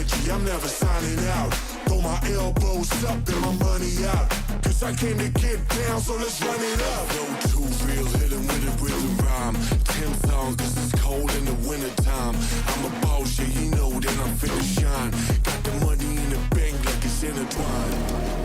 energy, I'm never signing out. Throw my elbows up and my money out. Cause I came to get down, so let's run it up. No too real, hit him with it with a rhyme. 10 songs, cause it's cold in the wintertime. I'm a boss, yeah, you know that I'm finna shine. Got the money in the bank like it's intertwined.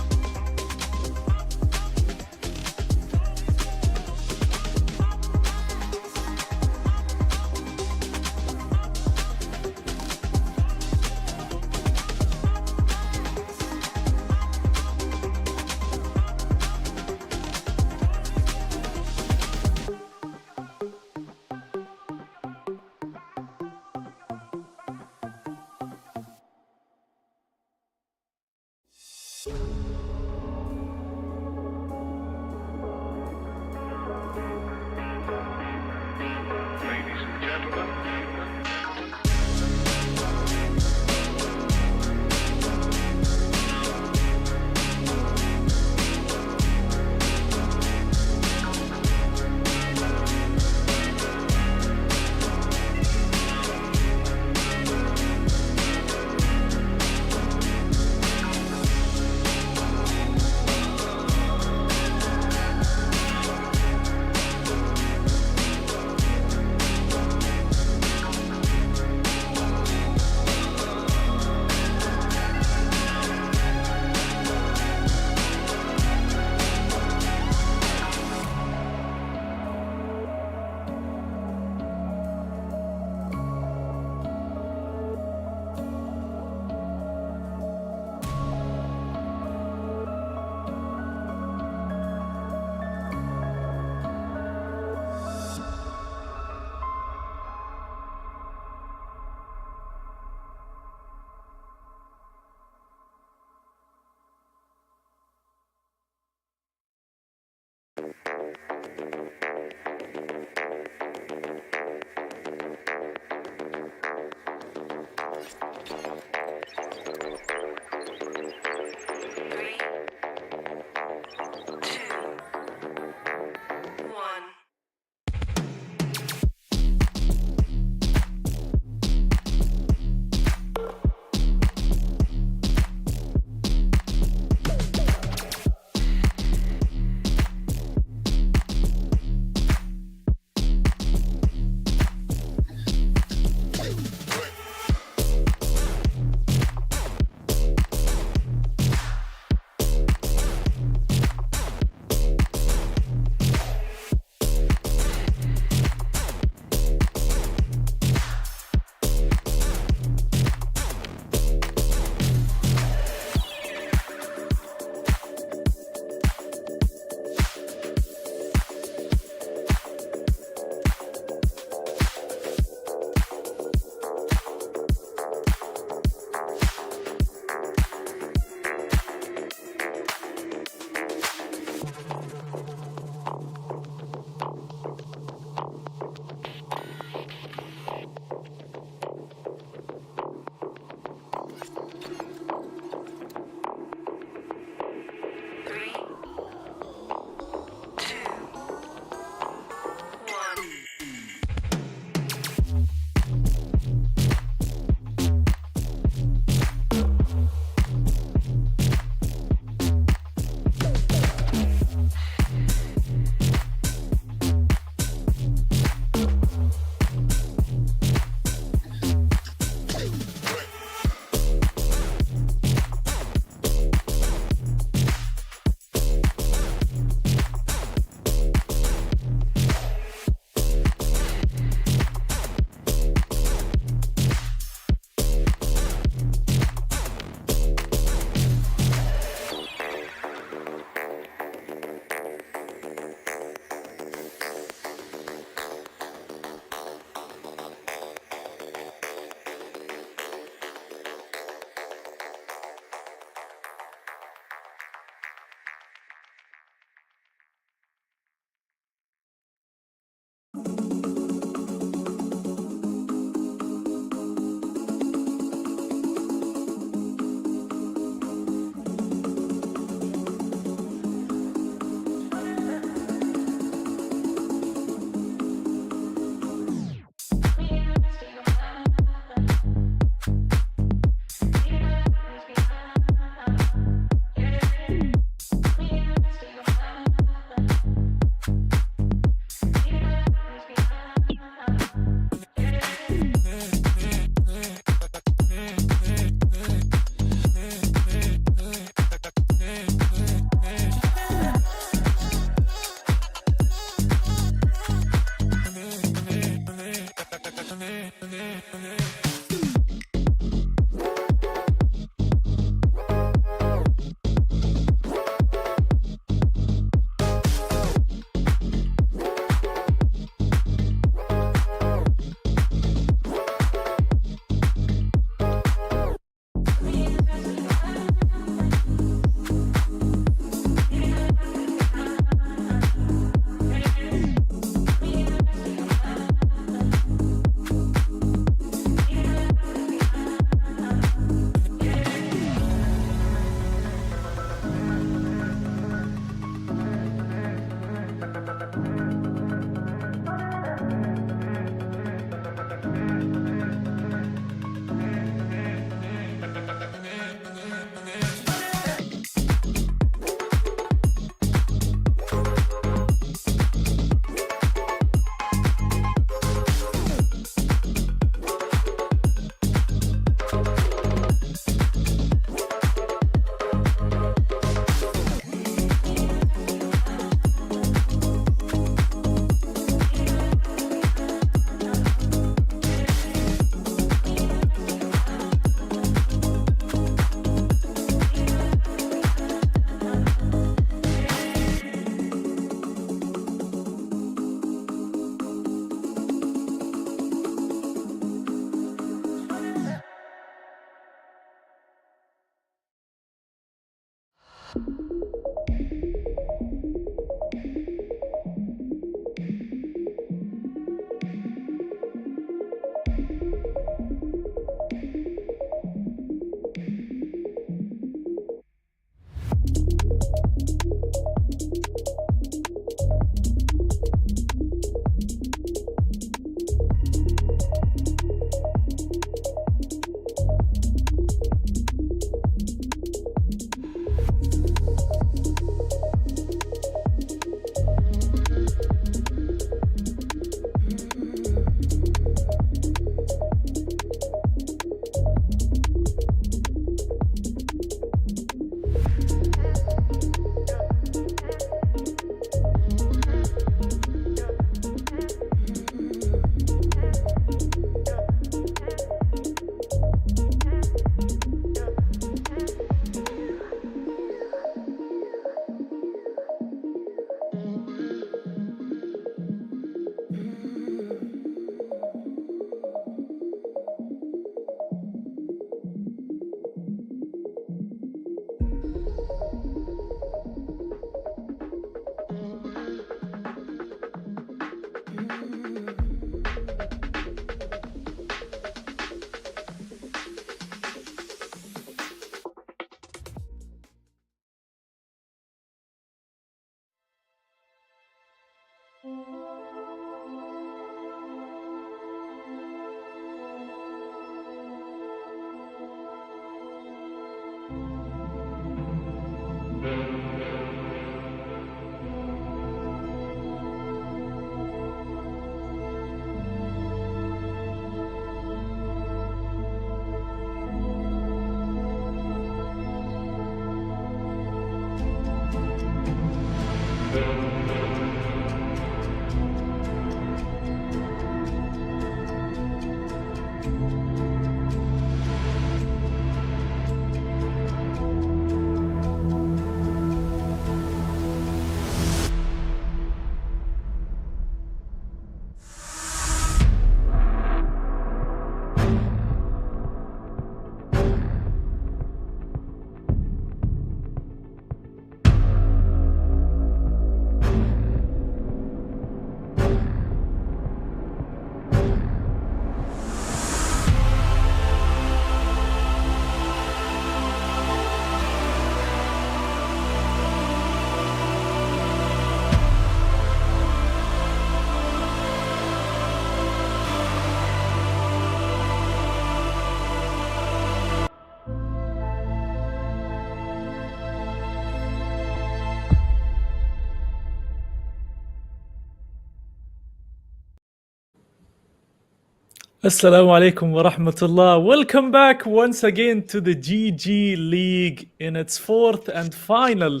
Assalamu alaikum wa rahmatullah. Welcome back once again to the GG League in its fourth and final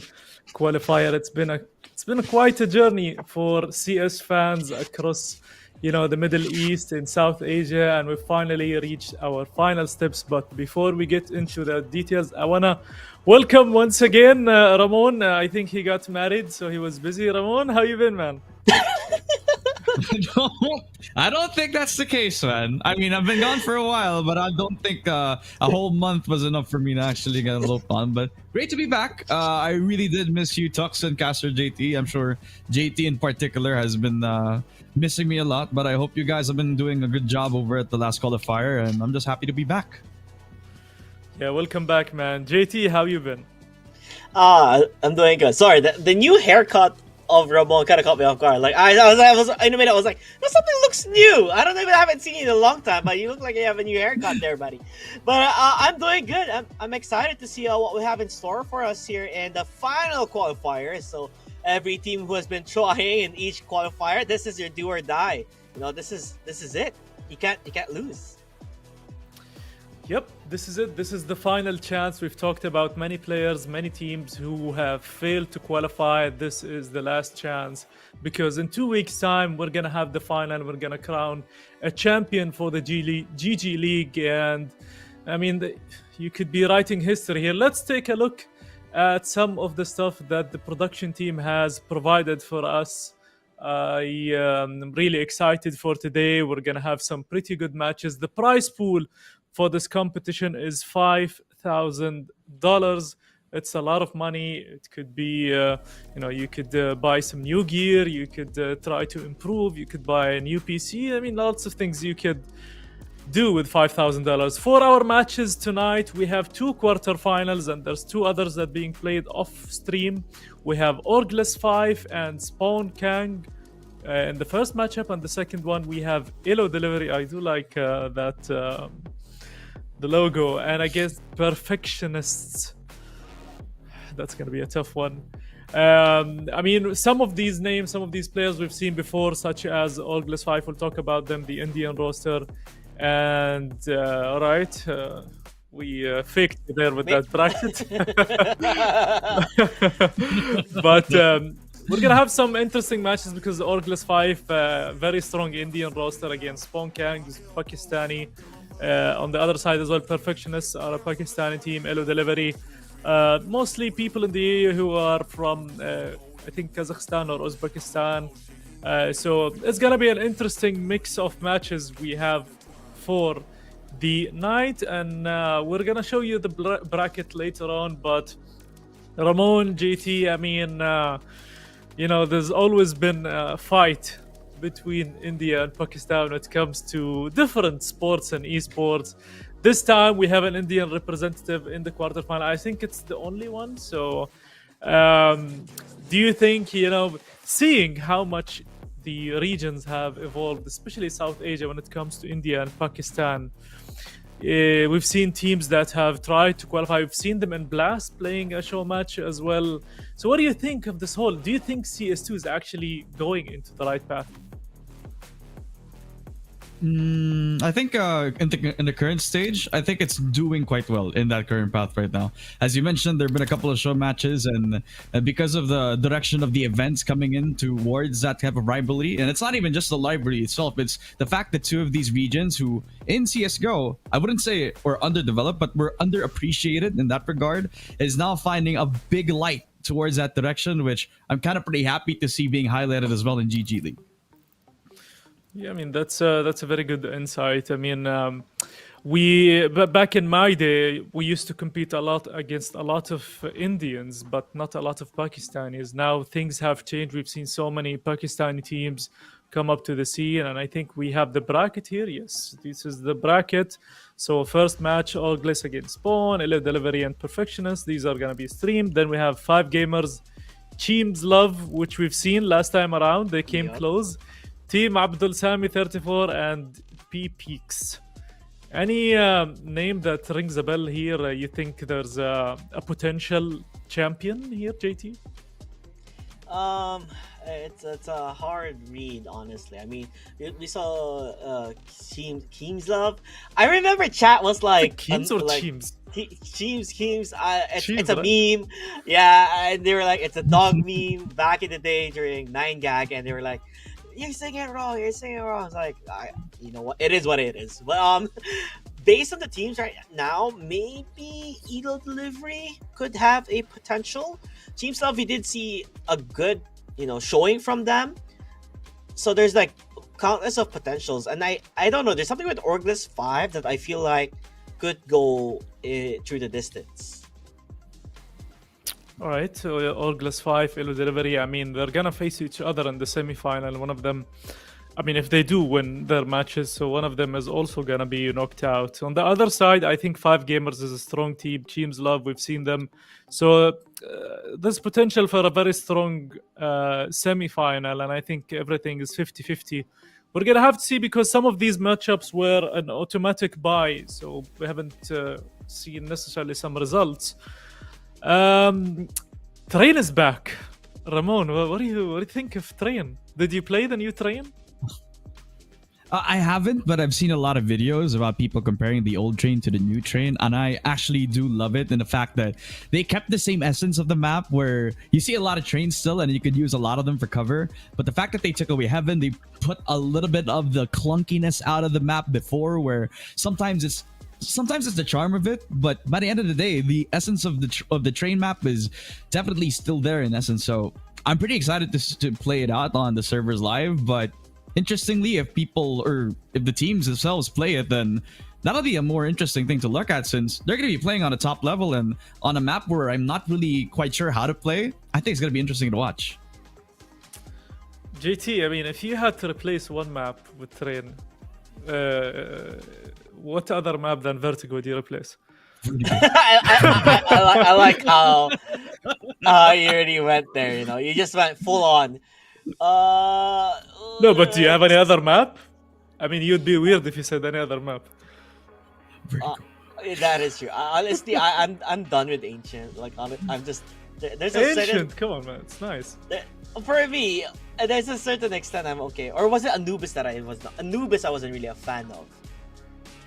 qualifier. It's been quite a journey for CS fans across the Middle East and South Asia, and we finally reached our final steps. But before we get into the details, I wanna welcome once again Ramon. I think he got married, so he was busy. Ramon, how you been, man? I don't think that's the case, man. I mean, I've been gone for a while, but I don't think a whole month was enough for me to actually get a little fun. But great to be back. I really did miss you, Tux and Caster JT. I'm sure JT in particular has been missing me a lot, but I hope you guys have been doing a good job over at the last qualifier, and I'm just happy to be back. Yeah, welcome back, man. JT, how you been? I'm doing good. Sorry, the new haircut of Ramon kind of caught me off guard. Like I was in a minute, I was like, no, something looks new. I don't even haven't seen you in a long time, but you look like you have a new haircut there, buddy. But I'm doing good. I'm excited to see what we have in store for us here in the final qualifier. So every team who has been trying in each qualifier, this is your do or die. This is it. You can't lose. Yep, this is it. This is the final chance. We've talked about many players, many teams who have failed to qualify. This is the last chance because in 2 weeks' time, we're going to have the final. We're going to crown a champion for the GG League. And I mean, you could be writing history here. Let's take a look at some of the stuff that the production team has provided for us. I'm really excited for today. We're going to have some pretty good matches. The prize pool for this competition is $5,000. It's a lot of money. It could be, you could buy some new gear. You could try to improve. You could buy a new PC. I mean, lots of things you could do with $5,000. For our matches tonight, we have 2 quarterfinals, and there's 2 others that are being played off stream. We have Orgless 5 and Spawn Kang in the first matchup, and the second one we have Elo Delivery. I do like that. The logo, and I guess Perfectionists. That's going to be a tough one. I mean, some of these names, some of these players we've seen before, such as Orgless 5, we'll talk about them, the Indian roster. And, we faked it there with that bracket. But we're going to have some interesting matches because Orgless 5, very strong Indian roster against Spawn Kang, who's Pakistani. On the other side as well, Perfectionists are a Pakistani team. Elo Delivery, mostly people in the area who are from, I think, Kazakhstan or Uzbekistan. So it's going to be an interesting mix of matches we have for the night. And we're going to show you the bracket later on. But Ramon, JT, I mean, there's always been a fight between India and Pakistan when it comes to different sports and esports. This time we have an Indian representative in the quarterfinal. I think it's the only one. So do you think, seeing how much the regions have evolved, especially South Asia when it comes to India and Pakistan, we've seen teams that have tried to qualify. We've seen them in Blast playing a show match as well. So what do you think of this whole? Do you think CS2 is actually going into the right path? I think in the current stage, I think it's doing quite well in that current path right now. As you mentioned, there have been a couple of show matches, and because of the direction of the events coming in towards that type of rivalry, and it's not even just the rivalry itself, it's the fact that 2 of these regions who in CSGO, I wouldn't say were underdeveloped, but were underappreciated in that regard, is now finding a big light towards that direction, which I'm kind of pretty happy to see being highlighted as well in GG League. Yeah, I mean, that's a very good insight. I mean, back in my day, we used to compete a lot against a lot of Indians, but not a lot of Pakistanis. Now things have changed. We've seen so many Pakistani teams come up to the scene, and I think we have the bracket here. Yes, this is the bracket. So first match, Orgless against Spawn, Elo Delivery and Perfectionist. These are going to be streamed. Then we have 5 gamers, Teams Love, which we've seen last time around. They came close. Team Abdul Sami 34 and P Peaks. Any name that rings a bell here? You think there's a potential champion here, JT? it's a hard read, honestly. I mean, we saw Keem's love. I remember chat was like Keems or like Teams? Keem's. It's Keems, a right? meme. Yeah, and they were like, it's a dog meme back in the day during 9gag, and they were like, you're saying it wrong. You're saying it wrong. I was like, you know what? It is what it is. But based on the teams right now, maybe Edo Delivery could have a potential. Team Love, we did see a good, showing from them. So there's like countless of potentials, and I don't know. There's something with Orgless 5 that I feel like could go through the distance. All right, so Orgless 5, Elo Delivery, I mean, they're gonna face each other in the semi-final. One of them, I mean, if they do win their matches, so one of them is also gonna be knocked out. On the other side, I think 5Gamers is a strong team. Teams Love, we've seen them. So there's potential for a very strong semi-final, and I think everything is 50-50. We're gonna have to see, because some of these matchups were an automatic buy, so we haven't seen necessarily some results. Train is back. Ramon, what do you think of Train? Did you play the new Train? I haven't, but I've seen a lot of videos about people comparing the old train to the new train, and I actually do love it in the fact that they kept the same essence of the map, where you see a lot of trains still and you could use a lot of them for cover, but the fact that they took away Heaven, they put a little bit of the clunkiness out of the map before, where sometimes it's the charm of it, but by the end of the day, the essence of the train map is definitely still there in essence. So I'm pretty excited to play it out on the servers live. But interestingly, if the teams themselves play it, then that'll be a more interesting thing to look at, since they're going to be playing on a top level and on a map where I'm not really quite sure how to play. I think it's going to be interesting to watch. JT, I mean, if you had to replace one map with Train, what other map than Vertigo would you replace? I like how you already went there. You just went full on. No, but do you have any other map? I mean, you'd be weird if you said any other map. That is true. Honestly, I'm done with Ancient. Like, I'm just there's a Ancient, certain, come on, man, it's nice. for me. There's a certain extent I'm okay. Or was it Anubis that I was not? Anubis I wasn't really a fan of.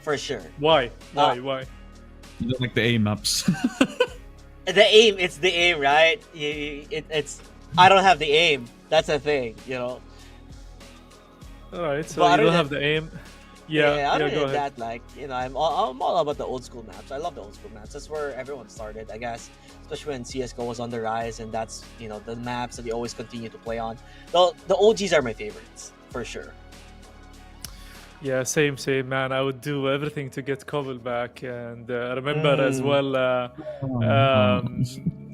For sure. Why? You don't like the aim maps. It's the aim, right? It's I don't have the aim. That's the thing, All right, so But you don't other have the aim. Yeah, other go than ahead. that, like, I'm all about the old school maps. I love the old school maps. That's where everyone started, I guess. Especially when CS:GO was on the rise, and that's the maps that you always continue to play on. The OGs are my favorites for sure. Yeah, same, man. I would do everything to get Cobble back, and I remember as well.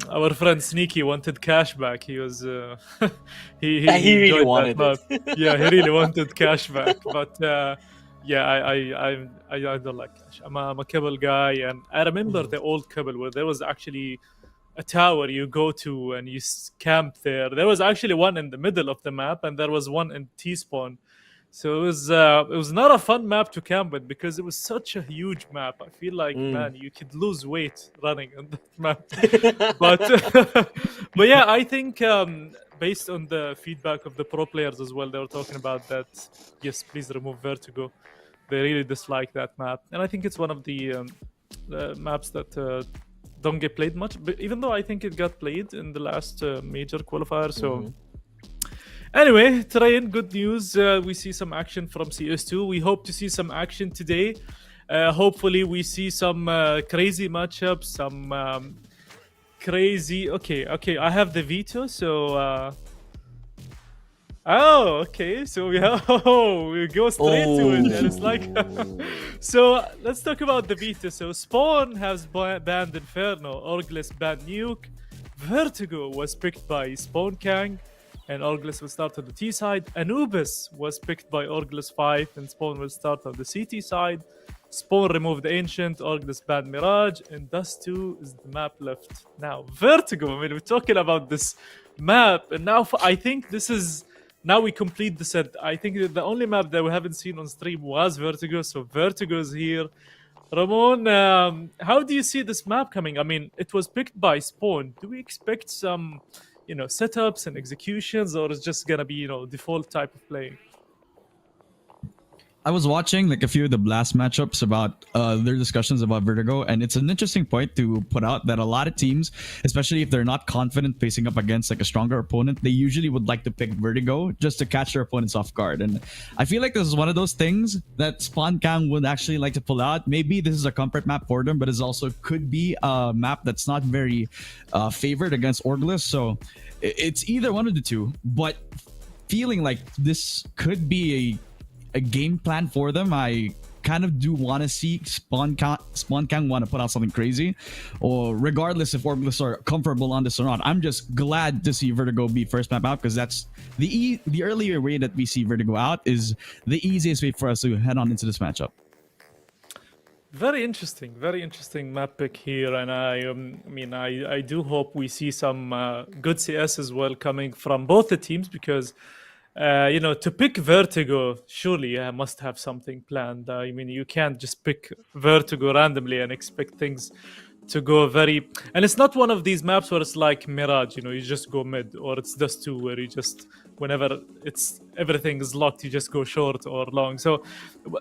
Our friend Sneaky wanted cash back. He was he really enjoyed wanted that map. Yeah, he really wanted cash back. But yeah, I don't like cash. I'm a Cobble guy, and I remember the old Cobble where there was actually a tower you go to and you camp there. There was actually one in the middle of the map, and there was one in T-spawn. So it was not a fun map to camp with, because it was such a huge map. I feel like, man, you could lose weight running on that map. But yeah, I think based on the feedback of the pro players as well, they were talking about that. Yes, please remove Vertigo. They really dislike that map, and I think it's one of the maps that don't get played much. But even though I think it got played in the last major qualifier, so. Anyway, Train, good news. We see some action from CS2. We hope to see some action today. Hopefully, we see some crazy matchups, some crazy... Okay, I have the veto, so... Oh, okay. So we have... Oh, we go straight to it. And it's like... So, let's talk about the veto. So, Spawn has banned Inferno. Orgless banned Nuke. Vertigo was picked by Spawn Kang, and Orgless will start on the T side. Anubis was picked by Orgless 5, and Spawn will start on the CT side. Spawn removed the Ancient, Orgless banned Mirage, and Dust 2 is the map left. Now, Vertigo, I mean, we're talking about this map, and now I think this is... Now we complete the set. I think that the only map that we haven't seen on stream was Vertigo, so Vertigo is here. Ramon, how do you see this map coming? I mean, it was picked by Spawn. Do we expect some... setups and executions, or it's just gonna be default type of playing? I was watching like a few of the Blast matchups about their discussions about Vertigo, and it's an interesting point to put out that a lot of teams, especially if they're not confident facing up against like a stronger opponent, they usually would like to pick Vertigo just to catch their opponents off guard. And I feel like this is one of those things that Spawn Kang would actually like to pull out. Maybe this is a comfort map for them, but it also could be a map that's not very favored against Orgless. So it's either one of the two, but feeling like this could be a game plan for them. I kind of do want to see Spawn Kang want to put out something crazy, or regardless if Orgless are comfortable on this or not. I'm just glad to see Vertigo be first map out, because that's the earlier way that we see Vertigo out is the easiest way for us to head on into this matchup. Very interesting map pick here, and I do hope we see some good CS as well coming from both the teams, because to pick Vertigo, surely you must have something planned. You can't just pick Vertigo randomly and expect things to go very. And it's not one of these maps where it's like Mirage, you just go mid, or it's Dust 2 where you just, whenever everything is locked, you just go short or long. So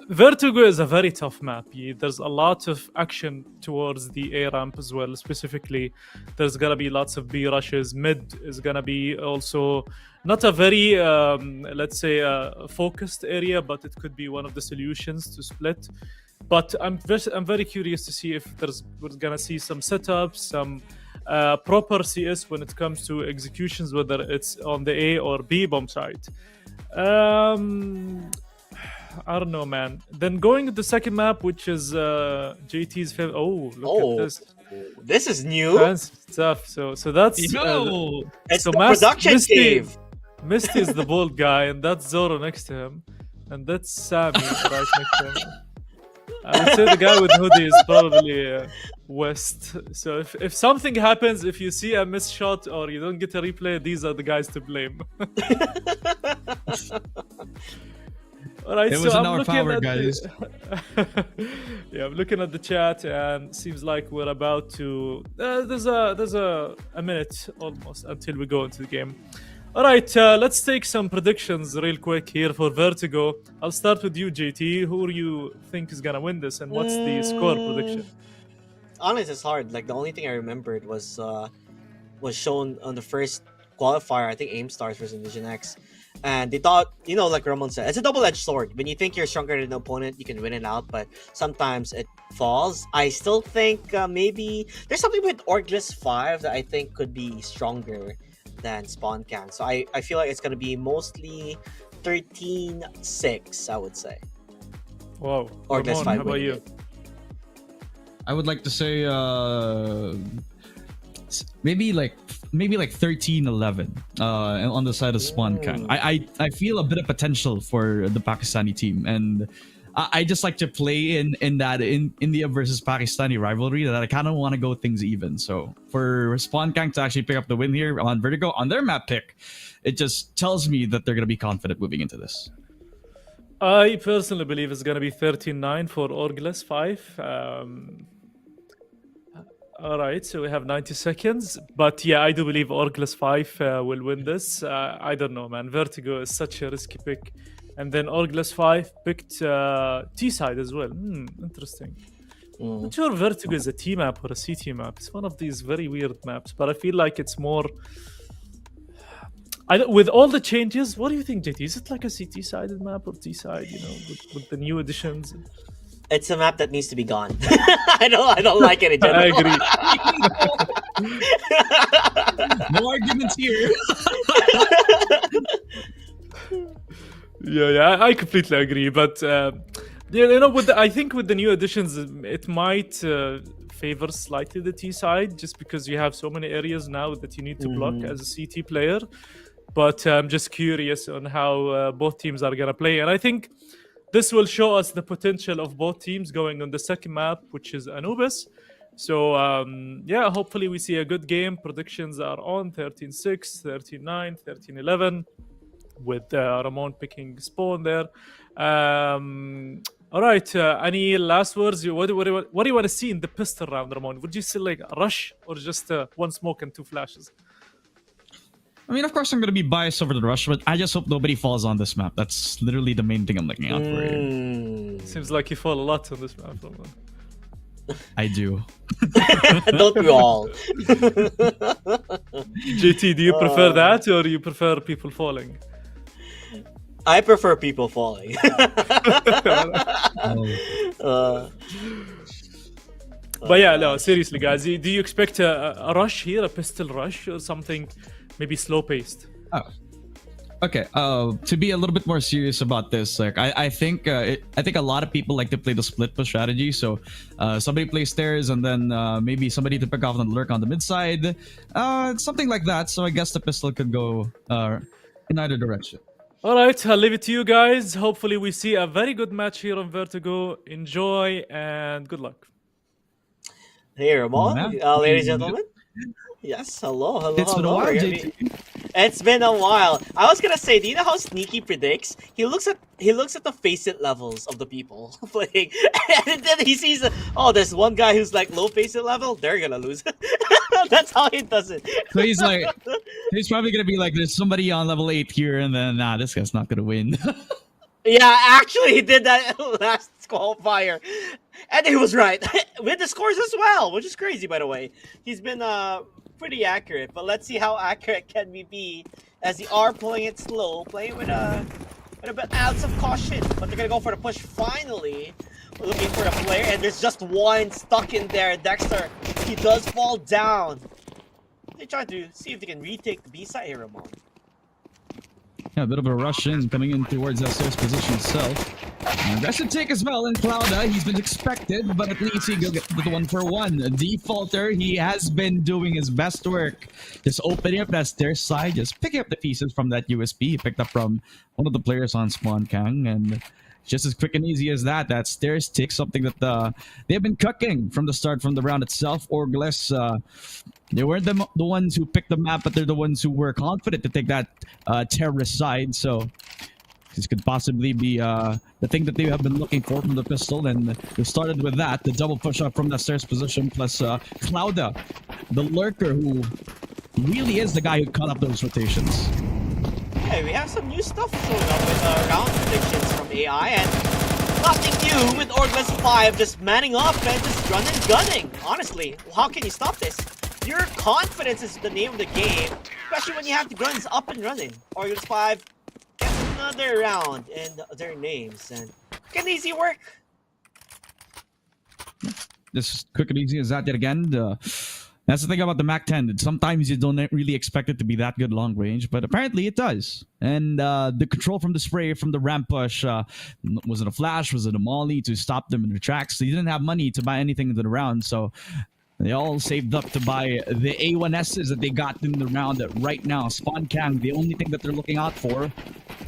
Vertigo is a very tough map. There's a lot of action towards the A ramp as well. Specifically, there's gonna be lots of B rushes. Mid is gonna be also not a very, let's say, focused area, but it could be one of the solutions to split. But I'm very curious to see if we're gonna see some setups, some proper CS when it comes to executions, whether it's on the A or B bomb site. I don't know, man. Then going to the second map, which is JT's favorite. Oh, look at this. This is new. Fancy stuff. So that's it's so the production team. Misty is the bald guy, and that's Zoro next to him, and that's Sammy right next to him. I would say the guy with hoodie is probably West. So if something happens, if you see a miss shot or you don't get a replay, these are the guys to blame. All right, it so was in I'm our looking power, at guys. Yeah, I'm looking at the chat, and seems like we're about to. There's a minute almost until we go into the game. All right, let's take some predictions real quick here for Vertigo. I'll start with you, JT. Who do you think is gonna win this, and what's the score prediction? Honestly, it's hard. Like, the only thing I remembered was shown on the first qualifier. I think Aim Stars versus Vision X, and they thought, like Ramon said, it's a double-edged sword. When you think you're stronger than an opponent, you can win it out, but sometimes it falls. I still think maybe there's something with Orgless 5 that I think could be stronger than Spawn Kang. So I feel like it's going to be mostly 13-6, I would say. Whoa. Orgless 5. How about you? I would like to say maybe like 13-11 on the side of Spawn Kang. I feel a bit of potential for the Pakistani team, and I just like to play in India versus Pakistani rivalry that I kind of want to go things even. So for Spawn Kang to actually pick up the win here on Vertigo on their map pick, it just tells me that they're going to be confident moving into this. I personally believe it's going to be 13-9 for Orgless 5. All right, so we have 90 seconds. But yeah, I do believe Orgless 5 will win this. I don't know, man. Vertigo is such a risky pick. And then Orgless 5 picked T-side as well. Interesting. Not sure Vertigo is a T map or a CT map. It's one of these very weird maps, but I feel like it's more... with all the changes, what do you think, JT? Is it like a CT-sided map or T-side, with the new additions? It's a map that needs to be gone. I don't like it in general. I agree. No arguments here. Yeah, I completely agree. But I think with the new additions, it might favor slightly the T side, just because you have so many areas now that you need to block as a CT player. But I'm just curious on how both teams are gonna play, and I think this will show us the potential of both teams going on the second map, which is Anubis. So hopefully we see a good game. Predictions are on 13-6, 13-9, 13-11. With Ramon picking Spawn there. All right, any last words? What do you want to see in the pistol round, Ramon? Would you say like a rush or just one smoke and two flashes? I mean, of course, I'm going to be biased over the rush, but I just hope nobody falls on this map. That's literally the main thing I'm looking out for here. Seems like you fall a lot on this map. I do. Don't we all? JT, do you prefer that or do you prefer people falling? I prefer people falling. But yeah, no, seriously, guys, do you expect a rush here, a pistol rush or something maybe slow-paced? Oh. Okay. To be a little bit more serious about this, like I think I think a lot of people like to play the split push strategy. So somebody plays stairs and then maybe somebody to pick off and lurk on the mid side, something like that. So I guess the pistol could go in either direction. All right, I'll leave it to you guys. Hopefully, we see a very good match here on Vertigo. Enjoy and good luck. Hey, Ramon, Yeah. ladies and gentlemen. Yes, hello. It's been a while, JT. It's been a while. I was gonna say, do you know how Sneaky predicts? He looks at the face-it levels of the people playing, and then he sees, there's one guy who's like low face-it level. They're gonna lose. That's how he does it. So he's like, he's probably gonna be like, there's somebody on level 8 here, and then this guy's not gonna win. Yeah, actually, he did that last qualifier, and he was right with the scores as well, which is crazy, by the way. He's been pretty accurate, but let's see how accurate can we be as they are playing it slow, playing with a bit ounce of caution. But they're gonna go for the push finally, looking for the player, and there's just one stuck in there. Dexter, he does fall down. They try to see if they can retake the B side here, Ramon. Yeah, a bit of a rush in, coming in towards that stairs position itself. And that should take as well in Clouda. He's been expected, but at least he go get the 1-for-1. Defaulter, he has been doing his best work. Just opening up that stairs side, just picking up the pieces from that USP he picked up from one of the players on Spawn Kang. And just as quick and easy as that, that stairs takes something that they've been cooking from the start, from the round itself. Orgless, they weren't the ones who picked the map, but they're the ones who were confident to take that terrorist side. So this could possibly be the thing that they have been looking for from the pistol. And they started with that, the double push up from that stairs position, plus Clouda, the lurker, who really is the guy who cut up those rotations. Hey, we have some new stuff showing up with round predictions from AI, and nothing new with Orgless 5 just manning up and just running gunning. Honestly, how can you stop this? Your confidence is the name of the game, especially when you have the guns up and running. Orgless 5 gets another round in their names, and can easy work. Just quick and easy as that yet again. That's the thing about the MAC-10. Sometimes you don't really expect it to be that good long range, but apparently it does. And the control from the spray, from the ramp push, was it a flash? Was it a molly to stop them in their tracks? They didn't have money to buy anything in the round, so they all saved up to buy the A1Ss that they got in the round right now. Spawn Kang, the only thing that they're looking out for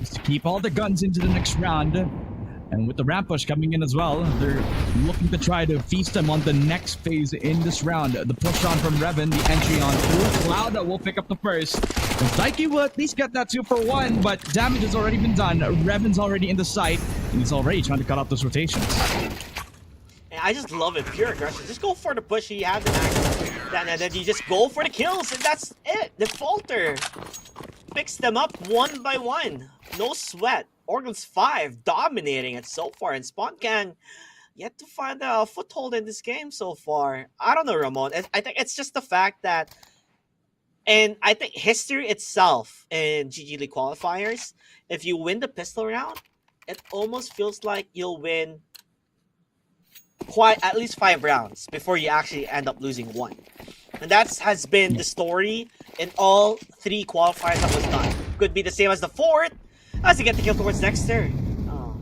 is to keep all the guns into the next round. And with the ramp push coming in as well, they're looking to try to feast them on the next phase in this round. The push on from Revan, the entry on through. Clouda will pick up the first. And Psyche will at least get that 2-for-1, but damage has already been done. Revan's already in the sight, and he's already trying to cut off those rotations. And I just love it, pure aggression. Just go for the push, you have the max, and then you just go for the kills, and that's it. Defaulter picks them up one by one. No sweat. Organs 5 dominating it so far, and Spawn Kang yet to find a foothold in this game so far. I don't know, Ramon. I think it's just the fact that, and I think history itself in GG League qualifiers, if you win the pistol round, it almost feels like you'll win quite at least 5 rounds before you actually end up losing one. And that has been the story in all 3 qualifiers that was done. Could be the same as the 4th, as you get the kill towards Dexter. Oh.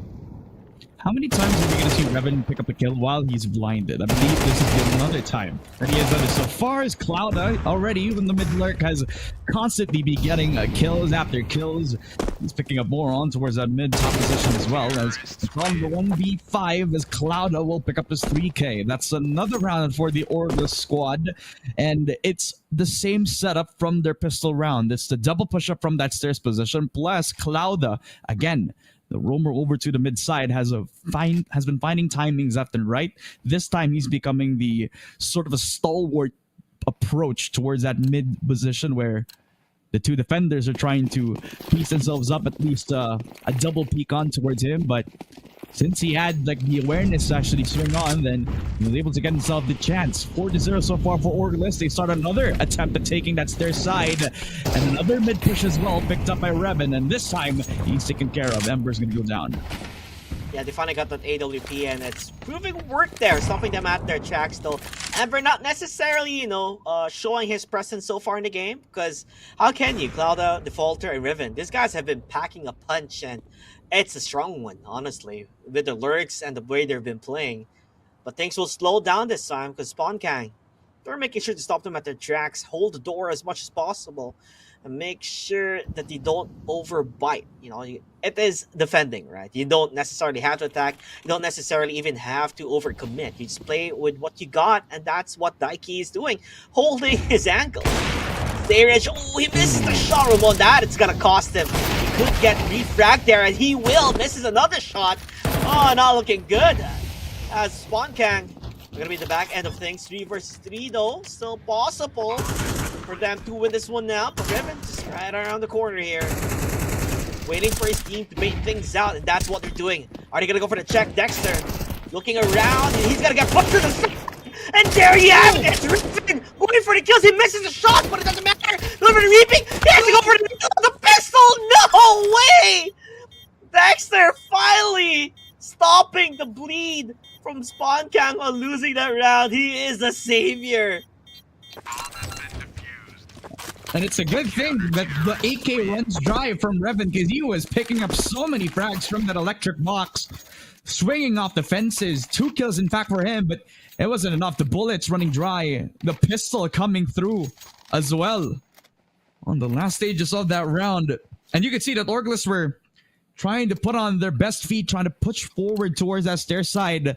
How many times are we going to see Revan pick up a kill while he's blinded? I believe this is another time that he has done it. So far as Clouda already, when the mid lurk has constantly been getting kills after kills, he's picking up more on towards that mid top position as well. As from the 1v5, as Clouda will pick up his 3k. That's another round for the Orgless squad, and it's the same setup from their pistol round. It's the double push up from that stairs position, plus Clouda again. The roamer over to the mid side has been finding timings left and right. This time he's becoming the sort of a stalwart approach towards that mid position where The two defenders are trying to piece themselves up, at least a double peek on towards him, but since he had like the awareness to actually swing on, then he was able to get himself the chance. 4-0 so far for Orgless. They start another attempt at taking that stair side, and another mid push as well, picked up by Revan, and this time he's taken care of. Ember's gonna go down. Yeah, they finally got that AWP, and it's proving work there, stopping them at their tracks though. Ember not necessarily, you know, showing his presence so far in the game, because how can you? Clouda, Defaulter, and Riven. These guys have been packing a punch, and it's a strong one, honestly, with the lurks and the way they've been playing. But things will slow down this time, because SpawnKang, they're making sure to stop them at their tracks, hold the door as much as possible, and make sure that they don't overbite. You know, it is defending, right? You don't necessarily have to attack. You don't necessarily even have to overcommit. You just play with what you got, and that's what Daiki is doing, holding his ankle. Mirage, oh, he misses the shot, Ramon. That it's gonna cost him. He could get refragged there, and he will. Misses another shot. Oh, not looking good. As SpawnKang, we're gonna be the back end of things. 3 versus 3 though, still possible for them to win this one now. But Revan just right around the corner here, waiting for his team to bait things out, and that's what they're doing. Are they gonna go for the check? Dexter looking around, and he's gonna get pushed to the side. And there you have it! It's Revan going for the kills. He misses the shot, but it doesn't matter. Going for the reaping. He has to go for the pistol. No way! Dexter finally stopping the bleed from SpawnKang on losing that round. He is the savior. And it's a good thing that the AK runs dry from Revan, because he was picking up so many frags from that electric box, swinging off the fences. 2 kills, in fact, for him, but it wasn't enough. The bullets running dry, the pistol coming through as well on the last stages of that round. And you can see that Orgless were trying to put on their best feet, trying to push forward towards that stair side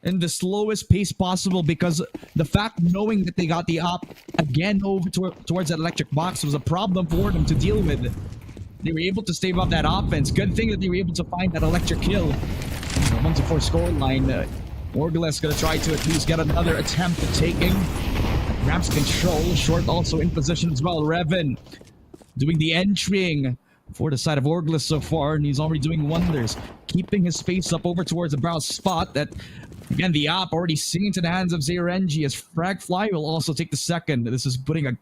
in the slowest pace possible, because the fact knowing that they got the op again over towards that electric box was a problem for them to deal with. They were able to stave off that offense. Good thing that they were able to find that electric kill. 1-4 score line. Orgless gonna try to at least get another attempt at taking Ramp's control. Short also in position as well. Revan doing the entering for the side of Orgless so far, and he's already doing wonders, keeping his face up over towards the brow spot. That again, the op already singing to the hands of Zerenji, as Fragfly will also take the second. This is putting a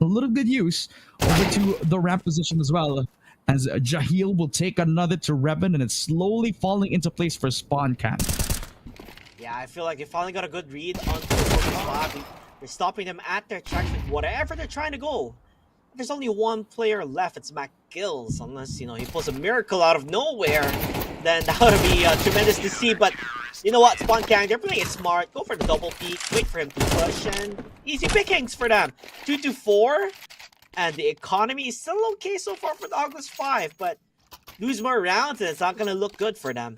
little good use over to the ramp position as well, as Jahil will take another to Revan, and it's slowly falling into place for SpawnKang. Yeah, I feel like they finally got a good read on the They're stopping them at their tracks with whatever they're trying to go. There's only one player left. It's McGills, unless, you know, he pulls a miracle out of nowhere. Then that would be tremendous to see. But you know what, SpawnKang, they're playing it smart. Go for the double peek, wait for him to push, and easy pickings for them. 2-4, and the economy is still okay so far for the August 5, but lose more rounds and it's not going to look good for them.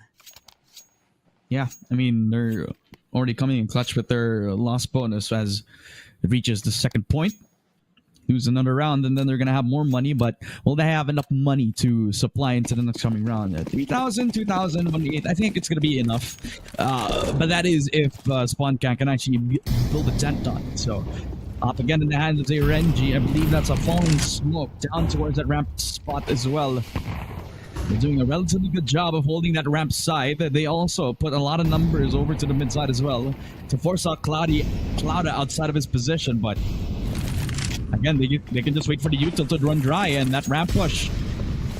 Yeah, I mean, they're already coming in clutch with their loss bonus as it reaches the second point. Lose another round, and then they're going to have more money, but will they have enough money to supply into the next coming round? 3,000, 2,000, 1,800, I think it's going to be enough. But that is if SpawnKang can actually build a dent on it. So, up again in the hands of Zerenji. I believe that's a falling smoke down towards that ramp spot as well. They're doing a relatively good job of holding that ramp side. They also put a lot of numbers over to the mid side as well to force out Clouda outside of his position, but again, they can just wait for the util to run dry, and that ramp push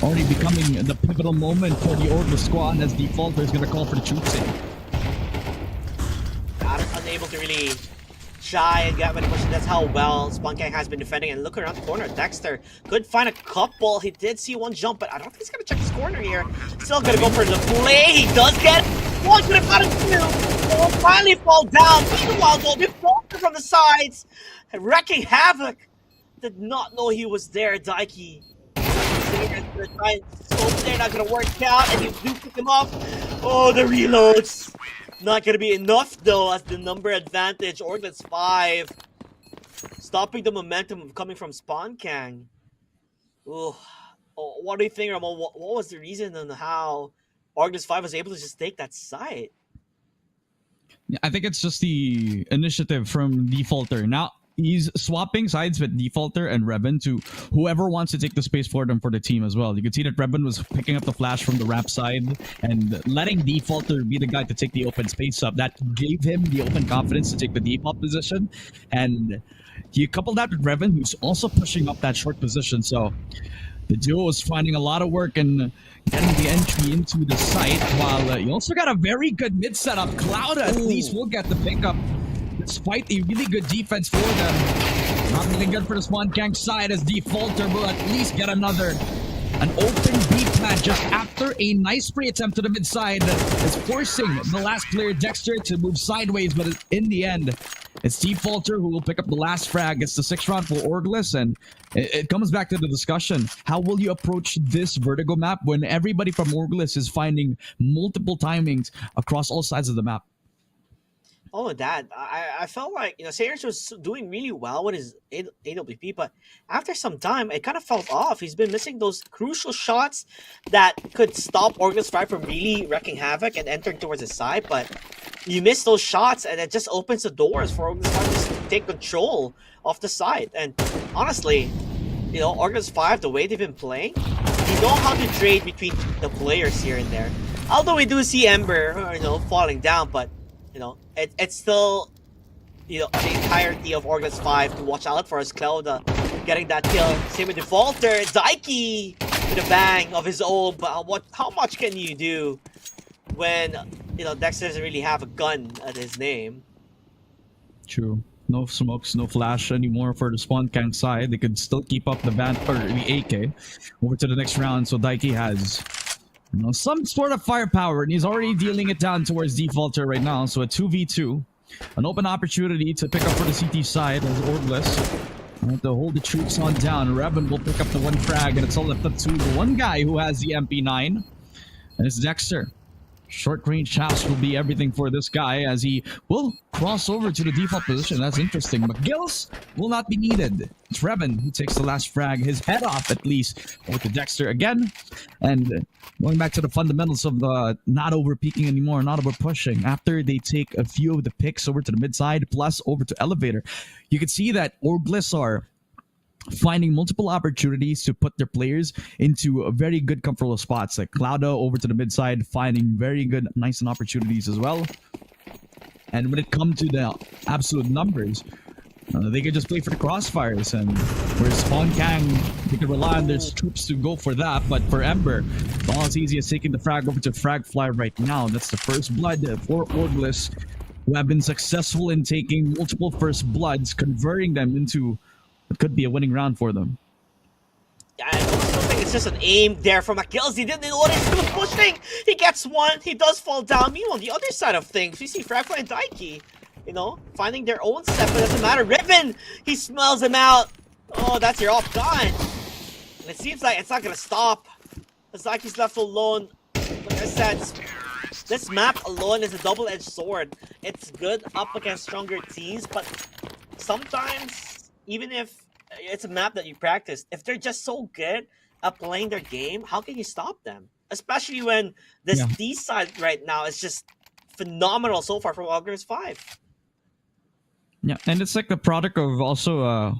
already becoming the pivotal moment for the Orgless squad, as Defaulter is going to call for the truth save. Unable to really shy and get many pushes. That's how well SpawnKang has been defending. And look around the corner, Dexter could find a couple. He did see one jump, but I don't think he's going to check his corner here. Still going to go for the play. He does get one. Could have got him two. Will finally fall down. Meanwhile, though, Defaulter from the sides, wrecking havoc. Did not know he was there, Daiki. They're not gonna work out, and you do pick him off. Oh, the reloads. Not gonna be enough though, as the number advantage. Orgless 5. Stopping the momentum coming from SpawnKang. Ooh. Oh, what do you think, Ramon? What was the reason on how Orgless 5 was able to just take that site? I think it's just the initiative from Defaulter. Now, he's swapping sides with Defaulter and Revan to whoever wants to take the space for them for the team as well. You can see that Revan was picking up the flash from the ramp side and letting Defaulter be the guy to take the open space up. That gave him the open confidence to take the default position. And you couple that with Revan, who's also pushing up that short position. So the duo is finding a lot of work and getting the entry into the site, while you also got a very good mid setup. Cloud at least will get the pickup, despite a really good defense for them. Not looking good for the Spawn Gang side, as Defaulter will at least get an open B plant just after a nice spray attempt to the mid side. Is forcing the last player, Dexter, to move sideways, but in the end, it's Defaulter who will pick up the last frag. It's the 6th round for Orgless, and it comes back to the discussion. How will you approach this Vertigo map when everybody from Orgless is finding multiple timings across all sides of the map? Oh, that I felt like, you know, Sayers was doing really well with his AWP, but after some time, it kind of fell off. He's been missing those crucial shots that could stop Orgless 5 from really wrecking havoc and entering towards his side. But you miss those shots, and it just opens the doors for Orgless 5 to take control of the side. And honestly, you know, Orgless 5, the way they've been playing, they know how to trade between the players here and there. Although we do see Ember, you know, falling down, but you know, it's still, you know, the entirety of Orgless 5 to watch out for, as Cloud getting that kill. Same with Defaulter, Daiki with a bang of his own, but how much can you do when, you know, Dexter doesn't really have a gun at his name? True. No smokes, no flash anymore for the Spawn Gang side. They could still keep up the the AK over to the next round, so Daiki has, you know, some sort of firepower, and he's already dealing it down towards Defaulter right now. So a 2v2, an open opportunity to pick up for the CT side as Orgless to hold the troops on down. Revan will pick up the one frag, and it's all left up to the one guy who has the MP9, and it's Dexter. Short range house will be everything for this guy, as he will cross over to the default position. That's interesting. But Gills will not be needed. It's Revan who takes the last frag, his head off at least, with the Dexter again. And going back to the fundamentals of the not over peeking anymore, not over pushing. After they take a few of the picks over to the mid side, plus over to elevator, you can see that Orgless are finding multiple opportunities to put their players into a very good comfortable spots, like Clouda over to the mid side, finding very good nice and opportunities as well. And when it comes to the absolute numbers, they can just play for the crossfires, and whereas Spawn Gang, they can rely on their troops to go for that. But for Ember, all it's easy as taking the frag over to frag fly right now. That's the first blood for Orgless, who have been successful in taking multiple first bloods, converting them into it could be a winning round for them. Yeah, I also think it's just an aim there from Akils. He didn't notice he was pushing. He gets one. He does fall down. Meanwhile, on the other side of things, we see Fragfly and Daiki, you know, finding their own step, but it doesn't matter. Riven, he smells him out. Oh, that's your off gun. And it seems like it's not going to stop. As Daiki's left alone. Like I said, this map alone is a double-edged sword. It's good up against stronger teams, but sometimes, even if it's a map that you practice, if they're just so good at playing their game, how can you stop them? Especially when this D side right now is just phenomenal so far from Orgless 5. Yeah, and it's like the product of also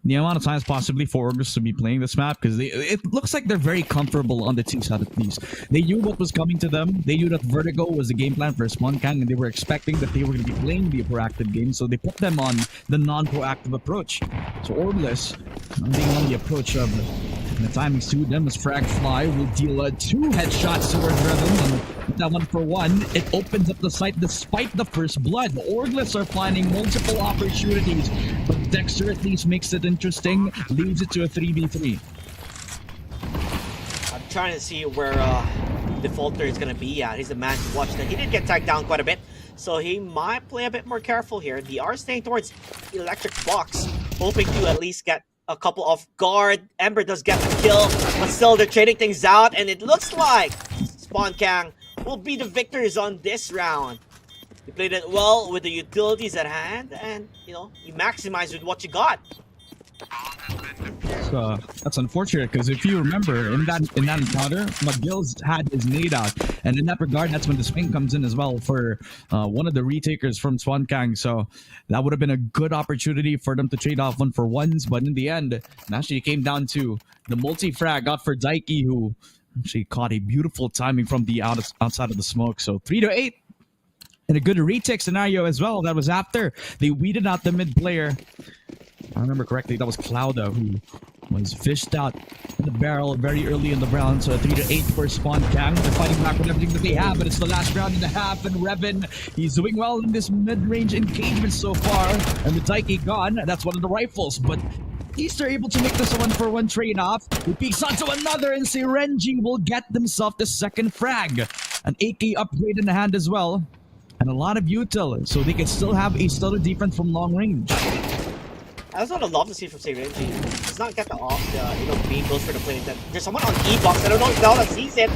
the amount of times possibly for Orgless to be playing this map, because it looks like they're very comfortable on the team side at least. They knew what was coming to them. They knew that Vertigo was the game plan for Spawn Gang, and they were expecting that they were going to be playing the proactive game, so they put them on the non-proactive approach. So Orgless, being on the approach of the timing suit them as Frag Fly will deal 2 headshots towards Revan, and with that 1-for-1, it opens up the site despite the first blood. The Orgless are finding multiple opportunities, but Dexter at least makes it interesting, leads it to a 3v3. I'm trying to see where Defaulter is going to be at. He's the man to watch. That he did get tagged down quite a bit, so he might play a bit more careful here. They are staying towards Electric Box, hoping to at least get a couple off guard. Ember does get the kill, but still they're trading things out, and it looks like Spawn Gang will be the victors on this round. You played it well with the utilities at hand, and you know, you maximize with what you got. That's unfortunate because if you remember in that encounter, McGill's had his nade out, and in that regard, that's when the swing comes in as well for one of the retakers from Swan Kang. So that would have been a good opportunity for them to trade off 1-for-1s, but in the end, it actually came down to the multi-frag got for Daiki, who actually caught a beautiful timing from the outside of the smoke. So 3-8. And a good retake scenario as well. That was after they weeded out the mid player. If I remember correctly, that was Clouda who was fished out in the barrel very early in the round. So 3-8 for Spawn Kang. They're fighting back with everything that they have, but it's the last round and a half. And Revan, he's doing well in this mid-range engagement so far. And the Daiki gone. That's one of the rifles, but Easter able to make this a 1-for-1 trade-off. He peeks onto another, and Sirenji will get themselves the second frag. An AK upgrade in the hand as well. And a lot of util, so they can still have a stellar defense from long range. That's what I love to see from Sirenji. He's not get the beam goes for the plane. There's someone on E-box. I don't know if Zelda sees it,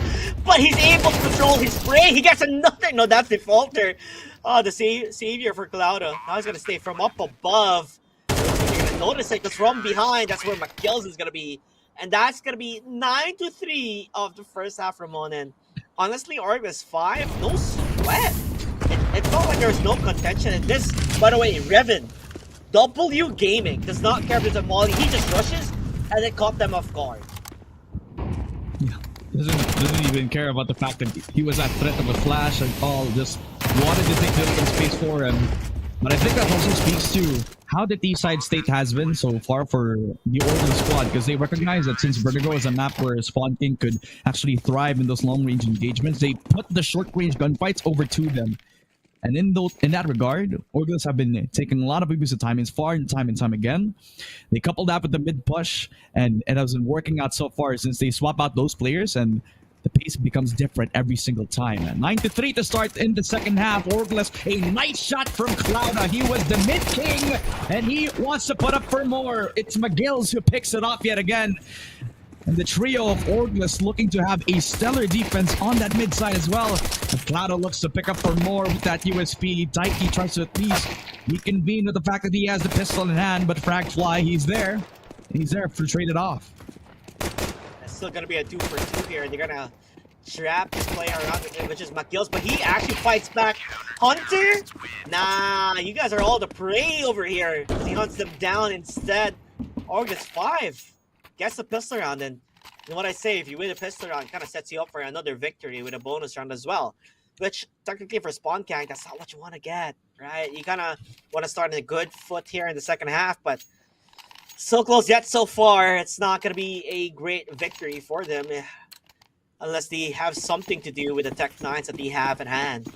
but he's able to control his spray. He gets another. No, that's Defaulter. The savior for Clouda. Now he's gonna stay from up above. You're gonna notice it, because from behind, that's where McGill's is gonna be, and that's gonna be 9-3 of the first half, Ramon. And honestly, Orglis 5, no sweat. It felt like there was no contention in this. By the way, Revan, W Gaming does not care if there's a molly. He just rushes, and it caught them off guard. Yeah, doesn't even care about the fact that he was at threat of a flash and all. Just wanted to take the little space for him. But I think that also speaks to how the T-side state has been so far for the Orglis squad, because they recognize that since Vertigo is a map where Spawn King could actually thrive in those long-range engagements, they put the short-range gunfights over to them. And in that regard, Orglis have been taking a lot of abuse of time and time again. They coupled that with the mid push, and it has been working out so far since they swap out those players, and the pace becomes different every single time. 9-3 to start in the second half. Orglis, a nice shot from Clouda. He was the mid king, and he wants to put up for more. It's McGill's who picks it off yet again. And the trio of Orglis looking to have a stellar defense on that mid side as well. And Clouda looks to pick up for more with that USP. Daiki tries to at least reconvene with the fact that he has the pistol in hand, but Fragfly, he's there. He's there to trade it off. It's still going to be a 2-for-2 here. They're going to trap this player around, which is McGill's, but he actually fights back. Hunter? Nah, you guys are all the prey over here. He hunts them down instead. Orglis 5. Gets the pistol round, and what I say, if you win a pistol round, it kind of sets you up for another victory with a bonus round as well. Which, technically for Spawn Kang, that's not what you want to get, right? You kind of want to start in a good foot here in the second half, but so close yet so far, it's not going to be a great victory for them unless they have something to do with the Tech 9s that they have at hand.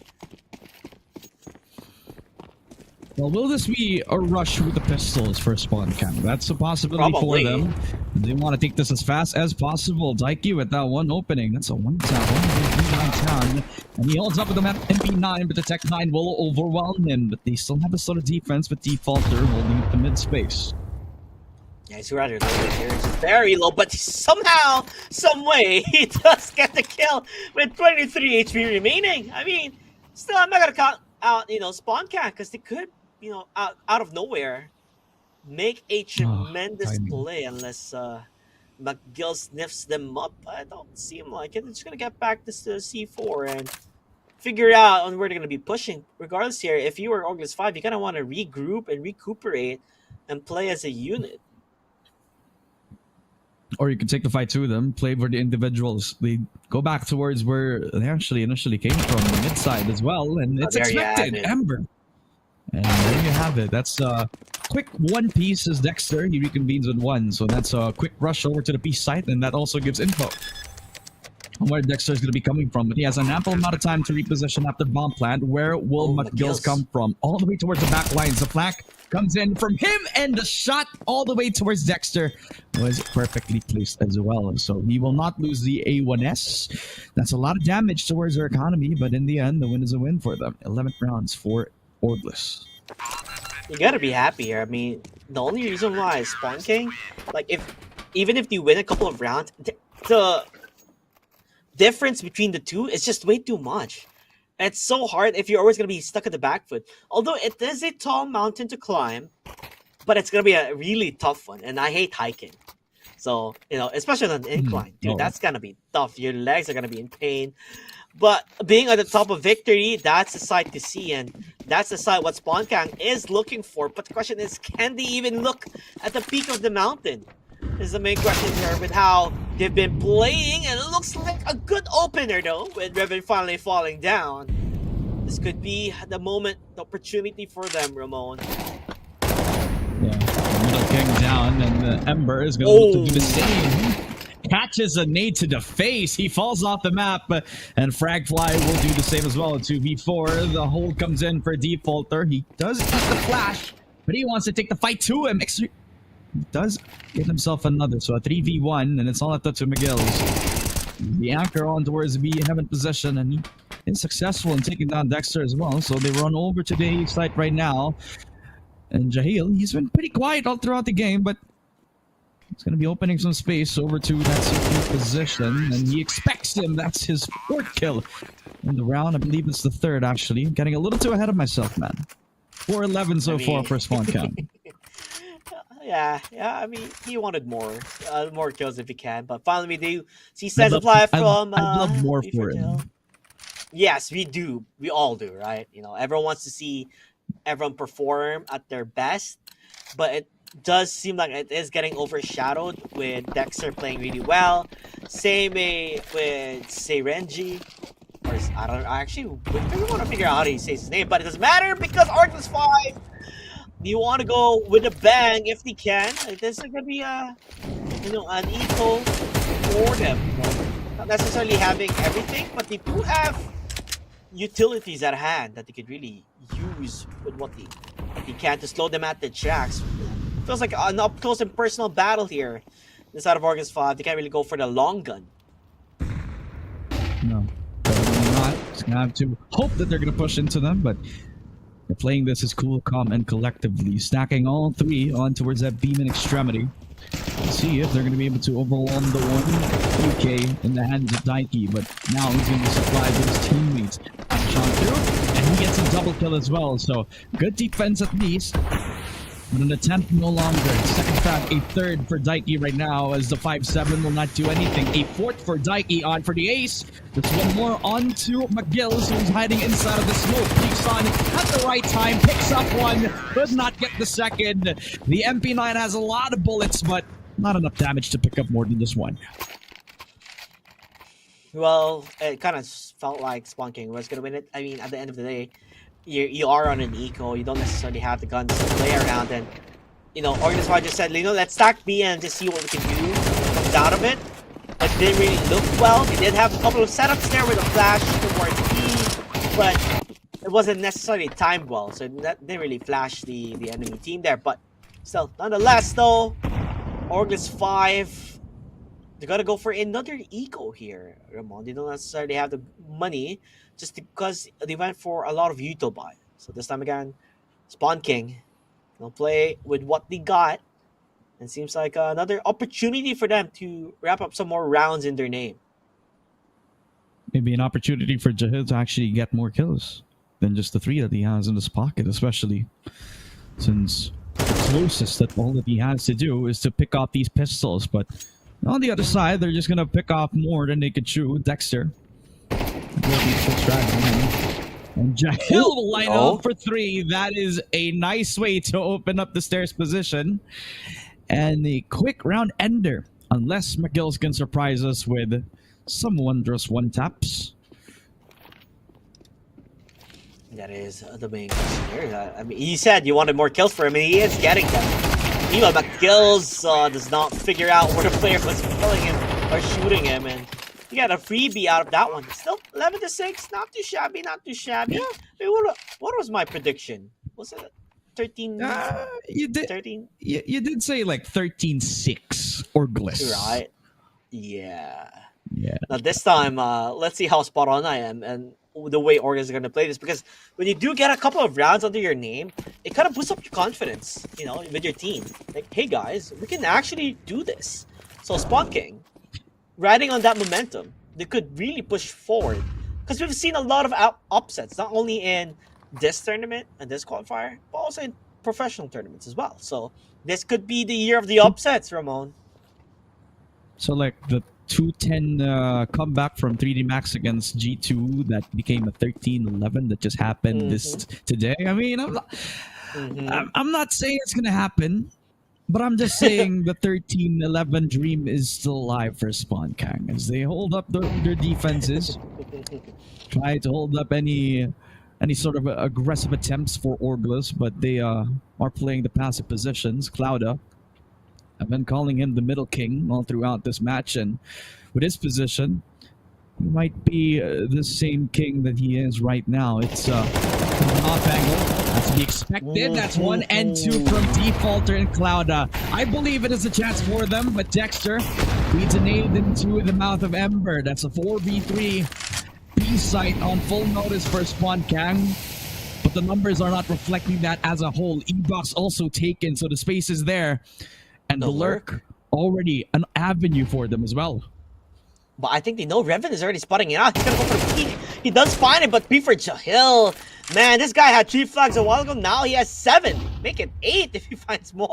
Well, will this be a rush with the pistols for Spawn Kang? That's a possibility Probably. for them. They want to take this as fast as possible. Daiki with that one opening. That's a one-town. And he holds up with the MP9, but the Tech 9 will overwhelm him. But they still have a sort of defense with Defaulter holding up the mid-space. Yeah, he's rather low here. It's very low, but somehow, some way, he does get the kill with 23 HP remaining. I mean, still, I'm not going to count out, Spawn Kang, because they could, out of nowhere, make a tremendous play unless McGill sniffs them up. I don't seem like it. They're just going to get back to C4 and figure out on where they're going to be pushing. Regardless here, if you were Orglis 5, you kind of want to regroup and recuperate and play as a unit. Or you can take the fight to them, play for the individuals. They go back towards where they actually initially came from, the mid side as well, and it's expected. Ember. And there you have it. That's a quick one piece as Dexter. He reconvenes with one, so that's a quick rush over to the P site, and that also gives info on where Dexter is going to be coming from. But he has an ample amount of time to reposition after bomb plant. Where will McGill's come from? All the way towards the back lines. The flank comes in from him, and the shot all the way towards Dexter was perfectly placed as well. So he will not lose the A1S. That's a lot of damage towards their economy, but in the end, the win is a win for them. 11th rounds for Orglis. You gotta be happy here. I mean, the only reason why Spawn King, even if you win a couple of rounds, the difference between the two is just way too much. And it's so hard if you're always going to be stuck at the back foot. Although it is a tall mountain to climb, but it's going to be a really tough one. And I hate hiking. So, especially on the incline, dude, Oh. that's gonna be tough. Your legs are gonna be in pain. But being at the top of victory, that's the sight to see, and that's the sight what Spawnkang is looking for. But the question is, can they even look at the peak of the mountain? Is the main question here with how they've been playing, and it looks like a good opener though, with Riven finally falling down. This could be the moment, the opportunity for them, Ramon. Yeah, Middle King down, and the Ember is going to look to do the same. Catches a nade to the face. He falls off the map, and Fragfly will do the same as well. 2v4. The hold comes in for Defaulter. He does get the flash, but he wants to take the fight to him. He does get himself another, so a 3v1, and it's all up to McGill's. The anchor on towards B heaven possession, and he is successful in taking down Dexter as well. So they run over to the site right now. And Jahil, he's been pretty quiet all throughout the game, but he's going to be opening some space over to that CP position, and he expects him. That's his 4th kill in the round. I believe it's the 3rd, actually. I'm getting a little too ahead of myself, man. 4-11 so far for Spawn count. Yeah. I mean, he wanted more kills if he can, but finally we do see Sense of Life from. I'd love more for him. Yes, we do. We all do, right? Everyone wants to see everyone perform at their best, but it does seem like it is getting overshadowed with Dexter playing really well. Same with say Renji. Or I actually want to figure out how he says his name, but it doesn't matter because Artless 5. You want to go with a bang if they can. This is gonna be an eco for them. Not necessarily having everything, but they do have utilities at hand that they could really use with what they can to slow them at the tracks. Feels like an up close and personal battle here. This side of August 5, they can't really go for the long gun. No, probably not. Just gonna have to hope that they're gonna push into them, but they're playing this as cool, calm, and collectively, stacking all 3 on towards that beam in extremity. Let's see if they're going to be able to overwhelm the one UK in the hands of Daiki, but now he's going to supply his teammates. Shot through, and he gets a double kill as well, so good defense at least. But an attempt no longer. 2nd frag, a 3rd for Daiki right now, as the 5-7 will not do anything. A 4th for Daiki on for the ace. Just one more on to McGills, who's hiding inside of the smoke. Peeks on at the right time, picks up one, could not get the 2nd. The MP9 has a lot of bullets, but not enough damage to pick up more than just one. Well, it kind of felt like Spawn King was going to win it. I mean, at the end of the day, you are on an eco. You don't necessarily have the guns to play around. And, Organized just said, let's stack B and just see what we can do. What comes out of it. It didn't really look well. They did have a couple of setups there with a flash towards B, but it wasn't necessarily timed well. So that didn't really flash the enemy team there. But still, nonetheless, though, Orglis 5, they gotta go for another eco here, Ramon. They don't necessarily have the money just because they went for a lot of util buy. So this time again, Spawn King will play with what they got. And seems like another opportunity for them to wrap up some more rounds in their name. Maybe an opportunity for Jahil to actually get more kills than just the 3 that he has in his pocket, especially since the closest that all that he has to do is to pick off these pistols. But on the other side, they're just going to pick off more than they could chew. Dexter. And Jahil will line up for 3. That is a nice way to open up the stairs position. And the quick round ender, unless McGills can surprise us with some wondrous one-taps. That is the main question here. I mean, you said you wanted more kills for him, and he is getting them. Even McGills does not figure out where the player was killing him or shooting him, and he got a freebie out of that one. Still 11-6, not too shabby, not too shabby. Yeah. I mean, what was my prediction? Was it 13? You did. 13. You did say like 13-6 or Gliss. Right. Yeah. Now this time, let's see how spot on I am and the way Organs is going to play this, because when you do get a couple of rounds under your name, it kind of boosts up your confidence, with your team. Like, hey guys, we can actually do this. So Spawn King, riding on that momentum, they could really push forward, because we've seen a lot of upsets, not only in this tournament and this qualifier, but also in professional tournaments as well. So this could be the year of the upsets, Ramon. So like the 210 comeback from 3D Max against G2 that became a 13-11 that just happened this today. I mean, I'm not saying it's gonna happen, but I'm just saying the 13-11 dream is still alive for Spawn Kang as they hold up their defenses, try to hold up any sort of aggressive attempts for Orgless, but they are playing the passive positions. Clouda, I've been calling him the middle king all throughout this match, and with his position, he might be the same king that he is right now. It's an off angle. That's to be expected. That's 1 and 2 from Defaulter and Clouda. I believe it is a chance for them, but Dexter feeds a nade into the mouth of Ember. That's a 4v3 B-site on full notice for Spawn Kang. But the numbers are not reflecting that as a whole. E-box also taken, so the space is there. And the lurk, already an avenue for them as well. But I think they know Revan is already spotting it out. He's gonna go for the peek. He does find it, but Beaver Hill, man, this guy had 3 flags a while ago. Now he has 7. Make it 8 if he finds more.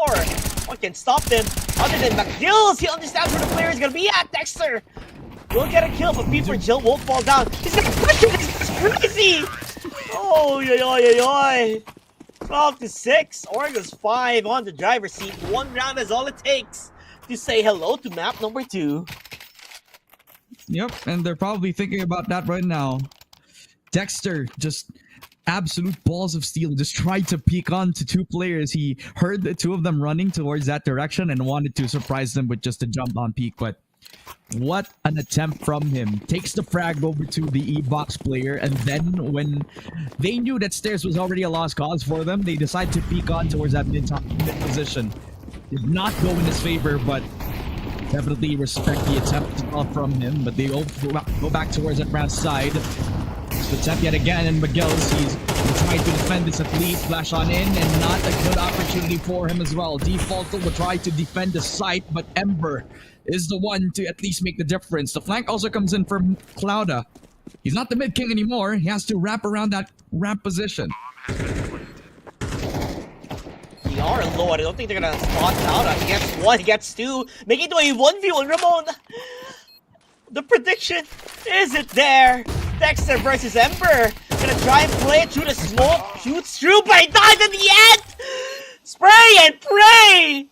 What can stop them? Other than McGills, he understands where the player is gonna be at. Dexter will get a kill, but Beaver Jill won't fall down. He's gonna push him. This is crazy. Oh, yo, yo, yo, yo. 12-6. Orga's 5 on the driver's seat. 1 round is all it takes to say hello to map number 2. Yep, and they're probably thinking about that right now. Dexter just absolute balls of steel, just tried to peek on to 2 players. He heard the 2 of them running towards that direction and wanted to surprise them with just a jump on peek, but what an attempt from him. Takes the frag over to the E-box player, and then when they knew that stairs was already a lost cause for them, they decided to peek on towards that mid position. Did not go in his favor, but definitely respect the attempt from him, but they go back towards that round side. So attempt yet again, and McGill's, he's trying to defend this athlete, flash on in, and not a good opportunity for him as well. Defaulter will try to defend the site, but Ember is the one to at least make the difference. The flank also comes in from Clouda. He's not the mid king anymore. He has to wrap around that ramp position. They are low. I don't think they're gonna spot Clouda. He gets 1, he gets 2, making it to a 1v1. Ramon, the prediction, is it there? Dexter versus Ember. Gonna try and play it through the smoke. Shoots through, but he dies at the end! Spray and pray!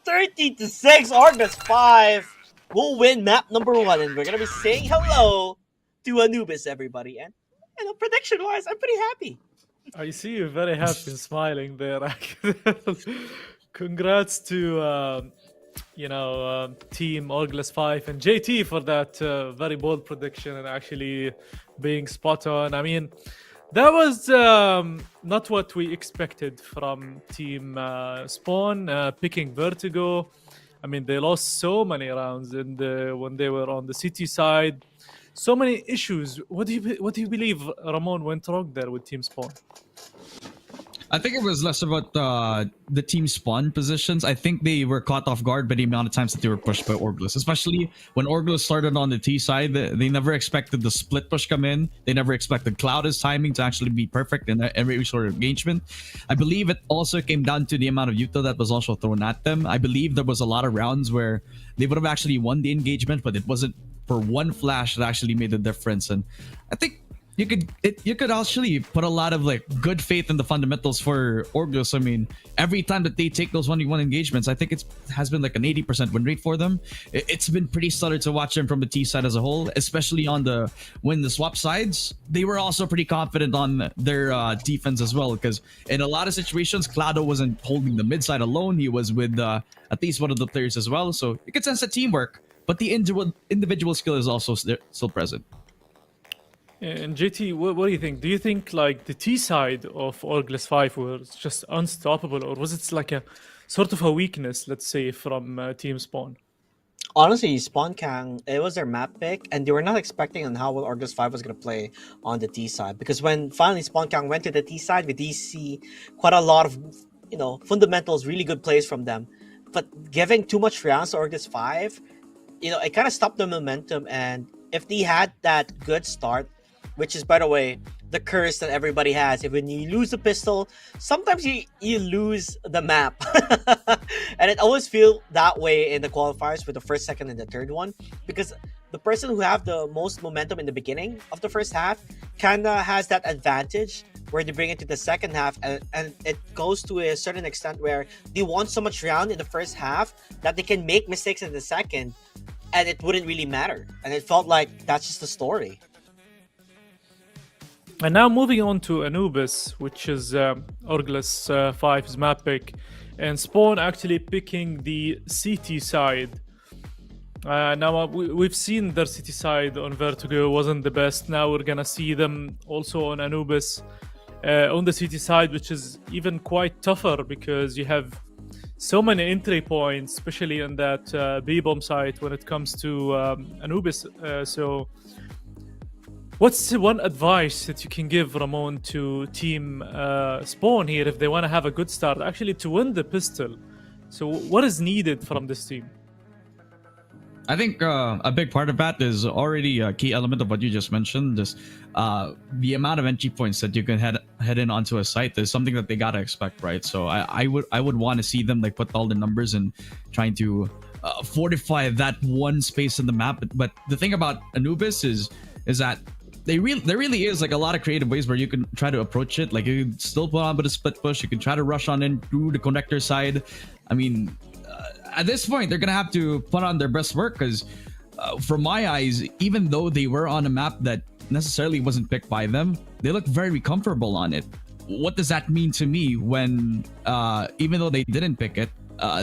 13-6, Argus 5 will win map number 1, and we're gonna be saying hello to Anubis, everybody. And prediction-wise, I'm pretty happy. I see you very happy and smiling there. Congrats to Team Orgless 5 and JT for that very bold prediction and actually being spot on. I mean, that was not what we expected from Team Spawn picking Vertigo. I mean, they lost so many rounds when they were on the city side. So many issues. What do you believe Ramon went wrong there with Team Spawn? I think it was less about the team spawn positions. I think they were caught off guard by the amount of times that they were pushed by Orgless, especially when Orgless started on the T side. They never expected the split push come in. They never expected Clouda's timing to actually be perfect in every sort of engagement. I believe it also came down to the amount of Yuta that was also thrown at them. I believe there was a lot of rounds where they would have actually won the engagement, but it wasn't for one flash that actually made the difference. And I think you could actually put a lot of like good faith in the fundamentals for Orgless. I mean, every time that they take those 1v1 engagements, I think it has been like an 80% win rate for them. It's been pretty stellar to watch them from the T side as a whole, especially on the swap sides. They were also pretty confident on their defense as well, because in a lot of situations, Clouda wasn't holding the mid side alone. He was with at least one of the players as well. So you could sense the teamwork, but the individual skill is also still present. And JT, what do you think? Do you think like the T side of Orgless 5 was just unstoppable, or was it like a sort of a weakness, let's say, from Team Spawn? Honestly, Spawn Kang, it was their map pick, and they were not expecting on how well Orgless 5 was going to play on the T side. Because when finally Spawn Kang went to the T side, we did see quite a lot of, fundamentals, really good plays from them. But giving too much rounds to Orgless 5, it kind of stopped the momentum. And if they had that good start, which is, by the way, the curse that everybody has. If when you lose the pistol, sometimes you lose the map. And it always feel that way in the qualifiers with the first, second, and the third one, because the person who have the most momentum in the beginning of the first half kinda has that advantage where they bring it to the second half, and it goes to a certain extent where they won so much round in the first half that they can make mistakes in the second, and it wouldn't really matter. And it felt like that's just the story. And now moving on to Anubis, which is Orglis 5's map pick, and Spawn actually picking the CT side. Now we've seen their city side on Vertigo wasn't the best. Now we're gonna see them also on Anubis on the city side, which is even quite tougher because you have so many entry points, especially on that B-bomb site when it comes to Anubis. So what's the one advice that you can give, Ramon, to team Spawn here if they want to have a good start, actually to win the pistol? So what is needed from this team? I think a big part of that is already a key element of what you just mentioned. Just the amount of entry points that you can head in onto a site is something that they gotta expect, right? So I would want to see them like put all the numbers and trying to fortify that one space in the map. But the thing about Anubis is that there really is like a lot of creative ways where you can try to approach it. Like you can still put on with a split push. You can try to rush on in through the connector side. I mean, at this point, they're gonna have to put on their best work because, from my eyes, even though they were on a map that necessarily wasn't picked by them, they look very comfortable on it. What does that mean to me when, even though they didn't pick it,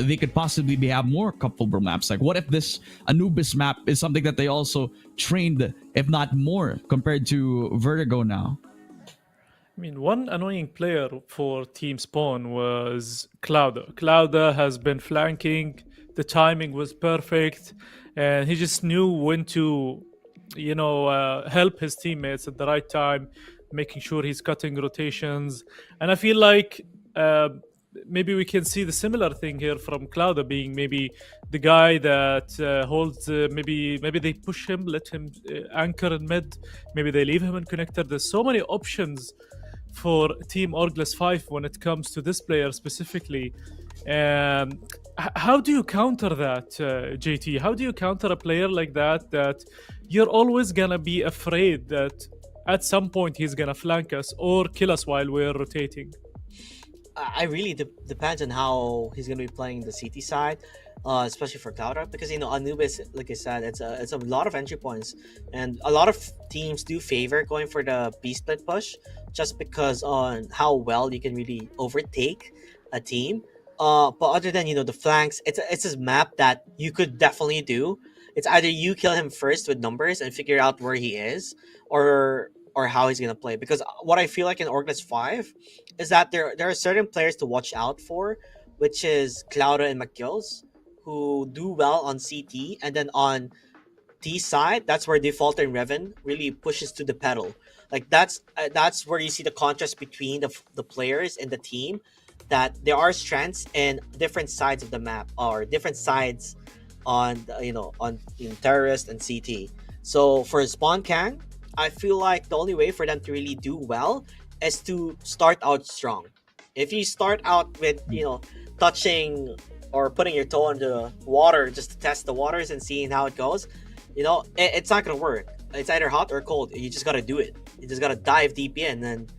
they could possibly have more comfortable maps? Like, what if this Anubis map is something that they also trained, if not more, compared to Vertigo now? I mean, one annoying player for Team Spawn was Clouda. Clouda has been flanking. The timing was perfect, and he just knew when to, help his teammates at the right time, making sure he's cutting rotations. And I feel like maybe we can see the similar thing here from Clouda being maybe the guy that holds. Maybe they push him, let him anchor in mid. Maybe they leave him in connector. There's so many options for Team Orglis 5 when it comes to this player specifically. How do you counter that, JT? How do you counter a player like that you're always gonna be afraid that at some point he's gonna flank us or kill us while we're rotating? I really depends on how he's gonna be playing the CT side, especially for Clouda, because Anubis, like I said, it's a lot of entry points, and a lot of teams do favor going for the B split push just because on how well you can really overtake a team. But other than the flanks, it's a map that you could definitely do. It's either you kill him first with numbers and figure out where he is, or how he's gonna play. Because what I feel like in Orglis 5 is that there are certain players to watch out for, which is Clouda and McGills, who do well on CT, and then on T side, that's where Defaulter and Revan really pushes to the pedal. Like that's where you see the contrast between the players and the team, that there are strengths in different sides of the map or different sides on Terrorist and CT. So for Spawn Kang, I feel like the only way for them to really do well is to start out strong. If you start out with touching or putting your toe in the water just to test the waters and seeing how it goes, it's not gonna work. It's either hot or cold. You just gotta do it. You just gotta dive deep in and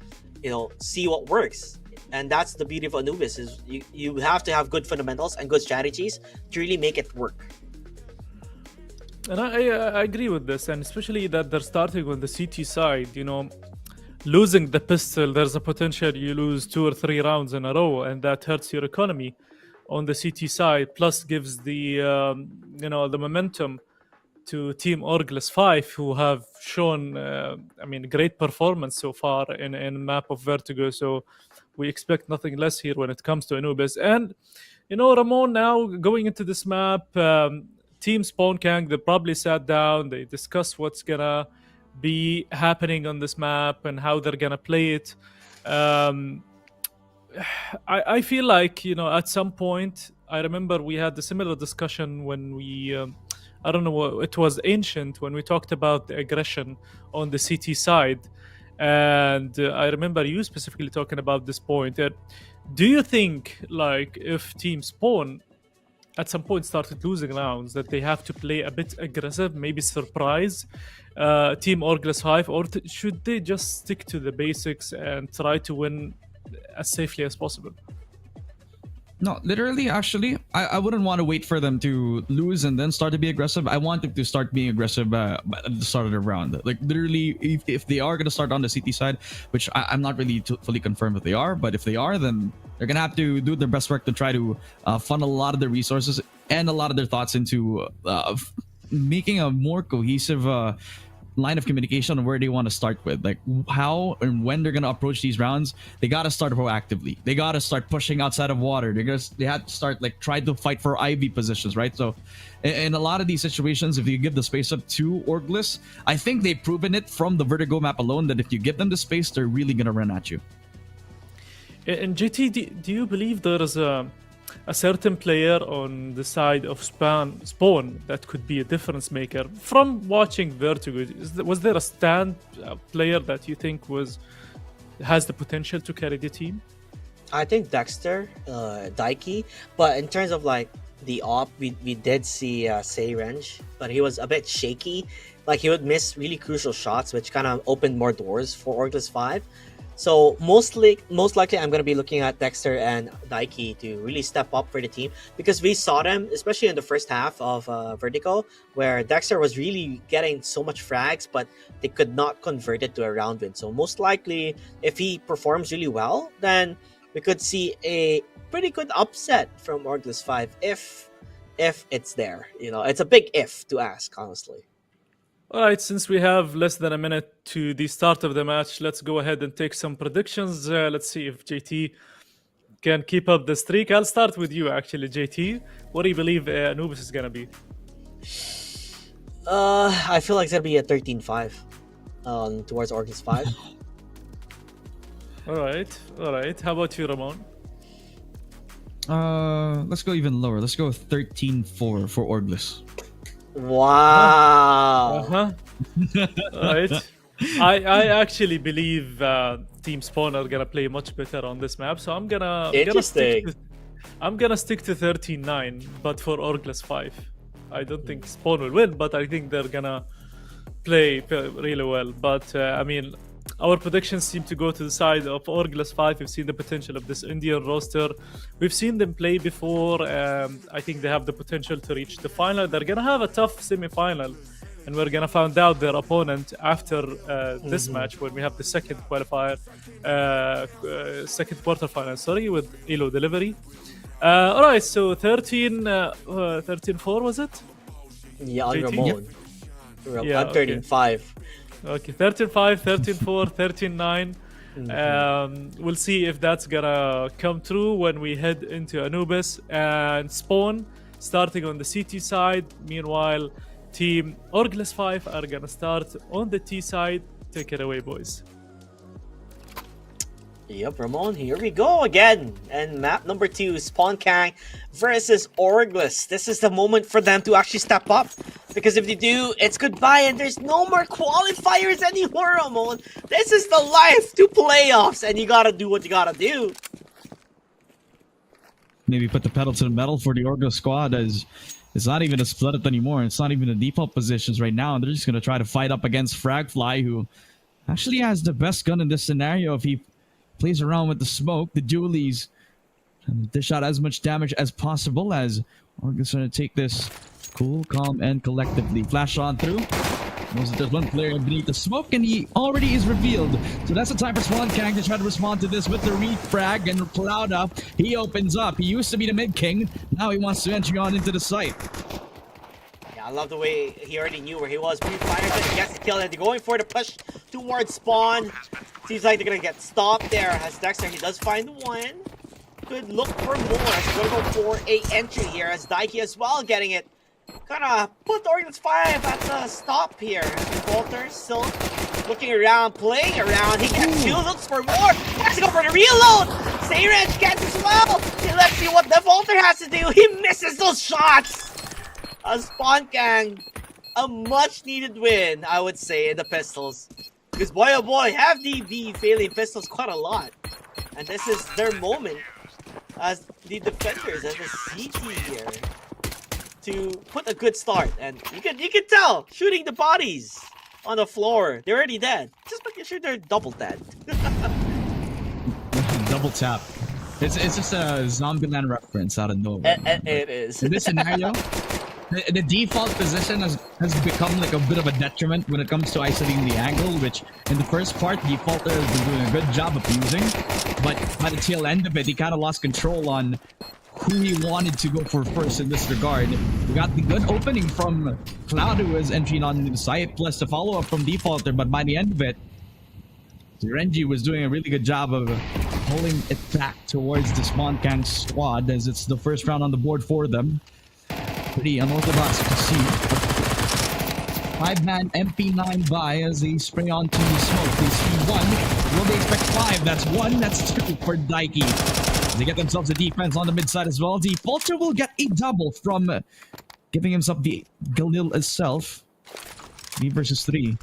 see what works. And that's the beauty of Anubis, is you have to have good fundamentals and good strategies to really make it work. And I agree with this, and especially that they're starting on the CT side. Losing the pistol, there's a potential you lose 2 or 3 rounds in a row, and that hurts your economy on the CT side. Plus, gives the the momentum to Team Orglis 5, who have shown great performance so far in map of Vertigo. So we expect nothing less here when it comes to Anubis. And Ramon, now going into this map, Team Spawn Kang, they probably sat down, they discussed what's gonna be happening on this map and how they're gonna play it. I feel like at some point, I remember we had a similar discussion when we I don't know, it was Ancient, when we talked about the aggression on the CT side. And I remember you specifically talking about this point. Do you think, like, if Team Spawn at some point started losing rounds, that they have to play a bit aggressive, maybe surprise Team Orgless 5, or should they just stick to the basics and try to win as safely as possible? No, literally, actually, I wouldn't want to wait for them to lose and then start to be aggressive. I want them to start being aggressive at the start of the round. Like, literally, if they are going to start on the CT side, which I'm not really fully confirmed if they are, but if they are, then they're going to have to do their best work to try to funnel a lot of their resources and a lot of their thoughts into making a more cohesive line of communication on where they want to start with, like how and when they're going to approach these rounds. They got to start proactively. They got to start pushing outside of water. They had to start like try to fight for IV positions, right? So in a lot of these situations, if you give the space up to Orgless, I think they've proven it from the Vertigo map alone that if you give them the space, they're really going to run at you. And JT, do you believe there is a certain player on the side of Spawn that could be a difference maker? From watching Vertigo, was there a stand player that you think has the potential to carry the team? I think Dexter, Daiki, but in terms of like the op, we did see Sayrange, but he was a bit shaky. Like he would miss really crucial shots, which kind of opened more doors for Orgless 5. So most likely I'm going to be looking at Dexter and Daiki to really step up for the team, because we saw them, especially in the first half of Vertigo, where Dexter was really getting so much frags, but they could not convert it to a round win. So most likely, if he performs really well, then we could see a pretty good upset from Orgless 5 if it's there. You know, it's a big if to ask, honestly. All right, since we have less than a minute to the start of the match, let's go ahead and take some predictions. Let's see if JT can keep up the streak. I'll start with you, actually, JT. What do you believe Anubis is going to be? I feel like it's going to be a 13-5 towards Orgless 5. All right. How about you, Ramon? Let's go even lower. Let's go 13-4 for Orgless. Wow. Right. I actually believe Team Spawn are gonna play much better on this map, so I'm gonna stick to 13-9, but for Orgless 5. I don't think Spawn will win, but I think they're gonna play really well. But I mean, our predictions seem to go to the side of Orgless 5. We've seen the potential of this Indian roster. We've seen them play before. I think they have the potential to reach the final. They're going to have a tough semi-final, and we're going to find out their opponent after this match when we have the second qualifier, second quarterfinal, with Elo Delivery. All right, so 13-4 was it? Yeah, on Ramon. Yeah, I'm 13-5. Okay, 13-5, 13-4, 13-9. We'll see if that's gonna come true when we head into Anubis and Spawn starting on the CT side. Meanwhile, Team Orgless 5 are gonna start on the T side. Take it away, boys. Yep, Ramon, here we go again. And map number 2, Spawn Kang versus Orgless. This is the moment for them to actually step up, because if they do, it's goodbye and there's no more qualifiers anymore, Ramon. This is the life to playoffs, and you gotta do what you gotta do. Maybe put the pedal to the metal for the Orgless squad, as it's not even a split up anymore. It's not even the default positions right now, and they're just gonna try to fight up against Fragfly, who actually has the best gun in this scenario. If he plays around with the smoke, the dualies, and dish out as much damage as possible, as Orgless going to take this cool, calm, and collectively. Flash on through. Knows that there's one player beneath the smoke, and he already is revealed. So that's the time for Spawn Kang to try to respond to this with the refrag and Cloud up. He opens up. He used to be the mid king. Now he wants to enter on into the site. Yeah, I love the way he already knew where he was. Pre-fires it, gets the kill, and they're going for the push towards Spawn. Seems like they're gonna get stopped there. As Dexter, he does find one. Could look for more. He's gonna go for a entry here, as Daiki as well getting it. Kinda put Orgless 5 at the stop here. Walter still looking around, playing around. He gets two, looks for more. Has to go for the reload. Sayrange gets as well. Let's see what the Walter has to do. He misses those shots. A Spawn Kang, a much needed win, I would say, in the pistols. Because boy oh boy, have they be failing pistols quite a lot. And this is their moment as the defenders, as the CT here, to put a good start. And you can tell, shooting the bodies on the floor, they're already dead. Just making sure they're double dead. Double tap. It's just a Zombieland reference out of nowhere. It is. In this scenario, the default position has become like a bit of a detriment when it comes to isolating the angle, which in the first part, Defaulter has been doing a good job of using. But by the tail end of it, he kind of lost control on who he wanted to go for first in this regard. We got the good opening from Cloud, who was entering on the site, plus the follow-up from Defaulter, but by the end of it, Renji was doing a really good job of pulling it back towards the Spawn Gang squad, as it's the first round on the board for them. Pretty unorthodox to see. 5-man MP9 buy as they spray onto the smoke. They see one. Will they expect 5? That's 1. That's 2 for Daiki. They get themselves a defense on the mid side as well. Defaulter will get a double from giving himself the Galil itself. 3 versus 3.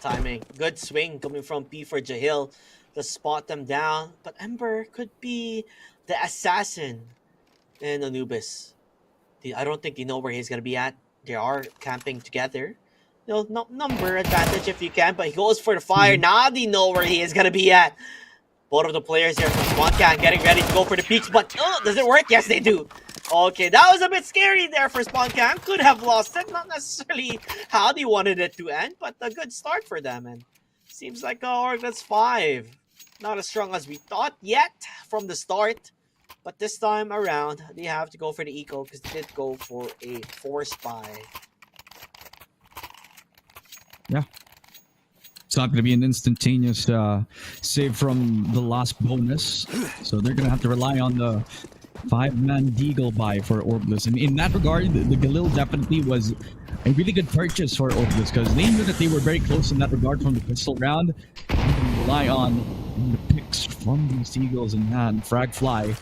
Timing. Good swing coming from P for Jahil to spot them down. But Ember could be the assassin in Anubis. I don't think they know where he's going to be at. They are camping together. You know, number advantage if you can, but he goes for the fire. Now they know where he is going to be at. Both of the players here from SpawnCan getting ready to go for the peaks, but does it work? Yes, they do. Okay, that was a bit scary there for SpawnCan. Could have lost it. Not necessarily how they wanted it to end, but a good start for them. And seems like Orglet's 5. Not as strong as we thought yet from the start. But this time around, they have to go for the eco because they did go for a force buy. Yeah. It's not going to be an instantaneous save from the last bonus. So they're going to have to rely on the 5-man Deagle buy for Orbless. And in that regard, the Galil definitely was a really good purchase for Orbless because they knew that they were very close in that regard from the pistol round. They can rely on the picks from these Eagles in hand. Fragfly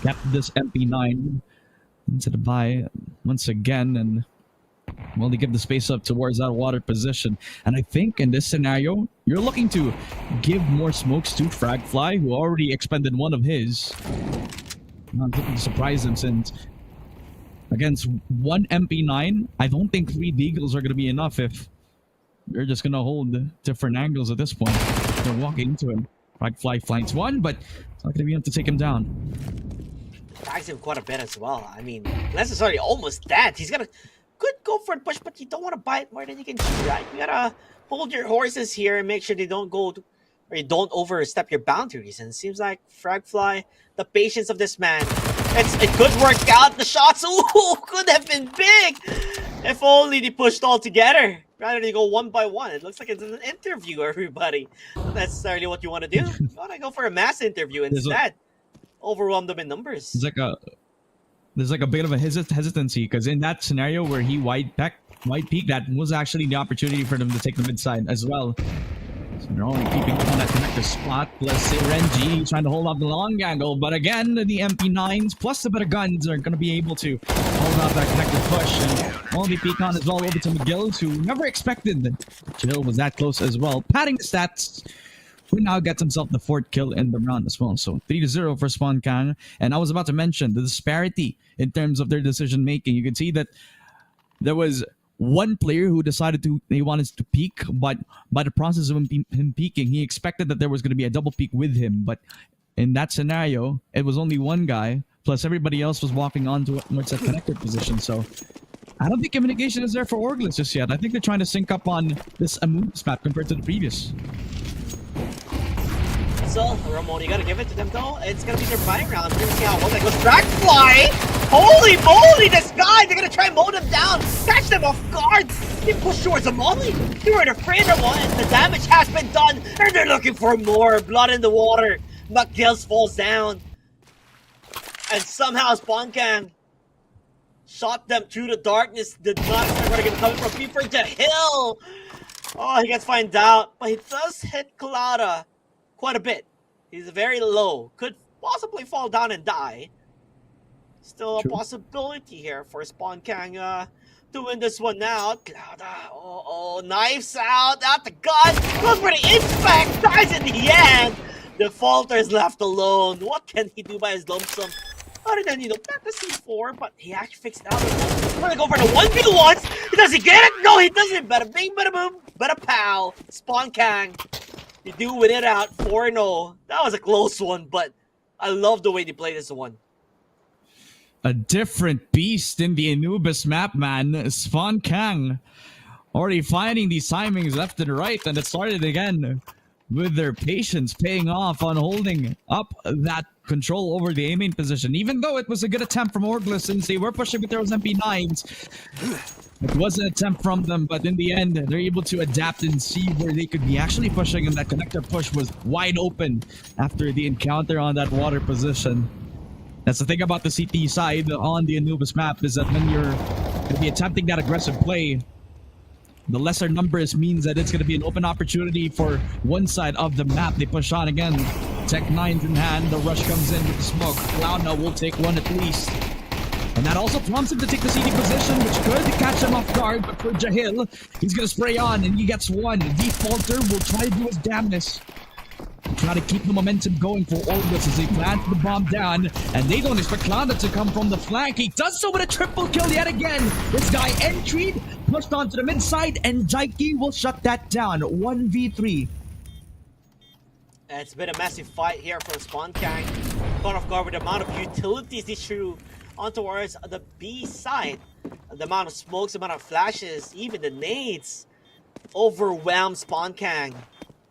kept this MP9 into the buy once again, and well, they give the space up towards that water position. And I think in this scenario, you're looking to give more smokes to Fragfly, who already expended one of his. I'm looking to surprise him since against one MP9, I don't think 3 Deagles are going to be enough if they're just going to hold different angles at this point. They're walking into him. Fragfly flanks one, but it's not going to be enough to take him down. Tags him quite a bit as well. I mean, necessarily almost dead. He's gonna could go for a push, but you don't want to bite more than you can chew, right? You gotta hold your horses here and make sure they don't go or you don't overstep your boundaries. And it seems like Fragfly, the patience of this man, it could work out. The shots, ooh, could have been big if only they pushed all together rather than go one by one. It looks like it's an interview, everybody. Not necessarily what you want to do. You want to go for a mass interview instead. Overwhelm them in numbers. There's like a bit of a hesitancy because in that scenario where he wide peak, that was actually the opportunity for them to take the mid side as well. So they're only keeping on that connector spot. Plus Renji trying to hold up the long angle, but again the MP9s plus a bit of guns are going to be able to hold off that connector push. And only peak on as well over to McGills, who never expected that Chill was that close as well. Padding the stats. Who now gets himself the 4th kill in the round as well. So 3-0 for SpawnCan. And I was about to mention the disparity in terms of their decision making. You can see that there was one player who decided he wanted to peek, but by the process of him peeking, he expected that there was going to be a double peek with him. But in that scenario, it was only one guy, plus everybody else was walking on towards that connector position. So I don't think communication is there for Orgless just yet. I think they're trying to sync up on this Anubis map compared to the previous. So, Ramon, you gotta give it to them though. It's gonna be their buying round. We're gonna see how well that goes. Fragfly! Holy moly, this guy! They're gonna try and mow them down, catch them off guard. They push towards a molly. They weren't afraid of one. The damage has been done, and they're looking for more. Blood in the water. McGills falls down. And somehow SpawnCan shot them through the darkness. Did not expect where they're gonna come from. Peeper to Hill. Oh, he gets found out, but he does hit Colada quite a bit. He's very low. Could possibly fall down and die. Still a possibility here for SpawnCan to win this one now. Oh, knives out the gun. Goes for the inspect. Dies in the end. The Falter is left alone. What can he do by his lump sum? Other than, back to C4, but he actually fixed it out. He's gonna go for the 1v1s. Does he get it? No, he doesn't. Bada bing, bada boom, bada pow. Spawn Kang. You do win it out 4-0. That was a close one, but I love the way they played this one. A different beast in the Anubis map, man. Spawn Kang already finding these timings left and right, and it started again with their patience paying off on holding up that control over the A main position. Even though it was a good attempt from Orglis since they were pushing with their MP9s, it was an attempt from them, but in the end, they're able to adapt and see where they could be actually pushing, and that connector push was wide open after the encounter on that water position. That's the thing about the CT side on the Anubis map, is that when you're going to be attempting that aggressive play, the lesser numbers means that it's going to be an open opportunity for one side of the map. They push on again. Tech 9s in hand. The rush comes in with the smoke. Cloudna will take one at least. And that also prompts him to take the CD position, which could catch him off guard. But for Jahil, he's going to spray on and he gets one. Defaulter will try to do his damnness. Try to keep the momentum going for Orglis as they plant the bomb down, and they don't expect Cloudna to come from the flank. He does so with a triple kill yet again. This guy entried, pushed onto the mid side, and Daiki will shut that down. 1v3. It's been a massive fight here for Spawn Kang. Caught off guard with the amount of utilities they threw on towards the B side. The amount of smokes, the amount of flashes, even the nades overwhelmed Spawn Kang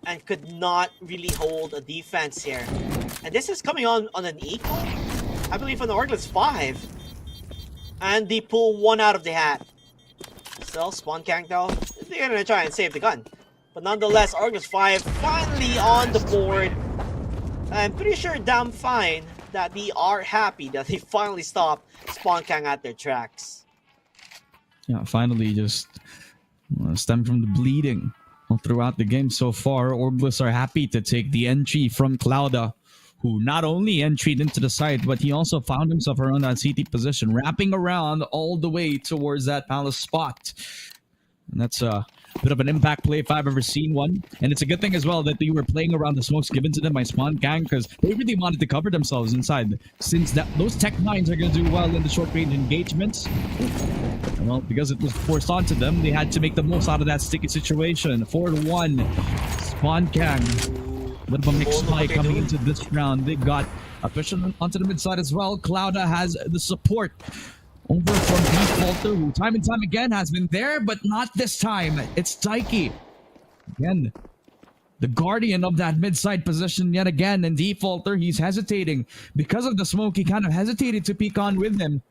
and could not really hold a defense here. And this is coming on an equal, I believe, on the Orglis 5. And they pull one out of the hat. Still, Spawn Kang though, they're gonna try and save the gun. But nonetheless, Orglis 5 finally on the board. I'm pretty sure damn fine that they are happy that they finally stopped Spawn Kang at their tracks. Yeah, finally just stem from the bleeding. Throughout the game so far, Orglis are happy to take the entry from Cloudna, who not only entered into the site, but he also found himself around that CT position, wrapping around all the way towards that palace spot. And that's a bit of an impact play if I've ever seen one. And it's a good thing as well that they were playing around the smokes given to them by Spawn Kang, because they really wanted to cover themselves inside, since those Tech 9s are going to do well in the short-range engagements. Well, because it was forced onto them, they had to make the most out of that sticky situation. 4-1. Spawn Kang. A bit of a mixed play coming into this round. They've got a push onto the mid side as well. Cloudna has the support over from Defaulter, who time and time again has been there, but not this time. It's Daiki. Again, the guardian of that mid-side position yet again. And Defaulter, he's hesitating. Because of the smoke, he kind of hesitated to peek on with him.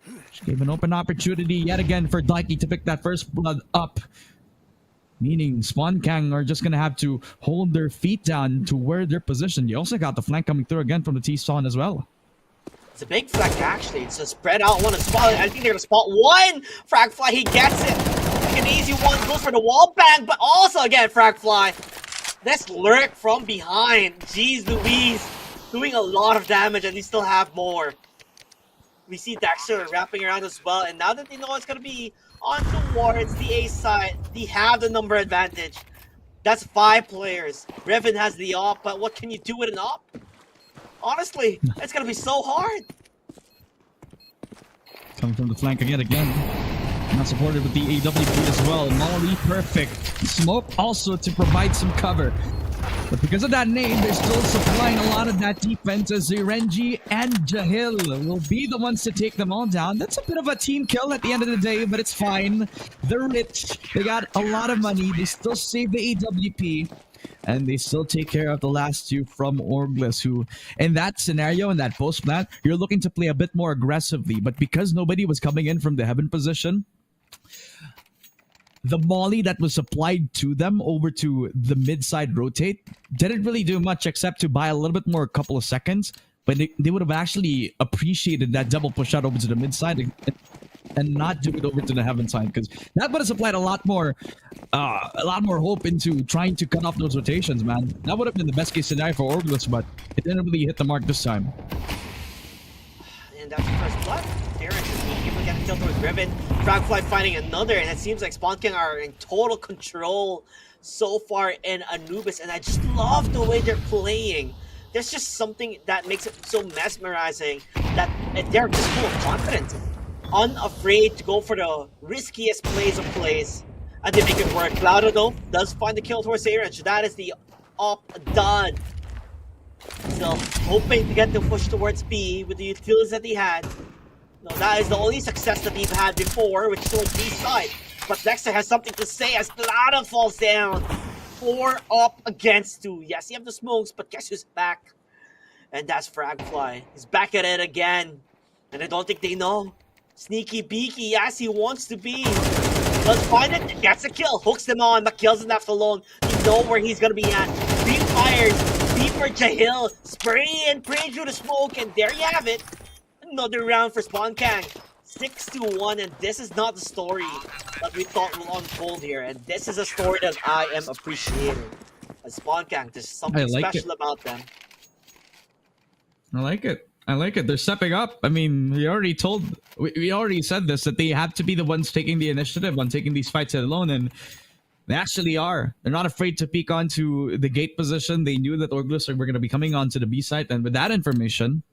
Which gave an open opportunity yet again for Daiki to pick that first blood up. Meaning Spawn Kang are just going to have to hold their feet down to where they're positioned. You also got the flank coming through again from the T-Spawn as well. It's a big flank, actually. It's a spread out one and spot. I think they're going to spot one. Frag Fly, he gets it. Like an easy one, goes for the wall bang, but also again, Frag Fly. This lurk from behind. Jeez Louise. Doing a lot of damage, and they still have more. We see Dexter wrapping around as well, and now that they know it's going to be on towards the A side, they have the number advantage. That's 5 players. Revan has the op, but what can you do with an op? Honestly, it's going to be so hard. Coming from the flank again. Not supported with the AWP as well. Molly perfect. Smoke also to provide some cover. But because of that name, they're still supplying a lot of that defense as Renji and Jahil will be the ones to take them all down. That's a bit of a team kill at the end of the day, but it's fine. They're rich. They got a lot of money. They still save the AWP. And they still take care of the last 2 from Orglis, who, in that scenario, in that post plant, you're looking to play a bit more aggressively. But because nobody was coming in from the heaven position, the molly that was supplied to them over to the mid-side rotate didn't really do much except to buy a little bit more, a couple of seconds. But they would have actually appreciated that double push out over to the mid-side and not do it over to the heaven side, because that would have supplied a lot more hope into trying to cut off those rotations, man. That would have been the best case scenario for Orglis, but it didn't really hit the mark this time. And that's the first blood. Terrence is being able to get kill towards Riven. Fragfly finding another, and it seems like SpawnKing are in total control so far in Anubis, and I just love the way they're playing. There's just something that makes it so mesmerizing that they're just full of confidence, unafraid to go for the riskiest plays of plays, and they make it work. Cloudo, though, does find the kill towards Mirage. That is the up done. Still hoping to get the push towards B with the utilities that he had. No, that is the only success that he's had before, which is towards B side. But Dexter has something to say as Cloudo falls down. 4 up against 2. Yes, you have the smokes, but guess who's back? And that's Fragfly. He's back at it again. And I don't think they know. Sneaky beaky as he wants to be. Does find it, gets a kill, hooks them on, but kills him left alone. You know where he's gonna be at. 3 fires, B for Jahil, spray and pray through the smoke, and there you have it. Another round for SpawnKing. 6-1, and this is not the story that we thought will unfold here. And this is a story that I am appreciating. As SpawnKing, there's something special about them. I like it. I like it. They're stepping up. I mean, we already said this, that they have to be the ones taking the initiative on taking these fights alone, and they actually are. They're not afraid to peek onto the gate position. They knew that Orglus were going to be coming onto the B site, and with that information,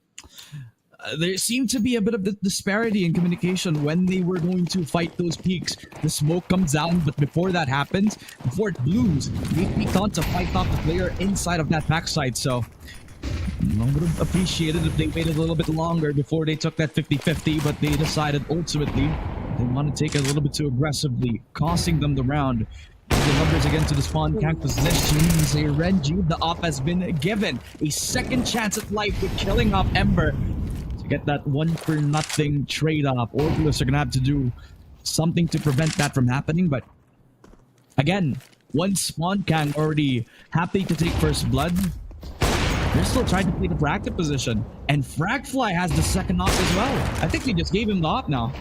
there seemed to be a bit of disparity in communication when they were going to fight those peaks. The smoke comes down, but before that happens, before it blooms, they peek on to fight off the player inside of that backside. So I would have appreciated if they waited a little bit longer before they took that 50-50, but they decided ultimately they want to take it a little bit too aggressively, costing them the round. The numbers again to the SpawnKing position. Renji, the op has been given a second chance at life with killing off Ember to get that 1-for-0 trade-off. Orglus are going to have to do something to prevent that from happening, but again, once SpawnKing already happy to take first blood, they're still trying to play the bracket position. And Fragfly has the second op as well. I think they just gave him the op now.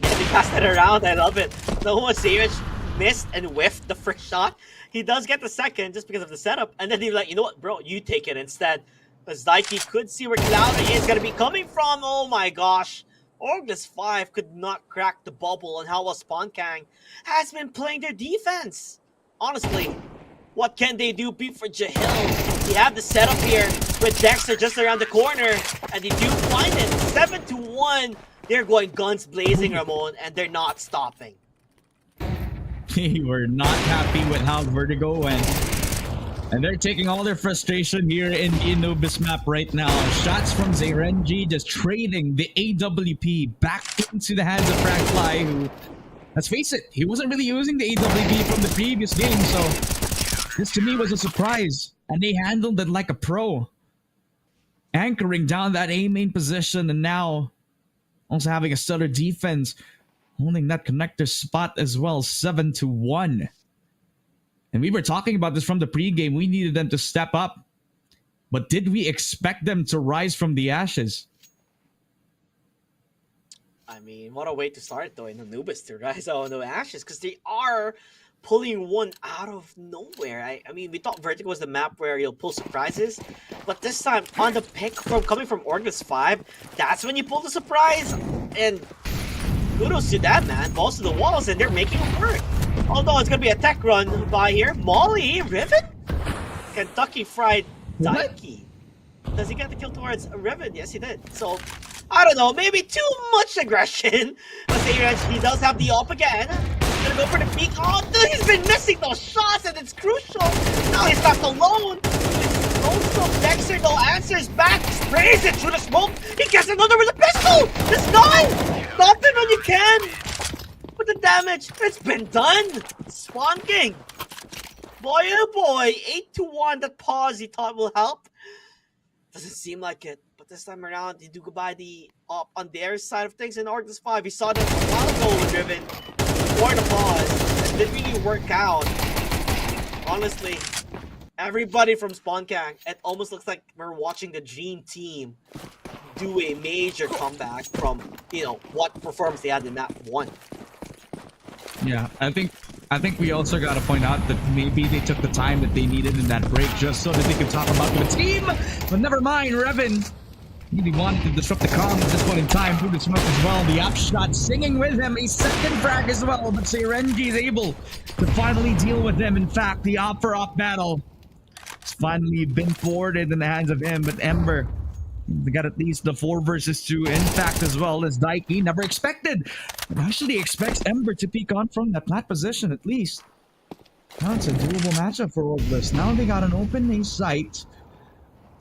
Yeah, they passed it around. I love it. No one serious. Missed and whiffed the first shot. He does get the second just because of the setup. And then he's like, you know what, bro, you take it instead. Because Daiki could see where Cloudy is going to be coming from. Oh my gosh. Orglus 5 could not crack the bubble on how well SpawnKing has been playing their defense. Honestly, what can they do? Beat for Jahil. You have the setup here with Dexter just around the corner. And they do find it. 7-1. They're going guns blazing, Ramon, and they're not stopping. They were not happy with how Vertigo went. And they're taking all their frustration here in the Anubis map right now. Shots from Zayrenji just trading the AWP back into the hands of Fragfly, who, let's face it, he wasn't really using the AWP from the previous game, so this to me was a surprise. And they handled it like a pro. Anchoring down that A main position, and now also having a stellar defense, holding that connector spot as well. 7-1. And we were talking about this from the pregame. We needed them to step up. But did we expect them to rise from the ashes? I mean, what a way to start, though, in Anubis to rise out of the ashes. Because they are pulling one out of nowhere. I mean, we thought Vertigo was the map where you'll pull surprises. But this time, on the pick coming from Orglus 5, that's when you pull the surprise. And kudos to that, man. Balls to the walls, and they're making it work. Although it's going to be a tech run by here. Molly, Riven? Kentucky Fried Daiki. Does he get the kill towards Riven? Yes, he did. So, I don't know. Maybe too much aggression. But he does have the op again. He's going to go for the peak. Oh, dude, he's been missing those shots, and it's crucial. Now he's left alone. Also, Dexter, though, answers back. Sprays it through the smoke. He gets another with a pistol. It's done. Stop him when you can. But the damage, it's been done. SpawnKing. Boy, oh boy. 8-1. That pause he thought will help. Doesn't seem like it. But this time around, they do goodbye the op on their side of things in Orglus 5. We saw that a while ago with Riven. Before the pause. It didn't really work out. Honestly, everybody from SpawnKing, it almost looks like we're watching the Dream Team do a major comeback from, you know, what performance they had in map 1. Yeah, I think we also got to point out that maybe they took the time that they needed in that break just so that they could talk about the team. But never mind, Revan. Really wanted to disrupt the calm at this point in time through the smoke as well. The upshot singing with him, a second frag as well, but Serenji is able to finally deal with him. In fact, the op for op battle has finally been forwarded in the hands of him, but Ember, they got at least the 4 versus 2 in fact as well, as Daiki never expected. It actually expects Ember to peek on from that plat position at least. Now it's a doable matchup for Orgless. Now they got an open site.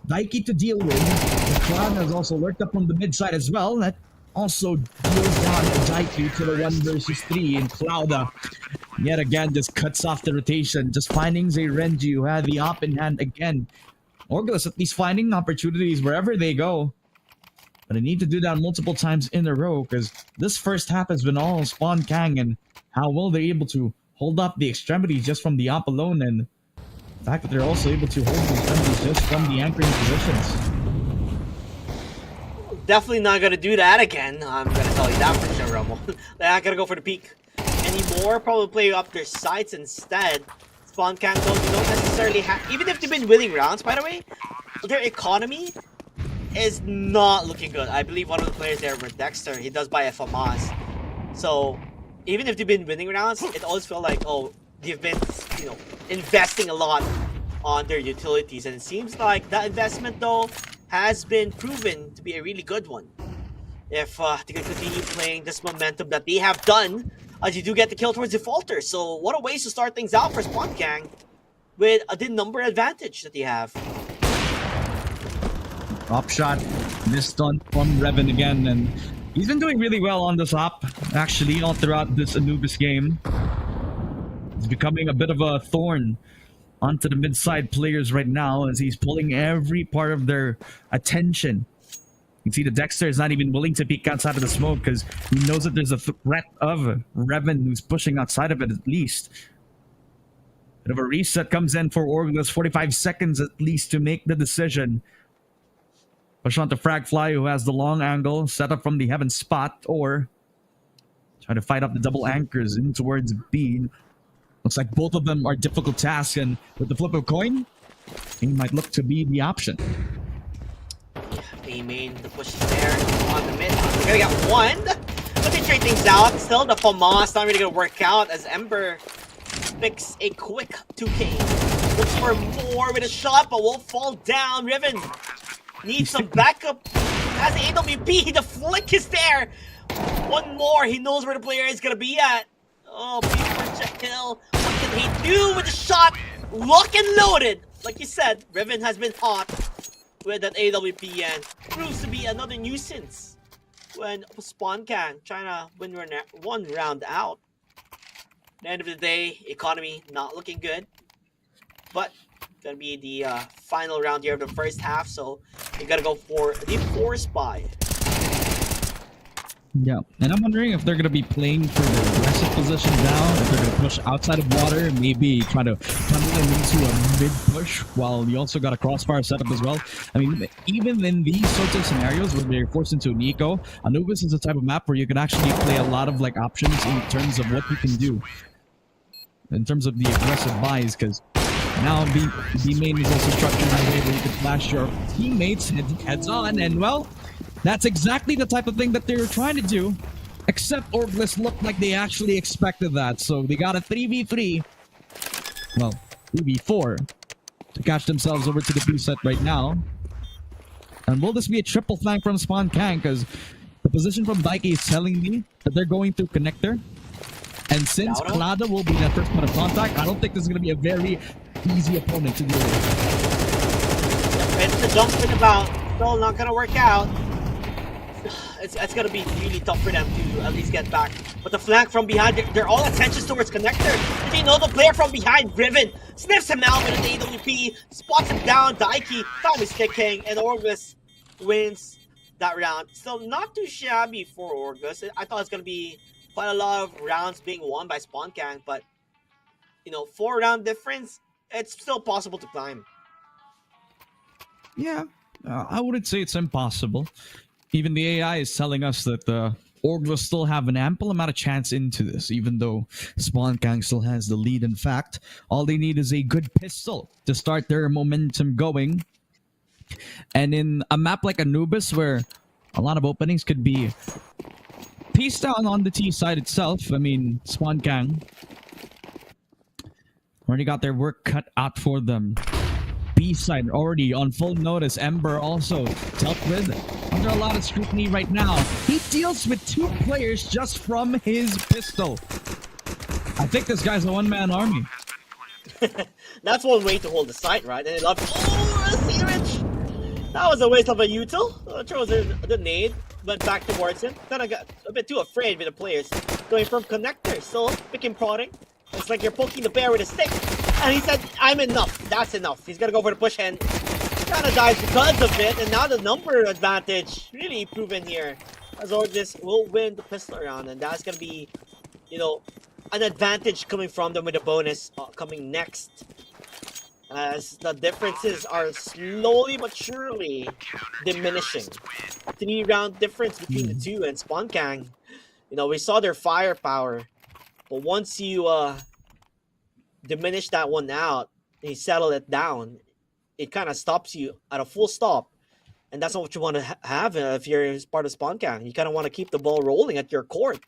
Daiki to deal with. The Cloud has also lurked up on the mid side as well. That also deals down to Daiki to the 1 versus 3. And Clouda yet again just cuts off the rotation. Just finding Zayrenji who had the op in hand again. Orgless at least finding opportunities wherever they go. But they need to do that multiple times in a row because this first half has been all Spawn Kang, and how well they're able to hold up the extremities just from the op alone, and the fact that they're also able to hold the extremities just from the anchoring positions. Definitely not gonna do that again. I'm gonna tell you that for sure, Romo. They're not gonna go for the peak anymore. Probably play up their sights instead. Spawn Kang though, you don't necessarily have, even if they've been winning rounds, by the way, their economy is not looking good. I believe one of the players there with Dexter, he does buy a FAMAS. So even if they've been winning rounds, it always feels like, oh, they've been, you know, investing a lot on their utilities. And it seems like that investment though has been proven to be a really good one. If they can continue playing this momentum that they have done, as you do get the kill towards Defaulter. So what a way to start things out for Spawn Kang with the number advantage that they have. Op shot missed on from Revan again, and he's been doing really well on this op, actually, all throughout this Anubis game. He's becoming a bit of a thorn onto the mid-side players right now as he's pulling every part of their attention. You can see the Dexter is not even willing to peek outside of the smoke because he knows that there's a threat of Revan who's pushing outside of it at least. Bit of a reset comes in for Orgless, 45 seconds at least to make the decision. Push on to Fragfly, who has the long angle set up from the heaven spot, or try to fight up the double anchors in towards B. Looks like both of them are difficult tasks, and with the flip of coin, he might look to be the option. A-main, the push is there on the mid. We're gonna get one, but they trade things out. Still, the FAMAS not really gonna work out as Ember picks a quick 2K. Looks for more with a shot, but won't fall down. Riven needs some backup. Has the AWP, the flick is there. One more, he knows where the player is gonna be at. Oh, beautiful check kill. What can he do with the shot? Lock and loaded. Like you said, Riven has been hot with that AWP and proves to be another nuisance when Spawn Kang trying to win one round out. At the end of the day, economy not looking good, but gonna be the final round here of the first half, so you gotta go for the force buy. Yeah, and I'm wondering if they're going to be playing for the aggressive position now, if they're going to push outside of water, maybe try to tunnel them into a mid-push, while you also got a crossfire setup as well. I mean, even in these sorts of scenarios where they're forced into an eco, Anubis is a type of map where you can actually play a lot of like options in terms of what you can do. In terms of the aggressive buys, because now the main is also structured in a way where you can flash your teammates heads on, and well, that's exactly the type of thing that they were trying to do, except Orgless looked like they actually expected that. So they got a 3v3, well, 3v4, to catch themselves over to the B set right now. And will this be a triple flank from Spawn Kang? Because the position from Daiki is telling me that they're going through connector. And since Clada will be that first point of contact, I don't think this is going to be a very easy opponent to deal with. It's the jump spin about, still not going to work out. It's going to be really tough for them to at least get back. But the flank from behind, they're all attentions towards connector. Did you know the player from behind, Riven, sniffs him out with an AWP, spots him down, Daiki, time is kicking, and Orgless wins that round. Still not too shabby for Orgless. I thought it was going to be quite a lot of rounds being won by Spawn Kang, but, you know, 4-round difference, it's still possible to climb. Yeah, I wouldn't say it's impossible. Even the AI is telling us that the Org will still have an ample amount of chance into this, even though Spawn Kang still has the lead. In fact, all they need is a good pistol to start their momentum going. And in a map like Anubis, where a lot of openings could be pieced down on the T side itself, I mean, Spawn Kang already got their work cut out for them. B side already on full notice. Ember also dealt with under a lot of scrutiny right now. He deals with 2 players just from his pistol. I think this guy's a one-man army. That's one way to hold the site, right? And they love. Oh, a Mirage! That was a waste of a util. Throws the nade, went back towards him. Kind of got a bit too afraid with the players going from connector. So picking prodding. It's like you're poking the bear with a stick. And he said, I'm enough. That's enough. He's gonna go for the push and kind of dies because of it. And now the number advantage really proven here. As Orglis will win the pistol round. And that's gonna be, you know, an advantage coming from them with a bonus coming next. As the differences are slowly but surely diminishing. 3-round difference between the two, and Spawn Kang, you know, we saw their firepower. But once you diminish that one out, and you settle it down, it kind of stops you at a full stop. And that's not what you want to have if you're part of Spawn Kang. You kind of want to keep the ball rolling at your court.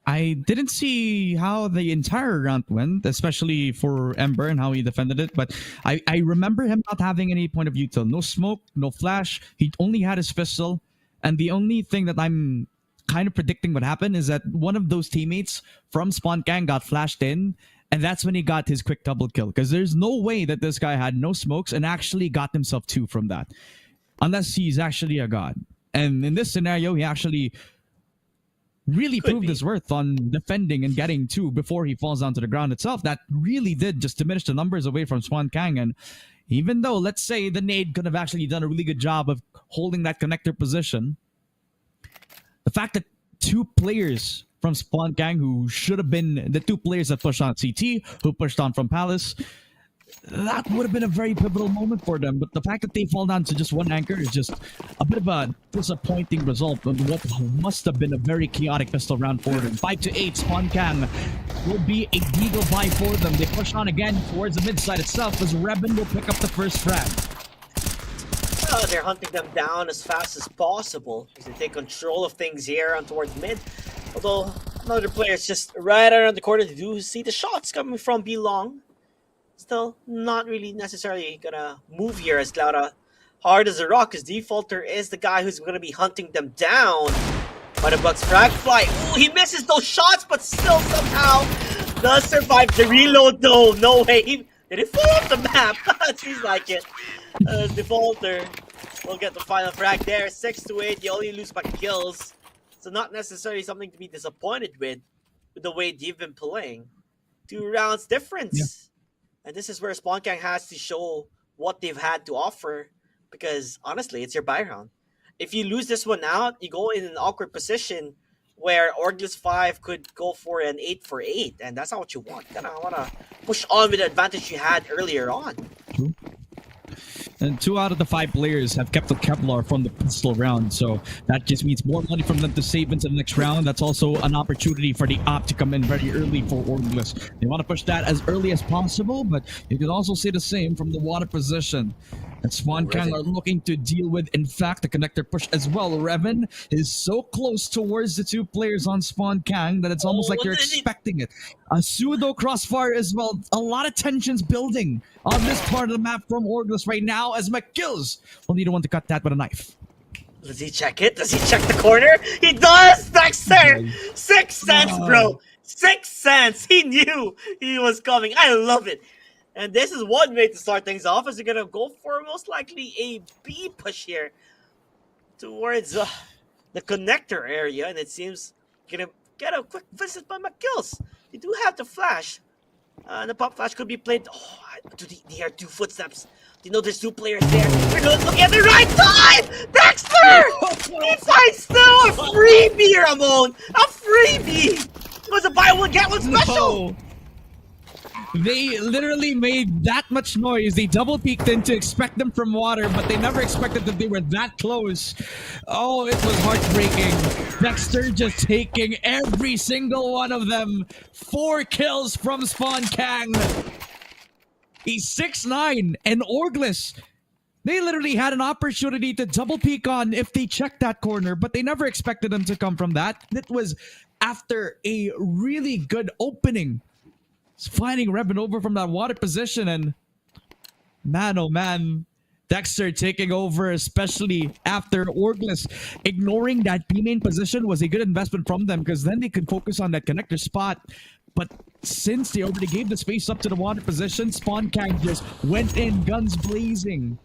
I didn't see how the entire round went, especially for Ember and how he defended it. But I remember him not having any point of view till no smoke, no flash. He only had his pistol. And the only thing that I'm kind of predicting what happened is that one of those teammates from Spawn Kang got flashed in. And that's when he got his quick double kill. Because there's no way that this guy had no smokes and actually got himself 2 from that. Unless he's actually a god. And in this scenario, he actually really proved his worth on defending and getting 2 before he falls down to the ground itself. That really did just diminish the numbers away from Spawn Kang. And even though, let's say, the nade could have actually done a really good job of holding that connector position, the fact that 2 players from Spawn Kang, who should have been the 2 players that pushed on CT, who pushed on from Palace, that would have been a very pivotal moment for them. But the fact that they fall down to just 1 anchor is just a bit of a disappointing result of what must have been a very chaotic pistol round for them. 5-8, Spawn Kang will be a deagle buy for them. They push on again towards the mid side itself as Rebin will pick up the first frag. They're hunting them down as fast as possible as they take control of things here on towards mid. Although another player is just right around the corner. They do see the shots coming from Belong. Still not really necessarily gonna move here as Clara hard as a rock, because Defaulter is the guy who's gonna be hunting them down. But the Bucks frag fly. Ooh, he misses those shots, but still somehow does survive the reload though. No way. Did he fall off the map? It seems like it. Defaulter will get the final frag there. 6-8. You only lose by kills. So not necessarily something to be disappointed with the way they've been playing. 2 rounds difference. Yeah. And this is where Spawn Kang has to show what they've had to offer, because honestly, it's your buy round. If you lose this one out, you go in an awkward position where Orglis 5 could go for an 8-for-8, and that's not what you want. You want to push on with the advantage you had earlier on. True. And 2 out of the 5 players have kept the Kevlar from the pistol round, so that just means more money from them to save into the next round. That's also an opportunity for the op to come in very early for Orglis. They want to push that as early as possible, but you could also say the same from the water position that Spawn Kang are looking to deal with. In fact, the connector push as well. Revan is so close towards the 2 players on Spawn Kang that it's almost like you're expecting it. A pseudo crossfire as well. A lot of tensions building on this part of the map from Orglis right now, as McGills will need one to cut that with a knife. Does he check it? Does he check the corner? He does! Dexter! 6 cents, bro! 6 cents! He knew he was coming. I love it. And this is one way to start things off, as you're going to go for most likely a B push here towards the connector area. And it seems you're going to get a quick visit by McGills. You do have the flash. The pop flash could be played. Oh, do they hear 2 footsteps? Do you know there's 2 players there? We're going to look at the right side! Dexter! He finds still a freebie, Ramon! A freebie! It was a buy one, get one special! No. They literally made that much noise. They double peeked in to expect them from water, but they never expected that they were that close. Oh, it was heartbreaking. Dexter just taking every single one of them. 4 kills from Spawn Kang. He's 6'9", and Orglis They literally had an opportunity to double peek on if they checked that corner, but they never expected them to come from that. It was after a really good opening. Finding Revan over from that water position, and man, oh man, Dexter taking over, especially after Orgless ignoring that B main position was a good investment from them because then they could focus on that connector spot. But since they already gave the space up to the water position, Spawn Kang just went in, guns blazing.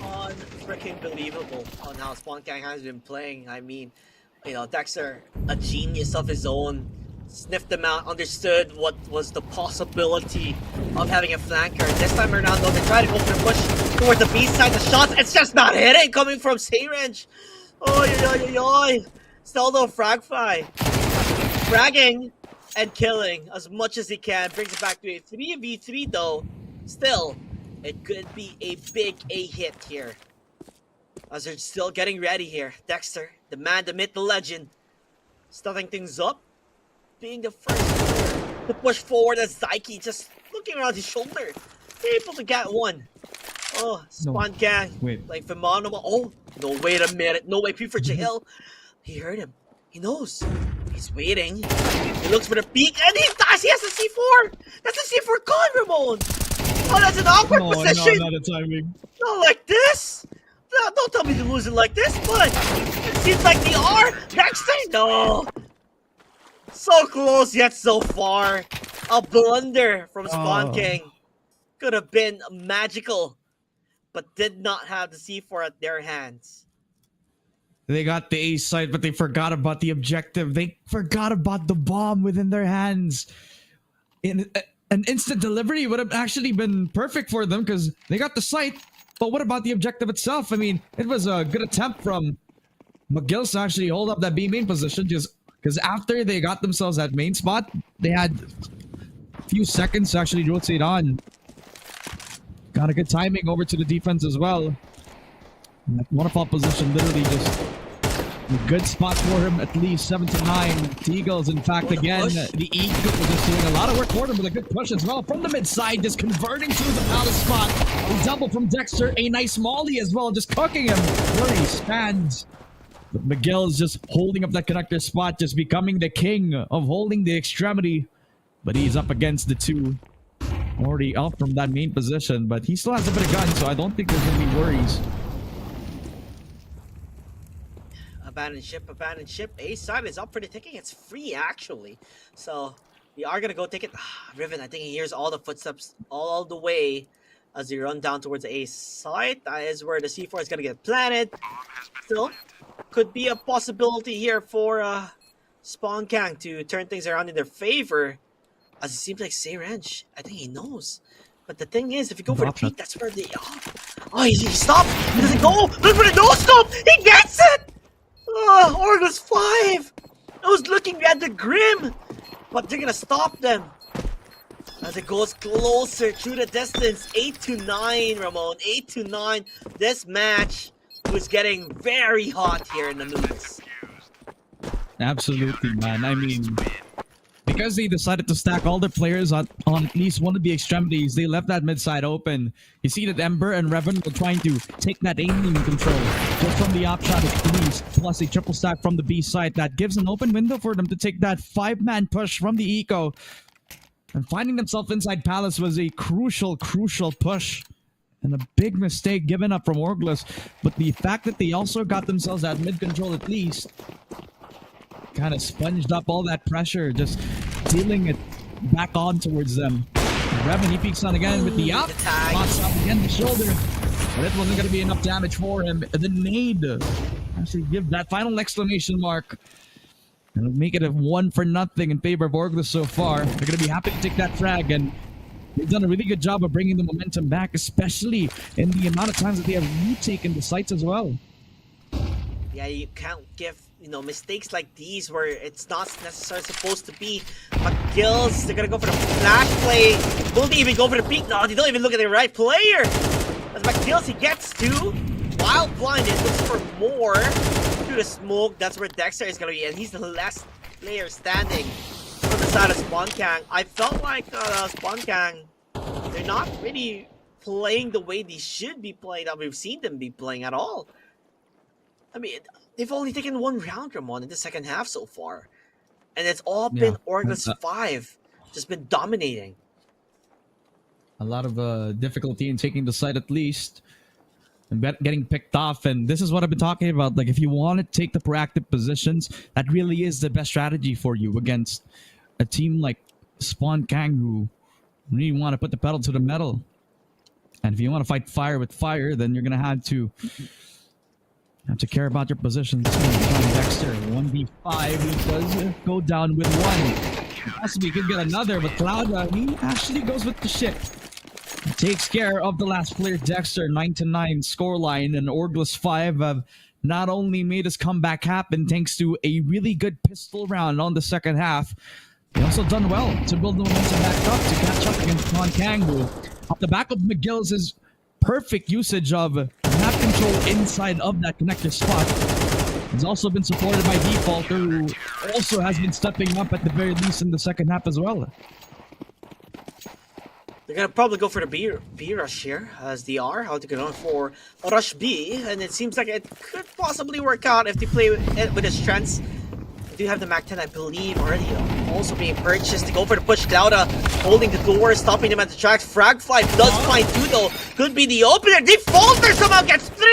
Unfreaking believable on how Spawn Kang has been playing. I mean, you know, Dexter, a genius of his own, sniffed them out, understood what was the possibility of having a flanker. This time around, though, they try to go for the push towards the B side. The shots, it's just not hitting coming from Sayrange. Oy. Still no frag fly. Fragging and killing as much as he can. Brings it back to a 3v3 though. Still, it could be a big A hit here. As they're still getting ready here. Dexter, the man, the myth, the legend. Stuffing things up. Being the first player to push forward as Zyke just looking around his shoulder. Able to get one. Oh, Spawn Kang. Like phenomenal. Oh, no, wait a minute. No way, P for Jahil. He heard him. He knows. He's waiting. He looks for the peak and he dies. He has the C4. That's the C4 gone, Ramon. Oh, that's an awkward position. No, not a timing. Not like this. No, don't tell me to lose it like this, but it seems like they are. Dexter, no. So close yet so far. A blunder from Spawn King. Could have been magical, but did not have the C4 at their hands. They got the A site, but they forgot about the objective. They forgot about the bomb within their hands. An instant delivery would have actually been perfect for them because they got the site. But what about the objective itself? I mean, it was a good attempt from McGill to actually hold up that B main position just because after they got themselves that main spot, they had a few seconds to actually rotate on. Got a good timing over to the defense as well. That waterfall position literally just a good spot for him, at least 7 to 9. Eagles, in fact, again, the Eagles just doing a lot of work for him with a good push as well. From the mid side, just converting to the palace spot. A double from Dexter, a nice molly as well, just cooking him where he stands. But Miguel's just holding up that connector spot, just becoming the king of holding the extremity. But he's up against the two. Already out from that main position, but he still has a bit of gun, so I don't think there's any worries. Abandoned ship. A side is up for the taking. It's free, actually. So, we are going to go take it. Riven, I think he hears all the footsteps all the way as they run down towards the A side. That is where the C4 is going to get planted. Still, could be a possibility here for Spawn Kang to turn things around in their favor. As it seems like Sayrange, I think he knows. But the thing is, if you go for the peak, that's where they are. Oh, he stopped. He doesn't go. Look for the no-scope. He gets it. Orgos 5! I was looking at the Grim, but they're gonna stop them as it goes closer through the distance. 8 to 9, Ramon. 8 to 9. This match was getting very hot here in the news. Absolutely, man. I mean, because they decided to stack all their players on at least one of the extremities, they left that mid side open. You see that Ember and Revan were trying to take that aiming control just from the op shot at least, plus a triple stack from the B side. That gives an open window for them to take that 5-man push from the eco. And finding themselves inside Palace was a crucial push. And a big mistake given up from Orgless. But the fact that they also got themselves that mid control at least kind of sponged up all that pressure, just dealing it back on towards them. Revan, he peeks on again with the up. Spots up again the shoulder. But it wasn't going to be enough damage for him. And the nade actually give that final exclamation mark. And it'll make it a 1-0 in favor of Orgless so far. They're going to be happy to take that frag. And they've done a really good job of bringing the momentum back, especially in the amount of times that they have retaken the sites as well. Yeah, you can't give, mistakes like these where it's not necessarily supposed to be. But Gills, they're gonna go for the flash play. Will they even go for the peek? No, they don't even look at the right player. As McGills, he gets two. While blinded, looks for more. Through the smoke, that's where Dexter is gonna be. And he's the last player standing on the side of Spawn Kang. I felt like Spawn Kang, They're not really playing the way they should be playing that we've seen them be playing at all. I mean, they've only taken one round, Ramon, in the second half so far. And it's all been Orgla's 5. Just been dominating. A lot of difficulty in taking the side at least. And getting picked off. And this is what I've been talking about. Like, if you want to take the proactive positions, that really is the best strategy for you against a team like Spawn Kang, who really want to put the pedal to the metal. And if you want to fight fire with fire, then you're going to have to care about your positions. Dexter, 1v5, he does go down with 1. Possibly could get another, but Cloud, he actually goes with the ship. Takes care of the last player, Dexter. 9-9 scoreline, and Orgla's 5 have not only made his comeback happen thanks to a really good pistol round on the second half, they also done well to build the momentum back up to catch up against Con Kangoo. Off the back of McGill's perfect usage of map control inside of that connector spot. He's also been supported by Defaulter, who also has been stepping up at the very least in the second half as well. They're gonna probably go for the B rush here as they are. How to get on for rush B, and it seems like it could possibly work out if they play with his strengths. They do have the Mac 10, I believe, already also being purchased to go for the push. Clouda holding the door, stopping them at the tracks. Fragfly does find 2 though. Could be the opener. Defaulter somehow gets 3.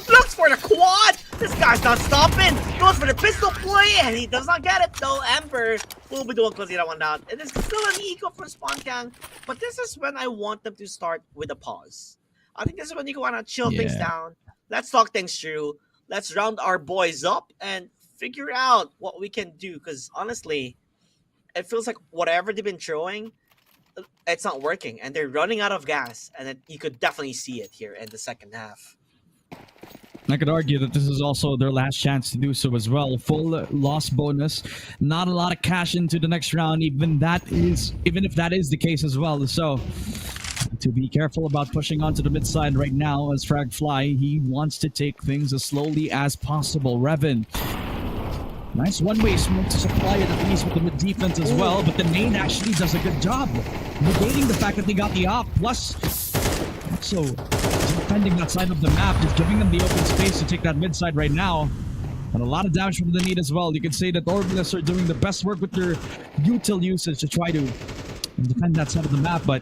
Looks for the quad. This guy's not stopping. Goes for the pistol play, and he does not get it though. Ember will be the one closing that one down. It is still an eco for Spawn Kang, but this is when I want them to start with a pause. I think this is when you want to chill things down. Let's talk things through. Let's round our boys up and figure out what we can do. Because honestly, it feels like whatever they've been throwing, it's not working, and they're running out of gas. And you could definitely see it here in the second half. I could argue that this is also their last chance to do so as well. Full loss bonus, not a lot of cash into the next round, even if that is the case as well. So to be careful about pushing onto the mid side right now as Fragfly, he wants to take things as slowly as possible. Revan, nice one-way smoke to supply it at least with the mid defense as well, but the nade actually does a good job negating the fact that they got the op, plus also defending that side of the map, just giving them the open space to take that mid side right now. And a lot of damage from the nade as well. You can say that Orglas are doing the best work with their util usage to try to defend that side of the map, but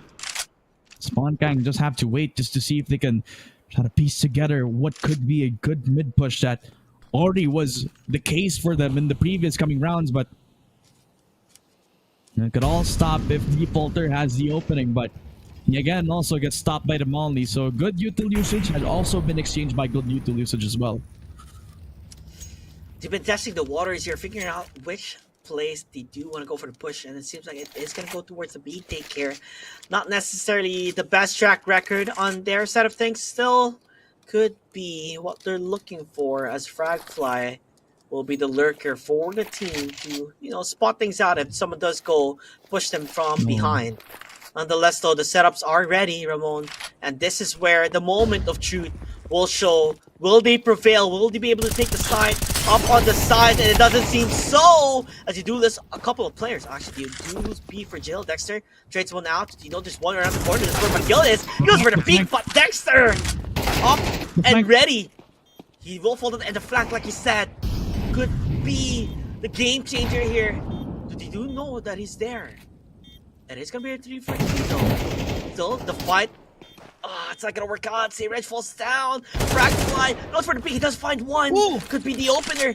Spawn Kang just have to wait just to see if they can try to piece together what could be a good mid push that already was the case for them in the previous coming rounds, but it could all stop if Defaulter has the opening, but he again also gets stopped by the Molly, so good util usage has also been exchanged by good util usage as well. They've been testing the waters here, figuring out which place they do want to go for the push, and it seems like it is going to go towards the B take here. Not necessarily the best track record on their side of things, still could be what they're looking for, as Fragfly will be the lurker for the team to, spot things out if someone does go push them from behind. Nonetheless, though, the setups are ready, Ramon, and this is where the moment of truth will show. Will they prevail? Will they be able to take the side up on the side? And it doesn't seem so, as you do lose a couple of players. Actually, you do lose B for Jill. Dexter trades one out. There's one around the corner. This is where McGill is. He goes for the peak, but Dexter up and ready. He will fold it in the flank, like he said. Could be the game changer here. They do know that he's there. And it's gonna be a 3-3 though. Still, the fight. It's not gonna work out. Say Reg falls down. Fragfly goes for the peak. He does find one. Ooh. Could be the opener.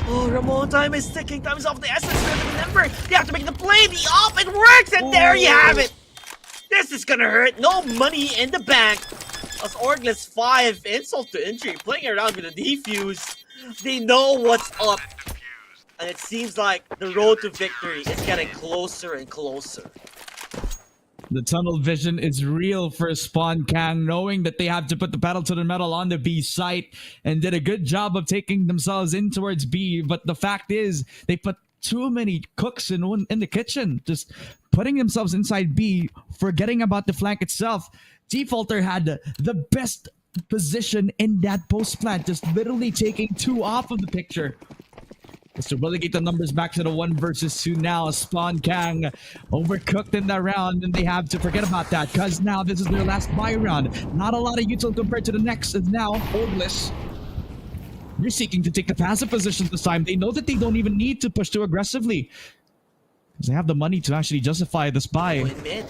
Oh, Ramon, time is ticking. Time is off the essence. Remember, they have to make the play. The off, it works, and there you have it. This is gonna hurt. No money in the bank. As Orglas 5, insult to injury, playing around with the defuse. They know what's up. And it seems like the road to victory is getting closer and closer. The tunnel vision is real for Spawn Kang, knowing that they have to put the pedal to the metal on the B site, and did a good job of taking themselves in towards B. But the fact is, they put too many cooks in the kitchen, just putting themselves inside B, forgetting about the flank itself. Defaulter had the best position in that post plant, just literally taking 2 off of the picture. Just to relegate the numbers back to the 1 versus 2 now. Spawn Kang overcooked in that round, and they have to forget about that because now this is their last buy round. Not a lot of util compared to the next is now Orgless. They're seeking to take the passive position this time. They know that they don't even need to push too aggressively because they have the money to actually justify this buy. In mid.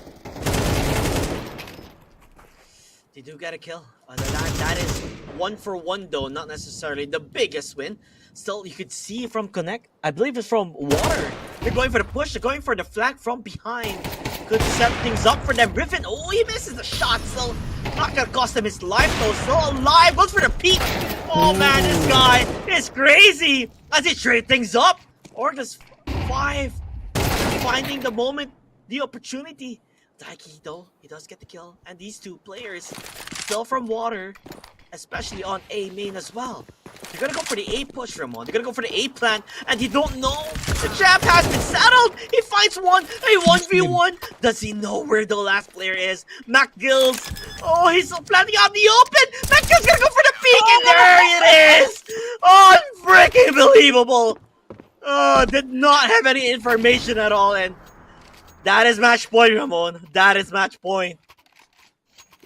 They do get a kill. That is 1 for 1 though, not necessarily the biggest win. Still, you could see from Connect, I believe it's from Water. They're going for the push, they're going for the flank from behind. Could set things up for them. Riven, oh, he misses the shot. Still, not gonna cost him his life though. Still alive, goes for the peak. Oh man, this guy is crazy. As he trade things up. Orgus 5 finding the moment, the opportunity. Daiki though, he does get the kill. And these two players, still from Water, especially on A main as well. They're gonna go for the A push, Ramon. They're gonna go for the A plan, and you don't know. The trap has been settled. He fights one, a 1v1. Does he know where the last player is? Mac Gills. Oh, he's still planting out in the open. Mac Gills gonna go for the peek, and there it is. Unfreaking believable. Oh, did not have any information at all, and that is match point, Ramon. That is match point.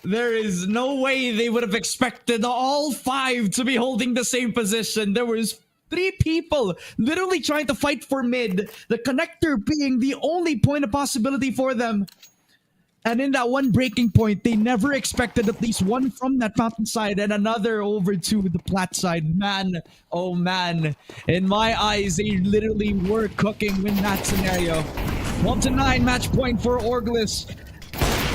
There is no way they would have expected all 5 to be holding the same position. There was 3 people literally trying to fight for mid, the connector being the only point of possibility for them. And in that one breaking point, they never expected at least one from that mountain side and another over to the plat side. Man, oh man. In my eyes, they literally were cooking in that scenario. 12-9 match point for Orgless.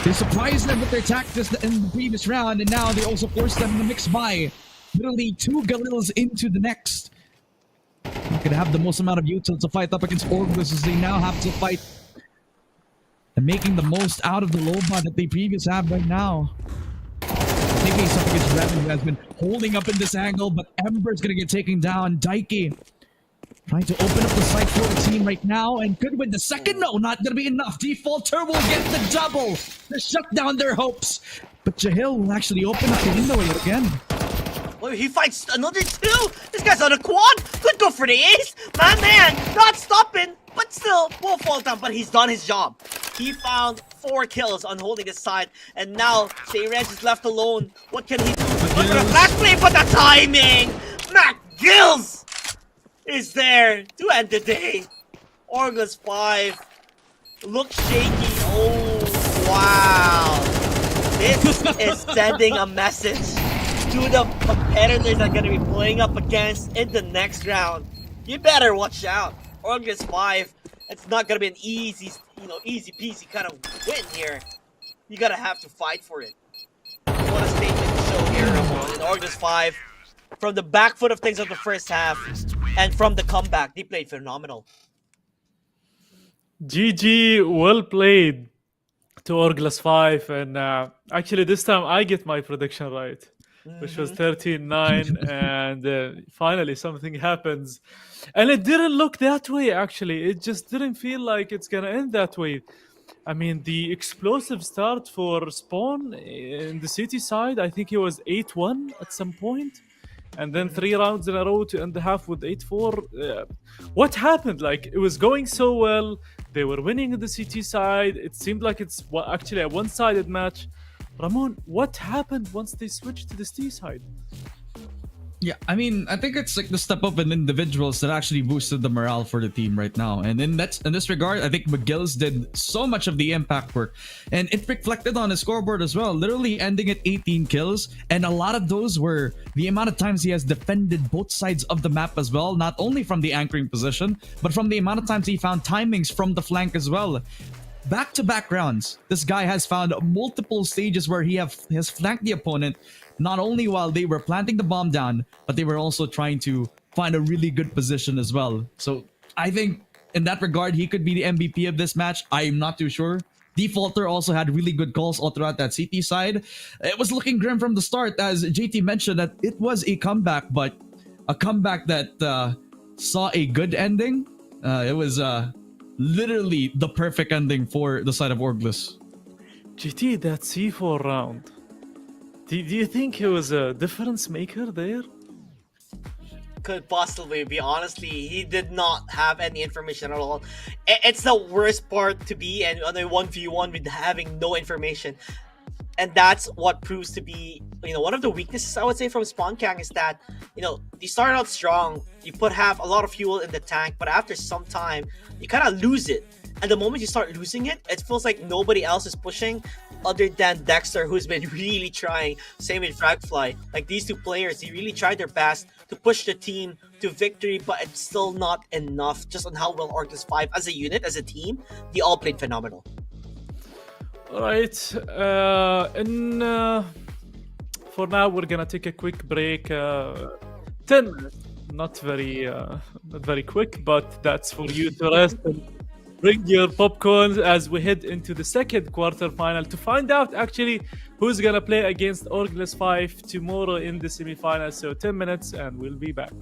They surprised them with their tactics in the previous round, and now they also forced them in the mixed buy. Literally 2 Galils into the next. They could have the most amount of util to fight up against Orgless as they now have to fight and making the most out of the Loba that they previously have right now. Taking something against Revan, who has been holding up in this angle, but Ember's gonna get taken down. Daiki trying to open up the site for the team right now and could win the second. No, not gonna be enough. Defaulter will get the double to shut down their hopes. But Jahil will actually open up the window yet again. Well, he fights another 2. This guy's on a quad. Could go for the ace. My man, not stopping, but still will fall down. But he's done his job. He found 4 kills on holding his side, and now Mirage is left alone. What can he do? Look at the flash play, but the timing. Mac Gills is there to end the day. Orgless 5 looks shaky. Oh, wow. This is sending a message to the competitors that are going to be playing up against in the next round. You better watch out. Orgless 5, it's not going to be an easy, easy peasy kind of win here. You gotta have to fight for it. What a statement to show here, in Orgless 5. From the back foot of things of the first half, and from the comeback, they played phenomenal. GG, well played to Orgless 5, and actually this time I get my prediction right, which was 13-9, and finally something happens. And it didn't look that way, actually. It just didn't feel like it's gonna end that way. I mean, the explosive start for Spawn in the city side, I think it was 8-1 at some point. And then 3 rounds in a row to end the half with 8-4. What happened? Like, it was going so well. They were winning in the CT side. It seemed like it's actually a one-sided match. Ramon, what happened once they switched to the ST side? Yeah, I mean, I think it's like the step up in individuals that actually boosted the morale for the team right now. And in this regard, I think McGill's did so much of the impact work. And it reflected on his scoreboard as well, literally ending at 18 kills. And a lot of those were the amount of times he has defended both sides of the map as well, not only from the anchoring position, but from the amount of times he found timings from the flank as well. Back-to-back rounds, this guy has found multiple stages where he has flanked the opponent, not only while they were planting the bomb down, but they were also trying to find a really good position as well. So I think in that regard, he could be the MVP of this match. I'm not too sure. Defaulter also had really good calls all throughout that CT side. It was looking grim from the start, as JT mentioned that it was a comeback, but a comeback that saw a good ending. It was literally the perfect ending for the side of Orgless. GT, that C4 round. Do you think he was a difference maker there? could possibly be. Honestly, he did not have any information at all. It's the worst part to be and on a 1v1 with having no information. And that's what proves to be, one of the weaknesses I would say from Spawn Kang is that, you start out strong, you have a lot of fuel in the tank, but after some time, you kind of lose it. And the moment you start losing it, it feels like nobody else is pushing other than Dexter, who's been really trying. Same with Fragfly. Like these two players, they really tried their best to push the team to victory, but it's still not enough just on how well Orcless 5 as a unit, as a team, they all played phenomenal. All right. For now, we're gonna take a quick break. 10 minutes. Not very quick, but that's for you to rest and bring your popcorns as we head into the second quarterfinal to find out actually who's gonna play against Orcless 5 tomorrow in the semifinals. So 10 minutes and we'll be back.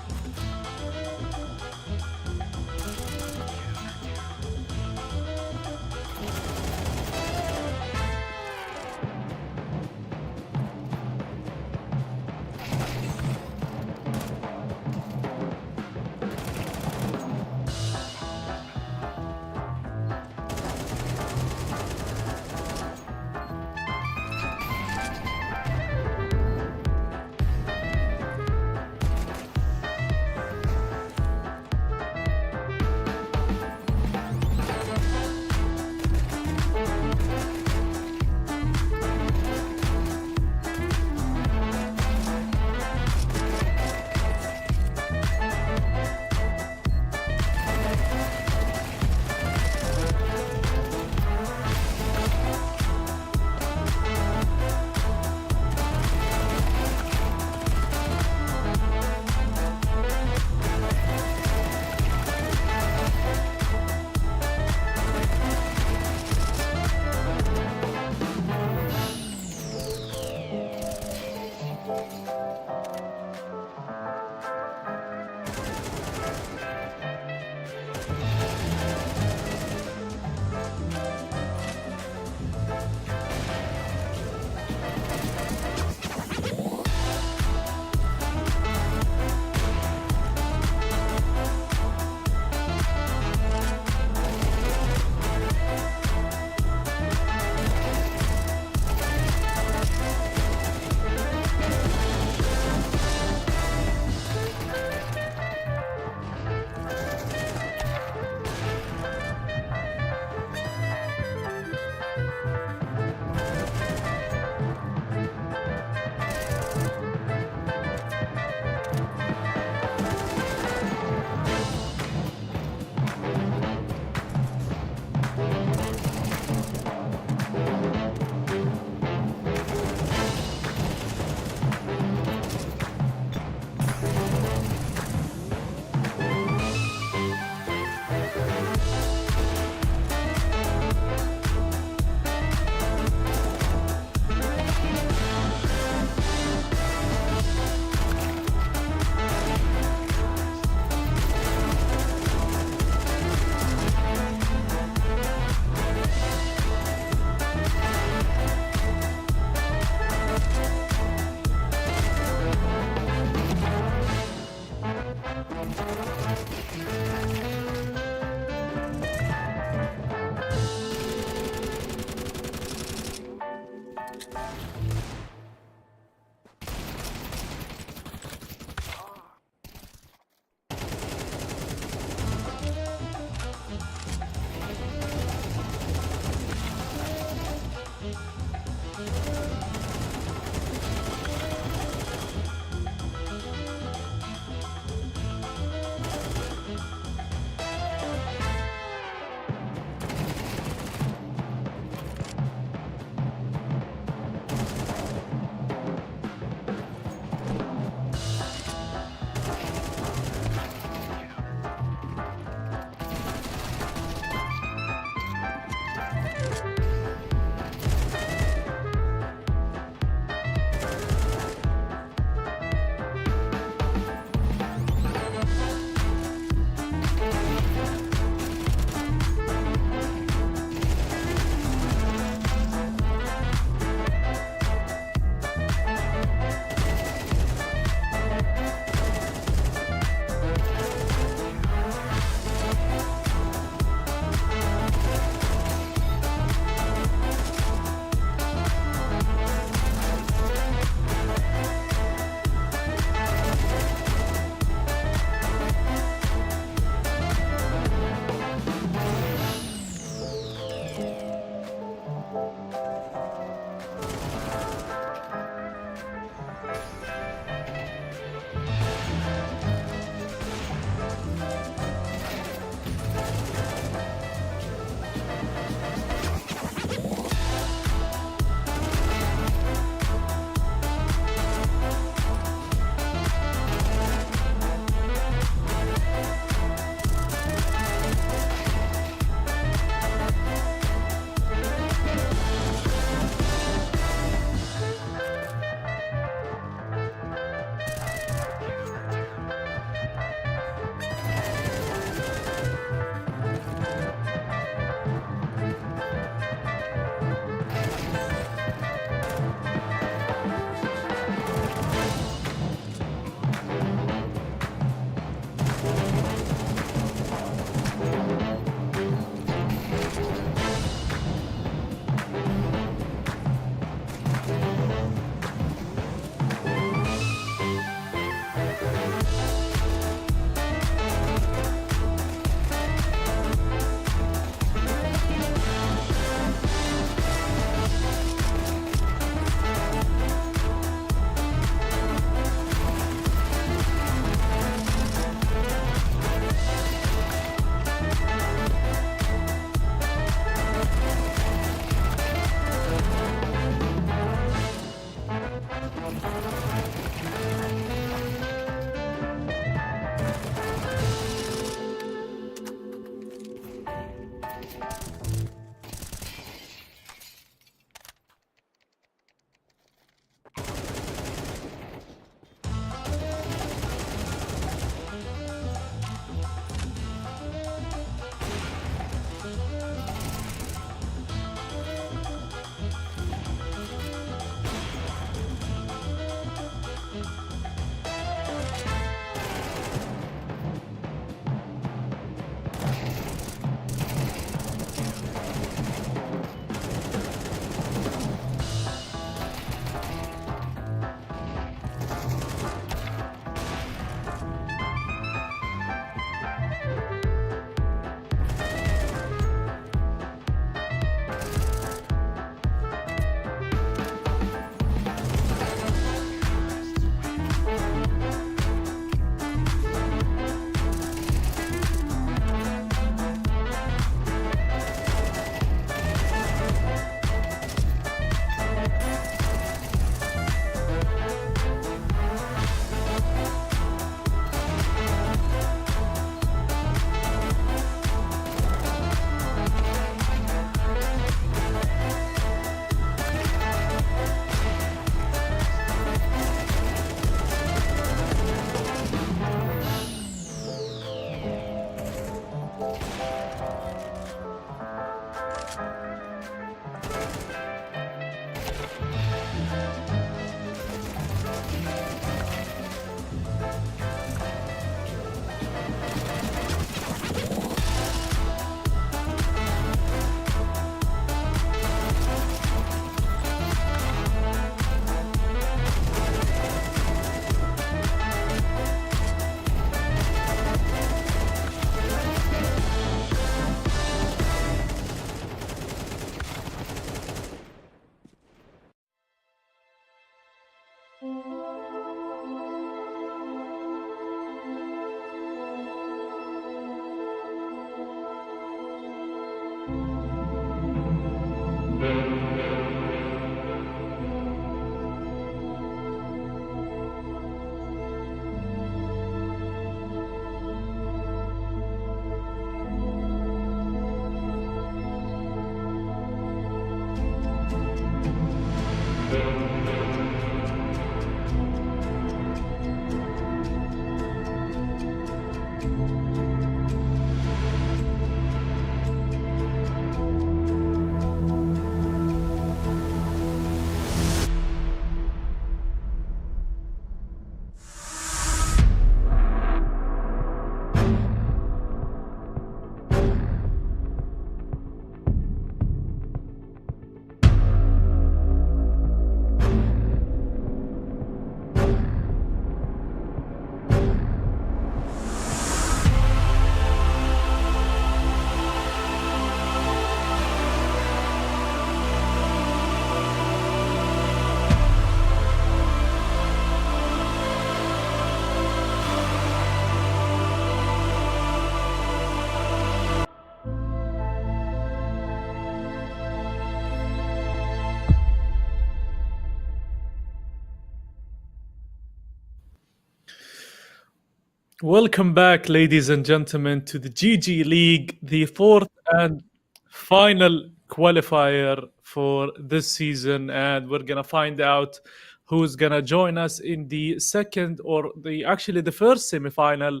Welcome back, ladies and gentlemen, to the GG League, the fourth and final qualifier for this season. And we're going to find out who's going to join us in the second or the first semi-final,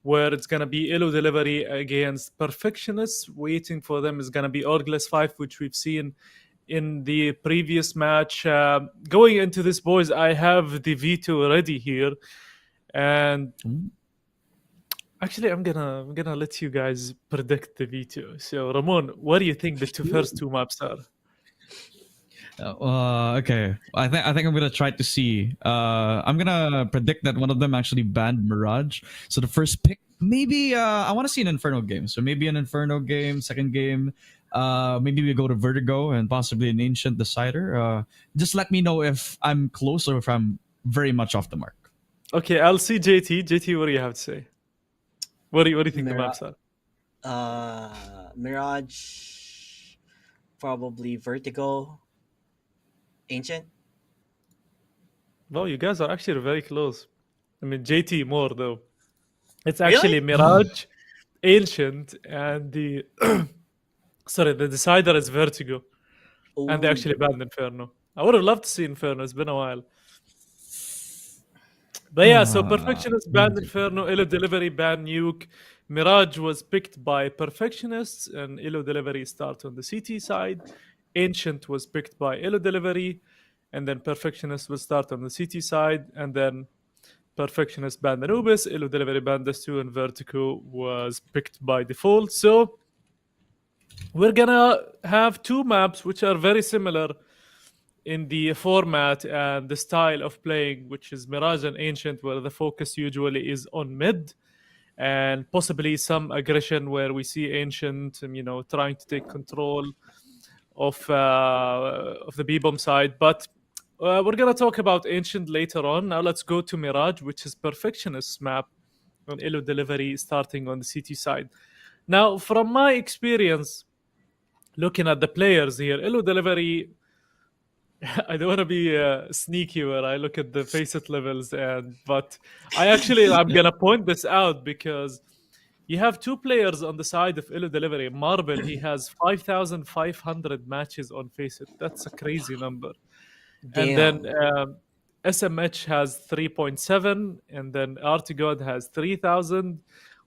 where it's going to be Illo Delivery against Perfectionists. Waiting for them is going to be Orgless 5, which we've seen in the previous match. Going into this, boys, I have the veto ready here. And actually, I'm gonna let you guys predict the veto. So, Ramon, what do you think the first two maps are? Okay, I think I'm gonna try to see. I'm gonna predict that one of them actually banned Mirage. So the first pick, maybe I want to see an Inferno game. So maybe an Inferno game, second game. Maybe we go to Vertigo and possibly an Ancient Decider. Just let me know if I'm close or if I'm very much off the mark. Okay, I'll see JT. JT, what do you have to say? What do you think the maps are? Mirage, probably Vertigo, Ancient. Well, you guys are actually very close. I mean, JT more though. It's actually Mirage, Ancient, and the the decider is Vertigo. Ooh. And they actually banned Inferno. I would have loved to see Inferno. It's been a while. But yeah, so Perfectionist banned Inferno, Illo Delivery banned Nuke. Mirage was picked by Perfectionists, and Illo Delivery start on the CT side. Ancient was picked by Illo Delivery, and then Perfectionist will start on the CT side, and then Perfectionist banned Anubis, Illo Delivery banned this too, and Vertigo was picked by default. So we're gonna have two maps which are very similar in the format and the style of playing, which is Mirage and Ancient, where the focus usually is on mid and possibly some aggression, where we see Ancient, trying to take control of the B-bomb side. But we're going to talk about Ancient later on. Now let's go to Mirage, which is Perfectionist's map on Illo Delivery starting on the CT side. Now, from my experience, looking at the players here, Illo Delivery, I don't want to be sneaky where I look at the facet levels, but I'm gonna point this out because you have two players on the side of Illo Delivery. Marble, he has 5,500 matches on facet. That's a crazy number. Damn. And then SMH has 3.7, and then Artigod has 3,000.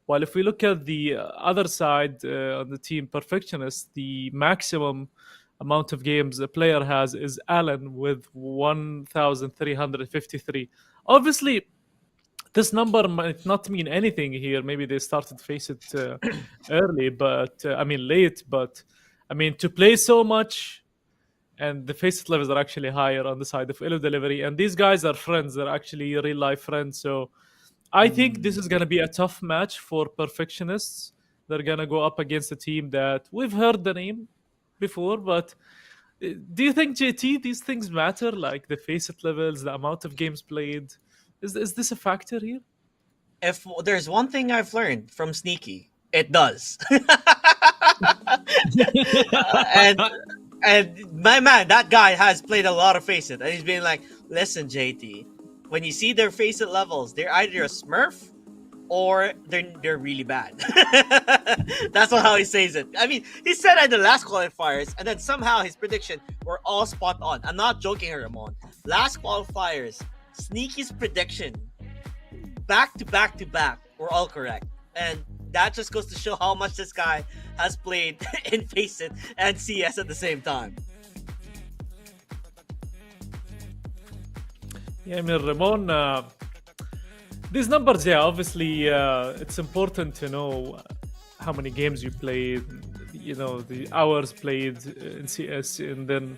While if we look at the other side on the team Perfectionist, the maximum amount of games a player has is Alan with 1,353. Obviously, this number might not mean anything here. Maybe they started Faceit early, but late. But to play so much, and the Faceit levels are actually higher on the side of Illo Delivery. And these guys are friends. They're actually real life friends. So I think this is going to be a tough match for Perfectionists. They're going to go up against a team that we've heard the name before, but Do you think, JT, these things matter, like the facet levels, the amount of games played? Is this a factor here? If there's one thing I've learned from Sneaky, it does. and my man, that guy has played a lot of Faceit, and he's been like, listen, JT, when you see their Faceit levels, they're either a Smurf or they're really bad. That's not how he says it. I mean, he said that in the last qualifiers, and then somehow his prediction were all spot on. I'm not joking, Ramon. Last qualifiers, Sneaky's prediction, back to back to back, were all correct. And that just goes to show how much this guy has played in Faceit and CS at the same time. Yeah, I mean, Ramon, these numbers, yeah, obviously, it's important to know how many games you played, you know, the hours played in CS, and then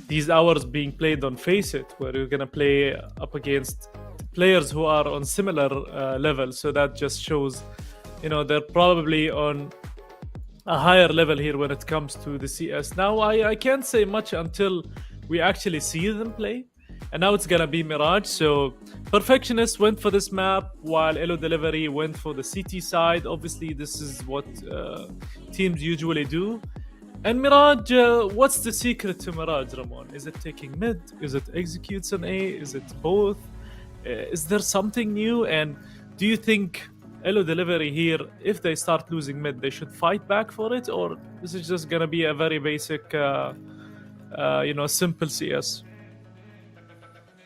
these hours being played on Faceit, where you're going to play up against players who are on similar levels. So that just shows, you know, they're probably on a higher level here when it comes to the CS. Now, I can't say much until we actually see them play. And now it's gonna be Mirage. So Perfectionist went for this map, while Elo Delivery went for the CT side. Obviously, this is what teams usually do. And Mirage, what's the secret to Mirage, Ramon? Is it taking mid? Is it executes an A? Is it both? Is there something new? And do you think Elo Delivery here, if they start losing mid, they should fight back for it? Or is it just gonna be a very basic, simple CS?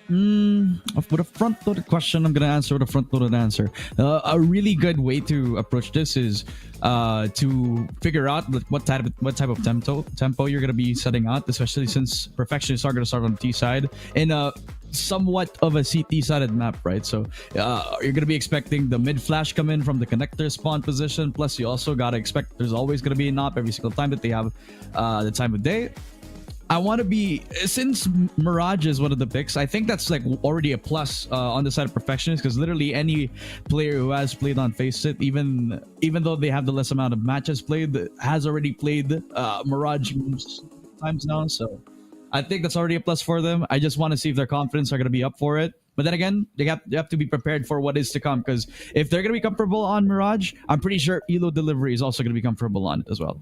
With a front-loaded question, I'm gonna answer with a front-loaded answer. A really good way to approach this is to figure out what type of tempo you're gonna be setting out, especially since Perfectionists are gonna start on the T side in a somewhat of a CT-sided map, right? So you're gonna be expecting the mid flash come in from the connector spawn position. Plus, you also gotta expect there's always gonna be an op every single time that they have the time of day. I want to be, since Mirage is one of the picks, I think that's like already a plus on the side of Perfectionists, because literally any player who has played on Faceit, even though they have the less amount of matches played, has already played Mirage times now. So I think that's already a plus for them. I just want to see if their confidence are going to be up for it. But then again, they have to be prepared for what is to come, because if they're going to be comfortable on Mirage, I'm pretty sure Elo Delivery is also going to be comfortable on it as well.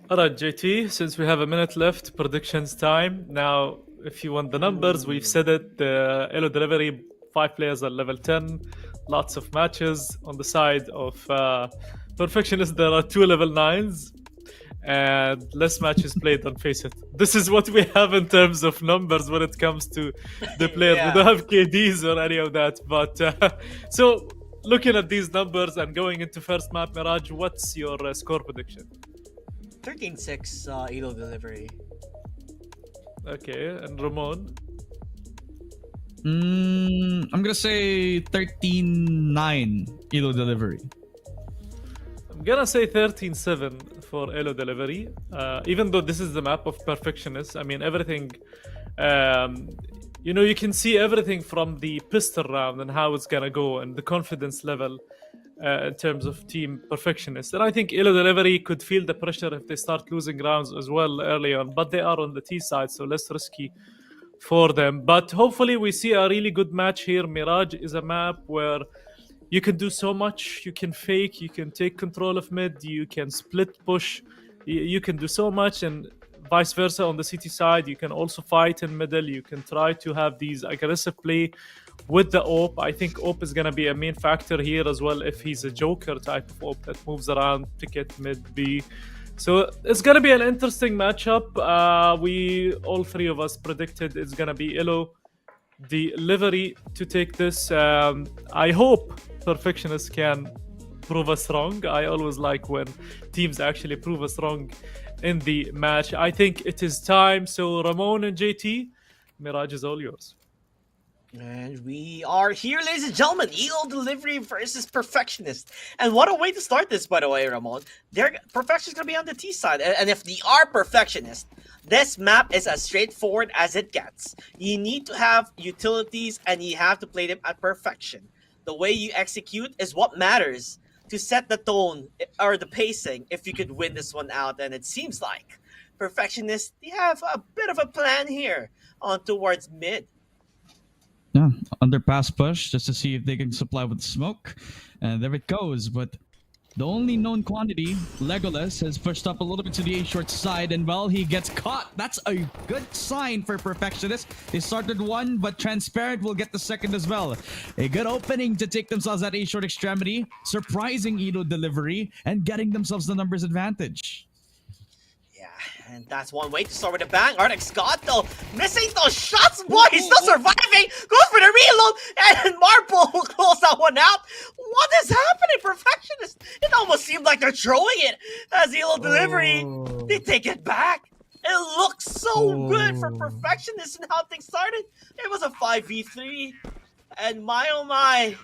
All right, JT, since we have a minute left, predictions time. Now, if you want the numbers, we've said it. Elo Delivery, 5 players at level 10, lots of matches. On the side of Perfectionist, there are 2 level 9s and less matches played on Faceit. This is what we have in terms of numbers when it comes to the players. Yeah. We don't have KDs or any of that. But so, looking at these numbers and going into first map, Mirage, what's your score prediction? 13-6 Elo Delivery. Okay, and Ramon? I'm gonna say 13-9 Elo Delivery. I'm gonna say 13-7 for Elo Delivery. Even though this is the map of Perfectionists, I mean, everything, you can see everything from the pistol round and how it's gonna go and the confidence level in terms of team Perfectionists. And I think Elo Delivery could feel the pressure if they start losing rounds as well early on, but they are on the T side, so less risky for them. But hopefully we see a really good match here. Mirage is a map where you can do so much. You can fake, you can take control of mid, you can split push, you can do so much, and vice versa on the CT side. You can also fight in middle. You can try to have these aggressive play with the AWP. I think AWP is going to be a main factor here as well, if he's a Joker type of AWP that moves around, ticket, mid, B. So it's going to be an interesting matchup. We, all 3 of us, predicted it's going to be Elo Delivery to take this. I hope Perfectionists can prove us wrong. I always like when teams actually prove us wrong in the match. I think it is time. So Ramon and JT, Mirage is all yours. And we are here, ladies and gentlemen. Elo Delivery versus Perfectionist. And what a way to start this, by the way, Ramon. Perfectionist going to be on the T side. And if they are Perfectionist, this map is as straightforward as it gets. You need to have utilities and you have to play them at perfection. The way you execute is what matters to set the tone or the pacing if you could win this one out. And it seems like Perfectionist, they have a bit of a plan here on towards mid. Yeah, underpass push just to see if they can supply with smoke. And there it goes. But the only known quantity, Legolas, has pushed up a little bit to the A short side, and well, he gets caught. That's a good sign for Perfectionist. They started one, but Transparent will get the second as well. A good opening to take themselves at A short extremity, surprising Edo delivery, and getting themselves the numbers advantage. Yeah, and that's one way to start with a bang. Arctic Scott, though, missing those shots. Boy, he's still surviving. Goes for the reload, and Marble will close that one out. What is happening, Perfectionist? It almost seemed like they're throwing it as Elo delivery. They take it back. It looks so good for Perfectionist and how things started. It was a 5v3, and my oh my,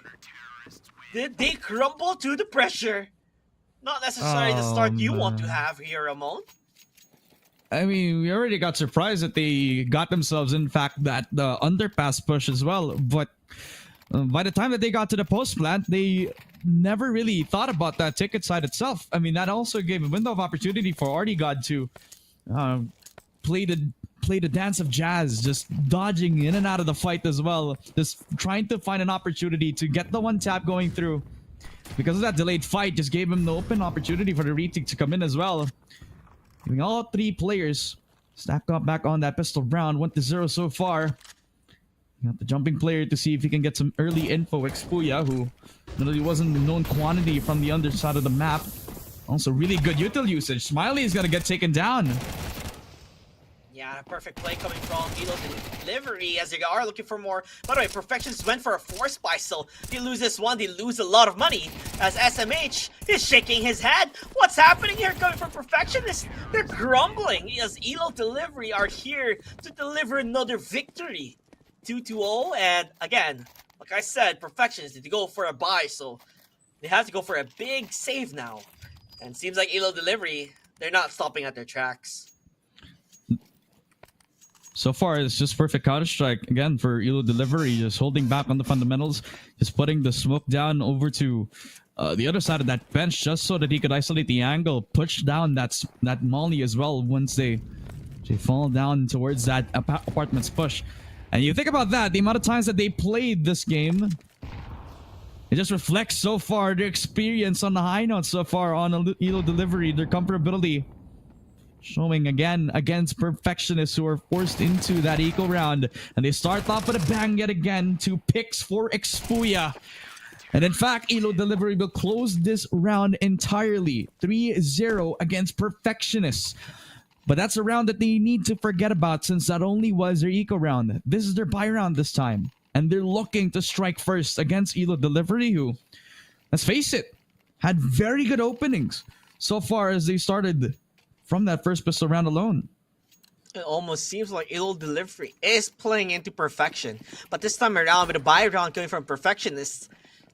did they crumble to the pressure? Not necessarily the start you want to have here, Ramon. I mean, we already got surprised that they got themselves, in fact, that the underpass push as well. But by the time that they got to the post plant, they never really thought about that ticket side itself. I mean, that also gave a window of opportunity for Artigod to play the dance of jazz, just dodging in and out of the fight as well, just trying to find an opportunity to get the one tap going through. Because of that delayed fight, just gave him the open opportunity for the retake to come in as well. Giving all three players stacked up back on that pistol round. 1-0 so far. Got the jumping player to see if he can get some early info. Expuya, who really wasn't a known quantity from the underside of the map. Also really good util usage. Smiley is gonna get taken down. Yeah, perfect play coming from Elo delivery as they are looking for more. By the way, Perfections went for a force buy, so they lose this one, they lose a lot of money. As SMH is shaking his head. What's happening here coming from Perfectionists? They're grumbling as Elo delivery are here to deliver another victory. 2-0, and again, like I said, Perfectionists need to go for a buy, so they have to go for a big save now. And seems like Elo delivery, they're not stopping at their tracks. So far, it's just perfect Counter-Strike. Again, for Elo delivery, just holding back on the fundamentals, just putting the smoke down over to the other side of that bench, just so that he could isolate the angle, push down that molly as well once they fall down towards that apartment's push. And you think about that, the amount of times that they played this game, it just reflects so far their experience on the high notes so far on Elo delivery, their comfortability. Showing again against Perfectionists who are forced into that eco round. And they start off with a bang yet again. 2 picks for Expuya. And in fact, Elo delivery will close this round entirely. 3-0 against Perfectionists. But that's a round that they need to forget about since that only was their eco round. This is their buy round this time. And they're looking to strike first against Elo delivery, who, let's face it, had very good openings so far as they started from that first pistol round alone. It almost seems like Elo delivery is playing into perfection. But this time around with a buy round coming from Perfectionists,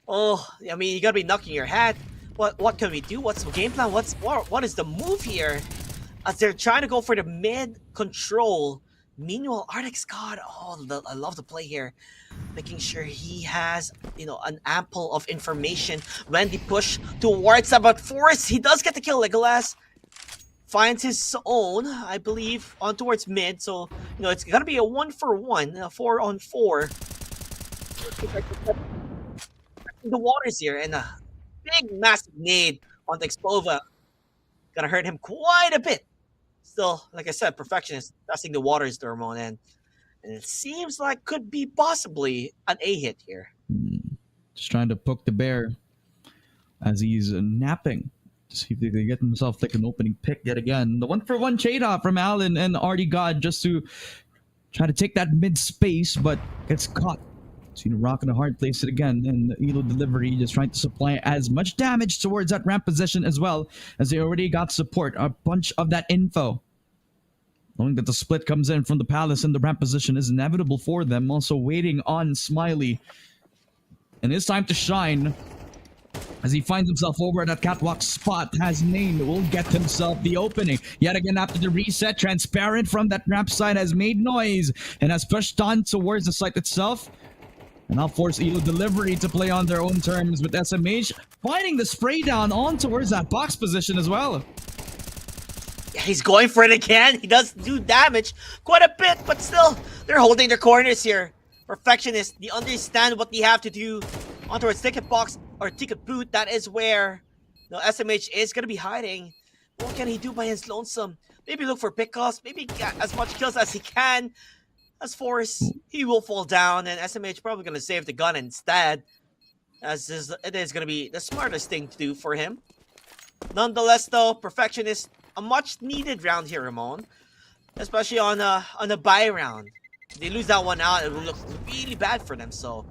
oh, I mean, you gotta be knocking your head. What can we do? What's the game plan? What is the move here? As they're trying to go for the mid control. Meanwhile, Arctic Scott, I love the play here. Making sure he has, an ample of information when they push towards about force. He does get the kill, Legolas. Finds his own, I believe, on towards mid. So, it's gonna be a 1-for-1, a 4-on-4. The waters here, and a big, massive nade on the Expova. Gonna hurt him quite a bit. Still, like I said, Perfectionist testing the waters, Thermon, and it seems like could be possibly an A hit here. Just trying to poke the bear as he's napping. See if they can get himself like an opening pick yet again. The 1-for-1 trade-off from Allen and Artigod just to try to take that mid space, but gets caught. So rock in a hard place it again, and Elo delivery just trying to supply as much damage towards that ramp position as well, as they already got support, a bunch of that info. Knowing that the split comes in from the palace and the ramp position is inevitable for them, also waiting on Smiley. And it's time to shine. As he finds himself over at that catwalk spot, has Main will get himself the opening. Yet again after the reset, Transparent from that ramp side has made noise and has pushed on towards the site itself. And now force Elo delivery to play on their own terms with SMH finding the spray down on towards that box position as well. Yeah, He's going for it again. He does do damage quite a bit, but still, they're holding their corners here. Perfectionists, they understand what they have to do onto its ticket box or ticket booth. That is where SMH is going to be hiding. What can he do by his lonesome? Maybe look for pickoffs, maybe get as much kills as he can. As Force, he will fall down, and SMH probably going to save the gun instead. It is going to be the smartest thing to do for him. Nonetheless, though, Perfectionist, a much needed round here, Ramon. Especially on a bye round. If they lose that one out, it will look really bad for them. So,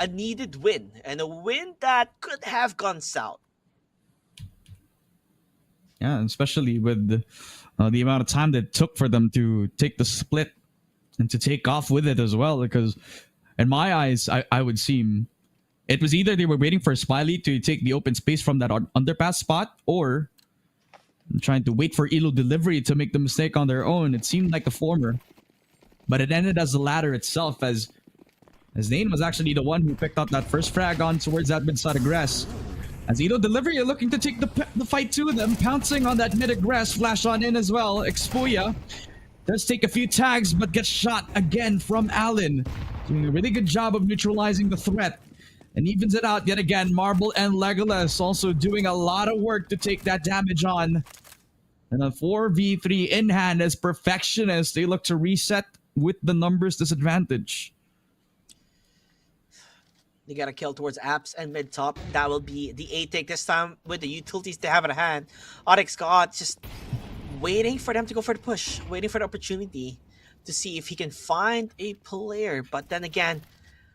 a needed win. And a win that could have gone south. Yeah, especially with the amount of time that it took for them to take the split and to take off with it as well. Because in my eyes, I would seem... It was either they were waiting for Smiley to take the open space from that underpass spot, or trying to wait for Elo delivery to make the mistake on their own. It seemed like the former. But it ended as the latter itself, as Zane was actually the one who picked up that first frag on towards that mid-side aggress. As Elo delivery are looking to take the fight to them, pouncing on that mid-aggress, flash on in as well. Expuya does take a few tags, but gets shot again from Allen. Doing a really good job of neutralizing the threat. And evens it out yet again. Marble and Legolas also doing a lot of work to take that damage on. And a 4v3 in hand as Perfectionists. They look to reset with the numbers disadvantage. They got a kill towards apps and mid top. That will be the A take this time with the utilities they have at hand. Onyx God just waiting for them to go for the push. Waiting for the opportunity to see if he can find a player. But then again,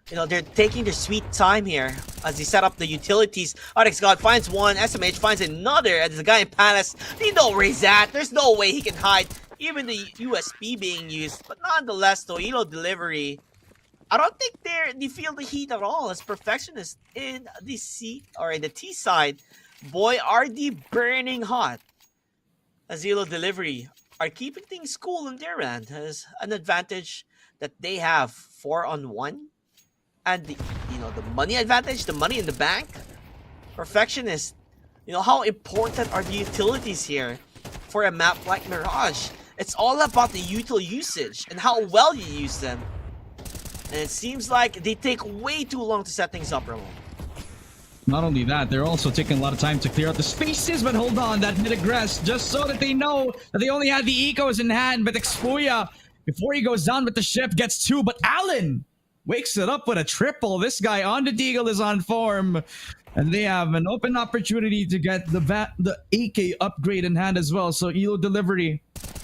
they're taking their sweet time here as they set up the utilities. Onyx God finds one, SMH finds another, and there's a guy in Palace. They know where he's at. There's no way he can hide, even the USP being used. But nonetheless, though, Elo delivery, I don't think they feel the heat at all as Perfectionists in the C or in the T side. Boy, are they burning hot as Elo delivery are keeping things cool on their end as an advantage that they have 4-on-1. And the money advantage, the money in the bank. Perfectionist. How important are the utilities here for a map like Mirage? It's all about the util usage and how well you use them. And it seems like they take way too long to set things up, Ramon. Not only that, they're also taking a lot of time to clear out the spaces, but hold on, that mid-aggress, just so that they know that they only had the ecos in hand, but Expuya, before he goes down with the ship, gets 2, but Allen wakes it up with a triple. This guy on the Deagle is on form. And they have an open opportunity to get the AK upgrade in hand as well. So Elo delivery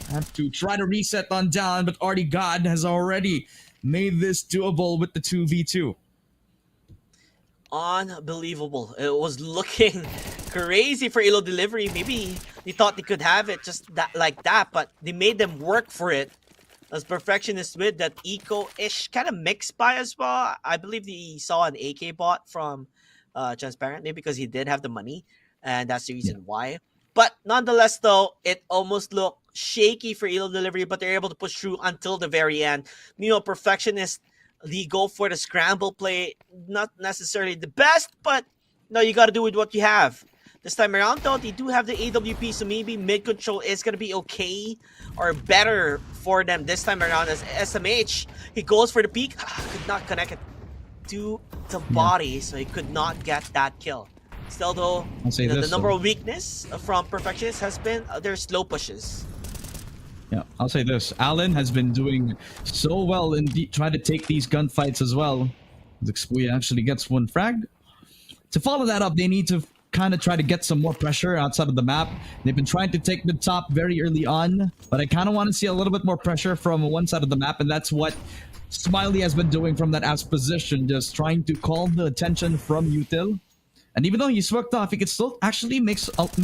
have to try to reset on down, but Artie God has already made this doable with the 2v2. Unbelievable. It was looking crazy for Elo delivery. Maybe they thought they could have it just like that, but they made them work for it. As Perfectionist with that eco-ish kind of mixed buy as well. I believe he saw an AK bot from Transparent, maybe because he did have the money, and that's the reason why. But nonetheless, though, it almost looked shaky for Elo delivery, but they're able to push through until the very end. Perfectionist, they go for the scramble play. Not necessarily the best, but you got to do with what you have. This time around, though, they do have the AWP, so maybe mid-control is going to be okay or better for them this time around as SMH. He goes for the peak. Could not connect it to the body, so he could not get that kill. Still, though, the number of weakness from Perfectionist has been their slow pushes. Yeah, I'll say this. Allen has been doing so well in trying to take these gunfights as well. Expuya actually gets one frag. To follow that up, they need to kind of try to get some more pressure outside of the map. They've been trying to take the top very early on, but I kind of want to see a little bit more pressure from one side of the map, and that's what Smiley has been doing from that ass position, just trying to call the attention from util. And even though he's swept off, he can still actually make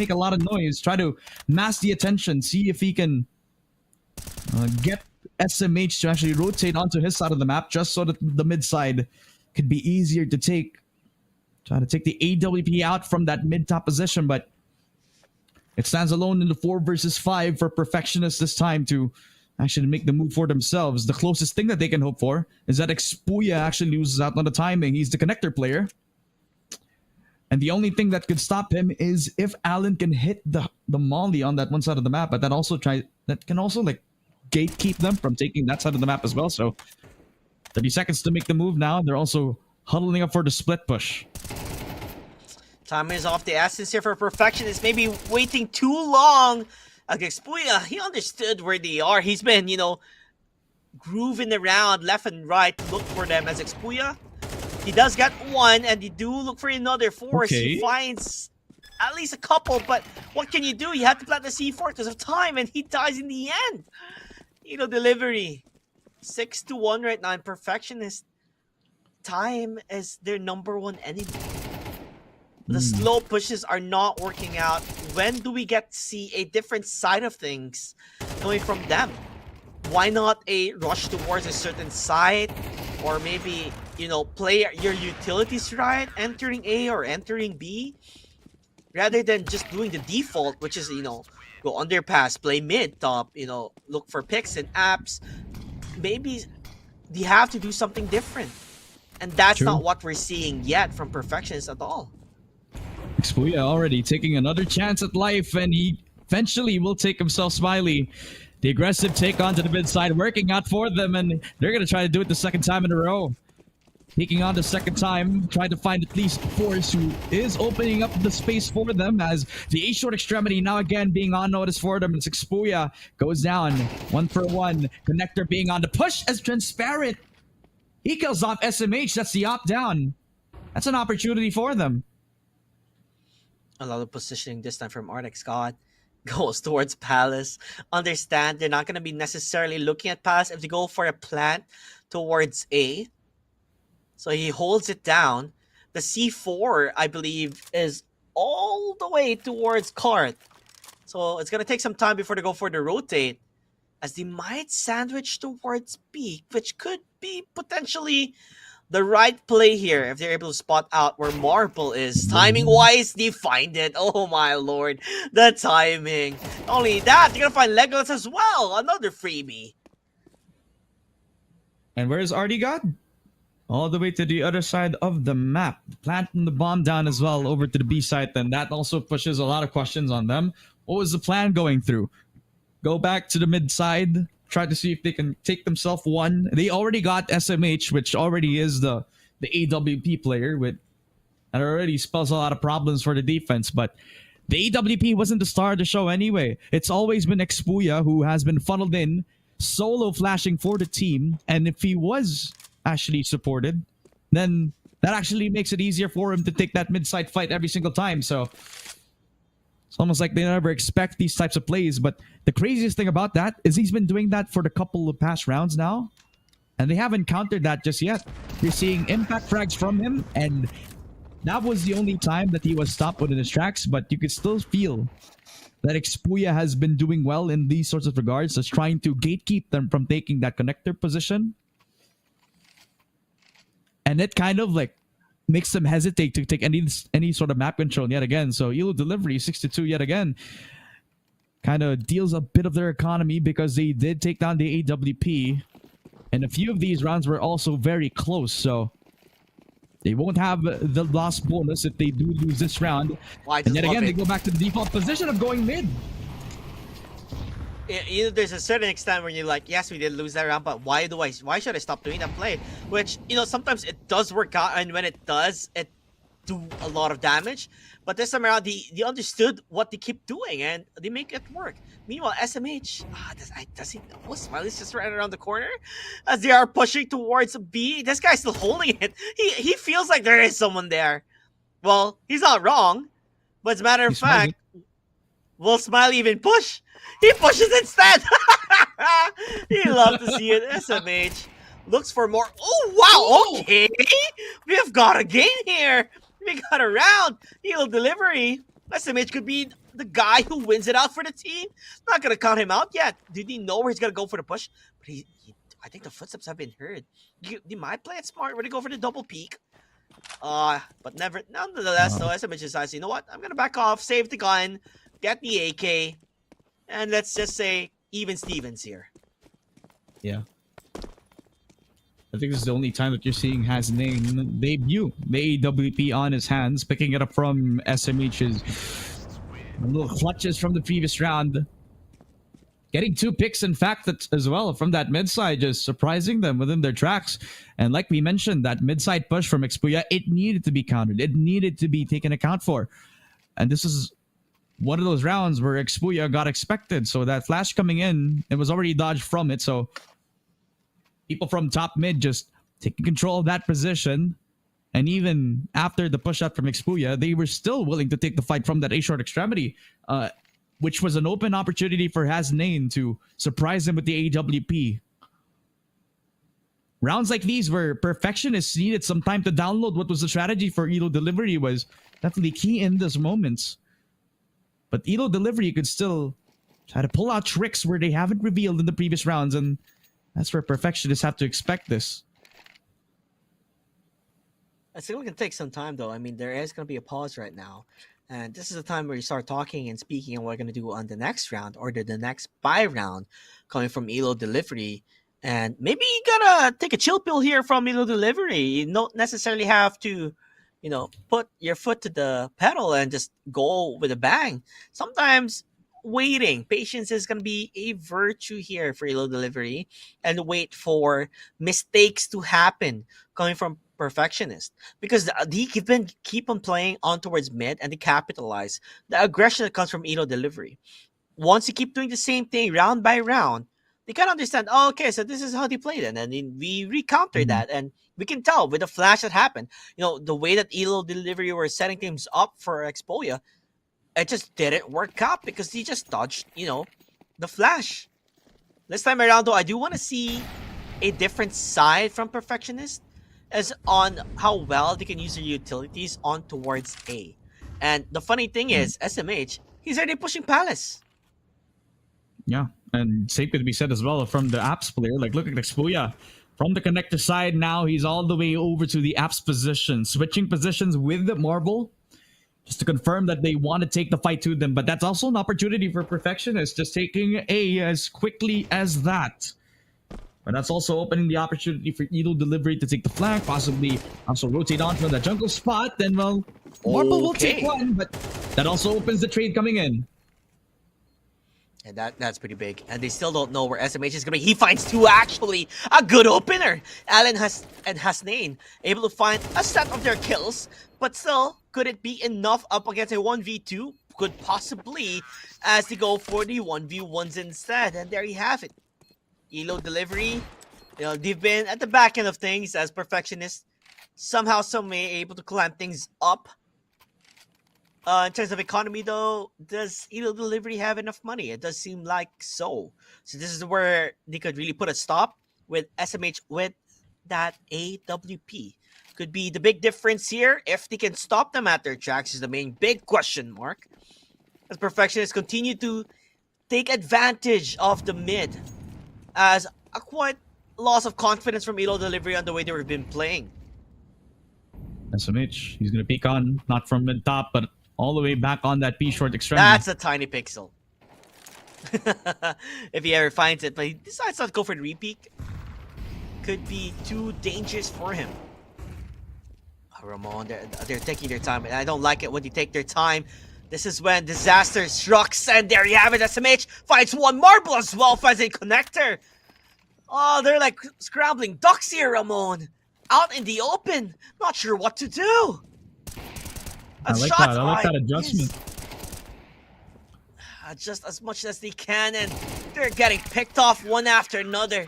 a lot of noise, try to mask the attention, see if he can get SMH to actually rotate onto his side of the map, just so that the mid side could be easier to take. Trying to take the AWP out from that mid-top position, but it stands alone in the 4 versus 5 for Perfectionists this time to actually make the move for themselves. The closest thing that they can hope for is that Expuya actually loses out on the timing. He's the connector player. And the only thing that could stop him is if Alan can hit the molly on that one side of the map, but that can also like gatekeep them from taking that side of the map as well. So 30 seconds to make the move now. They're also huddling up for the split push. Time is off the essence here for Perfectionist. Maybe waiting too long. Like Expuya, he understood where they are. He's been, grooving around left and right to look for them as Expuya. He does get one, and they do look for another force. Okay. He finds at least a couple, but what can you do? You have to plant the C4 because of time, and he dies in the end. Delivery. 6-1 right now, and Perfectionist. Time is their #1 enemy. The slow pushes are not working out. When do we get to see a different side of things coming from them? Why not a rush towards a certain side? Or maybe, play your utilities right, entering A or entering B? Rather than just doing the default, which is, go underpass, play mid top, look for picks and apps. Maybe they have to do something different. And that's True. not what we're seeing yet from Perfectionist at all. Expuya already taking another chance at life, and he eventually will take himself Smiley. The aggressive take onto the mid side working out for them, and they're going to try to do it the second time in a row. Taking on the second time, trying to find at least Force, who is opening up the space for them as the A-short extremity now again being on notice for them. It's Expuya goes down 1-for-1. Connector being on the push as Transparent. He kills off SMH. That's the opt-down. That's an opportunity for them. A lot of positioning this time from Arctic Scott. Goes towards Palace. Understand they're not going to be necessarily looking at Palace if they go for a plant towards A. So he holds it down. The C4, I believe, is all the way towards Cart. So it's going to take some time before they go for the rotate. As they might sandwich towards B, which could be potentially the right play here if they're able to spot out where Marble is. Timing-wise, they find it. Oh my lord. The timing. Not only that, they're going to find Legolas as well. Another freebie. And where's Artie God? All the way to the other side of the map. Planting the bomb down as well over to the B side. And that also pushes a lot of questions on them. What was the plan going through? Go back to the mid side. Try to see if they can take themselves one. They already got SMH, which already is the AWP player. That already spells a lot of problems for the defense. But the AWP wasn't the star of the show anyway. It's always been Expuya who has been funneled in, solo flashing for the team. And if he was actually supported, then that actually makes it easier for him to take that mid-side fight every single time. So it's almost like they never expect these types of plays. But the craziest thing about that is he's been doing that for the couple of past rounds now, and they haven't countered that just yet. You're seeing impact frags from him, and that was the only time that he was stopped within his tracks. But you could still feel that Expuya has been doing well in these sorts of regards, just trying to gatekeep them from taking that connector position. And it kind of like makes them hesitate to take any sort of map control yet again. So Elo delivery 6-2 yet again kind of deals a bit of their economy because they did take down the AWP. And a few of these rounds were also very close. So they won't have the loss bonus if they do lose this round. And yet again, they go back to the default position of going mid. There's a certain extent where you're like, yes, we did lose that round, but why should I stop doing that play? Which, sometimes it does work out, and when it does, it do a lot of damage. But this time around, they understood what they keep doing, and they make it work. Meanwhile, SMH, does he know Smiley's just right around the corner? As they are pushing towards B, this guy's still holding it. He feels like there is someone there. Well, he's not wrong, but as a matter of fact, will Smiley even push? He pushes instead! You love to see it. SMH looks for more. Oh, wow! Okay! We have got a game here! We got a round! Heal delivery! SMH could be the guy who wins it out for the team. Not gonna count him out yet. Did he know where he's gonna go for the push? But I think the footsteps have been heard. They might play it smart. We're gonna go for the double peek. But nonetheless, though, SMH decides, you know what? I'm gonna back off, save the gun, get the AK, and let's just say even Stevens here. Yeah. I think this is the only time that you're seeing Hasnain debut the AWP on his hands, picking it up from SMH's little clutches from the previous round. Getting 2 picks, in fact, as well from that mid side, just surprising them within their tracks. And like we mentioned, that mid side push from Xpuya, it needed to be countered. It needed to be taken account for. And this is one of those rounds where Xpuya got expected. So that flash coming in, it was already dodged from it. So people from top mid just taking control of that position. And even after the push out from Xpuya, they were still willing to take the fight from that A short extremity, which was an open opportunity for Hasnain to surprise him with the AWP. Rounds like these where perfectionists needed some time to download what was the strategy for Elo Delivery was definitely key in those moments. But Elo Delivery could still try to pull out tricks where they haven't revealed in the previous rounds, and that's where perfectionists have to expect this. I think we can take some time, though. I mean, there is going to be a pause right now. And this is the time where you start talking and speaking on what we're going to do on the next round or the next buy round coming from Elo Delivery. And maybe you got to take a chill pill here from Elo Delivery. You don't necessarily have to, put your foot to the pedal and just go with a bang. Sometimes waiting, patience is going to be a virtue here for Elo Delivery, and wait for mistakes to happen coming from perfectionist, because they keep on playing on towards mid and they capitalize the aggression that comes from Elo Delivery. Once you keep doing the same thing round by round, they can understand, oh, okay, so this is how they played it, and then we recounter that, and we can tell with the flash that happened, the way that Elo Delivery were setting things up for Xpuya, it just didn't work out because he just dodged the flash. This time around, though, I do want to see a different side from perfectionist as on how well they can use their utilities on towards A. And the funny thing is, SMH, he's already pushing Palace. Yeah, and same could be said as well from the Apps player. Like, look at Xpuya. From the connector side, now he's all the way over to the Apps position, switching positions with the Marble, just to confirm that they want to take the fight to them. But that's also an opportunity for perfectionists, just taking A as quickly as that. But that's also opening the opportunity for Elo Delivery to take the flank, possibly also rotate on from the jungle spot. Then, well, Marble will take one, but that also opens the trade coming in. And that's pretty big. And they still don't know where SMH is going to be. He finds 2, actually. A good opener. Allen and Hasnain able to find a set of their kills. But still, could it be enough up against a 1v2? Could possibly, as they go for the 1v1s instead. And there you have it. Elo Delivery, they've been at the back end of things as perfectionists. Somehow, some way able to clamp things up. In terms of economy, though, does Elo Delivery have enough money? It does seem like so. So this is where they could really put a stop with SMH with that AWP. Could be the big difference here. If they can stop them at their tracks is the main big question mark. As perfectionists continue to take advantage of the mid, as a quite loss of confidence from Elo Delivery on the way they've been playing. SMH, he's going to peek on, not from mid top, but all the way back on that P short extremity. That's a tiny pixel. If he ever finds it, but he decides not to go for the repeat. Could be too dangerous for him. Ramon, they're taking their time, and I don't like it when they take their time. This is when disaster strikes, and there you have it. SMH finds 1 Marble as well, finds a connector. Oh, they're like scrambling ducks here, Ramon. Out in the open, not sure what to do. I like that adjustment. Just as much as they can, and they're getting picked off one after another.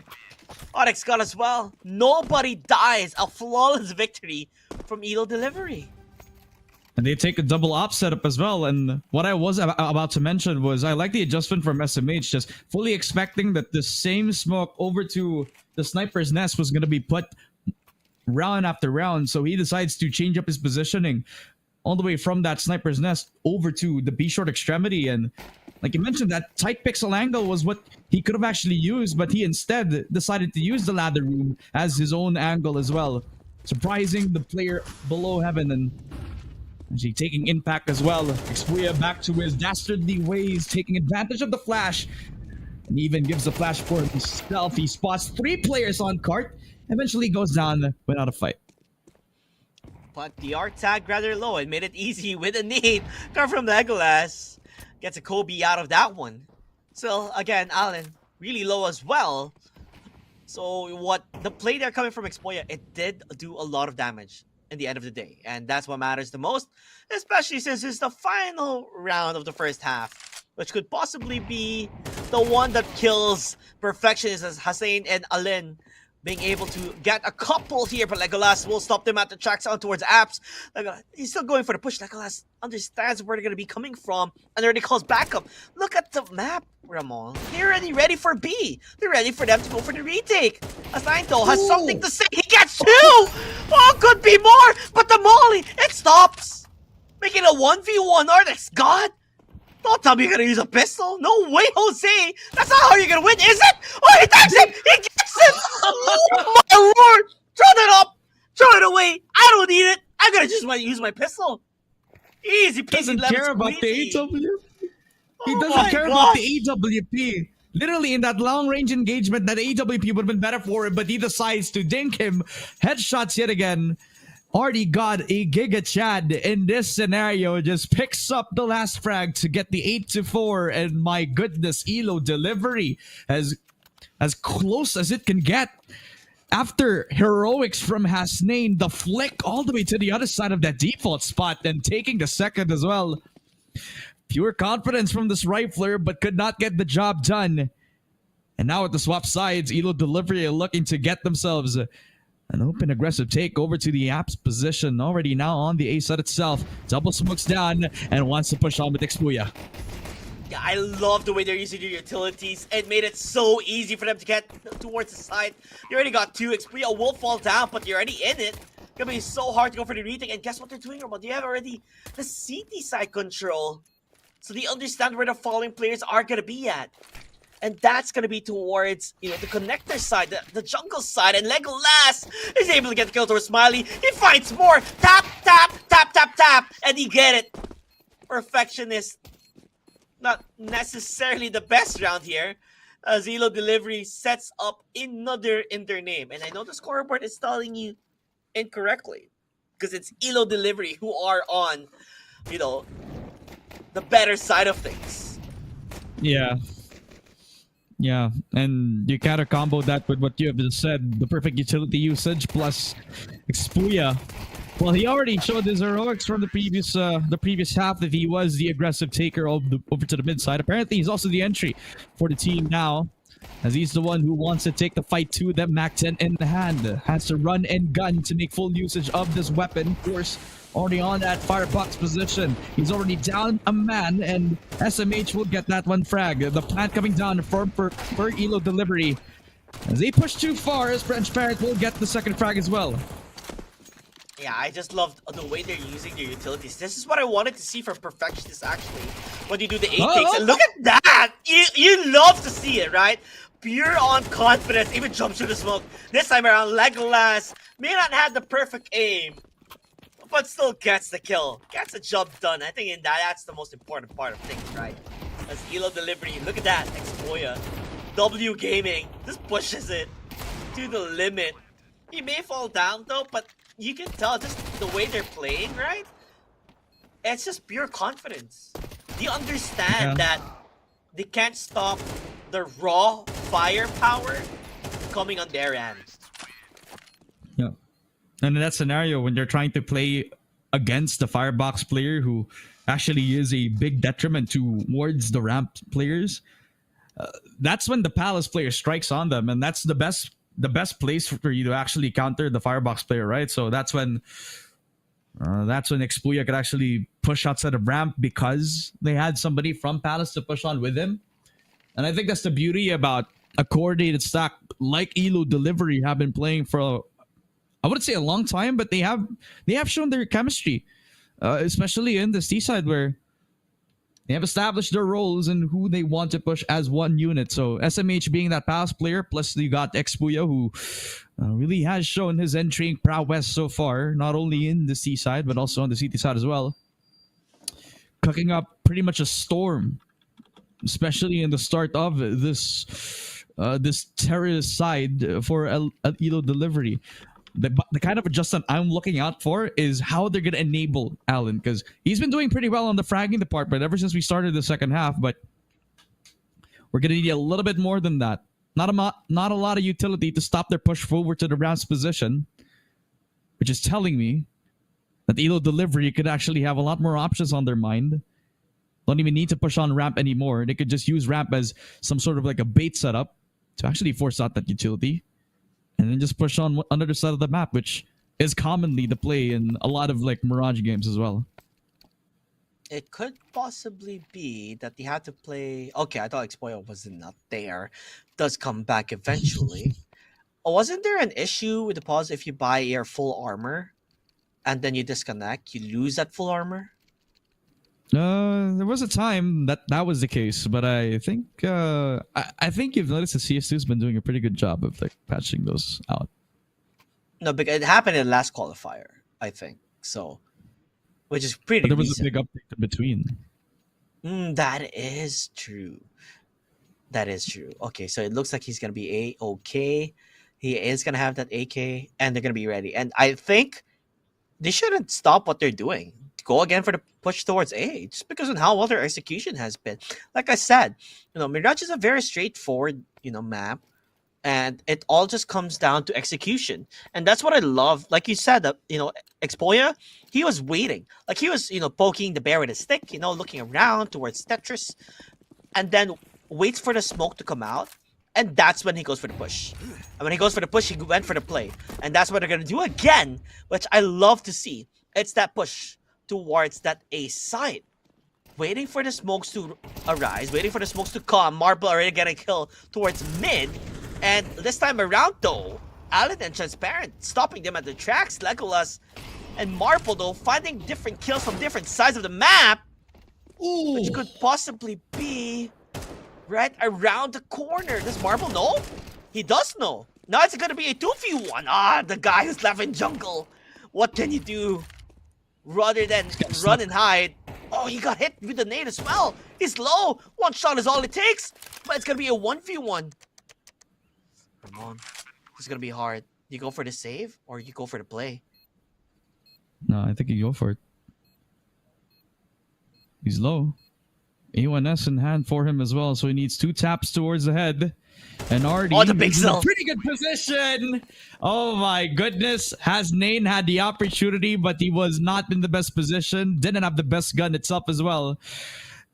Onyx got as well. Nobody dies. A flawless victory from Elo Delivery. And they take a double op setup as well. And what I was about to mention was I like the adjustment from SMH, just fully expecting that the same smoke over to the sniper's nest was going to be put round after round. So he decides to change up his positioning all the way from that sniper's nest over to the B short extremity. And like you mentioned, that tight pixel angle was what he could have actually used, but he instead decided to use the ladder room as his own angle as well, surprising the player below heaven. And actually taking impact as well. Xpuya back to his dastardly ways, taking advantage of the flash, and even gives the flash for himself. He spots 3 players on cart, eventually goes down without a fight. But the art tagged rather low and made it easy with a nade. Come from Legolas. Gets a Kobe out of that one. So again, Alan, really low as well. So what the play there coming from Expoya, it did do a lot of damage in the end of the day. And that's what matters the most, especially since it's the final round of the first half, which could possibly be the one that kills Perfectionist as Hussein and Alin being able to get a couple here, but Legolas will stop them at the tracks on towards Apps. He's still going for the push. Legolas understands where they're going to be coming from and already calls backup. Look at the map, Ramon. They're already ready for B. They're ready for them to go for the retake. Asainto has something to say. He gets 2! Oh, could be more, but the Molly, it stops. Making a 1v1 Ardex. God, don't tell me you're going to use a pistol. No way, Jose. That's not how you're going to win, is it? Oh, he takes it. He gets it. Oh, my lord. Throw that up. Throw it away. I don't need it. I'm going to just use my pistol. Easy peasy. Doesn't care about the AWP. He Oh doesn't my care about gosh. the AWP. Literally, in that long-range engagement, that AWP would have been better for him, but he decides to dink him. Headshots yet again. Already got a Giga Chad in this scenario. Just picks up the last frag to get the 8-4. And my goodness, Elo delivery as close as it can get. After heroics from Hasnain, the flick all the way to the other side of that default spot, then taking the second as well. Pure confidence from this rifler, but could not get the job done. And now at the swap sides, Elo delivery are looking to get themselves an open aggressive take over to the Apps position. Already now on the A side itself. Double smokes down and wants to push on with Expuya. Yeah, I love the way they're using their utilities. It made it so easy for them to get towards the side. They already got 2. Expuya will fall down, but they're already in it. Gonna be so hard to go for the retake. And guess what they're doing, Ramon? They have already the CT side control. So they understand where the falling players are gonna be at. And that's going to be towards, the connector side, the jungle side. And Legolas is able to get the kill towards Smiley. He finds more. Tap, tap, tap, tap, tap. And he get it. Perfectionist. Not necessarily the best round here. Elo delivery sets up another in their name. And I know the scoreboard is telling you incorrectly. Because it's Elo delivery who are on, the better side of things. Yeah. Yeah, and you kind of combo that with what you have just said, the perfect utility usage plus Expuya. Well, he already showed his heroics from the previous half that he was the aggressive taker over to the mid side. Apparently, he's also the entry for the team now, as he's the one who wants to take the fight to them. Mac 10 in the hand, has to run and gun to make full usage of this weapon. Of course, already on that firebox position. He's already down a man, and SMH will get that one frag. The plant coming down for Elo delivery. As they push too far, as French Parrot will get the second frag as well. Yeah, I just love the way they're using their utilities. This is what I wanted to see from Perfectionist, actually. When you do the 8 takes, and look at that! You love to see it, right? Pure on confidence, even jumps through the smoke. This time around, Legolas may not have the perfect aim, but still gets the kill. Gets the job done. I think that's the most important part of things, right? As Elo delivery, look at that, Expoya. W Gaming just pushes it to the limit. He may fall down though, but you can tell just the way they're playing, right? It's just pure confidence. You understand that they can't stop the raw firepower coming on their end. Yeah. And in that scenario, when they're trying to play against the firebox player who actually is a big detriment towards the ramp players, that's when the Palace player strikes on them, and that's the best place for you to actually counter the firebox player, right? So that's when Expuya could actually push outside of ramp because they had somebody from Palace to push on with him. And I think that's the beauty about a coordinated stack like Elo delivery have been playing for I wouldn't say a long time, but they have shown their chemistry, especially in the C side where they have established their roles and who they want to push as one unit. So SMH being that pass player, plus you got Expuya who really has shown his entering prowess so far, not only in the C side but also on the CT side as well, cooking up pretty much a storm, especially in the start of this this terrorist side for Elo delivery. The kind of adjustment I'm looking out for is how they're going to enable Allen, because he's been doing pretty well on the fragging department ever since we started the second half, but we're going to need a little bit more than that. Not a lot of utility to stop their push forward to the Rams position, which is telling me that Elo delivery could actually have a lot more options on their mind. Don't even need to push on ramp anymore. They could just use ramp as some sort of like a bait setup to actually force out that utility, and then just push on another side of the map, which is commonly the play in a lot of like Mirage games as well. It could possibly be that they had to play. Okay, I thought Expoyo was not there. Does come back eventually. Wasn't there an issue with the pause if you buy your full armor and then you disconnect, you lose that full armor? There was a time that was the case, but I think I think you've noticed that CS2's been doing a pretty good job of like patching those out. No, because it happened in the last qualifier, I think. So, which is pretty. But there was recent. a big update in between. That is true. That is true. Okay, so it looks like he's gonna be okay. He is gonna have that AK, and they're gonna be ready. And I think they shouldn't stop what they're doing. Go again for the push towards A, just because of how well their execution has been. Like I said, Mirage is a very straightforward, map, and it all just comes down to execution. And that's what I love. Like you said, Expoya, he was waiting. Like he was, poking the bear with a stick, looking around towards Tetris, and then waits for the smoke to come out. And that's when he goes for the push. And when he goes for the push, he went for the play. And that's what they're going to do again, which I love to see. It's that push towards that A side. Waiting for the smokes to arise, waiting for the smokes to come. Marble already getting killed towards mid. And this time around, though, Allen and Transparent stopping them at the tracks. Legolas and Marble, though, finding different kills from different sides of the map. Ooh. Which could possibly be right around the corner. Does Marble know? He does know. Now it's going to be a 2v1. The guy who's left in jungle. What can you do? Rather than run and hide. Oh, he got hit with the nade as well. He's low. One shot is all it takes. But it's going to be a 1v1. Come on. It's going to be hard. You go for the save or you go for the play? No, I think you go for it. He's low. A1S in hand for him as well, so he needs 2 taps towards the head. And already the big cell. Pretty good position. Oh my goodness. Nane had the opportunity, but he was not in the best position. Didn't have the best gun itself as well.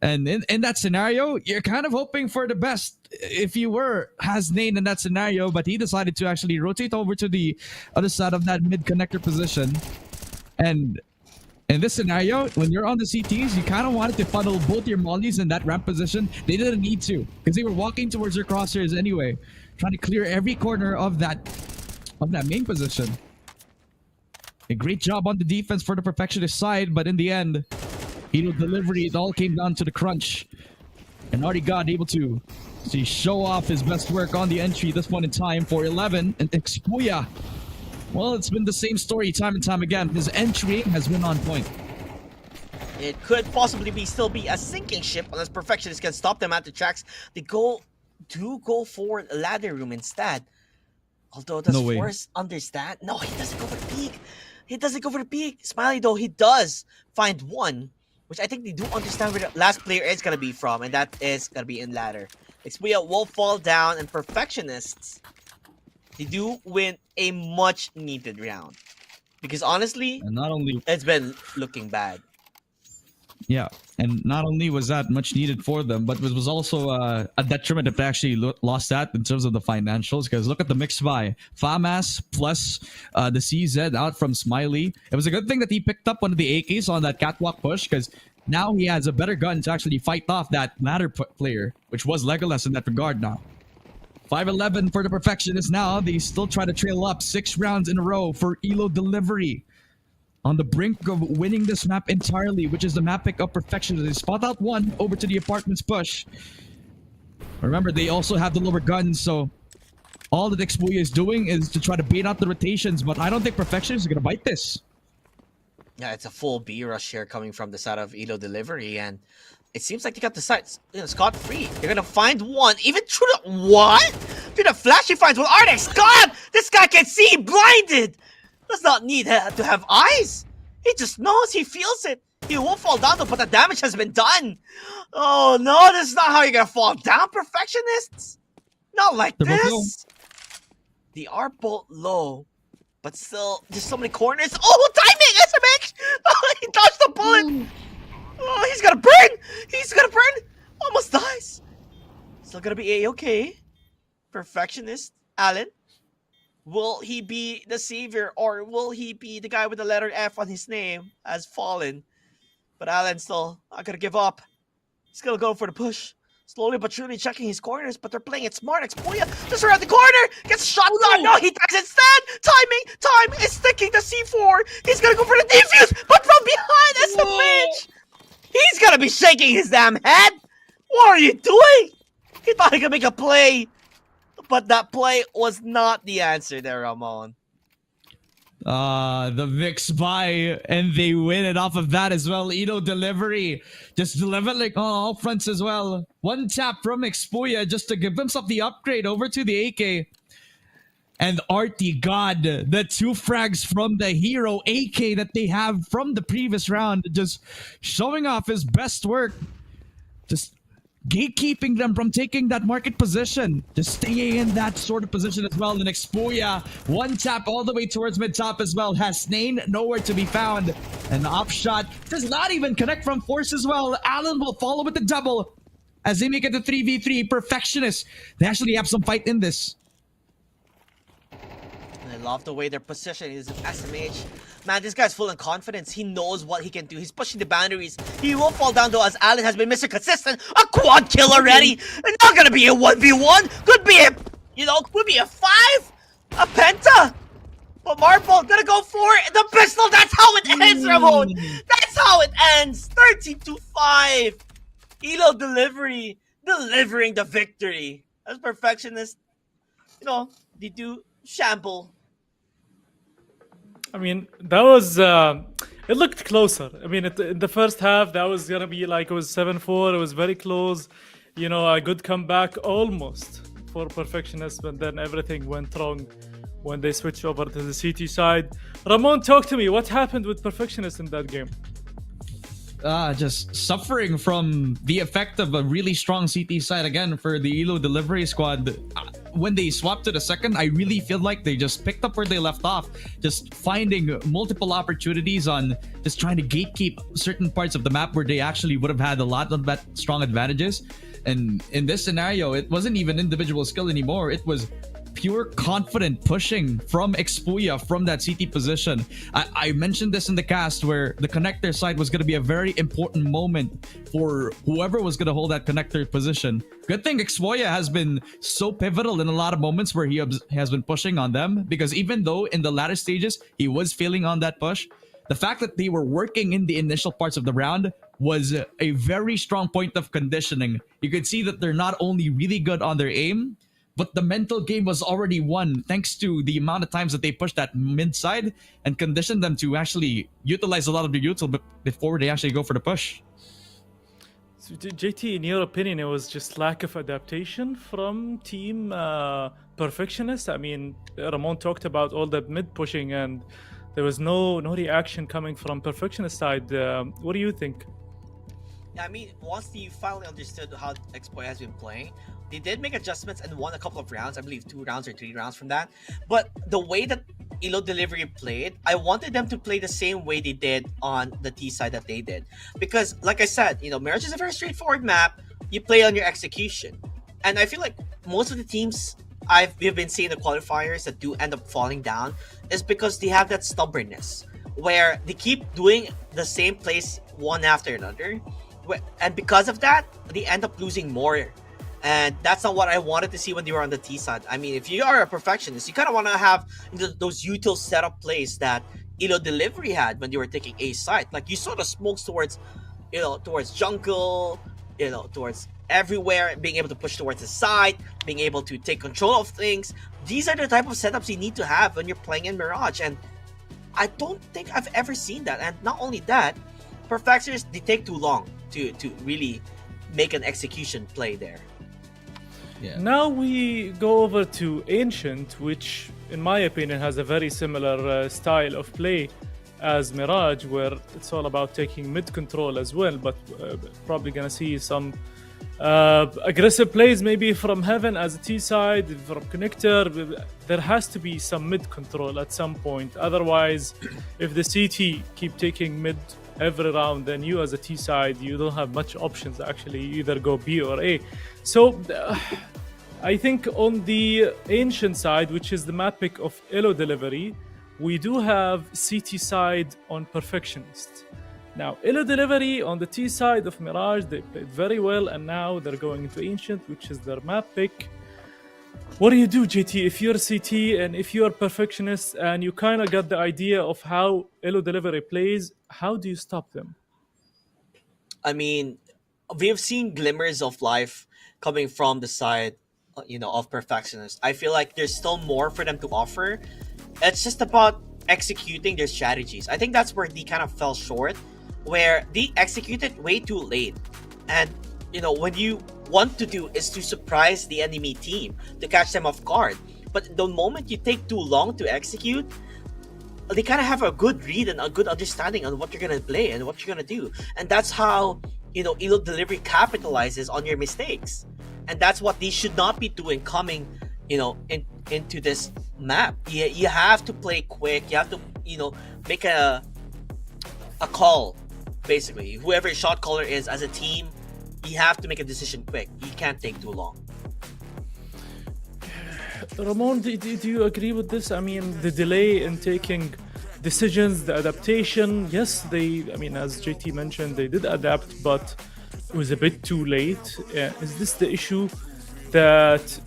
And in that scenario, you're kind of hoping for the best if you were Nane in that scenario, but he decided to actually rotate over to the other side of that mid connector position. And in this scenario, when you're on the CTs, you kind of wanted to funnel both your mollies in that ramp position. They didn't need to, because they were walking towards their crosshairs anyway, trying to clear every corner of that main position. A great job on the defense for the Perfectionist side, but in the end, Elo delivery, it all came down to the crunch. And already got able to show off his best work on the entry this point in time for 11 and Expoya. Well, it's been the same story time and time again. His entry has been on point. It could possibly still be a sinking ship unless Perfectionists can stop them at the tracks. They go for a ladder room instead. Although does Force understand? No, he doesn't go for the peak. He doesn't go for the peak. Smiley, though, he does find one, which I think they do understand where the last player is going to be from, and that is going to be in ladder. Expoya will fall down, and Perfectionists, they do win a much needed round. Because honestly, and not only it's been looking bad. Yeah, and not only was that much needed for them, but it was also a detriment if they actually lost that in terms of the financials. Because look at the mix buy. FAMAS plus the CZ out from Smiley. It was a good thing that he picked up one of the AKs on that catwalk push, because now he has a better gun to actually fight off that ladder player, which was Legolas in that regard now. 5-11 for the Perfectionists now. They still try to trail up 6 rounds in a row for Elo delivery. On the brink of winning this map entirely, which is the map pick of Perfectionists. They spot out one over to the apartments push. Remember, they also have the lower guns, so all that Expoya is doing is to try to bait out the rotations, but I don't think Perfectionists are going to bite this. Yeah, it's a full B rush here coming from the side of Elo delivery, and it seems like they got the sights, scot-free. They're gonna find one, even through the what? Through the flash, he finds one. Ardex, God, this guy can see, blinded. Does not need to have eyes. He just knows, he feels it. He won't fall down though, but the damage has been done. Oh no, this is not how you're gonna fall down, perfectionists. Not like this. They are both low, but still, there's so many corners. Oh, timing, SMH! Oh, he dodged the bullet. Oh, he's gonna burn! He's gonna burn! Almost dies. Still gonna be A-okay. Perfectionist, Alan. Will he be the savior, or will he be the guy with the letter F on his name as fallen? But Alan's still not gonna give up. He's gonna go for the push. Slowly but surely checking his corners, but they're playing it smart. Expoya just around the corner, gets shot down. No, he dies instead. Time is sticking to C4. He's gonna go for the defuse, but from behind SMH. He's gonna be shaking his damn head. What are you doing? He thought he could make a play, but that play was not the answer there, Ramon. The Vix buy, and they win it off of that as well. Ito delivery, just deliver like on all fronts as well. One tap from Expoya just to give himself the upgrade over to the AK. And Artie, God, the 2 frags from the hero AK that they have from the previous round, just showing off his best work. Just gatekeeping them from taking that market position, just staying in that sort of position as well. And Expoya, 1 tap all the way towards mid-top as well. Has Snane nowhere to be found. And the up shot does not even connect from force as well. Allen will follow with the double as they make it to 3v3. Perfectionist, they actually have some fight in this. I love the way their position is SMH. Man, this guy's full of confidence. He knows what he can do. He's pushing the boundaries. He won't fall down though, as Allen has been Mr. Consistent. A quad kill already. And not gonna be a 1v1. Could be a, could be a 5. A penta. But Marble gonna go for it. The pistol. That's how it ends, Ramon. That's how it ends. 13-5. Elo delivery. Delivering the victory. As perfectionist, they do shamble. I mean, that was, it looked closer. I mean, in the first half, that was going to be like, it was 7-4. It was very close. A good comeback almost for Perfectionist, but then everything went wrong when they switched over to the CT side. Ramon, talk to me. What happened with Perfectionist in that game? Just suffering from the effect of a really strong CT side again for the Elo delivery squad. When they swapped to the second, I really feel like they just picked up where they left off, just finding multiple opportunities on just trying to gatekeep certain parts of the map where they actually would have had a lot of that strong advantages. And in this scenario, it wasn't even individual skill anymore. It was pure confident pushing from Expoya from that CT position. I mentioned this in the cast where the connector side was going to be a very important moment for whoever was going to hold that connector position. Good thing Expoya has been so pivotal in a lot of moments where he has been pushing on them, because even though in the latter stages he was failing on that push, the fact that they were working in the initial parts of the round was a very strong point of conditioning. You could see that they're not only really good on their aim, but the mental game was already won thanks to the amount of times that they pushed that mid side and conditioned them to actually utilize a lot of their util before they actually go for the push. So, JT, in your opinion, it was just lack of adaptation from team Perfectionist? I mean, Ramon talked about all the mid pushing and there was no reaction coming from Perfectionist side. What do you think? Yeah, I mean, once you finally understood how Expoya has been playing, they did make adjustments and won a couple of rounds. I believe 2 rounds or 3 rounds from that. But the way that Elo Delivery played, I wanted them to play the same way they did on the T side that they did. Because, like I said, Mirage is a very straightforward map. You play on your execution. And I feel like most of the teams we've been seeing the qualifiers that do end up falling down is because they have that stubbornness where they keep doing the same plays one after another. And because of that, they end up losing more. And that's not what I wanted to see when they were on the T side. I mean, if you are a perfectionist, you kind of want to have those util setup plays that Elo Delivery had when they were taking A side. Like you saw the smokes towards jungle, towards everywhere, being able to push towards the side, being able to take control of things. These are the type of setups you need to have when you're playing in Mirage. And I don't think I've ever seen that. And not only that, perfectionists, they take too long. to really make an execution play there. Yeah. Now we go over to Ancient, which, in my opinion, has a very similar style of play as Mirage, where it's all about taking mid control as well, but probably gonna see some aggressive plays maybe from Heaven as a T side, from Connector. There has to be some mid control at some point. Otherwise, if the CT keep taking mid every round, then you as a T side, you don't have much options actually. You either go B or A. So I think on the Ancient side, which is the map pick of Elo Delivery, we do have CT side on Perfectionist. Now, Elo Delivery on the T side of Mirage, they played very well, and now they're going into Ancient, which is their map pick. What do you do, JT, if you're CT and if you're Perfectionist and you kind of got the idea of how Elo Delivery plays, how do you stop them? I mean, we have seen glimmers of life coming from the side, of Perfectionists. I feel like there's still more for them to offer. It's just about executing their strategies. I think that's where they kind of fell short, where they executed way too late. And, when you want to do is to surprise the enemy team, to catch them off guard. But the moment you take too long to execute, they kind of have a good read and a good understanding on what you're going to play and what you're going to do. And that's how, Elo Delivery capitalizes on your mistakes. And that's what they should not be doing coming, into this map. You have to play quick. You have to, make a call, basically. Whoever your shot caller is as a team, you have to make a decision quick. You can't take too long. Ramon, do you agree with this? I mean, the delay in taking decisions, the adaptation, yes, as JT mentioned, they did adapt, but it was a bit too late. Is this the issue that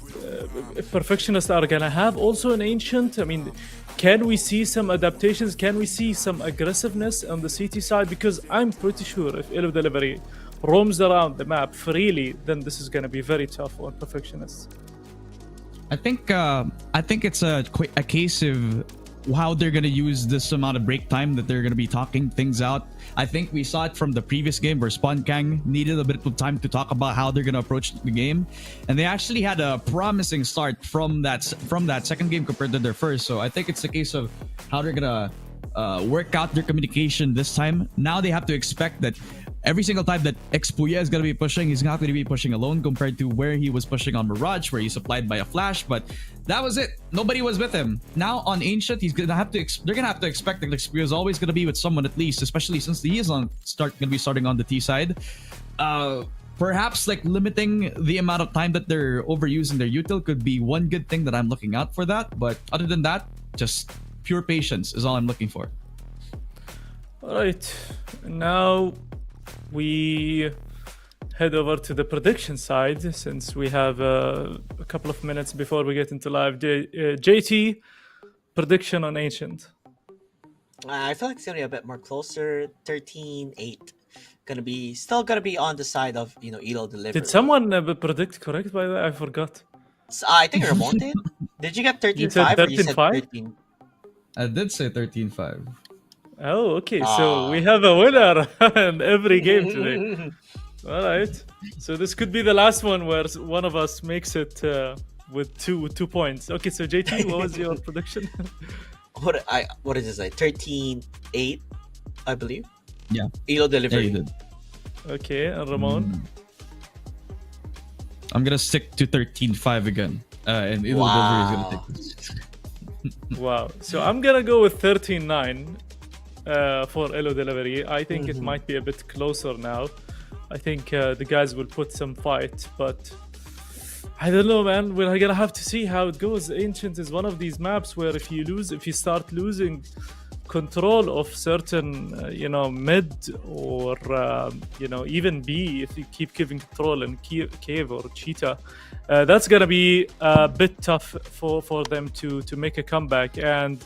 Perfectionists are gonna have also in Ancient? I mean, can we see some adaptations? Can we see some aggressiveness on the CT side? Because I'm pretty sure if Elo Delivery roams around the map freely, then this is gonna be very tough on Perfectionists. I think it's a case of how they're going to use this amount of break time that they're going to be talking things out. I think we saw it from the previous game where Spawn Kang needed a bit of time to talk about how they're going to approach the game, and they actually had a promising start from that second game compared to their first. So I think it's a case of how they're going to work out their communication this time. Now they have to expect that every single time that Expuya is going to be pushing, he's not going to be pushing alone compared to where he was pushing on Mirage, where he's supplied by a flash, but that was it. Nobody was with him. Now on Ancient, they're going to have to expect that Expuya is always going to be with someone at least, especially since he is going to be starting on the T side. Perhaps limiting the amount of time that they're overusing their util could be one good thing that I'm looking out for that. But other than that, just pure patience is all I'm looking for. All right, now we head over to the prediction side since we have a couple of minutes before we get into live. JT, prediction on Ancient. I feel like it's gonna be a bit more closer. 13-8. Still gonna be on the side of Elo Delivery. Did someone predict correct by the way? I forgot. I think Ramon did. Did you get 13-5 or you said 13? I did say 13-5. Oh, okay. So we have a winner in every game today. All right. So this could be the last one where one of us makes it with two points. Okay. So JT, what was your prediction? What is this? 13-8, I believe. Yeah. Elo Delivery. Yeah, you did. Okay. And Ramon. I'm gonna stick to 13-5 again. And Elo Delivery is gonna take this. Wow. So I'm gonna go with 13-9. For Elo Delivery. I think it might be a bit closer now. I think the guys will put some fight, but I don't know, man. We're gonna have to see how it goes. Ancient is one of these maps where if you start losing control of certain, mid or, even B, if you keep giving control in Cave or Cheetah, that's gonna be a bit tough for them to make a comeback. And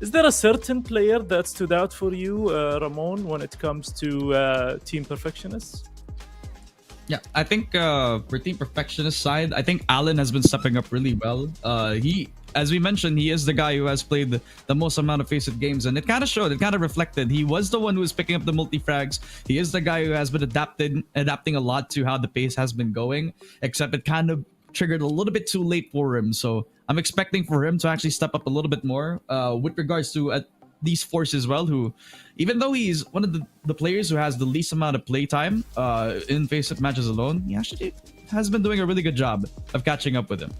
is there a certain player that stood out for you, Ramon, when it comes to Team Perfectionists? Yeah, I think for Team Perfectionist side, I think Alan has been stepping up really well. He, as we mentioned, he is the guy who has played the most amount of Face It games, and it kind of showed. It kind of reflected. He was the one who was picking up the multi-frags. He is the guy who has been adapting a lot to how the pace has been going. Except it kind of triggered a little bit too late for him. So I'm expecting for him to actually step up a little bit more with regards to these force as well, who, even though he's one of the players who has the least amount of playtime in face-up matches alone, he actually has been doing a really good job of catching up with him.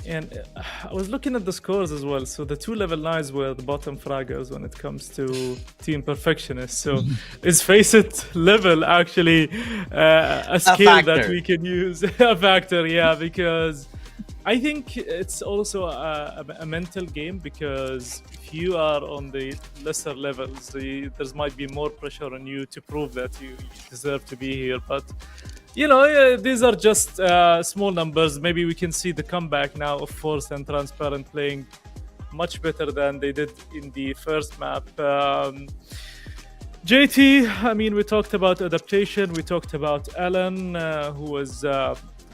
And I was looking at the scores as well. So the 2 level 9s were the bottom fraggers when it comes to Team Perfectionist. So is Face It level actually a skill that we can use? A factor, yeah, because I think it's also a mental game, because if you are on the lesser levels, there might be more pressure on you to prove that you deserve to be here. But, you know, these are just small numbers. Maybe we can see the comeback now of Force and Transparent playing much better than they did in the first map. JT, I mean, we talked about adaptation. We talked about Alan, who was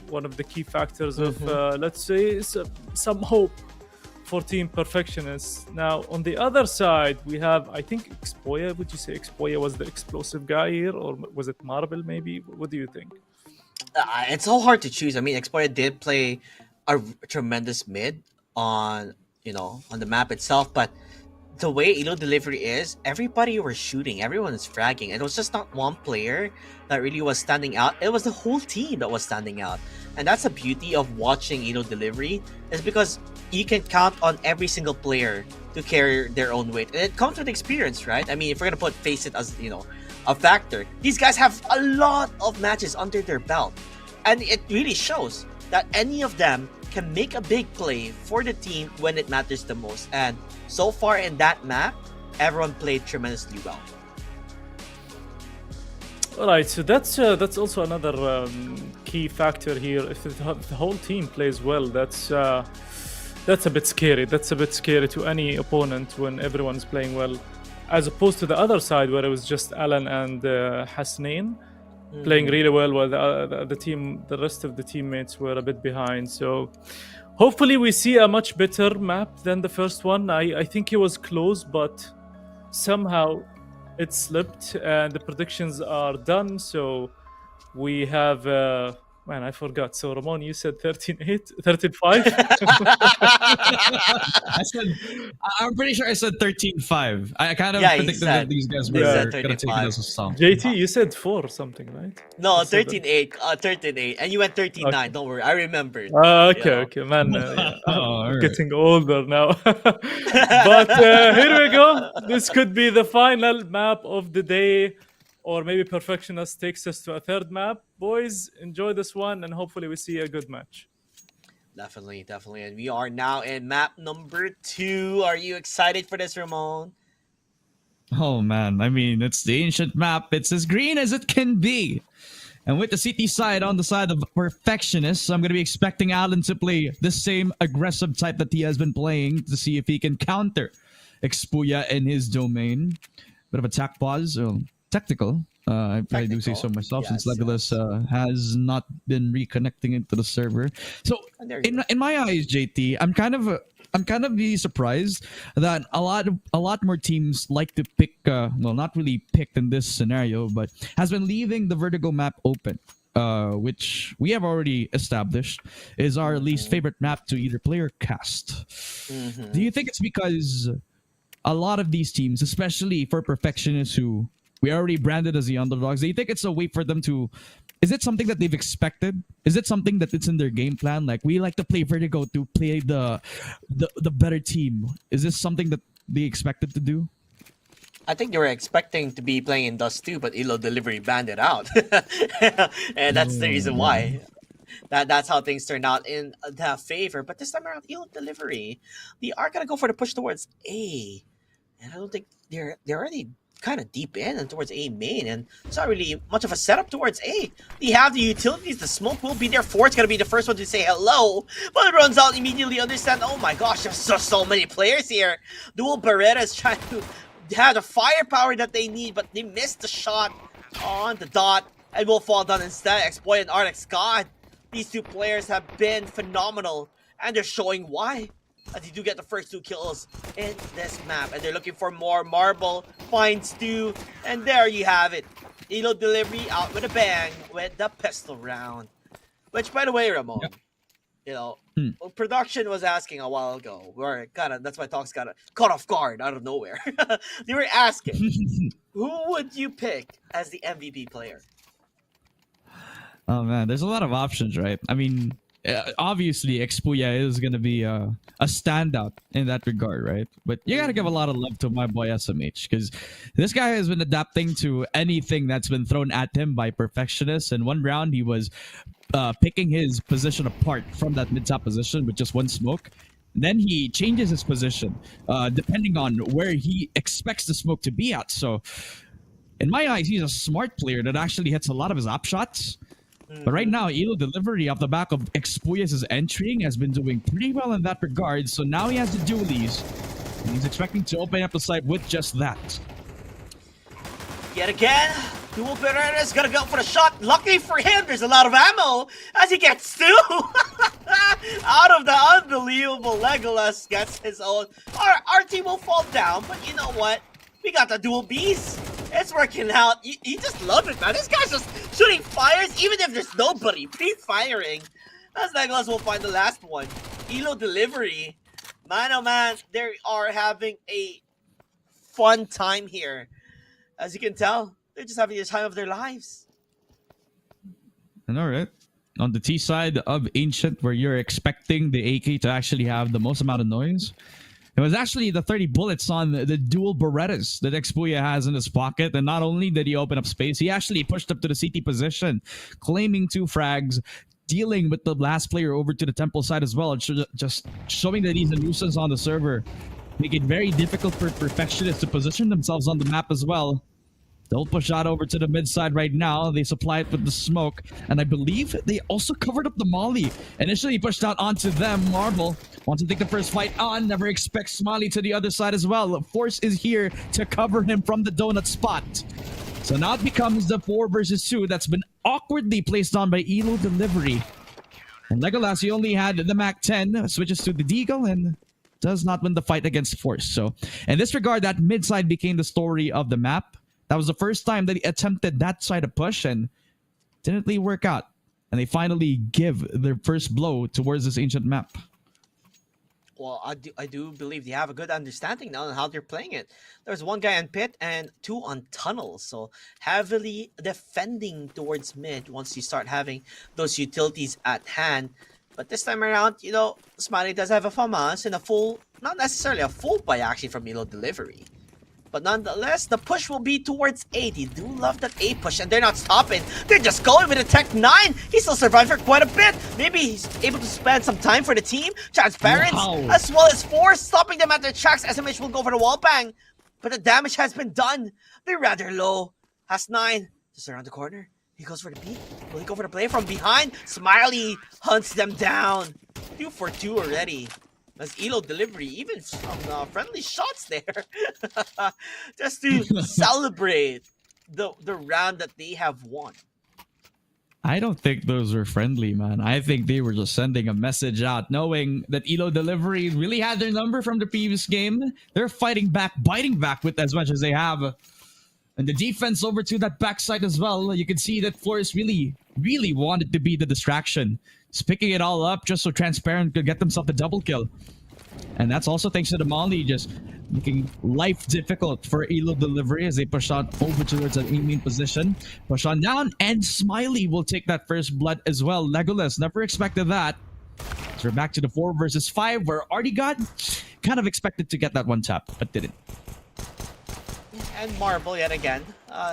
one of the key factors of, let's say, some hope for Team Perfectionists. Now, on the other side, we have, I think, Expoya. Would you say Expoya was the explosive guy here, or was it Marble maybe? What do you think? It's so hard to choose. I mean, Expoya did play a tremendous mid on the map itself, but the way Elo delivery is, everybody was shooting, everyone is fragging. It was just not one player that really was standing out. It was the whole team that was standing out. And that's the beauty of watching Elo delivery, is because you can count on every single player to carry their own weight. And it comes with experience, right? I mean, if we're going to Face It as, a factor, these guys have a lot of matches under their belt. And it really shows that any of them can make a big play for the team when it matters the most. And so far in that map, everyone played tremendously well. All right, so that's also another key factor here. If the whole team plays well, that's a bit scary. That's a bit scary to any opponent when everyone's playing well, as opposed to the other side where it was just Alan and Hasnain playing really well, while the rest of the teammates were a bit behind. So hopefully we see a much better map than the first one. I think it was close, but somehow it slipped, and the predictions are done. So we have man, I forgot. So Ramon, you said 13-8, 13-5. I'm pretty sure I said 13-5. I kind of predicted that these guys were going to take it as a song. JT, you said 4 or something, right? No, 13-8, 13-8, and you went 13-9. Okay. Don't worry, I remembered. Okay, man. Getting older now. But here we go. This could be the final map of the day. Or maybe Perfectionist takes us to a third map. Boys, enjoy this one, and hopefully we see a good match. Definitely. And we are now in map number 2. Are you excited for this, Ramon? Oh, man. I mean, it's the ancient map. It's as green as it can be. And with the CT side on the side of Perfectionists, I'm going to be expecting Alan to play the same aggressive type that he has been playing to see if he can counter Expoya in his domain. Bit of attack pause. Technical. I do say so myself, since Legolas has not been reconnecting into the server. So in my eyes, JT, I'm kind of be surprised that a lot more teams like to pick well, not really picked in this scenario, but has been leaving the Vertigo map open, which we have already established is our least favorite map to either play or cast. Do you think it's because a lot of these teams, especially for Perfectionists who we already branded as the underdogs, do you think it's a way for them to... Is it something that they've expected? Is it something that it's in their game plan? Like, we like to play Vertigo to play the better team. Is this something that they expected to do? I think they were expecting to be playing in Dust 2, but Elo Delivery banned it out. And that's the reason why. That's how things turned out in their favor. But this time around, Elo Delivery, they are going to go for the push towards A. And I don't think they're already kind of deep in and towards A main, and it's not really much of a setup towards A. They have the utilities, the smoke will be there. Ford's gonna be the first one to say hello, but it runs out immediately. Understand, oh my gosh, there's so many players here. Dual Beretta is trying to have the firepower that they need, but they missed the shot on the dot. and will fall down instead. Exploit and Arctic God. These two players have been phenomenal, and they're showing why. As you do get the first 2 kills in this map, and they're looking for more. Marble finds 2, and there you have it. Elo Delivery out with a bang with the pistol round. Which, by the way, Ramon, you know, production was asking a while ago. That's why Talks got caught off guard out of nowhere. They were asking, who would you pick as the MVP player? Oh man, there's a lot of options, right? I mean, obviously, Expuya is going to be a standout in that regard, right? But you got to give a lot of love to my boy SMH, because this guy has been adapting to anything that's been thrown at him by Perfectionists. In one round, he was picking his position apart from that mid-top position with just one smoke. Then he changes his position depending on where he expects the smoke to be at. So, in my eyes, he's a smart player that actually hits a lot of his op shots. But right now, Elo Delivery off the back of Expuyas' entering has been doing pretty well in that regard. So now he has the dualies, and he's expecting to open up the site with just that. Yet again, Dual Piranha is gonna go for the shot. Luckily for him, there's a lot of ammo as he gets 2. Out of the unbelievable Legolas gets his own. Our team will fall down, but you know what? We got the dual beast. It's working out. You just love it, man. This guy's just shooting fires even if there's nobody pre-firing. As Legolas will find the last one. Elo Delivery. Man, oh man, they are having a fun time here. As you can tell, they're just having the time of their lives. And all right. On the T side of Ancient, where you're expecting the AK to actually have the most amount of noise, it was actually the 30 bullets on the dual Berettas that Expuya has in his pocket. And not only did he open up space, he actually pushed up to the CT position, claiming 2 frags, dealing with the last player over to the temple side as well, just showing that he's a nuisance on the server. Make it very difficult for Perfectionists to position themselves on the map as well. They'll push out over to the mid side right now. They supply it with the smoke. And I believe they also covered up the molly. Initially pushed out onto them. Marble wants to take the first fight on. Never expects Smiley to the other side as well. Force is here to cover him from the donut spot. So now it becomes the 4 versus 2 that's been awkwardly placed on by Elo Delivery. And Legolas, he only had the Mac 10. Switches to the Deagle and does not win the fight against Force. So in this regard, that mid side became the story of the map. That was the first time that he attempted that side of push and didn't really work out. And they finally give their first blow towards this Ancient map. Well, I do believe they have a good understanding now on how they're playing it. There's 1 guy on pit and 2 on tunnel. So heavily defending towards mid once you start having those utilities at hand. But this time around, you know, Smiley does have a FAMAS and a full, not necessarily a full buy actually from Elo Delivery. But nonetheless, the push will be towards A. They do love that A push, and they're not stopping. They're just going with a Tech 9. He still survived for quite a bit. Maybe he's able to spend some time for the team. Transparent, as well as Force, stopping them at their tracks. SMH will go for the wall bang. But the damage has been done. They're rather low. Has 9. Just around the corner. He goes for the beat. Will he go for the play from behind? Smiley hunts them down. 2 for 2 already. As Elo Delivery, even some friendly shots there. Just to celebrate the round that they have won. I don't think those were friendly, man. I think they were just sending a message out, knowing that Elo Delivery really had their number from the previous game. They're fighting back, biting back with as much as they have. And the defense over to that backside as well. You can see that Flores really wanted to be the distraction. Just picking it all up just so Transparent could get themselves a double kill. And that's also thanks to the Molly just making life difficult for Elo Delivery as they push on over towards an aiming position. Push on down, and Smiley will take that first blood as well. Legolas never expected that. So we're back to the 4 versus 5 where Artigod kind of expected to get that one tap, but didn't. And Marble yet again,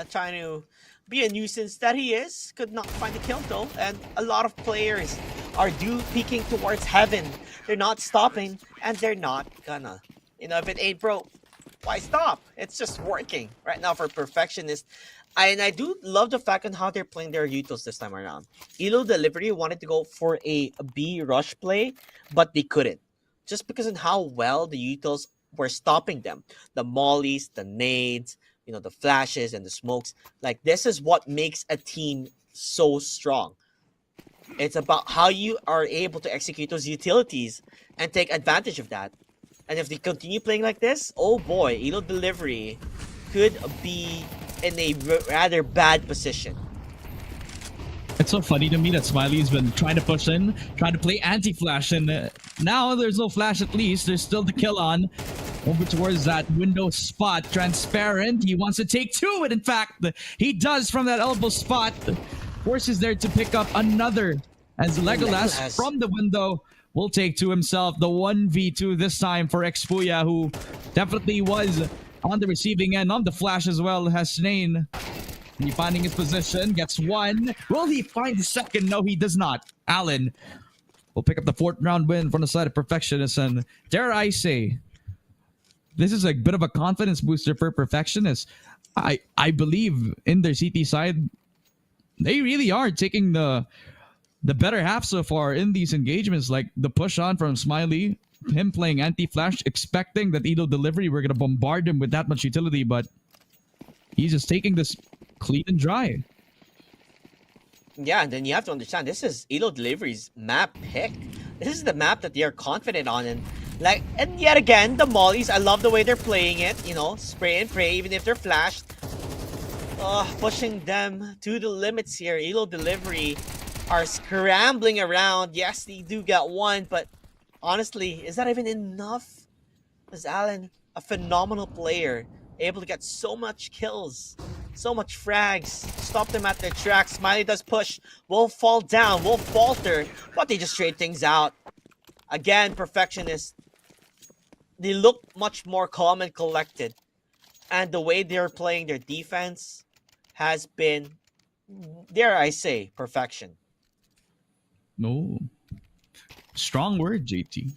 trying to be a nuisance that he is. Could not find the kill though, and a lot of players are peeking towards heaven. They're not stopping, and they're not gonna. You know, if it ain't broke, why stop? It's just working right now for Perfectionist. And I do love the fact on how they're playing their utils this time around. Elo Delivery wanted to go for a B rush play, but they couldn't. Just because of how well the utils were stopping them. The mollies, the nades, the flashes and the smokes. Like, this is what makes a team so strong. It's about how you are able to execute those utilities and take advantage of that. And if they continue playing like this, oh boy, Elo Delivery could be in a rather bad position. It's so funny to me that Smiley's been trying to push in, trying to play anti-flash, and now there's no flash at least. There's still the kill on over towards that window spot. Transparent. He wants to take two, and in fact, he does from that elbow spot. Forces there to pick up another as Legolas from the window will take to himself the 1v2 this time for Expuya, who definitely was on the receiving end on the flash as well. Hasnain, he finding his position, gets one. Will he find the second? No, he does not. Allen will pick up the 4th round win from the side of Perfectionist, and dare I say, this is a bit of a confidence booster for Perfectionist. I believe in their CT side, they really are taking the better half so far in these engagements. Like the push on from Smiley, him playing anti-flash, expecting that Elo Delivery, we're going to bombard him with that much utility, but he's just taking this clean and dry. Yeah, and then you have to understand, this is Elo Delivery's map pick. This is the map that they are confident on, and yet again, the mollies, I love the way they're playing it, spray and pray, even if they're flashed. Pushing them to the limits here. Elo Delivery are scrambling around. Yes, they do get one, but honestly, is that even enough? Is Allen a phenomenal player, able to get so much kills, so much frags, stop them at their tracks. Smiley does push, will fall down, will falter, but they just trade things out. Again, Perfectionist, they look much more calm and collected, and the way they're playing their defense has been, dare I say, perfection. No. Strong word, JT.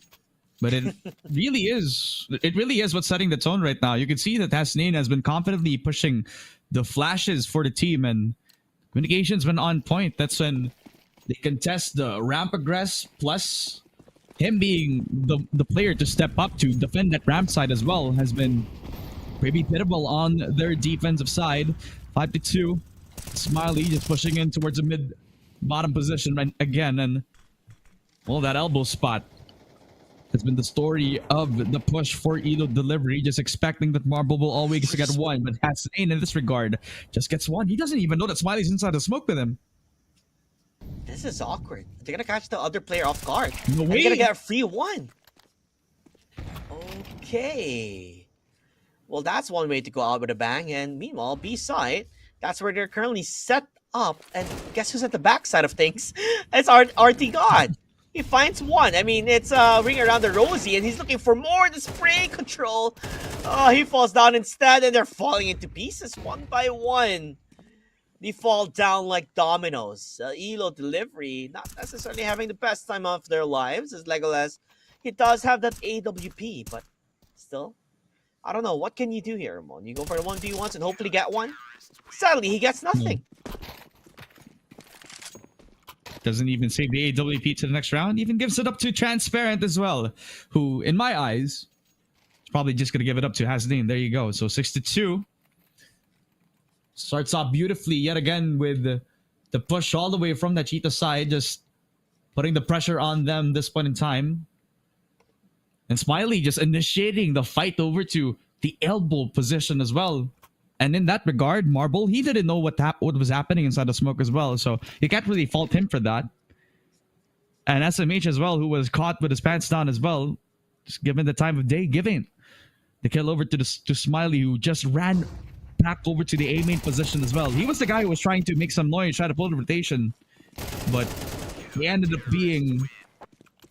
But it really is what's setting the tone right now. You can see that Hasnain has been confidently pushing the flashes for the team, and communication's been on point. That's when they contest the ramp aggress, plus him being the player to step up to defend that ramp side as well has been pretty pitiful on their defensive side. 5-2. Smiley just pushing in towards the mid-bottom position right again, and well, that elbow spot has been the story of the push for Elo Delivery, just expecting that Marble will always get one, but Hasnain in this regard just gets one. He doesn't even know that Smiley's inside the smoke with him. This is awkward. They're gonna catch the other player off guard. No way. They're gonna get a free one. Okay. Well, that's one way to go out with a bang. And meanwhile, B-side, that's where they're currently set up. And guess who's at the backside of things? It's RT God. He finds one. I mean, it's Ring Around the Rosie, and he's looking for more. The spray control. He falls down instead, and they're falling into pieces one by one. They fall down like dominoes. Elo Delivery, not necessarily having the best time of their lives, as Legolas. He does have that AWP, but still, I don't know. What can you do here, Ramon? You go for the 1v1s and hopefully get one? Sadly, he gets nothing. Doesn't even save the AWP to the next round. Even gives it up to Transparent as well, who, in my eyes, is probably just going to give it up to Hasnain. There you go. So 6-2. Starts off beautifully yet again with the push all the way from the Cheetah side, just putting the pressure on them this point in time. And Smiley just initiating the fight over to the elbow position as well. And in that regard, Marble, he didn't know what was happening inside the smoke as well. So you can't really fault him for that. And SMH as well, who was caught with his pants down as well, just given the time of day, giving the kill over to Smiley, who just ran back over to the A main position as well. He was the guy who was trying to make some noise, try to pull the rotation, but he ended up being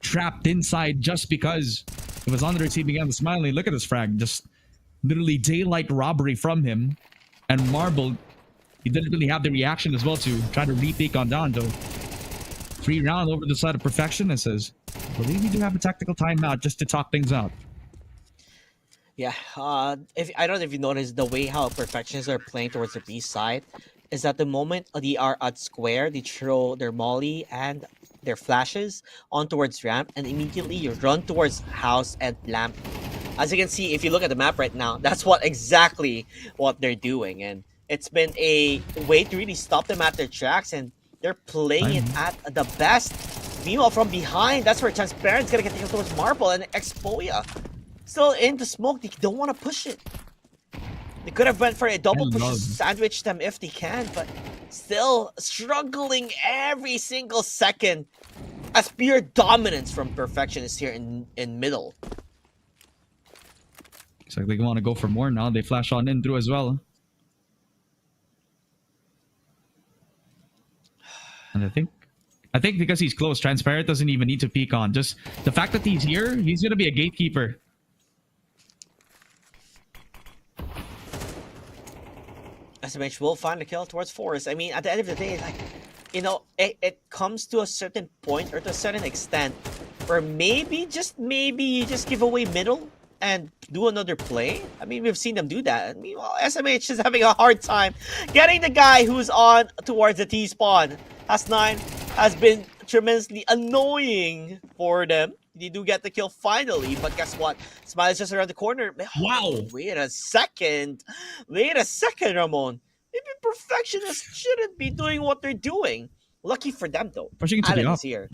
trapped inside just because it was on the receiving end of Smiley. Look at this frag, just literally daylight robbery from him. And Marble, he didn't really have the reaction as well to try to retake on down, though. 3 round over the side of Perfectionist says, I believe we do have a tactical timeout just to talk things out. Yeah, if I don't know if you noticed the way how Perfectionists are playing towards the B side is that the moment they are at square, they throw their molly and their flashes on towards ramp, and immediately you run towards house and lamp As you can see, if you look at the map right now, that's exactly what they're doing. And it's been a way to really stop them at their tracks, and they're playing it at the best. Meanwhile, from behind, that's where Transparent's gonna get taken towards Marble, and Expoya still in the smoke. They don't want to push it. They could have went for a double push to sandwich them if they can, but still struggling every single second as pure dominance from Perfectionist here in middle. Looks like they want to go for more now. They flash on in through as well. And I think because he's close, Transparent doesn't even need to peek on. Just the fact that he's here, he's gonna be a gatekeeper. SMH will find a kill towards Forest. I mean, at the end of the day, like, you know, it comes to a certain point or to a certain extent where maybe, just maybe, you just give away middle and do another play. I mean, we've seen them do that. I mean, well, SMH is having a hard time getting the guy who's on towards the T-spawn. S9 has been tremendously annoying for them. They do get the kill finally, but guess what? Smiley's just around the corner. Wow. Wait a second, Ramon. Maybe Perfectionists shouldn't be doing what they're doing. Lucky for them, though. Pushing to the Alan up. is here.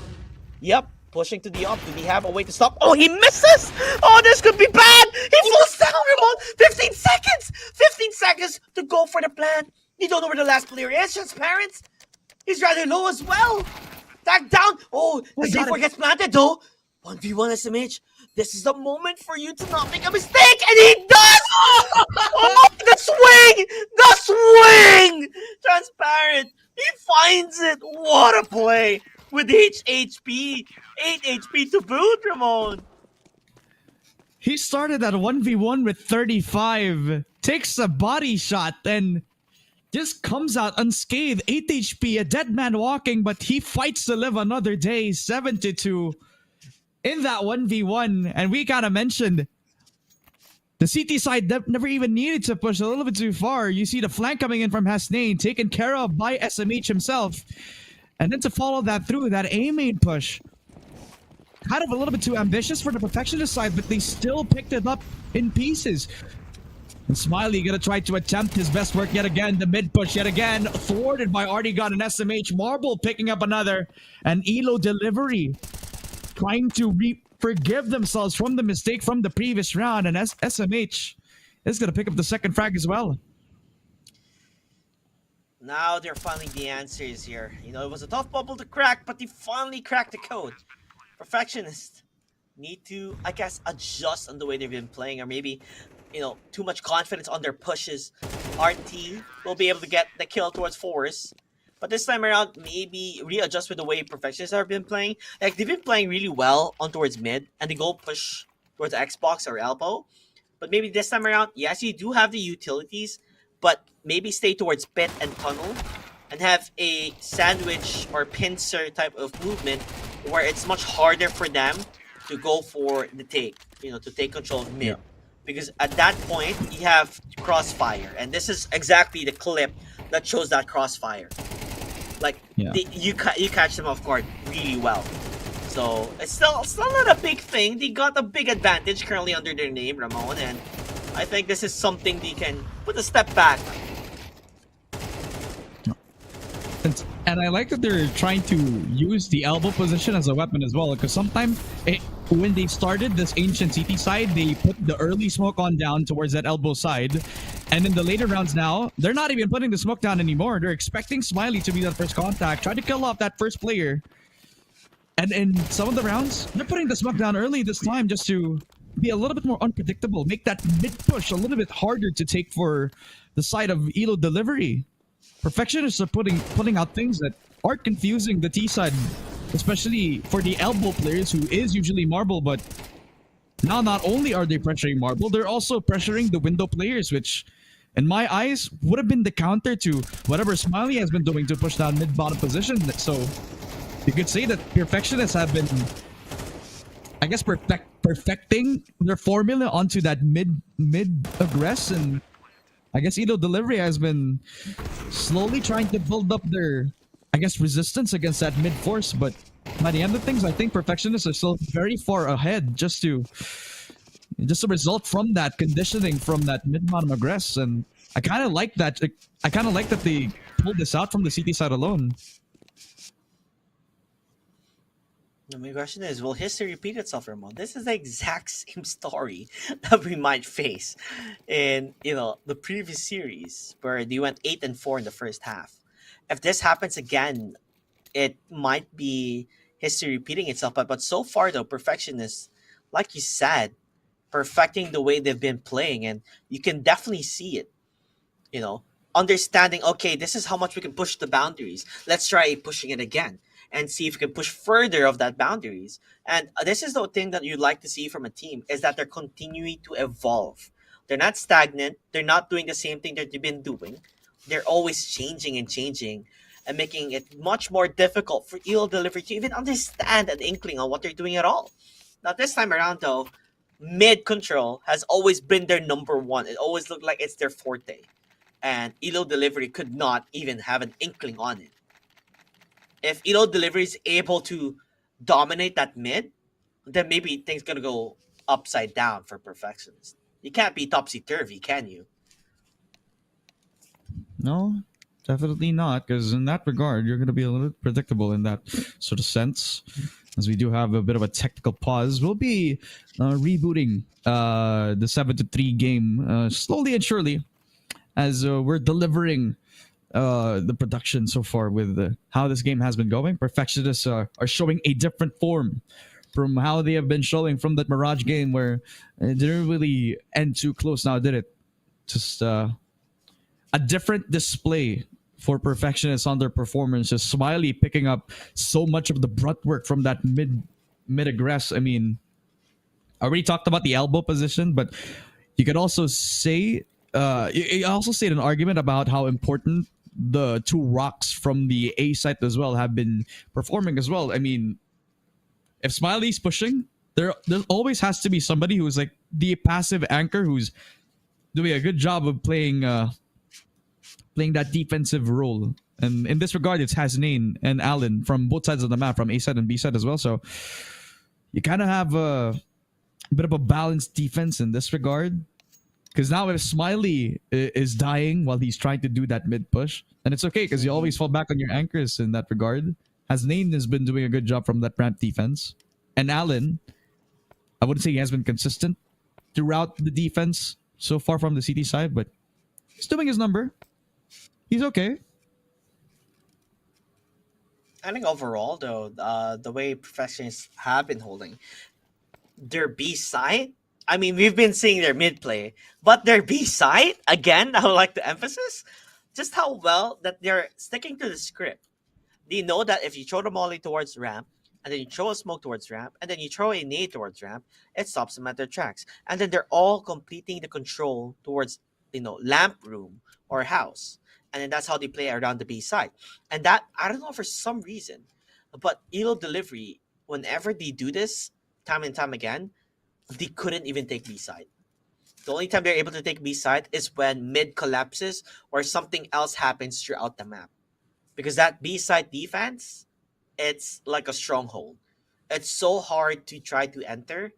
Yep, pushing to the up. Do they have a way to stop? Oh, he misses! Oh, this could be bad! He falls down, Ramon! 15 seconds! 15 seconds to go for the plan. You don't know where the last player is, Transparent. He's rather low as well. Back down. Oh, the C4 gets planted, though. 1v1 SMH. This is the moment for you to not make a mistake, and he does! Oh, the swing! The swing! Transparent. He finds it. What a play with HP. 8 HP to boot, Ramon. He started at 1v1 with 35, takes a body shot, and just comes out unscathed. 8 HP, a dead man walking, but he fights to live another day. 7-2 in that 1v1. And we kind of mentioned the CT side never even needed to push a little bit too far. You see the flank coming in from Hasnain, taken care of by SMH himself. And then to follow that through, that A main push. Kind of a little bit too ambitious for the Perfectionist side, but they still picked it up in pieces. And Smiley gonna try to attempt his best work yet again. The mid push yet again, thwarted by Artigon and SMH. Marble picking up another. And Elo delivery, trying to forgive themselves from the mistake from the previous round. And SMH is gonna pick up the second frag as well. Now they're finding the answers here. You know, it was a tough bubble to crack, but they finally cracked the code. Perfectionists need to, I guess, adjust on the way they've been playing, or maybe, you know, too much confidence on their pushes. RT will be able to get the kill towards Force, but this time around, maybe readjust with the way Perfectionists have been playing. Like, they've been playing really well on towards mid, and they go push towards Xbox or elbow. But maybe this time around, yes, you do have the utilities, but maybe stay towards pit and tunnel, and have a sandwich or pincer type of movement where it's much harder for them to go for the take, you know, to take control of mid. Yeah. Because at that point, you have crossfire. And this is exactly the clip that shows that crossfire. Like, yeah. You catch them off guard really well. So, it's still not a big thing. They got a big advantage currently under their name, Ramon. And I think this is something they can put a step back. And I like that they're trying to use the elbow position as a weapon as well, because sometimes when they started this ancient CT side, they put the early smoke on down towards that elbow side, and in the later rounds now, they're not even putting the smoke down anymore. They're expecting Smiley to be that first contact, try to kill off that first player, and in some of the rounds, they're putting the smoke down early this time just to be a little bit more unpredictable, make that mid push a little bit harder to take for the side of Elo delivery. Perfectionists are putting out things that are confusing the T side, especially for the elbow players, who is usually Marble, but now not only are they pressuring Marble, they're also pressuring the window players, which in my eyes would have been the counter to whatever Smiley has been doing to push down mid-bottom position. So you could say that Perfectionists have been, I guess, perfecting their formula onto that mid aggress, and I guess Elo delivery has been slowly trying to build up their, I guess, resistance against that mid force, but by the end of things, I think Perfectionists are still very far ahead just to just a result from that conditioning from that mid-bottom aggress, and I kind of like that. I kind of like that they pulled this out from the CT side alone. My question is, will history repeat itself, Ramon? This is the exact same story that we might face in the previous series where they went 8-4 in the first half. If this happens again, it might be history repeating itself. But so far though, Perfection is, like you said, perfecting the way they've been playing, and you can definitely see it. Understanding, okay, this is how much we can push the boundaries. Let's try pushing it again and see if we can push further of that boundaries. And this is the thing that you'd like to see from a team, is that they're continuing to evolve. They're not stagnant. They're not doing the same thing that they've been doing. They're always changing and making it much more difficult for Elo Delivery to even understand an inkling on what they're doing at all. Now, this time around, though, mid control has always been their number one. It always looked like it's their forte. And Elo Delivery could not even have an inkling on it. If Elo Delivery is able to dominate that mid, then maybe things gonna go upside down for Perfectionist. You can't be topsy-turvy, can you? No, definitely not. Because in that regard, you're going to be a little predictable in that sort of sense. As we do have a bit of a technical pause, we'll be rebooting the 7-3 game slowly and surely, as we're delivering the production so far with how this game has been going. Perfectionists are showing a different form from how they have been showing from that Mirage game, where it didn't really end too close now, did it? Just a different display for Perfectionists on their performance. Just Smiley picking up so much of the brunt work from that mid aggress. I mean, I already talked about the elbow position, but you could also say you also say an argument about how important the two rocks from the A site as well have been performing as well. I mean, if Smiley's pushing, there always has to be somebody who's like the passive anchor who's doing a good job of playing that defensive role. And in this regard, it's Hasnain and Allen from both sides of the map, from A side and B side as well. So you kind of have a bit of a balanced defense in this regard. Because now if Smiley is dying while he's trying to do that mid push, then it's okay, because you always fall back on your anchors in that regard. Hasnain has been doing a good job from that ramp defense. And Allen, I wouldn't say he has been consistent throughout the defense so far from the CT side, but he's doing his number. He's okay. I think overall, though, the way Perfectionists have been holding their B side, I mean, we've been seeing their mid play, but their B side, again, I would like to emphasize just how well that they're sticking to the script. They know that if you throw the molly towards ramp, and then you throw a smoke towards ramp, and then you throw a nade towards ramp, it stops them at their tracks. And then they're all completing the control towards, lamp room or house. And then that's how they play around the B side. And that, I don't know, for some reason, but Elo Delivery, whenever they do this, time and time again, they couldn't even take B side. The only time they're able to take B side is when mid collapses or something else happens throughout the map. Because that B side defense, it's like a stronghold. It's so hard to try to enter,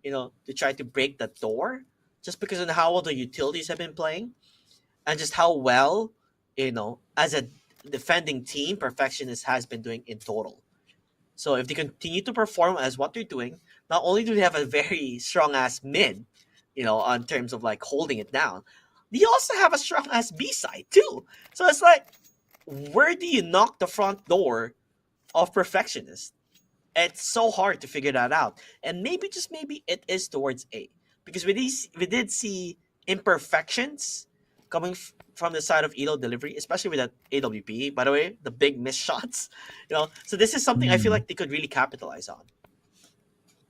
to try to break the door, just because of how well the utilities have been playing, and just how well, as a defending team, Perfectionist has been doing in total. So if they continue to perform as what they're doing, not only do they have a very strong ass mid, on terms of like holding it down, they also have a strong ass B side too. So it's like, where do you knock the front door of Perfectionist? It's so hard to figure that out. And maybe, just maybe, it is towards A. Because we did see imperfections coming from the side of Elo Delivery, especially with that AWP, by the way, the big missed shots. So this is something I feel like they could really capitalize on.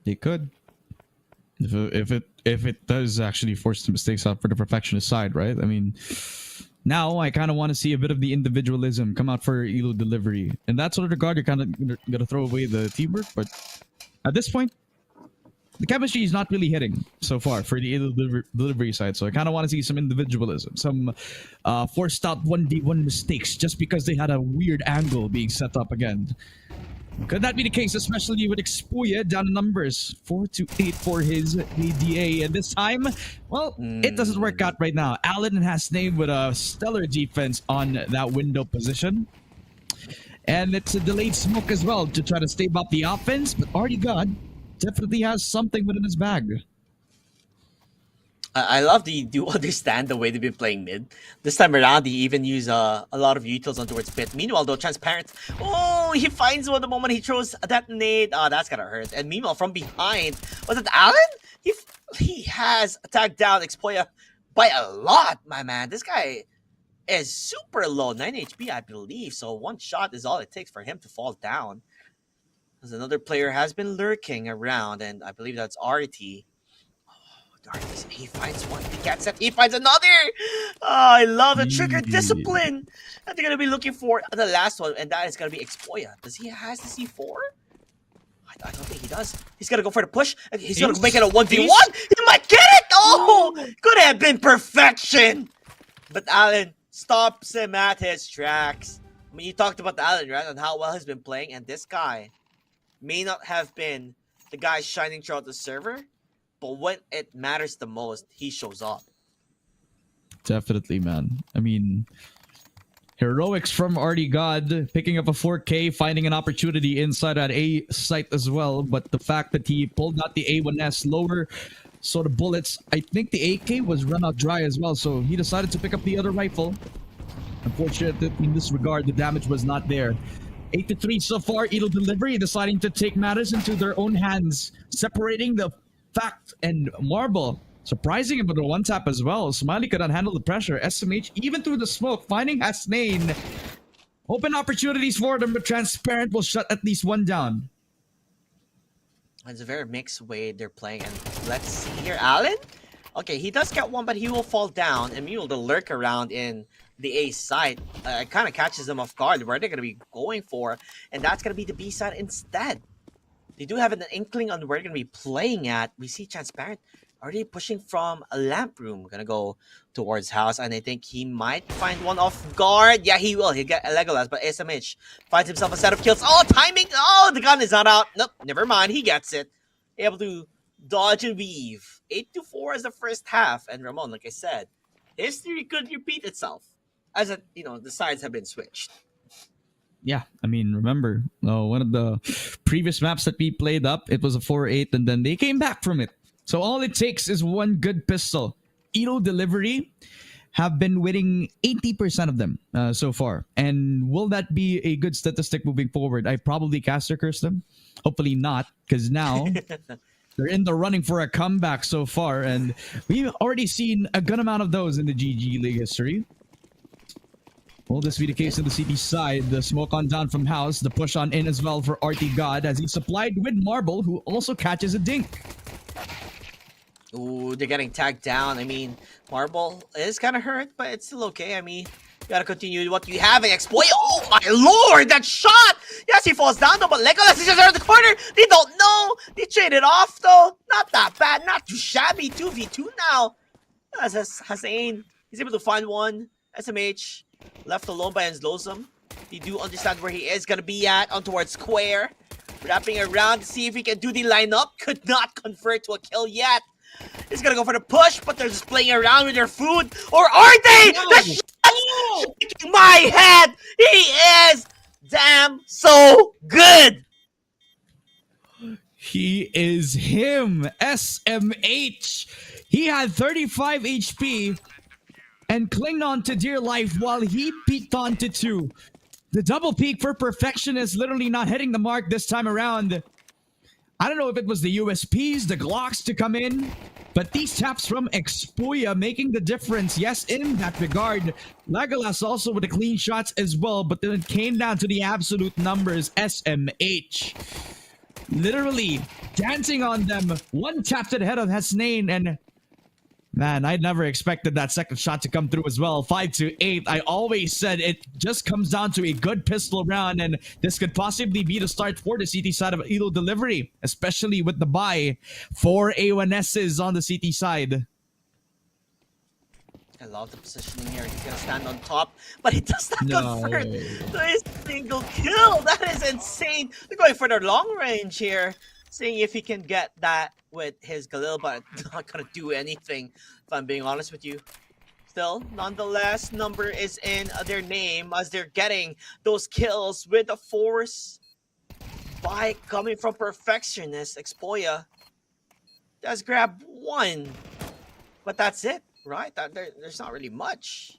They could. If it does actually force the mistakes out for the Perfectionist side, right? I mean, now I kind of want to see a bit of the individualism come out for Elo Delivery. In that sort of regard, you're kind of going to throw away the teamwork. But at this point, the chemistry is not really hitting so far for the Elo Delivery side. So I kind of want to see some individualism, some forced out 1v1 mistakes just because they had a weird angle being set up again. Could that be the case, especially with Expuya down in numbers 4-8 for his ADA, and this time, well, it doesn't work out right now. Allen has named with a stellar defense on that window position, and it's a delayed smoke as well to try to stave up the offense. But Artie God definitely has something within his bag. I love the do understand the way they've been playing mid. This time around, they even use a lot of utils on towards pit. Meanwhile, though, Transparent, oh, he finds one the moment he throws that nade. Oh, that's gonna hurt. And meanwhile, from behind, was it Allen? He has tagged down Expoya by a lot, my man. This guy is super low, 9 HP, I believe. So one shot is all it takes for him to fall down. As another player has been lurking around, and I believe that's RT. Darkness, he finds one, he gets it, he finds another! Oh, I love the trigger discipline that they're gonna be looking for the last one, and that is gonna be Expoya. Does he has the C4? I don't think he does. He's gonna go for the push, and he's gonna make it a 1v1! He might get it! Oh! Could have been perfection! But Allen stops him at his tracks. I mean, you talked about Allen, right? On how well he's been playing, and this guy may not have been the guy shining throughout the server, but when it matters the most, he shows up. Definitely, man. I mean, heroics from Artie God, picking up a 4K, finding an opportunity inside that A site as well. But the fact that he pulled out the A1S lower sort of bullets, I think the AK was run out dry as well. So he decided to pick up the other rifle. Unfortunately, in this regard, the damage was not there. 8-3 so far. Edo Delivery deciding to take matters into their own hands, separating the Fact and Marble, surprising him with a one tap as well. Smiley could not handle the pressure. SMH, even through the smoke, finding Hasnain. Open opportunities for them, but Transparent will shut at least one down. It's a very mixed way they're playing. And let's see here. Allen? Okay, he does get one, but he will fall down. And Mule, the lurk around in the A side, kind of catches them off guard where they're going to be going for. And that's going to be the B side instead. They do have an inkling on where they're going to be playing at. We see Transparent already pushing from a lamp room. Going to go towards house, and I think he might find one off guard. Yeah, he will. He'll get a Legolas, but SMH finds himself a set of kills. Oh, timing! Oh, the gun is not out. Nope, never mind. He gets it. Able to dodge and weave. 8-4 as the first half. And Ramon, like I said, history could repeat itself as the sides have been switched. Yeah, I mean, remember, one of the previous maps that we played up, it was a 4-8, and then they came back from it. So all it takes is one good pistol. Edo Delivery have been winning 80% of them so far. And will that be a good statistic moving forward? I probably caster curse them. Hopefully not, because now they're in the running for a comeback so far. And we've already seen a good amount of those in the GG League history. Will this be the case on the CT side? The smoke on down from house. The push on in as well for Artie God as he's supplied with Marble, who also catches a dink. Ooh, they're getting tagged down. I mean, Marble is kind of hurt, but it's still okay. I mean, you gotta continue what you have and exploit. Oh my lord, that shot! Yes, he falls down though, but Legolas is just around the corner. They don't know. They traded off though. Not that bad, not too shabby. 2v2 now. As Hasnain, he's able to find one. SMH left alone by his Losum. They do understand where he is gonna be at on towards square. Wrapping around to see if he can do the lineup. Could not convert to a kill yet. He's gonna go for the push, but they're just playing around with their food. Or are they? No. The shot's shaking my head! He is damn so good! He is him, SMH. He had 35 HP and clinged on to dear life while he peeked onto 2. The double peak for perfection is literally not hitting the mark this time around. I don't know if it was the USPs, the Glocks to come in, but these taps from Expoya making the difference. Yes, in that regard. Legolas also with the clean shots as well, but then it came down to the absolute numbers. SMH literally dancing on them. One tap to the head of Hasnain, and man, I never expected that second shot to come through as well. 5-8. I always said it just comes down to a good pistol round, and this could possibly be the start for the CT side of Edo Delivery, especially with the buy. 4 A1Ss on the CT side. I love the positioning here. He's gonna stand on top, but he does not convert to his single kill. That is insane. They're going for the long range here, seeing if he can get that with his Galil, but not gonna do anything, if I'm being honest with you. Still, nonetheless, number is in their name as they're getting those kills with the force by coming from Perfectionist. Expoya does grab one, but that's it, right? There's not really much.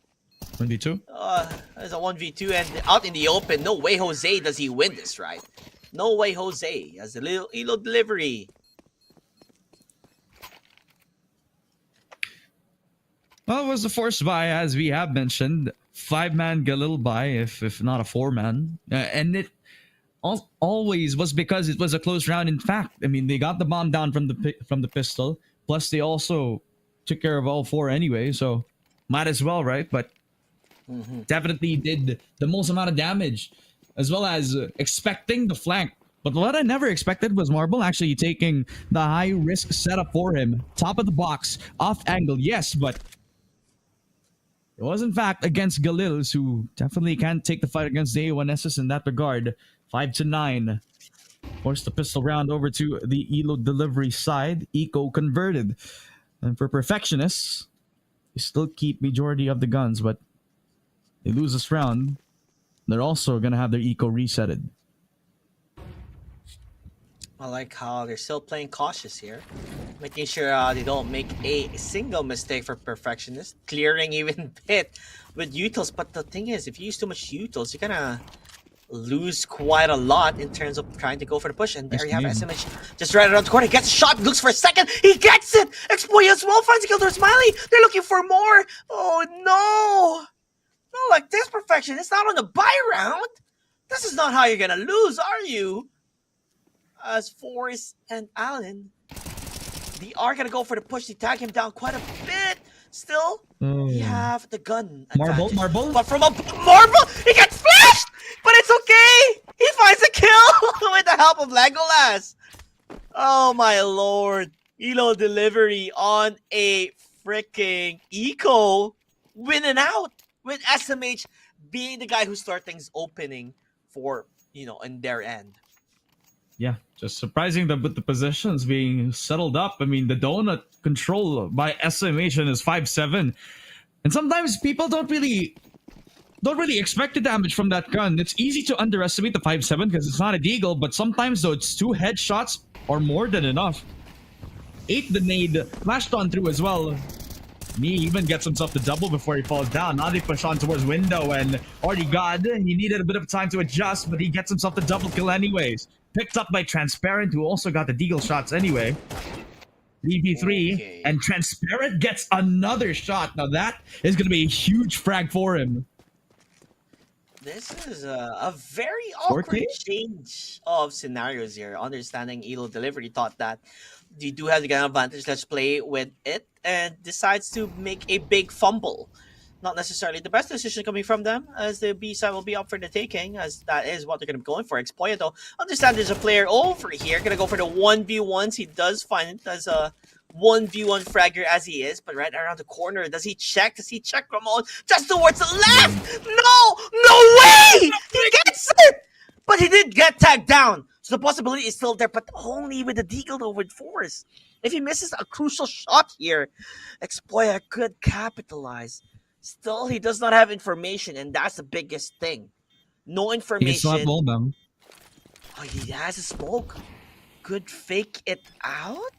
1v2? There's a 1v2 and out in the open. No way Jose does he win this, right? No way Jose as a little Elo delivery. Well, it was the forced buy, as we have mentioned. 5-man Galil buy, if not a 4-man. And it always was because it was a close round. In fact, I mean, they got the bomb down from the pistol. Plus, they also took care of all 4 anyway, so might as well, right? But definitely did the most amount of damage, as well as expecting the flank. But what I never expected was Marble actually taking the high-risk setup for him. Top of the box, off angle, yes, but it was in fact against Galils, who definitely can't take the fight against the A1Ss in that regard. 5-9. Force the pistol round over to the Elo delivery side. Eco converted. And for Perfectionists, they still keep majority of the guns, but they lose this round. They're also going to have their Eco resetted. I like how they're still playing cautious here, making sure they don't make a single mistake for Perfectionist, clearing even bit with utils. But the thing is, if you use too much utils, you're gonna lose quite a lot in terms of trying to go for the push. And there you have SMH just right around the corner. He gets a shot, looks for a second, he gets it! Expoya as well, finds a kill to Smiley. They're looking for more. Oh no! Not like this, Perfection. It's not on the buy round. This is not how you're gonna lose, are you? As Forrest and Allen, they are gonna go for the push. They tag him down quite a bit. Still, they have the gun advantage. Marble. But from a Marble, he gets flashed! But it's okay! He finds a kill with the help of Legolas. Oh my lord. Elo delivery on a freaking Eco winning out with SMH being the guy who starts things opening for, in their end. Yeah, just surprising that with the positions being settled up. I mean, the donut control by SMH is 5-7. And sometimes people don't really expect the damage from that gun. It's easy to underestimate the 5-7 because it's not a deagle, but sometimes though it's 2 headshots are more than enough. 8 the nade, flashed on through as well. Me even gets himself the double before he falls down. Now they push on towards window and already got it. He needed a bit of time to adjust, but he gets himself the double kill anyways. Picked up by Transparent, who also got the deagle shots anyway. 3v3, and Transparent gets another shot. Now that is going to be a huge frag for him. This is a very awkward change of scenarios here. Understanding Elo Delivery thought that you do have the gun advantage, let's play with it, and decides to make a big fumble. Not necessarily the best decision coming from them, as the B side will be up for the taking, as that is what they're going to be going for. Expoya, though, understand there's a player over here, going to go for the 1v1s. He does find it as a 1v1 fragger as he is, but right around the corner, does he check? Does he check Ramon just towards the left? No way! He gets it! But he did get tagged down, so the possibility is still there, but only with the deagle though with Force. If he misses a crucial shot here, Expoya could capitalize. Still, he does not have information, and that's the biggest thing. No information. He can roll them. Oh, he has a smoke. Could fake it out?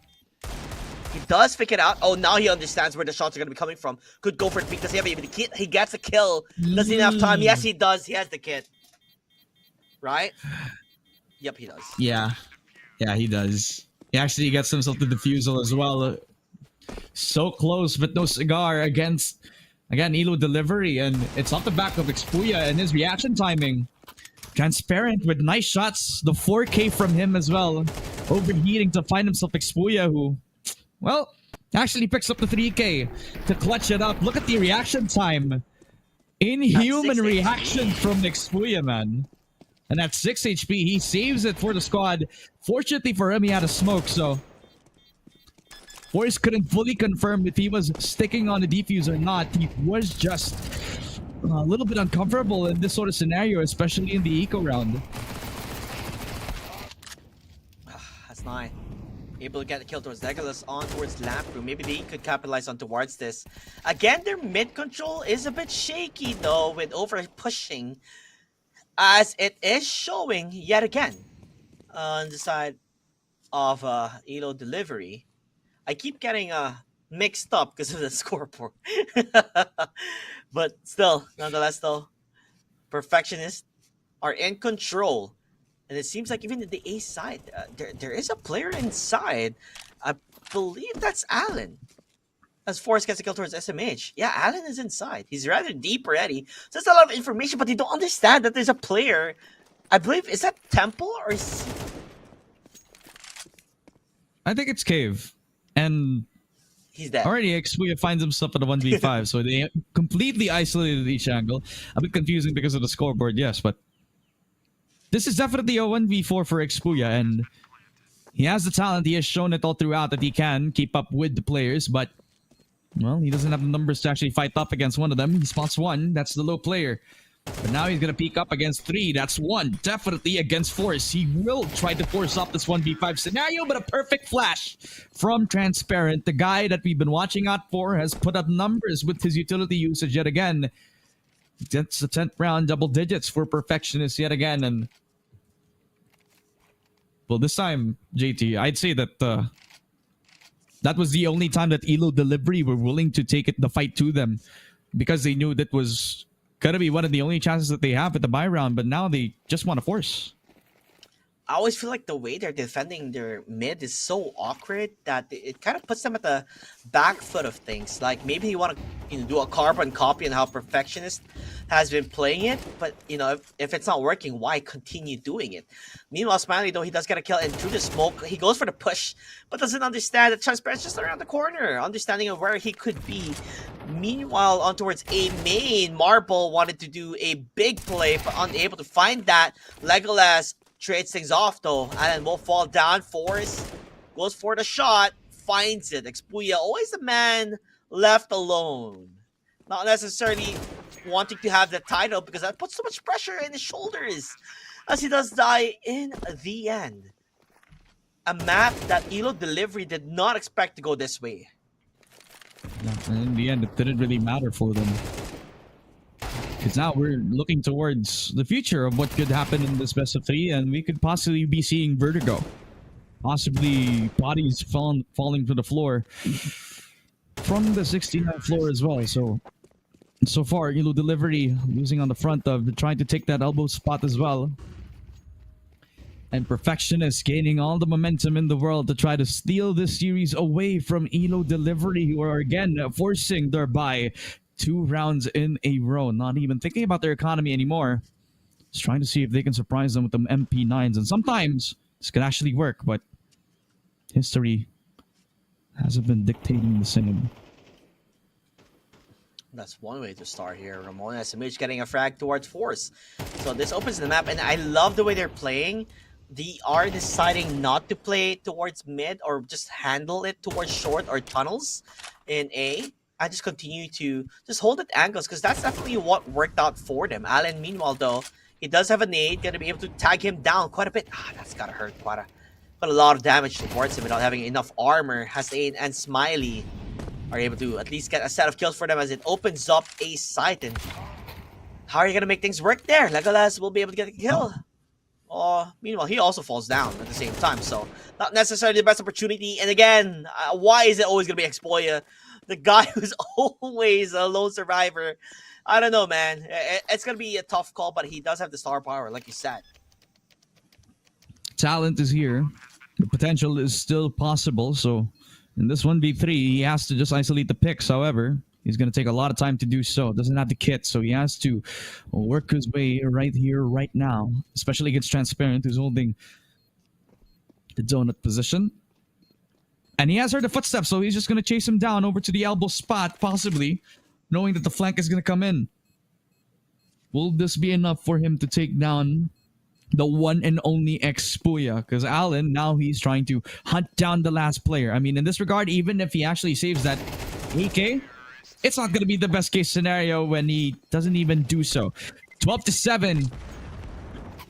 He does fake it out. Oh, now he understands where the shots are going to be coming from. Could go for the peek. Does he have even the kit? He gets a kill. Does he have time? Yes, he does. He has the kit. Right? Yep, he does. Yeah, he does. He actually gets himself the defusal as well. So close, but no cigar against... Again, Elo Delivery, and it's off the back of Expoya and his reaction timing. Transparent with nice shots. The 4K from him as well. Overheating to find himself Expoya, who, well, actually picks up the 3K to clutch it up. Look at the reaction time. Inhuman reaction from Expoya, man. And at 6 HP, he saves it for the squad. Fortunately for him, he had a smoke, so... Force couldn't fully confirm if he was sticking on the defuse or not. He was just a little bit uncomfortable in this sort of scenario, especially in the eco round. That's nine. Able to get the kill towards Legolas on towards Lamp Room. Maybe they could capitalize on towards this. Again, their mid control is a bit shaky though with over pushing, as it is showing yet again on the side of Elo delivery. I keep getting mixed up because of the scoreboard. But still, nonetheless though, Perfectionists are in control. And it seems like even in the A side, there is a player inside. I believe that's Alan. As Forrest gets a kill towards SMH. Yeah, Alan is inside. He's rather deep already. So that's a lot of information, but they don't understand that there's a player. I believe, is that Temple or is... I think it's Cave. And He's dead. already Xpuya finds himself at a 1v5, so they completely isolated each angle. A bit confusing because of the scoreboard, yes, but this is definitely a 1v4 for Xpuya, and he has the talent. He has shown it all throughout that he can keep up with the players, but, well, he doesn't have the numbers to actually fight up against one of them. He spots one. That's the low player. But now he's going to peek up against three. That's one. Definitely against Force. He will try to force up this 1v5 scenario, but a perfect flash from Transparent. The guy that we've been watching out for has put up numbers with his utility usage yet again. Gets the 10th round, double digits for Perfectionist yet again. And, well, this time, JT, I'd say that that was the only time that Elo Delivery were willing to take the fight to them, because they knew that was gonna be one of the only chances that they have at the buy round, but now they just want to force. I always feel like the way they're defending their mid is so awkward that it kind of puts them at the back foot of things. Like maybe you want to do a carbon copy on how Perfectionist has been playing it, but if it's not working, why continue doing it? Meanwhile, Smiley, though, he does get a kill, and through the smoke, he goes for the push, but doesn't understand that Transparent's just around the corner, understanding of where he could be. Meanwhile, on towards A main, Marble wanted to do a big play, but unable to find that. Legolas trades things off though, and then will fall down. Forrest goes for the shot, finds it. Xpuya, always the man left alone. Not necessarily wanting to have the title, because that puts so much pressure in his shoulders, as he does die in the end. A map that Elo Delivery did not expect to go this way. And in the end, it didn't really matter for them. Because now we're looking towards the future of what could happen in this best of three, and we could possibly be seeing Vertigo. Possibly bodies falling to the floor from the 69th floor as well. So far, Elo Delivery losing on the front of trying to take that elbow spot as well. And Perfectionist gaining all the momentum in the world to try to steal this series away from Elo Delivery, who are again forcing their buy 2 rounds in a row. Not even thinking about their economy anymore. Just trying to see if they can surprise them with them MP9s. And sometimes this could actually work, but history hasn't been dictating the same. That's one way to start here. Ramon SMH getting a frag towards Force. So this opens the map, and I love the way they're playing. They are deciding not to play towards mid or just handle it towards short or tunnels in A. I just continue to just hold at angles, because that's definitely what worked out for them. Alan, meanwhile, though, he does have a nade, gonna be able to tag him down quite a bit. That's gotta hurt quite a lot of damage towards him without having enough armor. Hassan and Smiley are able to at least get a set of kills for them as it opens up a site. And how are you gonna make things work there? Legolas will be able to get a kill. Meanwhile, he also falls down at the same time, so not necessarily the best opportunity. And again, why is it always gonna be Xpuya, the guy who's always a lone survivor? I don't know, man. It's gonna be a tough call, but he does have the star power, like you said. Talent is here. The potential is still possible, so in this 1v3, he has to just isolate the picks. However, he's going to take a lot of time to do so. Doesn't have the kit, so he has to work his way right here, right now. Especially against Transparent, who's holding the donut position. And he has heard the footsteps, so he's just going to chase him down over to the elbow spot, possibly, knowing that the flank is going to come in. Will this be enough for him to take down the one and only Expuya, because Alan now he's trying to hunt down the last player. I mean, in this regard, even if he actually saves that AK, it's not going to be the best case scenario when he doesn't even do so. 12-7.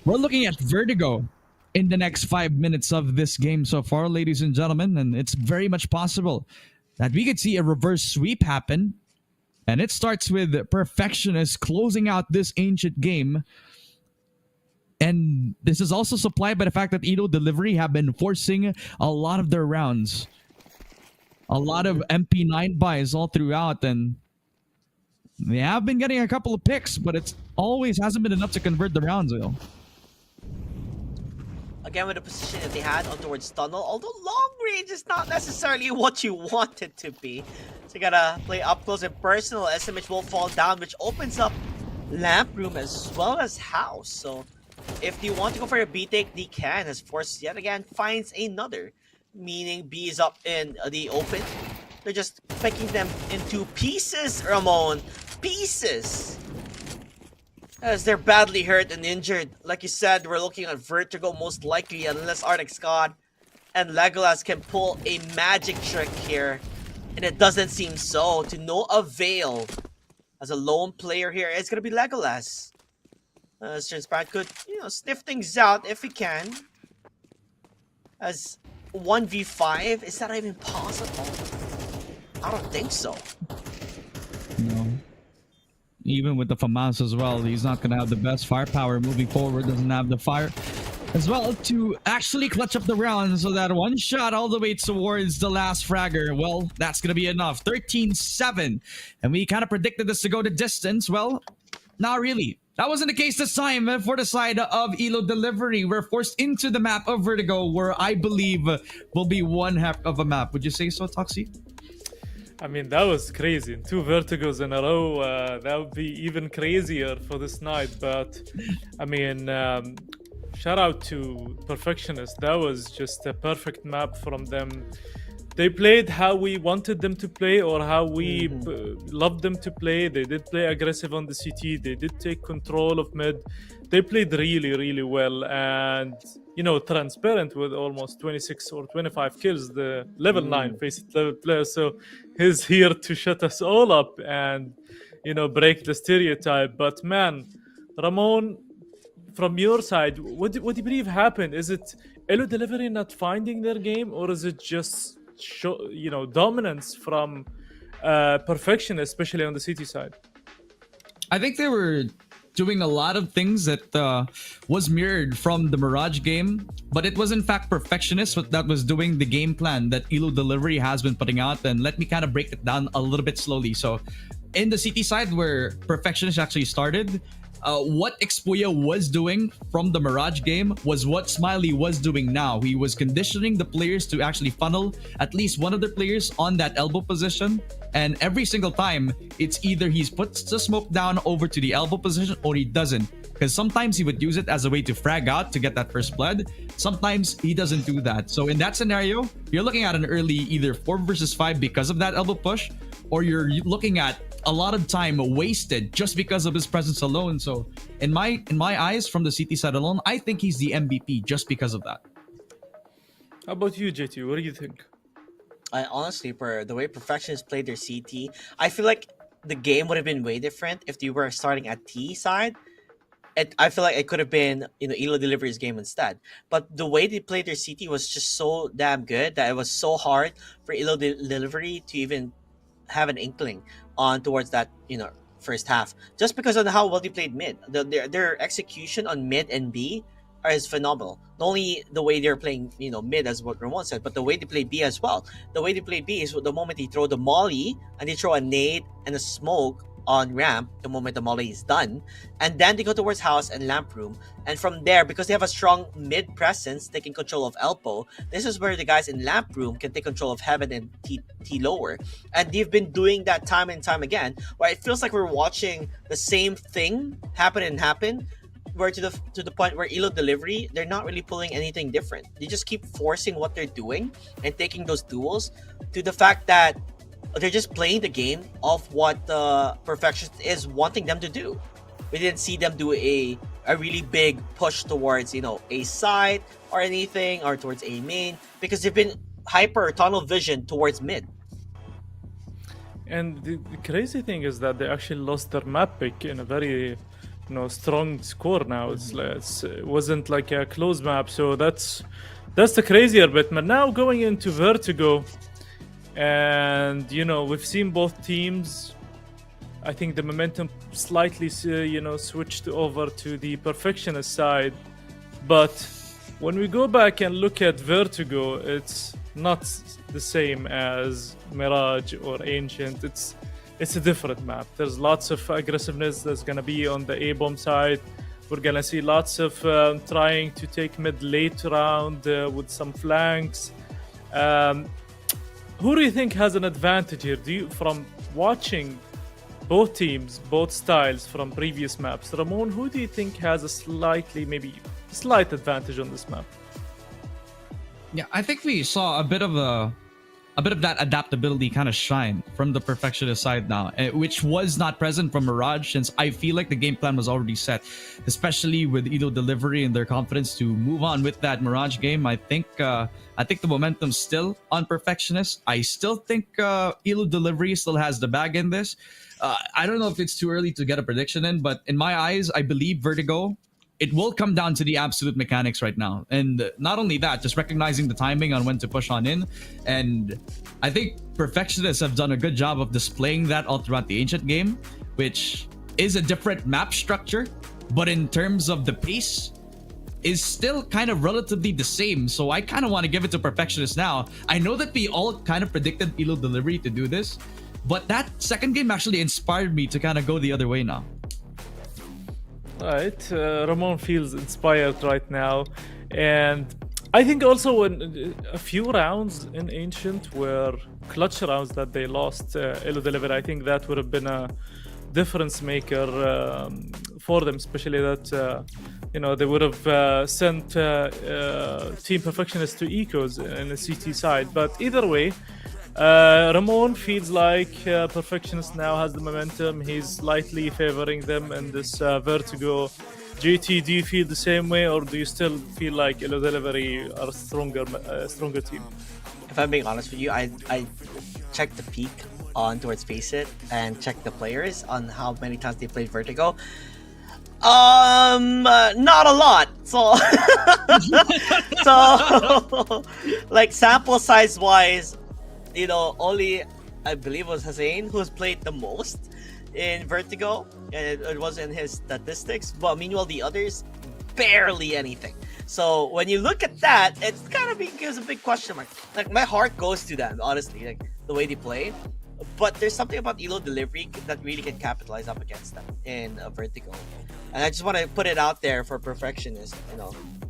We're looking at Vertigo in the next 5 minutes of this game so far, ladies and gentlemen, and it's very much possible that we could see a reverse sweep happen. And it starts with Perfectionist closing out this ancient game. And this is also supplied by the fact that Edo Delivery have been forcing a lot of their rounds. A lot of MP9 buys all throughout, and they have been getting a couple of picks, but it's always hasn't been enough to convert the rounds, though. Again, with the position that they had on towards tunnel, although long range is not necessarily what you want it to be. So you gotta play up close and personal. SMH will fall down, which opens up lamp room as well as house. So if you want to go for a B take, they can, as Force yet again finds another. Meaning B is up in the open. They're just picking them into pieces, Ramon. Pieces. As they're badly hurt and injured. Like you said, we're looking at Vertigo most likely, unless Arctic God and Legolas can pull a magic trick here. And it doesn't seem so, to no avail. As a lone player here, it's gonna be Legolas. Transparent could, sniff things out if he can. As 1v5, is that even possible? I don't think so. No. Even with the FAMAS as well, he's not going to have the best firepower moving forward. Doesn't have the fire as well to actually clutch up the round. So that one shot all the way towards the last fragger, well, that's going to be enough. 13-7. And we kind of predicted this to go the distance. Well, not really. That wasn't the case this time for the side of Elo Delivery. We're forced into the map of Vertigo, where I believe will be one half of a map. Would you say so, Toxie? I mean, that was crazy. 2 Vertigos in a row, that would be even crazier for this night. But, I mean, shout out to Perfectionist. That was just a perfect map from them. They played how we wanted them to play, or how we loved them to play. They did play aggressive on the CT. They did take control of mid. They played really, really well. And, transparent with almost 26 or 25 kills, the level 9 face-it level player. So he's here to shut us all up and, break the stereotype. But, man, Ramon, from your side, what do you believe happened? Is it Elo Delivery not finding their game, or is it just dominance from Perfectionist, especially on the CT side? I think they were doing a lot of things that was mirrored from the Mirage game, but it was in fact Perfectionist that was doing the game plan that Elo Delivery has been putting out. And let me kind of break it down a little bit slowly. So in the CT side, where Perfectionist actually started, what Expuya was doing from the Mirage game was what Smiley was doing now. He was conditioning the players to actually funnel at least one of the players on that elbow position. And every single time, it's either he puts the smoke down over to the elbow position or he doesn't. Because sometimes he would use it as a way to frag out to get that first blood. Sometimes he doesn't do that. So in that scenario, you're looking at an early either 4 versus 5 because of that elbow push, or you're looking at a lot of time wasted just because of his presence alone. So in my eyes, from the CT side alone, I think he's the MVP just because of that. How about you, JT? What do you think? I honestly, for the way Perfectionists played their CT, I feel like the game would have been way different if they were starting at T side. I feel like it could have been, Elo Delivery's game instead. But the way they played their CT was just so damn good that it was so hard for Elo Delivery to even have an inkling on towards that, first half. Just because of how well they played mid. Their execution on mid and B is phenomenal. Not only the way they're playing, mid, as what Ramon said, but the way they play B as well. The way they play B is the moment they throw the molly and they throw a nade and a smoke on ramp the moment the molly is done, and then they go towards house and lamp room, and from there, because they have a strong mid presence taking control of elbow, this is where the guys in lamp room can take control of heaven and T lower. And they've been doing that time and time again, where it feels like we're watching the same thing happen, where to the point where Elo Delivery, they're not really pulling anything different. They just keep forcing what they're doing and taking those duels to the fact that they're just playing the game of what the Perfectionist is wanting them to do. we didn't see them do a really big push towards, you know, a side or anything, or towards a main, because they've been hyper tunnel vision towards mid. And the crazy thing is that they actually lost their map pick in a very, strong score now. It wasn't like a close map, so that's the crazier bit. But now going into Vertigo, and we've seen both teams. I think the momentum slightly, switched over to the Perfectionist side. But when we go back and look at Vertigo, it's not the same as Mirage or Ancient. It's a different map. There's lots of aggressiveness that's gonna be on the A-bomb side. We're gonna see lots of trying to take mid late round with some flanks. Who do you think has an advantage here? From watching both teams, both styles from previous maps, Ramon, who do you think has a slight advantage on this map? Yeah, I think we saw a bit of that adaptability kind of shine from the Perfectionist side now, which was not present from Mirage, since I feel like the game plan was already set, especially with Elo Delivery and their confidence to move on with that Mirage game. I think the momentum's still on Perfectionist. I still think Elo Delivery still has the bag in this. I don't know if it's too early to get a prediction in, but in my eyes, I believe Vertigo, it will come down to the absolute mechanics right now. And not only that, just recognizing the timing on when to push on in. And I think Perfectionists have done a good job of displaying that all throughout the Ancient game, which is a different map structure, but in terms of the pace, is still kind of relatively the same. So I kind of want to give it to Perfectionists now. I know that we all kind of predicted Elo Delivery to do this, but that second game actually inspired me to kind of go the other way now. Right, Ramon feels inspired right now, and I think also when a few rounds in Ancient were clutch rounds that they lost Elo Delivery, I think that would have been a difference maker for them, especially that they would have sent Team Perfectionist to Ecos in the CT side. But either way, Ramon feels like Perfectionist now has the momentum. He's slightly favoring them in this Vertigo. JT, do you feel the same way, or do you still feel like Elo Delivery are a stronger team? If I'm being honest with you, I checked the peak on towards Face It and checked the players on how many times they played Vertigo. Not a lot. So, like sample size wise, only I believe it was Hussein who's played the most in Vertigo, and it was in his statistics. But meanwhile, the others barely anything. So when you look at that, it's kind of gives a big question mark. Like my heart goes to them, honestly, like the way they play. But there's something about Elo Delivery that really can capitalize up against them in Vertigo. And I just want to put it out there for Perfectionists.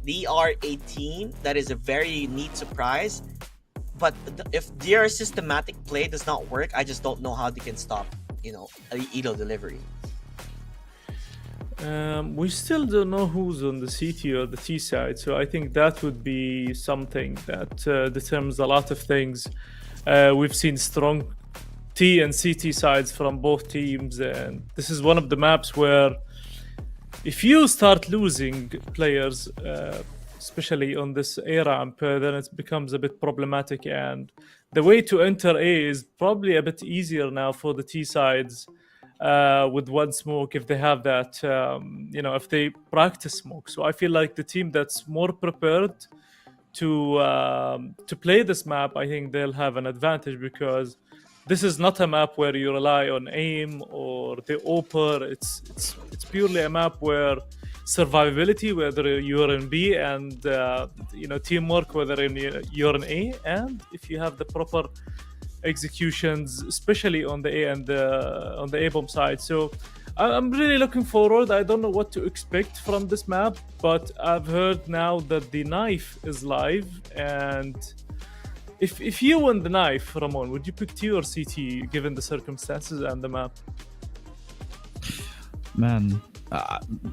They are a team that is a very neat surprise. But if their systematic play does not work, I just don't know how they can stop, Elo Delivery. We still don't know who's on the CT or the T side, so I think that would be something that determines a lot of things. We've seen strong T and CT sides from both teams, and this is one of the maps where if you start losing players, especially on this A ramp, then it becomes a bit problematic. And the way to enter A is probably a bit easier now for the T sides with one smoke if they have that, if they practice smoke. So I feel like the team that's more prepared to play this map, I think they'll have an advantage, because this is not a map where you rely on aim or the OPER. It's purely a map where survivability, whether you're in B, and teamwork, whether you're in A, and if you have the proper executions, especially on the A and on the A-bomb side. So I'm really looking forward. I don't know what to expect from this map, but I've heard now that the knife is live, and if you win the knife, Ramon, would you pick T or CT given the circumstances and the map? Man,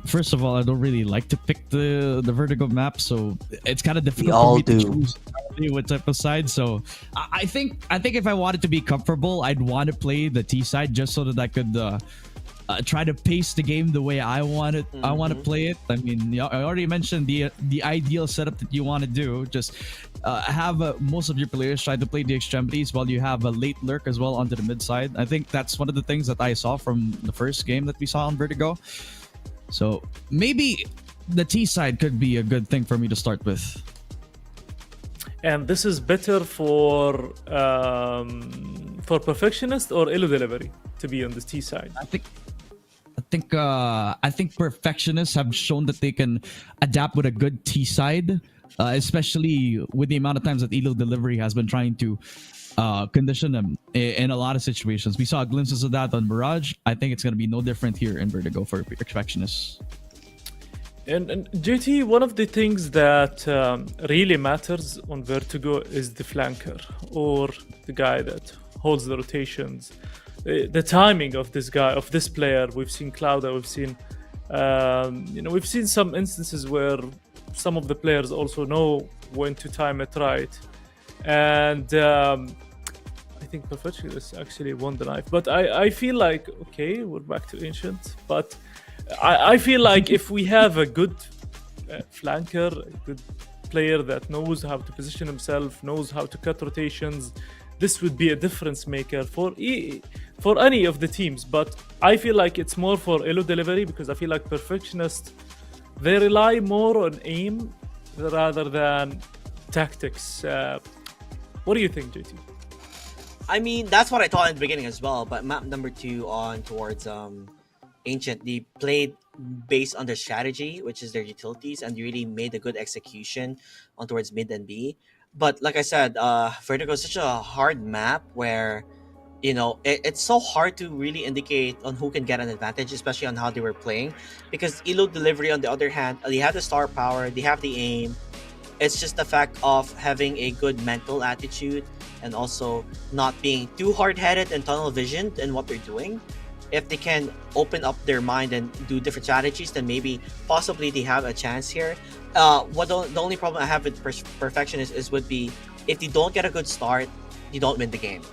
first of all, I don't really like to pick the Vertigo map, so it's kind of difficult for me to choose what type of side. So I think if I wanted to be comfortable, I'd want to play the T side just so that I could try to pace the game the way I want it. I want to play it. I mean, I already mentioned the ideal setup that you want to do. Just have most of your players try to play the extremities while you have a late lurk as well onto the mid side. I think that's one of the things that I saw from the first game that we saw on Vertigo. So maybe the T side could be a good thing for me to start with. And this is better for perfectionist or elo delivery to be on the T side. I think perfectionists have shown that they can adapt with a good T side, especially with the amount of times that elo delivery has been trying to condition them in a lot of situations. We saw glimpses of that on Mirage. I think it's going to be no different here in Vertigo for perfectionists. And JT, one of the things that really matters on Vertigo is the flanker, or the guy that holds the rotations. The timing of this guy, of this player. We've seen Clouda, we've seen we've seen some instances where some of the players also know when to time it right. And I think Perfectionist actually won the knife. But I feel like, okay, we're back to Ancient. But I feel like if we have a good flanker, a good player that knows how to position himself, knows how to cut rotations, this would be a difference maker for any of the teams. But I feel like it's more for elo delivery, because I feel like Perfectionist, they rely more on aim rather than tactics. What do you think, JT? I mean, that's what I thought in the beginning as well. But map number 2 on towards Ancient, they played based on their strategy, which is their utilities, and really made a good execution on towards mid and B. But like I said, Vertigo is such a hard map where, it's so hard to really indicate on who can get an advantage, especially on how they were playing. Because elo delivery, on the other hand, they have the star power, they have the aim. It's just the fact of having a good mental attitude and also not being too hard-headed and tunnel visioned in what they're doing. If they can open up their mind and do different strategies, then maybe possibly they have a chance here. The only problem I have with Perfectionist would be if they don't get a good start, you don't win the game.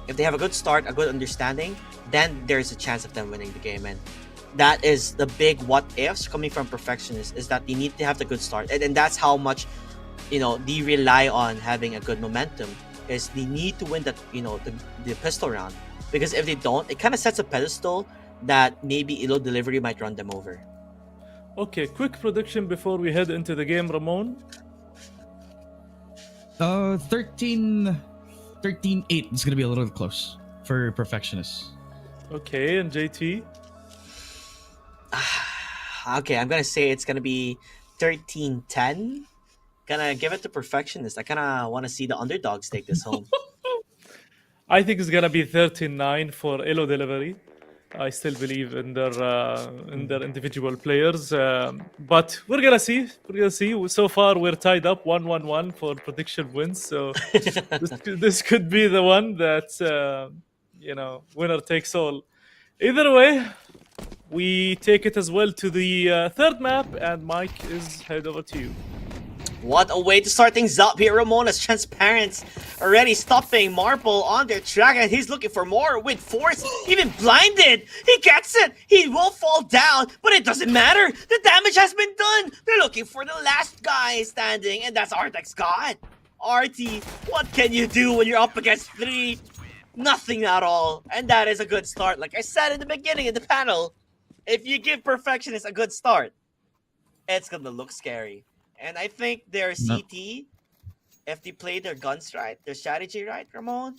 If they have a good start, a good understanding, then there's a chance of them winning the game. And that is the big what ifs coming from Perfectionist, is that they need to have the good start. And that's how much, they rely on having a good momentum, is they need to win that, the pistol round. Because if they don't, it kind of sets a pedestal that maybe elo delivery might run them over. Okay, quick prediction before we head into the game, Ramon. 13-8 is going to be a little close for Perfectionists. Okay, and JT? Okay, I'm going to say it's going to be 13-10. Gonna give it to Perfectionist. I kind of want to see the underdogs take this home. I think it's gonna be 13-9 for elo delivery. I still believe in their individual players, but we're gonna see. So far, we're tied up 1-1-1 for prediction wins. So this could be the one that winner takes all. Either way, we take it as well to the third map, and Mike is head over to you. What a way to start things up here. Ramona's Transparents already stopping Marble on their track, and he's looking for more with force. Even blinded, he gets it. He will fall down, but it doesn't matter. The damage has been done. They're looking for the last guy standing, and that's Artex God. RT, what can you do when you're up against 3? Nothing at all. And that is a good start. Like I said in the beginning of the panel, if you give Perfectionist a good start, it's gonna look scary. And I think their CT, if they play their guns right, their strategy right, Ramon,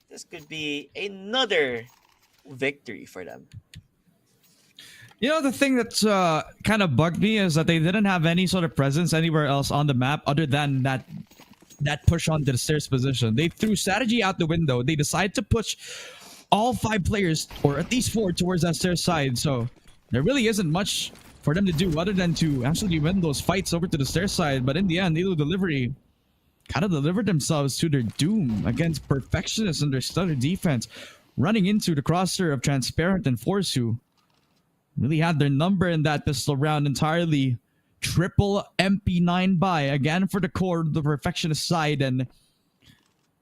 this could be another victory for them. The thing that's kind of bugged me is that they didn't have any sort of presence anywhere else on the map other than that push onto the stairs position. They threw strategy out the window. They decided to push all 5 players, or at least 4, towards that stairs side. So there really isn't much for them to do other than to absolutely win those fights over to the stair side. But in the end, elo delivery kind of delivered themselves to their doom against Perfectionists and their stutter defense, running into the crosshair of Transparent and Force, who really had their number in that pistol round entirely. Triple MP9 buy again for the core, the Perfectionist side. And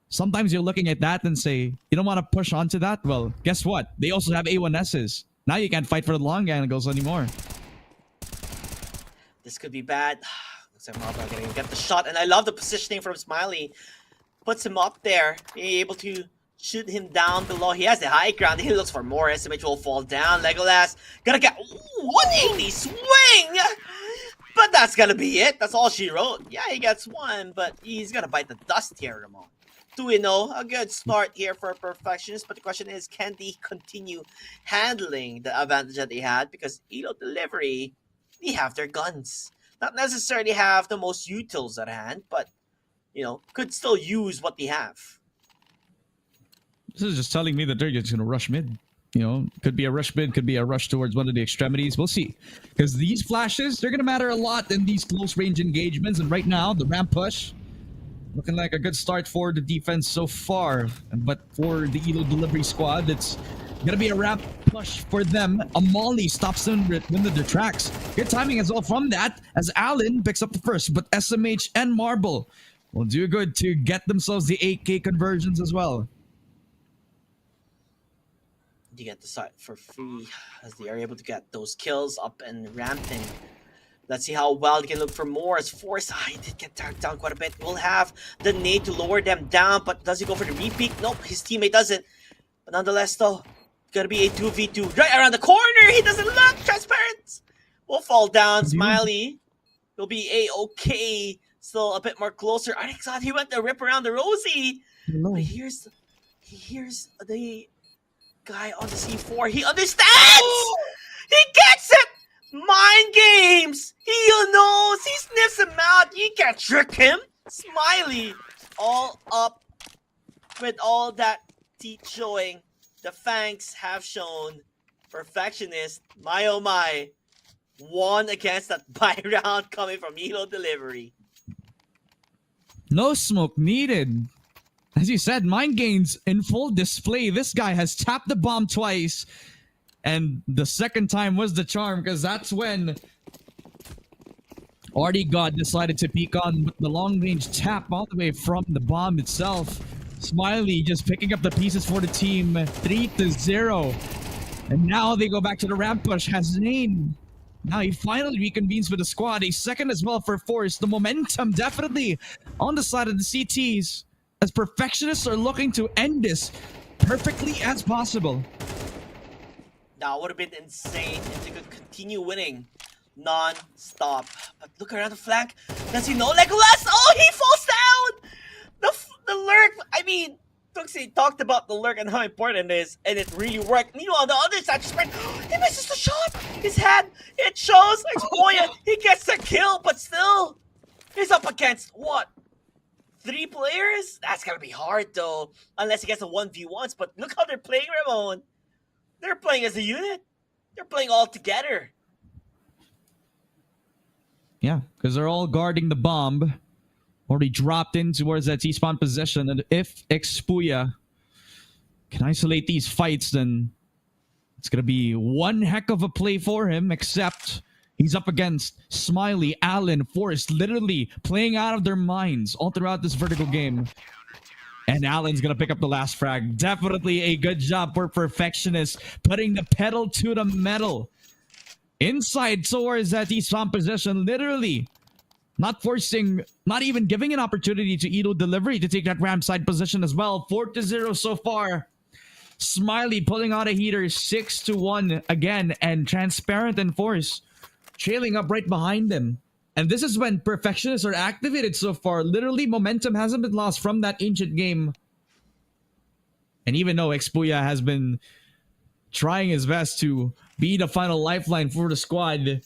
sometimes you're looking at that and say, you don't want to push onto that. Well, guess what? They also have A1Ss. Now you can't fight for the long angles anymore. This could be bad. Looks like Marble gonna get the shot, and I love the positioning from Smiley. Puts him up there, being able to shoot him down below. He has the high ground. He looks for more. SMH will fall down. Legolas gonna get 180 swing, but that's gonna be it. That's all she wrote. Yeah, he gets one, but he's gonna bite the dust here, Ramon. 2-0, a good start here for a Perfectionist, but the question is, can they continue handling the advantage that they had? Because Elo Delivery, they have their guns. Not necessarily have the most utils at hand, but, you know, could still use what they have. This is just telling me that they're just going to rush mid. You know, could be a rush mid, could be a rush towards one of the extremities. We'll see. Because these flashes, they're going to matter a lot in these close range engagements. And right now, the ramp push, looking like a good start for the defense so far. But for the Elo Delivery squad, it's going to be a ramp push for them. A Molly stops them in their tracks. Good timing as well from that, as Allen picks up the first. But SMH and Marble will do good to get themselves the 8K conversions as well. You get the site for free as they are able to get those kills up and ramping. Let's see how well they can look for more as Force. He did get tagged down quite a bit. We'll have the nade to lower them down, but does he go for the repeat? Nope, his teammate doesn't. But nonetheless, though, gonna be a 2v2 right around the corner. He doesn't look transparent. We'll fall down. Smiley will be a-okay. Still a bit more closer. I thought he went to rip around the Rosie. No. But he hears the guy on the C4. He understands! He gets it! Mind games! He knows! He sniffs him out! You can't trick him! Smiley! All up with all that teeth showing. The fangs have shown. Perfectionist, my oh my. Won against that buy round coming from Elo Delivery. No smoke needed. As you said, mind games in full display. This guy has tapped the bomb twice. And the second time was the charm, because that's when Artie God decided to peek on with the long-range tap all the way from the bomb itself. Smiley just picking up the pieces for the team, 3-0. And now they go back to the ramp push. Has Zane. Now he finally reconvenes with the squad. A second as well for Force. The momentum definitely on the side of the CTs, as Perfectionists are looking to end this perfectly as possible. That would have been insane if they could continue winning non-stop. But look around the flank. Does he know Legolas? Oh, he falls down! The lurk, I mean, Tuxie talked about the lurk and how important it is, and it really worked. Meanwhile, on the other side, he misses the shot! His head, it shows! Expoya, he gets the kill, but still, he's up against, what? 3 players? That's gonna be hard, though, unless he gets a 1v1s, but look how they're playing, Ramon. They're playing as a unit. They're playing all together. Yeah, because they're all guarding the bomb. Already dropped in towards that T-spawn position. And if Expuya can isolate these fights, then it's going to be one heck of a play for him, except he's up against Smiley, Allen, Forrest, literally playing out of their minds all throughout this Vertigo game. And Allen's going to pick up the last frag. Definitely a good job for Perfectionist, putting the pedal to the metal. Inside towards that T-spawn position, literally not forcing, not even giving an opportunity to Elo Delivery to take that ramp side position as well. 4-0 so far. Smiley pulling out a heater, 6-1 again, and Transparent and Force trailing up right behind them. And this is when Perfectionists are activated so far. Literally, momentum hasn't been lost from that ancient game. And even though Expuya has been trying his best to be the final lifeline for the squad,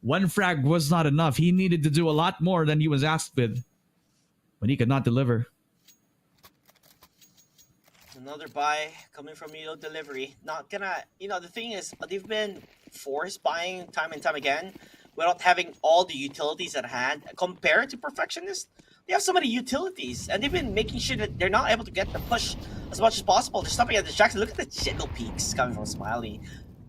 one frag was not enough. He needed to do a lot more than he was asked with, but he could not deliver. Another buy coming from Elo Delivery. Not gonna, the thing is, they've been forced buying time and time again without having all the utilities at hand. Compared to Perfectionist, they have so many utilities, and they've been making sure that they're not able to get the push as much as possible. They're stopping at the distraction. Look at the jiggle peaks coming from Smiley.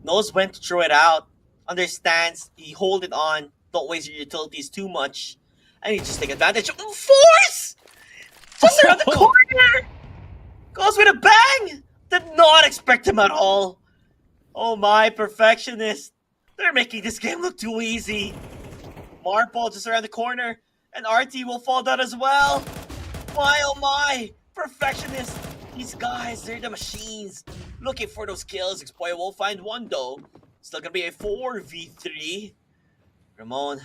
Knows when to throw it out. Understands. He hold it on. Don't waste your utilities too much. And he just take advantage of Force! Just around the corner! Goes with a bang! Did not expect him at all. Oh my, Perfectionist. They're making this game look too easy. Marble just around the corner, and RT will fall down as well. My oh my, Perfectionist. These guys, they're the machines. Looking for those kills. Expoya will find one though. Still gonna be a 4v3. Ramon,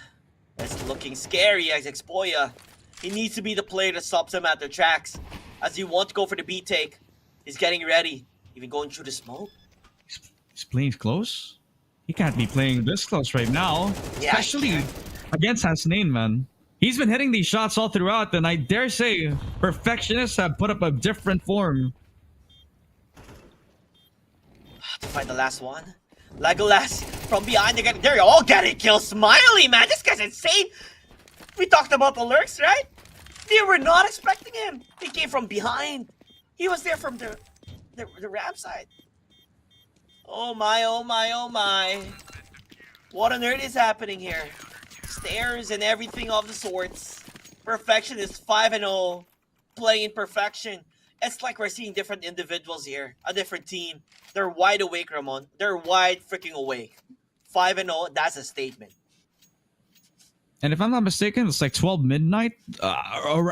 it's looking scary as Expoya. He needs to be the player that stops them at their tracks. As he wants to go for the B take. He's getting ready. Even going through the smoke. He's playing close. He can't be playing this close right now. Yeah, Especially against Hasnain, man. He's been hitting these shots all throughout, and I dare say Perfectionists have put up a different form. To find the last one. Legolas from behind. They're all getting killed. Smiley, man. This guy's insane. We talked about the lurks, right? They were not expecting him. He came from behind. He was there from the ramp side. Oh my, oh my, oh my. What on earth is happening here? Stairs and everything of the sorts. Perfection is 5-0. Playing perfection. It's like we're seeing different individuals here. A different team. They're wide awake, Ramon. They're wide freaking awake. 5-0, that's a statement. And if I'm not mistaken, it's like 12 midnight,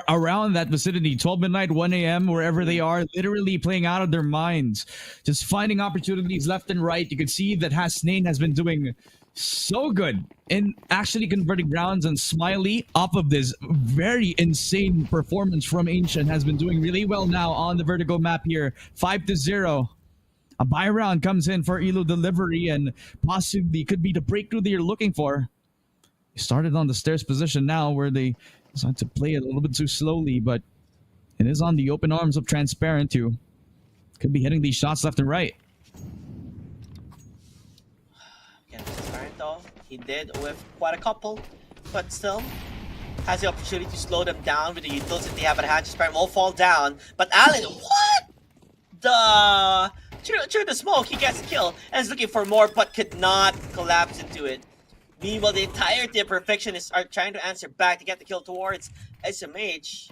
around that vicinity, 12 midnight, 1 a.m., wherever they are, literally playing out of their minds, just finding opportunities left and right. You can see that Hasnain has been doing so good in actually converting rounds, and Smiley, off of this very insane performance from Ancient, has been doing really well now on the Vertigo map here. 5-0. A buy round comes in for Elo Delivery, and possibly could be the breakthrough that you're looking for. Started on the stairs position now, where they decided to play it a little bit too slowly, but it is on the open arms of Transparent, who could be hitting these shots left and right. Again, Transparent though, he did with quite a couple, but still has the opportunity to slow them down with the utils that they have at hand. Transparent will fall down, but Allen, what? Through the smoke, he gets killed and is looking for more, but could not collapse into it. Meanwhile, the entirety of Perfectionists are trying to answer back to get the kill towards SMH.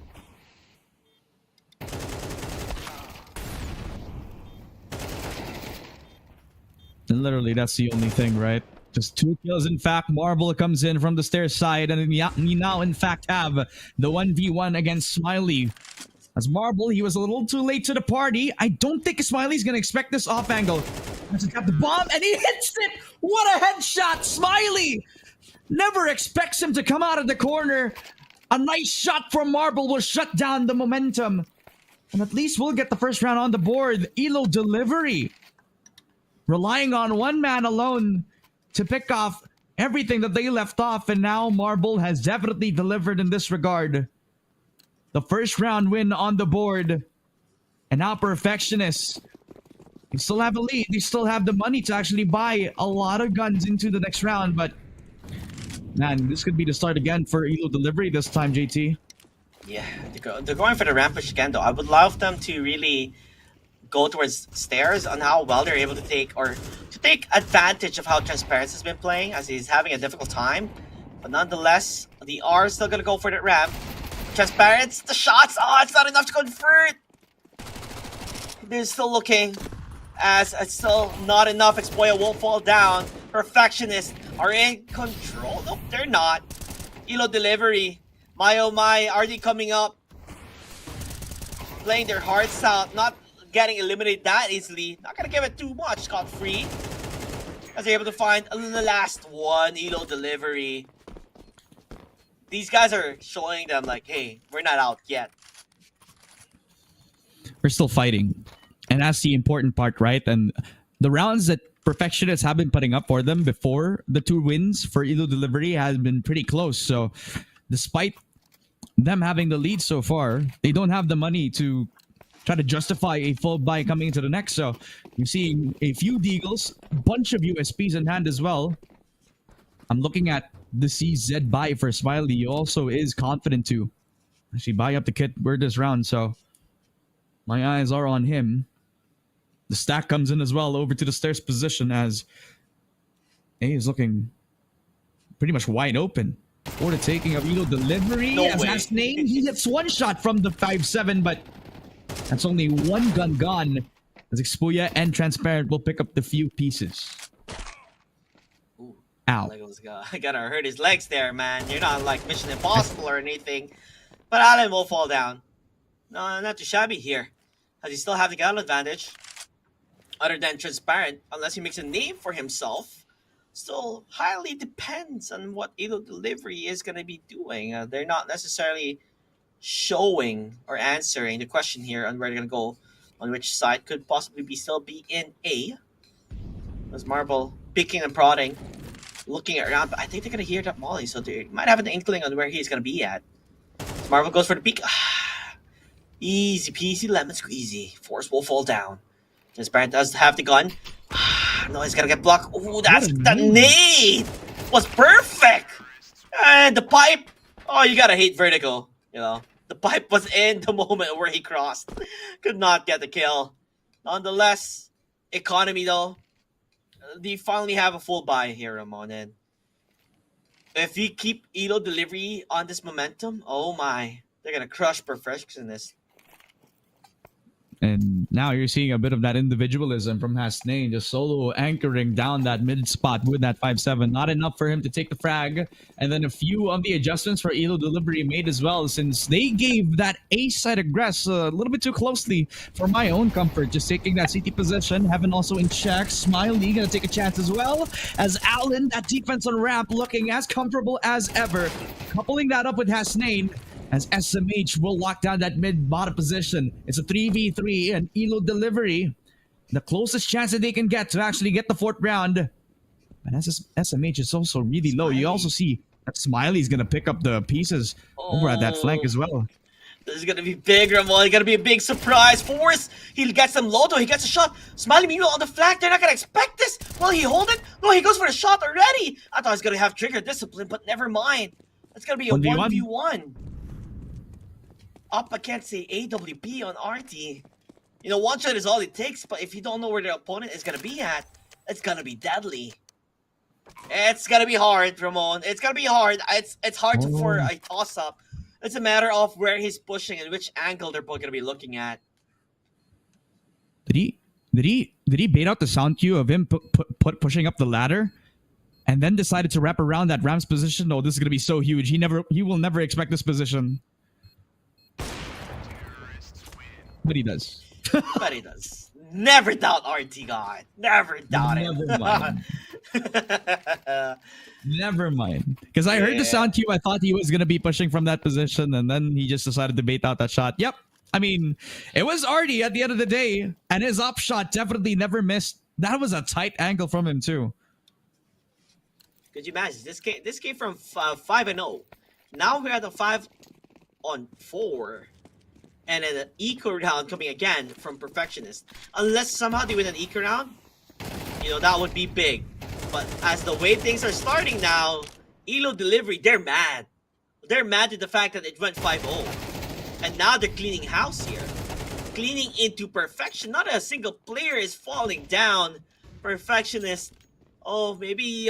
And literally, that's the only thing, right? Just 2 kills. In fact, Marble comes in from the stairs side, and we now, in fact, have the 1v1 against Smiley. As Marble, he was a little too late to the party. I don't think Smiley's going to expect this off angle. He's got the bomb, and he hits it! What a headshot! Smiley never expects him to come out of the corner. A nice shot from Marble will shut down the momentum. And at least we'll get the first round on the board. Elo Delivery, relying on one man alone to pick off everything that they left off. And now Marble has definitely delivered in this regard. The first round win on the board. And now Perfectionists, they still have a lead. They still have the money to actually buy a lot of guns into the next round. But, man, this could be the start again for Elo Delivery this time, JT. Yeah, they're going for the rampage again, though. I would love them to really go towards stairs on how well they're able to take advantage of how Transparent has been playing, as he's having a difficult time. But nonetheless, the R is still going to go for the ramp. Transparent, the shots, it's not enough to convert. They're still looking, as it's still not enough. Expoya won't fall down. Perfectionists are in control. Nope, they're not. Elo Delivery, my oh my, are they coming up? Playing their hearts out, not getting eliminated that easily. Not gonna give it too much, scot-free. As they're able to find the last one, Elo Delivery. These guys are showing them like, hey, we're not out yet. We're still fighting. And that's the important part, right? And the rounds that Perfectionists have been putting up for them before the 2 wins for Elo Delivery has been pretty close. So despite them having the lead so far, they don't have the money to try to justify a full buy coming into the next. So you're seeing a few deagles, a bunch of USPs in hand as well. I'm looking at the CZ buy for Smiley. He also is confident to actually buy up the kit for this round. So my eyes are on him. The stack comes in as well over to the stairs position, as A is looking pretty much wide open for the taking of Elo Delivery. No as way. Hasnain, he hits one shot from the 5-7, but that's only one gun gone. as Expuya and Transparent will pick up the few pieces. Ooh, Ow. Lego's gotta hurt his legs there, man. You're not like Mission Impossible or anything. But Allen will fall down. No, not too shabby here. As he still have the gun advantage. Other than Transparent, unless he makes a name for himself, still highly depends on what Elo Delivery is going to be doing. They're not necessarily showing or answering the question here on where they're going to go, on which side could possibly be still be in A. As Marble picking and prodding, looking around, but I think they're going to hear that Molly, so they might have an inkling on where he's going to be at. As Marble goes for the peek. Easy peasy lemon squeezy. Force will fall down. Transparent does have the gun. No, he's gonna get blocked. Ooh, that nade was perfect. And the pipe. Oh, you gotta hate Vertigo. You know, the pipe was in the moment where he crossed. Could not get the kill. Nonetheless, economy though. They finally have a full buy here, Ramon. And if you keep Elo Delivery on this momentum, oh my, they're gonna crush Perfectionist. And now you're seeing a bit of that individualism from Hasnain, just solo anchoring down that mid spot with that 5-7. Not enough for him to take the frag. And then a few of the adjustments for Elo Delivery made as well, since they gave that A-side aggress a little bit too closely for my own comfort. Just taking that CT position. Heaven also in check. Smiley gonna take a chance as well. As Allen, that defense on ramp, looking as comfortable as ever. Coupling that up with Hasnain, as SMH will lock down that mid-bottom position. It's a 3v3 and Elo Delivery, the closest chance that they can get to actually get the 4th round. And SMH is also really low. You also see that Smiley's going to pick up the pieces over at that flank as well. This is going to be big, Ramon. It's going to be a big surprise. Force, he gets some low, he gets a shot. Smiley, meanwhile, on the flank, they're not going to expect this. Will he hold it? No, he goes for the shot already. I thought he was going to have trigger discipline, but never mind. It's going to be a 1v1. Up against the AWP on RT. You know, one shot is all it takes, but if you don't know where the opponent is going to be at, it's going to be deadly. It's going to be hard, Ramon. It's going to be hard. It's hard for a toss-up. It's a matter of where he's pushing and which angle they're both going to be looking at. Did he bait out the sound cue of him pushing up the ladder? And then decided to wrap around that Ram's position? No, this is going to be so huge. He will never expect this position. But he does. But he does. Never doubt RT God. Never doubt it. Never mind. Never mind. Because I heard the sound cue. I thought he was going to be pushing from that position. And then he just decided to bait out that shot. Yep. I mean, it was Artie at the end of the day. And his up shot definitely never missed. That was a tight angle from him too. Could you imagine? This came from 5-0. Now we're at the 5-on-4. And then an eco round coming again from Perfectionist. Unless somehow they win an eco round, you know, that would be big. But as the way things are starting now, Elo Delivery, they're mad. They're mad at the fact that it went 5-0. And now they're cleaning house here. Cleaning into perfection. Not a single player is falling down. Perfectionist. Oh, maybe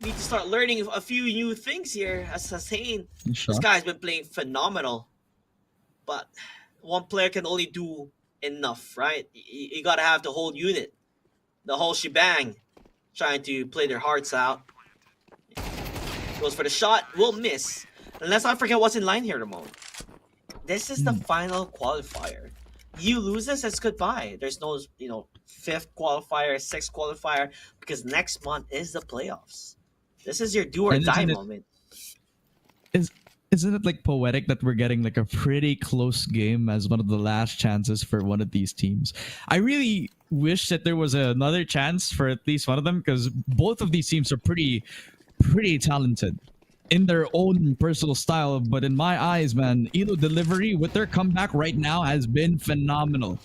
need to start learning a few new things here. As Hussein, this guy's been playing phenomenal. But one player can only do enough, right? You gotta have the whole unit, the whole shebang, trying to play their hearts out. Goes for the shot, will miss. And let's not forget what's in line here, Ramon. This is the final qualifier. You lose this, it's goodbye. There's no, 5th qualifier, 6th qualifier, because next month is the playoffs. This is your do or die moment. Isn't it like poetic that we're getting like a pretty close game as one of the last chances for one of these teams? I really wish that there was another chance for at least one of them, because both of these teams are pretty talented in their own personal style. But in my eyes, man, Elo Delivery with their comeback right now has been phenomenal.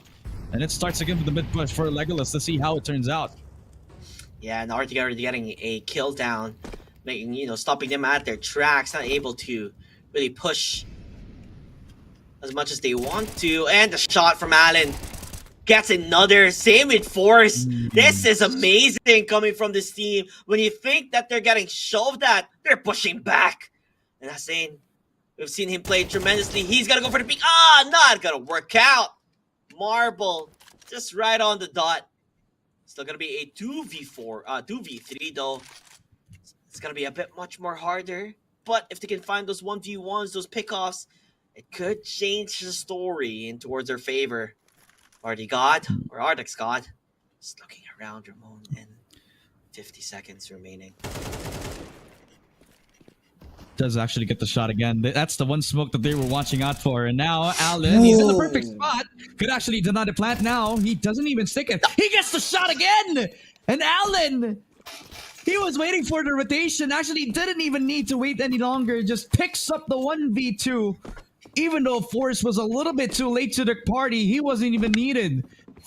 And it starts again with the mid push for Legolas to see how it turns out. Yeah, and already getting a kill down, making, stopping them at their tracks, not able to really push as much as they want to. And the shot from Allen gets another. Same with Force. This is amazing coming from this team. When you think that they're getting shoved at, they're pushing back. And that's saying, we've seen him play tremendously. He's gonna go for the peak. Not gonna work out. Marble just right on the dot. Still gonna be a 2v4, 2v3 though. It's gonna be a bit much more harder. But if they can find those 1v1s, those pickoffs, it could change the story in towards their favor. Artie God or Ardex God. Just looking around Ramon and 50 seconds remaining. Does actually get the shot again. That's the one smoke that they were watching out for. And now Allen, he's in the perfect spot. Could actually deny the plant now. He doesn't even stick it. He gets the shot again. And Allen, he was waiting for the rotation. Actually didn't even need to wait any longer. Just picks up the 1v2. Even though Force was a little bit too late to the party, he wasn't even needed.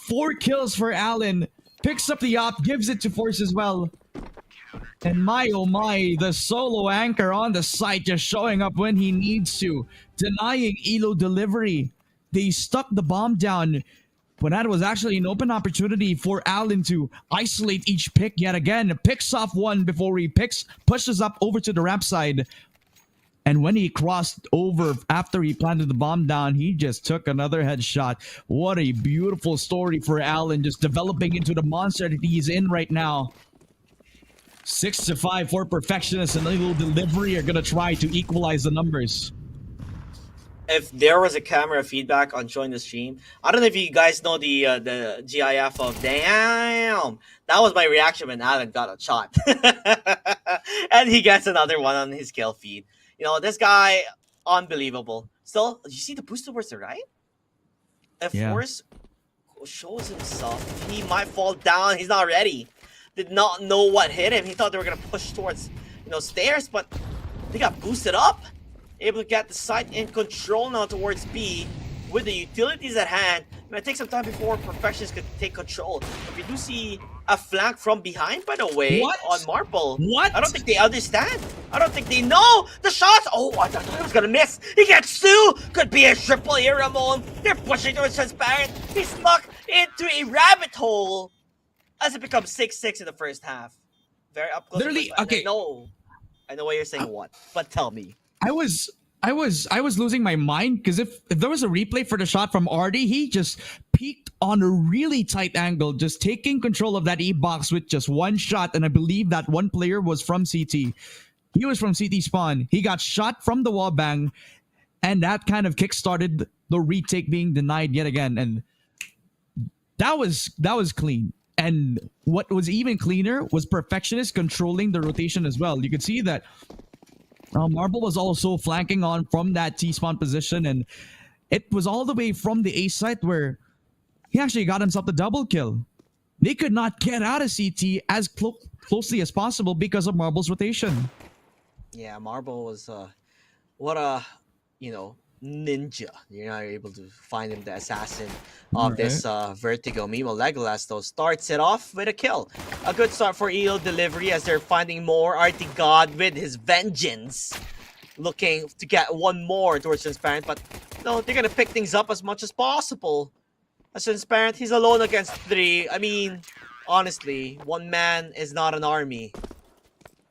4 kills for Allen. Picks up the op, gives it to Force as well. And my oh my, the solo anchor on the site just showing up when he needs to. Denying Elo delivery. They stuck the bomb down when that was actually an open opportunity for Allen to isolate each pick yet again. Picks off one before he pushes up over to the ramp side. And when he crossed over after he planted the bomb down, he just took another headshot. What a beautiful story for Allen, just developing into the monster that he's in right now. 6-5 for Perfectionist and Elo Delivery are going to try to equalize the numbers. If there was a camera feedback on showing the stream, I don't know if you guys know the GIF of damn. That was my reaction when Allen got a shot. And he gets another one on his kill feed. You know, this guy, unbelievable. Still, you see the boost towards the right? If Force shows himself, he might fall down. He's not ready. Did not know what hit him. He thought they were going to push towards, stairs, but they got boosted up. Able to get the site in control now towards B with the utilities at hand. It might take some time before Perfectionist could take control. But we do see a flank from behind, by the way, on Marble. What? I don't think they understand. I don't think they know the shots. Oh, I thought he was going to miss. He gets 2. Could be a triple here, Ramon. They're pushing towards Transparent. He's stuck into a rabbit hole as it becomes 6-6 in the first half. Very up close. Literally, okay. I know what you're saying, but tell me. I was losing my mind because if there was a replay for the shot from Artie, he just peeked on a really tight angle, just taking control of that E-box with just one shot. And I believe that one player was from CT. He was from CT spawn. He got shot from the wall bang, and that kind of kickstarted the retake being denied yet again. And that was clean. And what was even cleaner was Perfectionist controlling the rotation as well. You could see that Marble was also flanking on from that T-spawn position, and it was all the way from the A site where he actually got himself the double kill. They could not get out of CT as closely as possible because of Marble's rotation. Yeah, Marble was what a ninja. You're not able to find him the assassin of this Vertigo. Meanwhile, Legolas though starts it off with a kill. A good start for Elo Delivery as they're finding more. Artie God with his vengeance, looking to get one more towards Transparent, but no, they're gonna pick things up as much as possible. As Transparent, he's alone against 3. I mean, honestly, one man is not an army.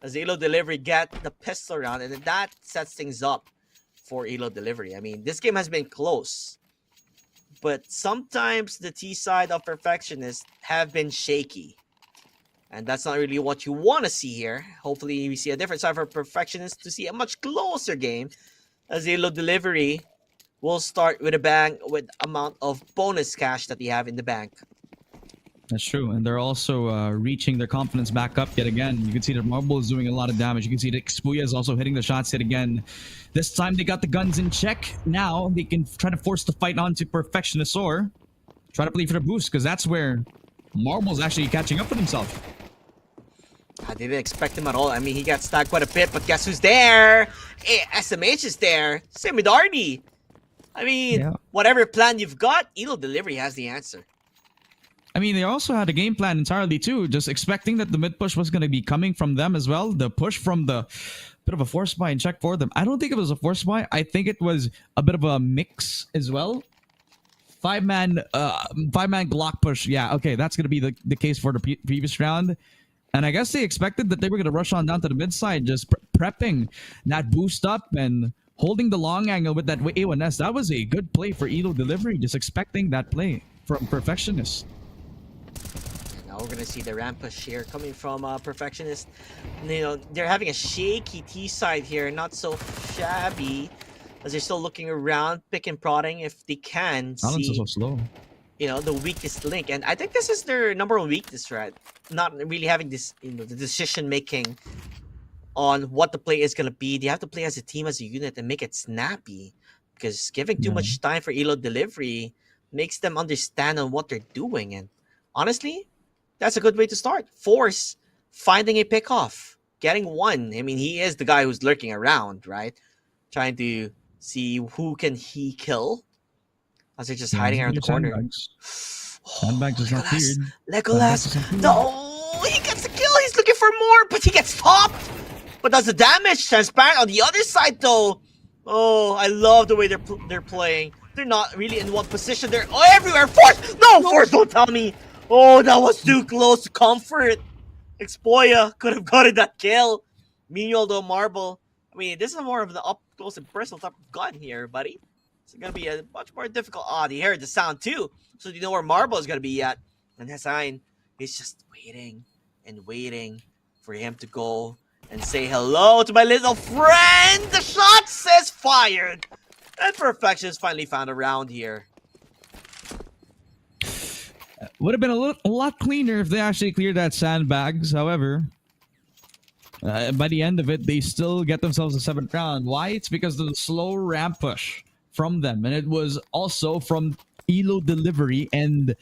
As Elo Delivery get the pistol round, and then that sets things up for Elo Delivery. I mean, this game has been close, but sometimes the T side of Perfectionists have been shaky, and that's not really what you want to see here. Hopefully we see a different side for Perfectionists to see a much closer game, as Elo Delivery will start with a bang with amount of bonus cash that they have in the bank. That's true, and they're also reaching their confidence back up yet again. You can see that Marble is doing a lot of damage. You can see that Xpuya is also hitting the shots yet again. This time they got the guns in check. Now they can try to force the fight onto Perfectionist or try to play for the boost, because that's where Marble's actually catching up with himself. I didn't expect him at all. I mean, he got stacked quite a bit, but guess who's there? SMH is there. Same with Artie. I mean, whatever plan you've got, Elo Delivery has the answer. I mean, they also had a game plan entirely too, just expecting that the mid push was going to be coming from them as well. The push from the bit of a force buy and check for them. I don't think it was a force buy. I think it was a bit of a mix as well. Five-man Glock push. Yeah, okay, that's going to be the case for the previous round. And I guess they expected that they were going to rush on down to the mid side, just prepping that boost up and holding the long angle with that A1S. That was a good play for Elo Delivery, just expecting that play. from Perfectionist. Now we're gonna see the ramp push here coming from Perfectionist. You know, they're having a shaky T side here, not so shabby, as they're still looking around, pick and prodding if they can Balance is see, so slow. you know, the weakest link. And I think this is their number one weakness, right? Not really having this, you know, the decision making on what the play is gonna be. They have to play as a team, as a unit, and make it snappy. Because giving too Yeah. much time for elo delivery makes them understand on what they're doing. And honestly, that's a good way to start. Force finding a pickoff, getting one. I mean, he is the guy who's lurking around, right? Trying to see who can he kill. As they're just hiding around the corner. Sandbags. Sandbags is not cleared. Legolas. Sandbags is not cleared. No, he gets the kill. He's looking for more, but he gets stopped. But does the damage. Transparent on the other side, though. Oh, I love the way they're playing. They're not really in one position. They're everywhere. Force! No, Force, don't tell me. Oh, that was too close to comfort. Expoya could have gotten that kill. Meanwhile, though, Marble. I mean, this is more of the up close and personal type of gun here, buddy. It's going to be a much more difficult. Ah, they heard the sound too. So you know where Marble is going to be at. And Hassan is just waiting and waiting for him to go and say hello to my little friend. The shot says fired. And Perfection is finally found around here. Would have been a lot cleaner if they actually cleared that sandbags. However, by the end of it, they still get themselves a 7th round. Why? It's because of the slow ramp push from them. And it was also from elo delivery and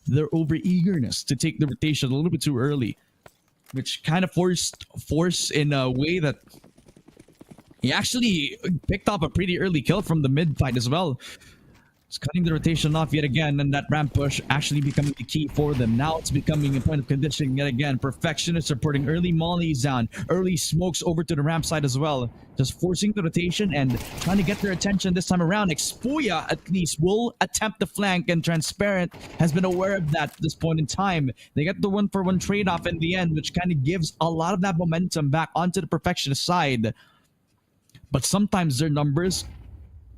their over-eagerness to take the rotation a little bit too early, which kind of forced Force in a way that he actually picked up a pretty early kill from the mid fight as well. It's cutting the rotation off yet again, and that ramp push actually becoming the key for them. Now it's becoming a point of conditioning yet again. Perfectionists are putting early mollies down, early smokes over to the ramp side as well. Just forcing the rotation and trying to get their attention this time around. Expoya at least will attempt the flank, and Transparent has been aware of that at this point in time. They get the 1-for-1 trade-off in the end, which kind of gives a lot of that momentum back onto the Perfectionist side. But sometimes their numbers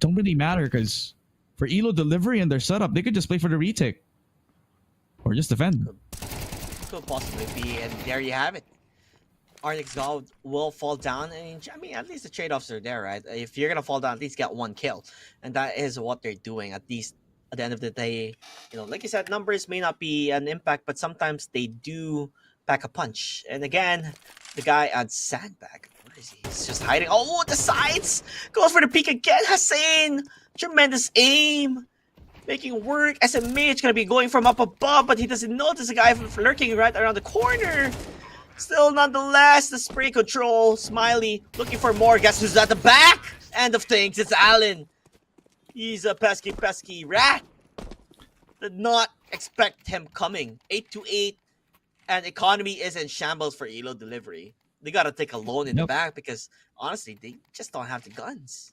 don't really matter, because for elo delivery and their setup, they could just play for the retake. Or just defend. Could possibly be, and there you have it. Arnix God will fall down, and I mean, at least the trade-offs are there, right? If you're gonna fall down, at least get one kill. And that is what they're doing, at least at the end of the day. You know, like you said, numbers may not be an impact, but sometimes they do pack a punch. And again, the guy on Sandbag, where is he? He's just hiding. Oh, the sides! Goes for the peek again, Hassan! Tremendous aim, making work. SMH gonna be going from up above, but he doesn't notice a guy lurking right around the corner. Still, nonetheless, the spray control. Smiley looking for more. Guess who's at the back? End of things. It's Allen. He's a pesky rat. Did not expect him coming. 8-8, and economy is in shambles for elo delivery. They gotta take a loan in the back because honestly, they just don't have the guns.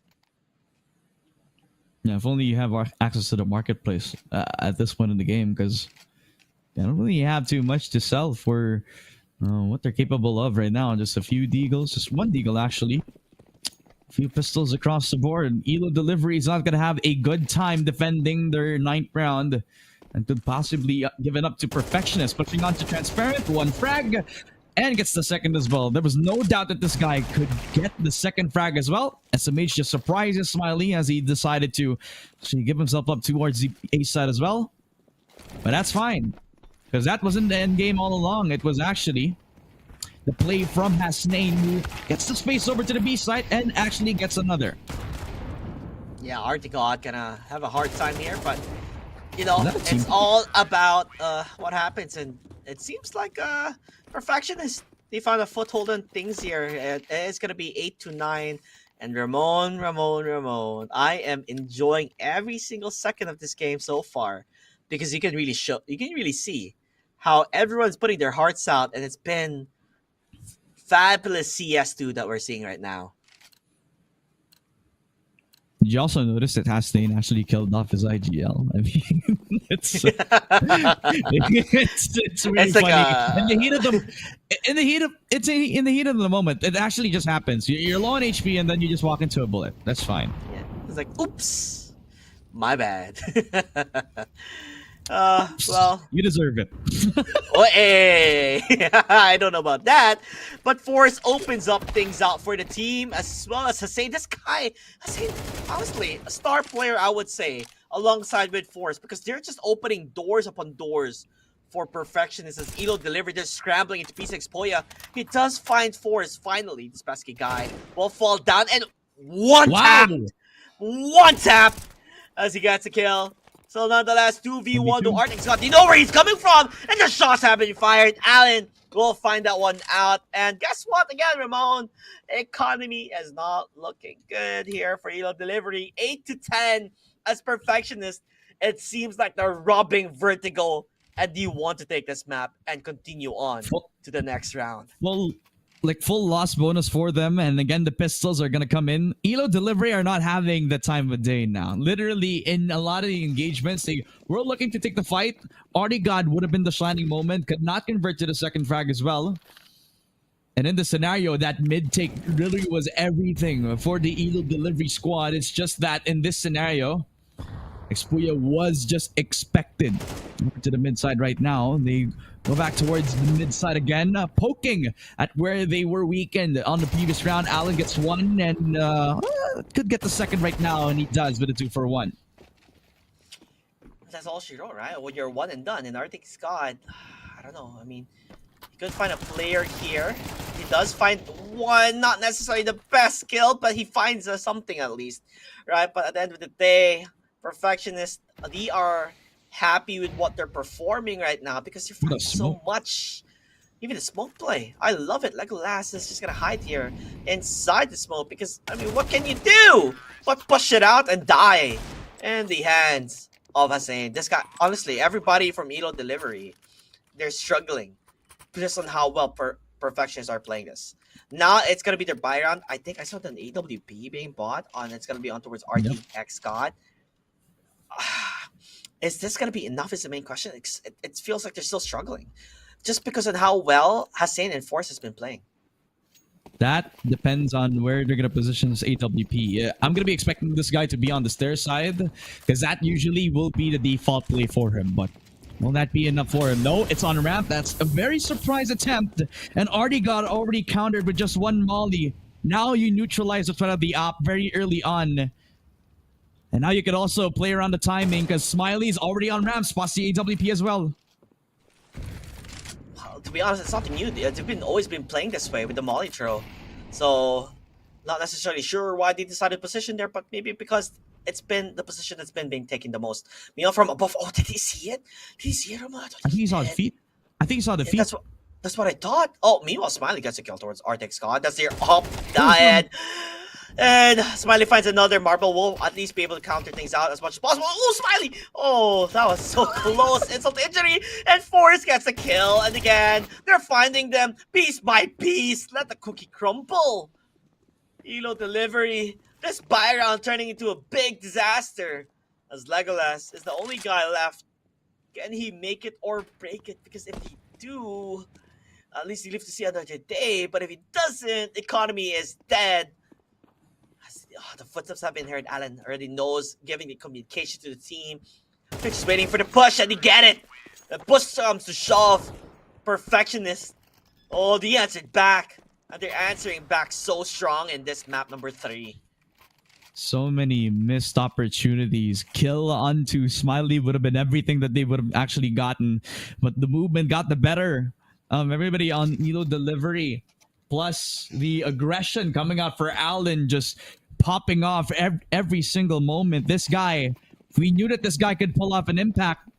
Yeah, if only you have access to the marketplace at this point in the game, because they don't really have too much to sell for what they're capable of right now. Just a few deagles, just one deagle actually. A few pistols across the board. Elo delivery is not going to have a good time defending their 9th round and could possibly give it up to Perfectionist. Pushing on to Transparent, one frag, and gets the 2nd as well. There was no doubt that this guy could get the 2nd frag as well. SMH just surprises Smiley as he decided to actually give himself up towards the A side as well. But that's fine, because that wasn't the end game all along. It was actually the play from Hasnain, who gets the space over to the B side and actually gets another. Yeah, Artigod gonna have a hard time here, but you know, it's all about what happens, and it seems like Perfectionist, they found a foothold on things here. It's gonna be 8-9, and Ramon. I am enjoying every single second of this game so far, because you can really see how everyone's putting their hearts out, and it's been fabulous CS2 that we're seeing right now. Did you also notice that Hasnain actually killed off his IGL? I mean, it's really It's like funny. In the heat of the moment, it actually just happens. You're low on HP and then you just walk into a bullet. That's fine. Yeah, it's like, oops, my bad. Well, You deserve it. oh, hey, I don't know about that, but Force opens up things out for the team as well as Hussein. This guy, Hussein, honestly, a star player, I would say, alongside with Force, because they're just opening doors upon doors for Perfectionist as Elo delivered. They're scrambling into P6 Poya. He does find Force finally. This pesky guy will fall down and one tap as he gets a kill. So nonetheless, 2v1 to Arctic's got. You know where he's coming from, and the shots have been fired. Allen will find that one out. And guess what? Again, Ramon, economy is not looking good here for Elo Delivery. 8-10 as Perfectionist. It seems like they're robbing Vertigo, and you want to take this map and continue on to the next round. Full loss bonus for them, and again the pistols are gonna come in. Elo Delivery are not having the time of day now. Literally, in a lot of the engagements, they were looking to take the fight. Artie God would have been the shining moment, could not convert to the second frag as well. And in the scenario, that mid take really was everything for the Elo Delivery squad. It's just that in this scenario, Expuya was just expected. To the mid side right now. They go back towards the mid side again, poking at where they were weakened on the previous round. Allen gets one and could get the second right now, and he does with a 2-for-1. That's all she wrote, right? When you're one and done in Arctic Scott, I don't know. I mean, he could find a player here. He does find one, not necessarily the best kill, but he finds something at least, right? But at the end of the day, Perfectionist, they are happy with what they're performing right now because you're finding so much. Even the smoke play, I love it. Legolas is just gonna hide here inside the smoke because, I mean, what can you do but push it out and die in the hands of Hussein? This guy, honestly, everybody from Elo Delivery, they're struggling just on how well Perfectionists are playing this. Now it's gonna be their buy round. I think I saw an AWP being bought on. It's gonna be on towards RTX God. Is this going to be enough is the main question. It feels like they're still struggling. Just because of how well Hussein and Force has been playing. That depends on where they're going to position this AWP. I'm going to be expecting this guy to be on the stair side, because that usually will be the default play for him. But will that be enough for him? No, it's on ramp. That's a very surprise attempt. And Artie got already countered with just one molly. Now you neutralize the threat of the op very early on. And now you can also play around the timing because Smiley's already on ramp, spots the AWP as well. To be honest, it's nothing new. They've always been playing this way with the molly throw. So, not necessarily sure why they decided to position there, but maybe because it's been the position that's been being taken the most. Meanwhile, from above, oh, did he see it? Did he see it, Ramon? I think he saw the feet. I think he saw the feet. That's what I thought. Oh, meanwhile, Smiley gets a kill towards Arctic Scott. That's their up diet. And Smiley finds another marble. Will at least be able to counter things out as much as possible. Oh, Smiley! Oh, that was so close. Insult to injury. And Forrest gets a kill. And again, they're finding them piece by piece. Let the cookie crumble. Elo Delivery. This buy round turning into a big disaster. As Legolas is the only guy left. Can he make it or break it? Because if he do, at least he lives to see another day. But if he doesn't, economy is dead. Oh, the footsteps have been heard. Allen already knows, giving the communication to the team. They're just waiting for the push, and they get it. The push comes to shove. Perfectionist. Oh, they answered back. And they're answering back so strong in this map number 3. So many missed opportunities. Kill onto Smiley would have been everything that they would have actually gotten. But the movement got the better. Everybody on Elo Delivery. Plus the aggression coming out for Allen, just popping off every single moment. This guy, we knew that this guy could pull off an impact.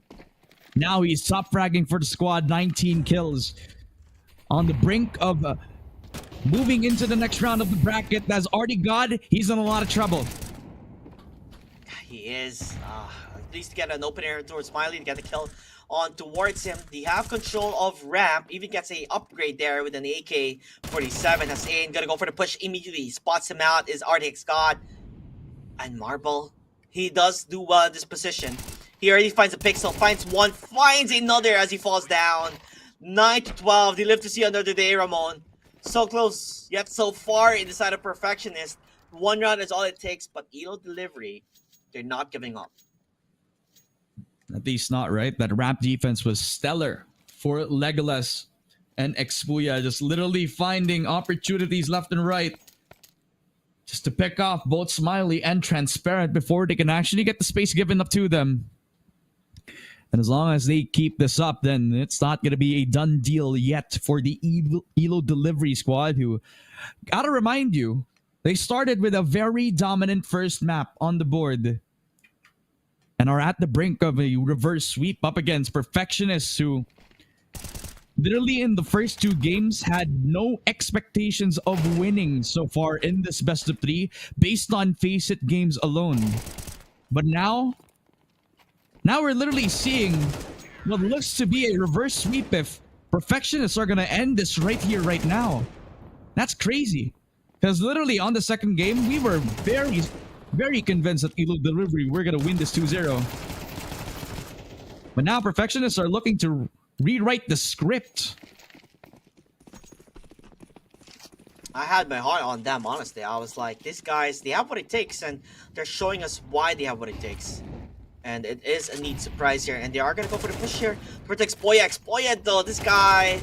Now he's top fragging for the squad, 19 kills. On the brink of moving into the next round of the bracket. That's Artie God. He's in a lot of trouble. He is. At least to get an opener towards Smiley to get the kill on towards him. They have control of ramp. Even gets a upgrade there with an AK-47. Hussein gonna go for the push immediately. Spots him out is RTX God. And Marble. He does do well in this position. He already finds a pixel. Finds one. Finds another as he falls down. 9-12. They live to see another day, Ramon. So close, yet so far in the side of Perfectionist. One round is all it takes, but Elo Delivery, they're not giving up. At least not, right? That ramp defense was stellar for Legolas and Expuya, just literally finding opportunities left and right just to pick off both Smiley and Transparent before they can actually get the space given up to them. And as long as they keep this up, then it's not going to be a done deal yet for the Elo Delivery Squad, who, gotta remind you, they started with a very dominant first map on the board and are at the brink of a reverse sweep up against Perfectionists, who literally in the first 2 games had no expectations of winning so far in this best of 3 based on Face It games alone. But now we're literally seeing what looks to be a reverse sweep if Perfectionists are going to end this right here, right now. That's crazy. Because literally on the second game, we were very, very convinced that Elo Delivery were going to win this 2-0. But now Perfectionists are looking to rewrite the script. I had my heart on them, honestly. I was like, these guys, they have what it takes, and they're showing us why they have what it takes. And it is a neat surprise here, and they are going to go for the push here. Protects Expoya, though. This guy,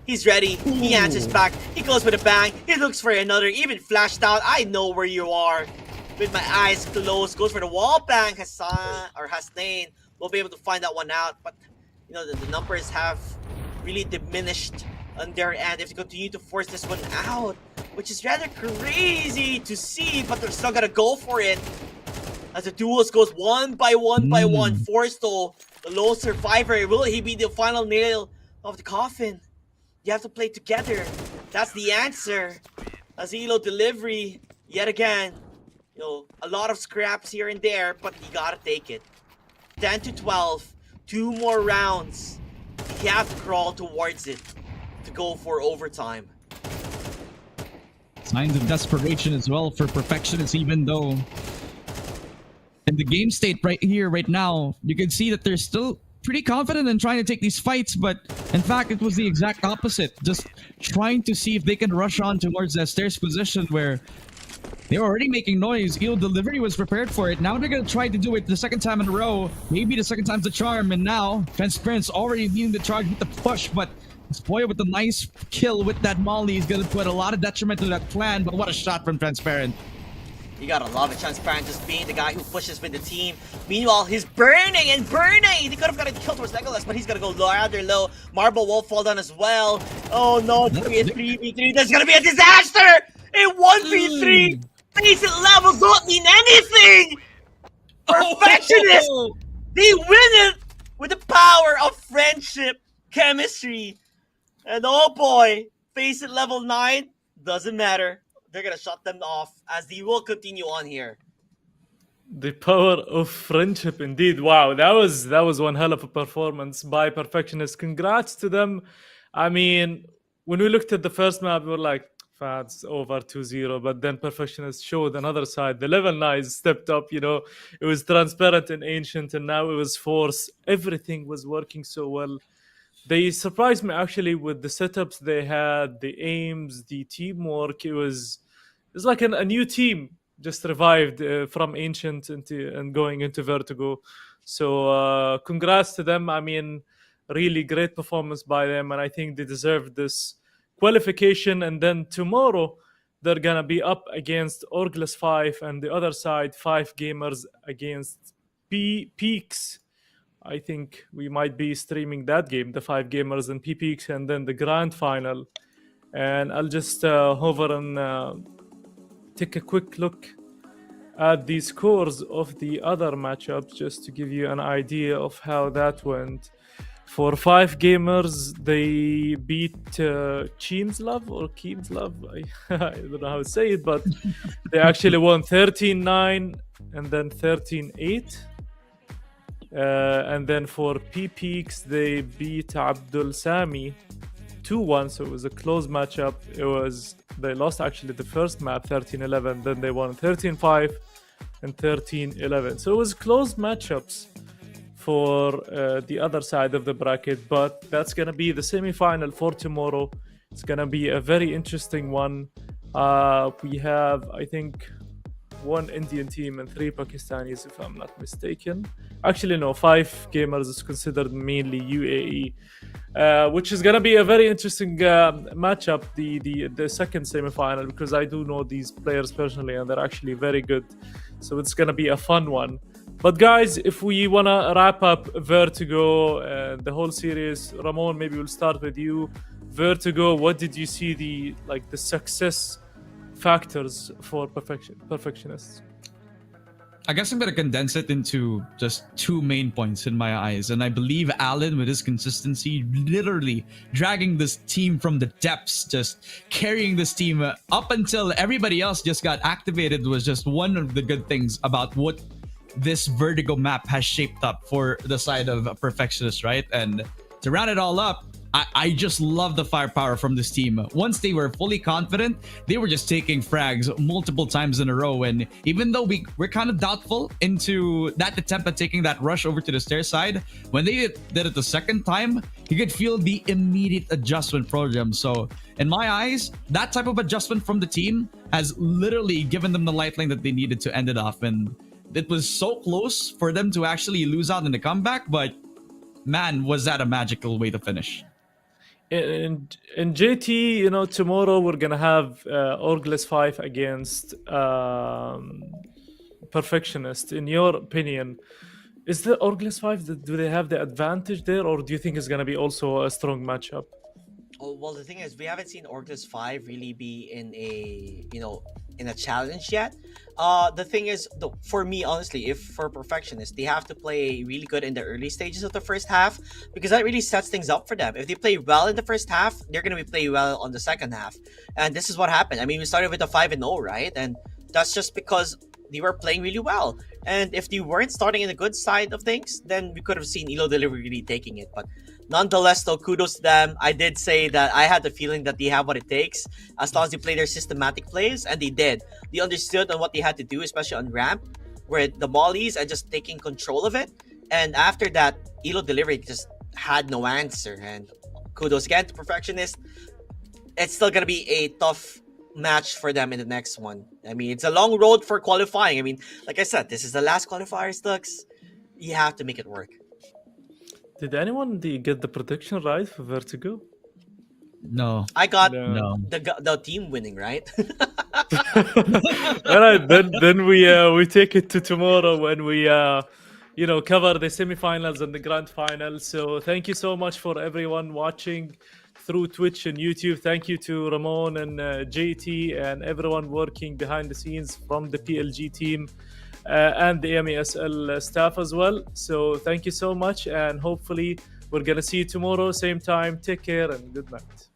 he's ready. He answers back. He goes with a bang. He looks for another, even flashed out. I know where you are. With my eyes closed, goes for the wall bang. Hasnain will be able to find that one out. But, you know, the numbers have really diminished on their end if they continue to force this one out, which is rather crazy to see, but they're still going to go for it. As the duels goes one by one by one, Forstall, the lone survivor, will he be the final nail of the coffin? You have to play together. That's the answer. As Elo Delivery, yet again, you know, a lot of scraps here and there, but you gotta take it. 10 to 12, 2 more rounds. You have to crawl towards it to go for overtime. Signs of desperation as well for Perfectionists, even though in the game state right here, right now, you can see that they're still pretty confident in trying to take these fights, but in fact, it was the exact opposite. Just trying to see if they can rush on towards that stairs position where they were already making noise. Elo Delivery was prepared for it. Now they're going to try to do it the second time in a row. Maybe the second time's the charm, and now Transparent's already leading the charge with the push, but Spoiler with a nice kill with that Molly is going to put a lot of detriment to that plan, but what a shot from Transparent. You gotta love it, Transparent just being the guy who pushes with the team. Meanwhile, he's burning and burning! He could have got a kill towards Legolas, but he's gonna go rather low. Marble will fall down as well. Oh no, it's gonna be a 3v3. There's gonna be a disaster! A 1v3! Basic levels don't mean anything! Perfectionist! Oh. They win it with the power of friendship, chemistry. And oh boy, face it level 9, doesn't matter. They're gonna shut them off as they will continue on here. The power of friendship, indeed. Wow, that was one hell of a performance by Perfectionists. Congrats to them. I mean, when we looked at the first map, we were like, it's over 2-0. But then Perfectionists showed another side. The level 9 stepped up. You know, it was Transparent and Ancient, and now it was Force. Everything was working so well. They surprised me actually with the setups they had, the aims, the teamwork. It's like a new team just revived from Ancient and going into Vertigo. So congrats to them. I mean, really great performance by them, and I think they deserve this qualification. And then tomorrow they're gonna be up against Orgless 5, and the other side 5 gamers against Peaks. I think we might be streaming that game, the 5 gamers and Peaks, and then the grand final. And I'll just hover and take a quick look at the scores of the other matchups just to give you an idea of how that went. For 5 gamers, they beat Cheemslove or Keemslove. I don't know how to say it, but they actually won 13-9 and then 13-8. And then for Peaks, they beat Abdul Sami 2-1, so it was a close matchup. They lost actually the first map 13-11, then they won 13-5 and 13-11. So it was close matchups for the other side of the bracket, but that's gonna be the semi-final for tomorrow. It's gonna be a very interesting one. We have, I think, one Indian team and 3 Pakistanis, if I'm not mistaken. Actually, no, 5 gamers is considered mainly UAE, which is gonna be a very interesting matchup, the second semifinal, because I do know these players personally and they're actually very good. So it's gonna be a fun one. But guys, if we wanna wrap up Vertigo, the whole series, Ramon, maybe we'll start with you. Vertigo, what did you see the success factors for perfectionists? I guess I'm going to condense it into just 2 main points in my eyes. And I believe Alan, with his consistency, literally dragging this team from the depths, just carrying this team up until everybody else just got activated, was just one of the good things about what this Vertigo map has shaped up for the side of perfectionists, right? And to round it all up, I just love the firepower from this team. Once they were fully confident, they were just taking frags multiple times in a row. And even though we're kind of doubtful into that attempt at taking that rush over to the stair side, when they did it the second time, you could feel the immediate adjustment from them. So in my eyes, that type of adjustment from the team has literally given them the lifeline that they needed to end it off. And it was so close for them to actually lose out in the comeback, but man, was that a magical way to finish. In JT, you know, tomorrow we're gonna have Orgless 5 against Perfectionist. In your opinion, is the Orgless 5, do they have the advantage there, or do you think it's gonna be also a strong matchup? Oh, well, the thing is, we haven't seen Orclus 5 really be in a, in a challenge yet. The thing is, though, for me, honestly, if for Perfectionists, they have to play really good in the early stages of the first half, because that really sets things up for them. If they play well in the first half, they're going to be playing well on the second half. And this is what happened. I mean, we started with a 5-0, right? And that's just because they were playing really well. And if they weren't starting in the good side of things, then we could have seen Elo Delivery really taking it. But nonetheless, though, kudos to them. I did say that I had the feeling that they have what it takes as long as they play their systematic plays, and they did. They understood on what they had to do, especially on ramp, where the mollies and just taking control of it. And after that, Elo Delivery just had no answer. And kudos again to Perfectionist. It's still going to be a tough match for them in the next one. I mean, it's a long road for qualifying. I mean, like I said, this is the last qualifiers, Dux. You have to make it work. Did anyone get the prediction right for Vertigo? No. I got No. the team winning, right? All right, then we take it to tomorrow when we cover the semifinals and the grand final. So thank you so much for everyone watching through Twitch and YouTube. Thank you to Ramon and JT and everyone working behind the scenes from the PLG team and the MESL staff as well. So thank you so much, and hopefully we're gonna see you tomorrow, same time. Take care and good night.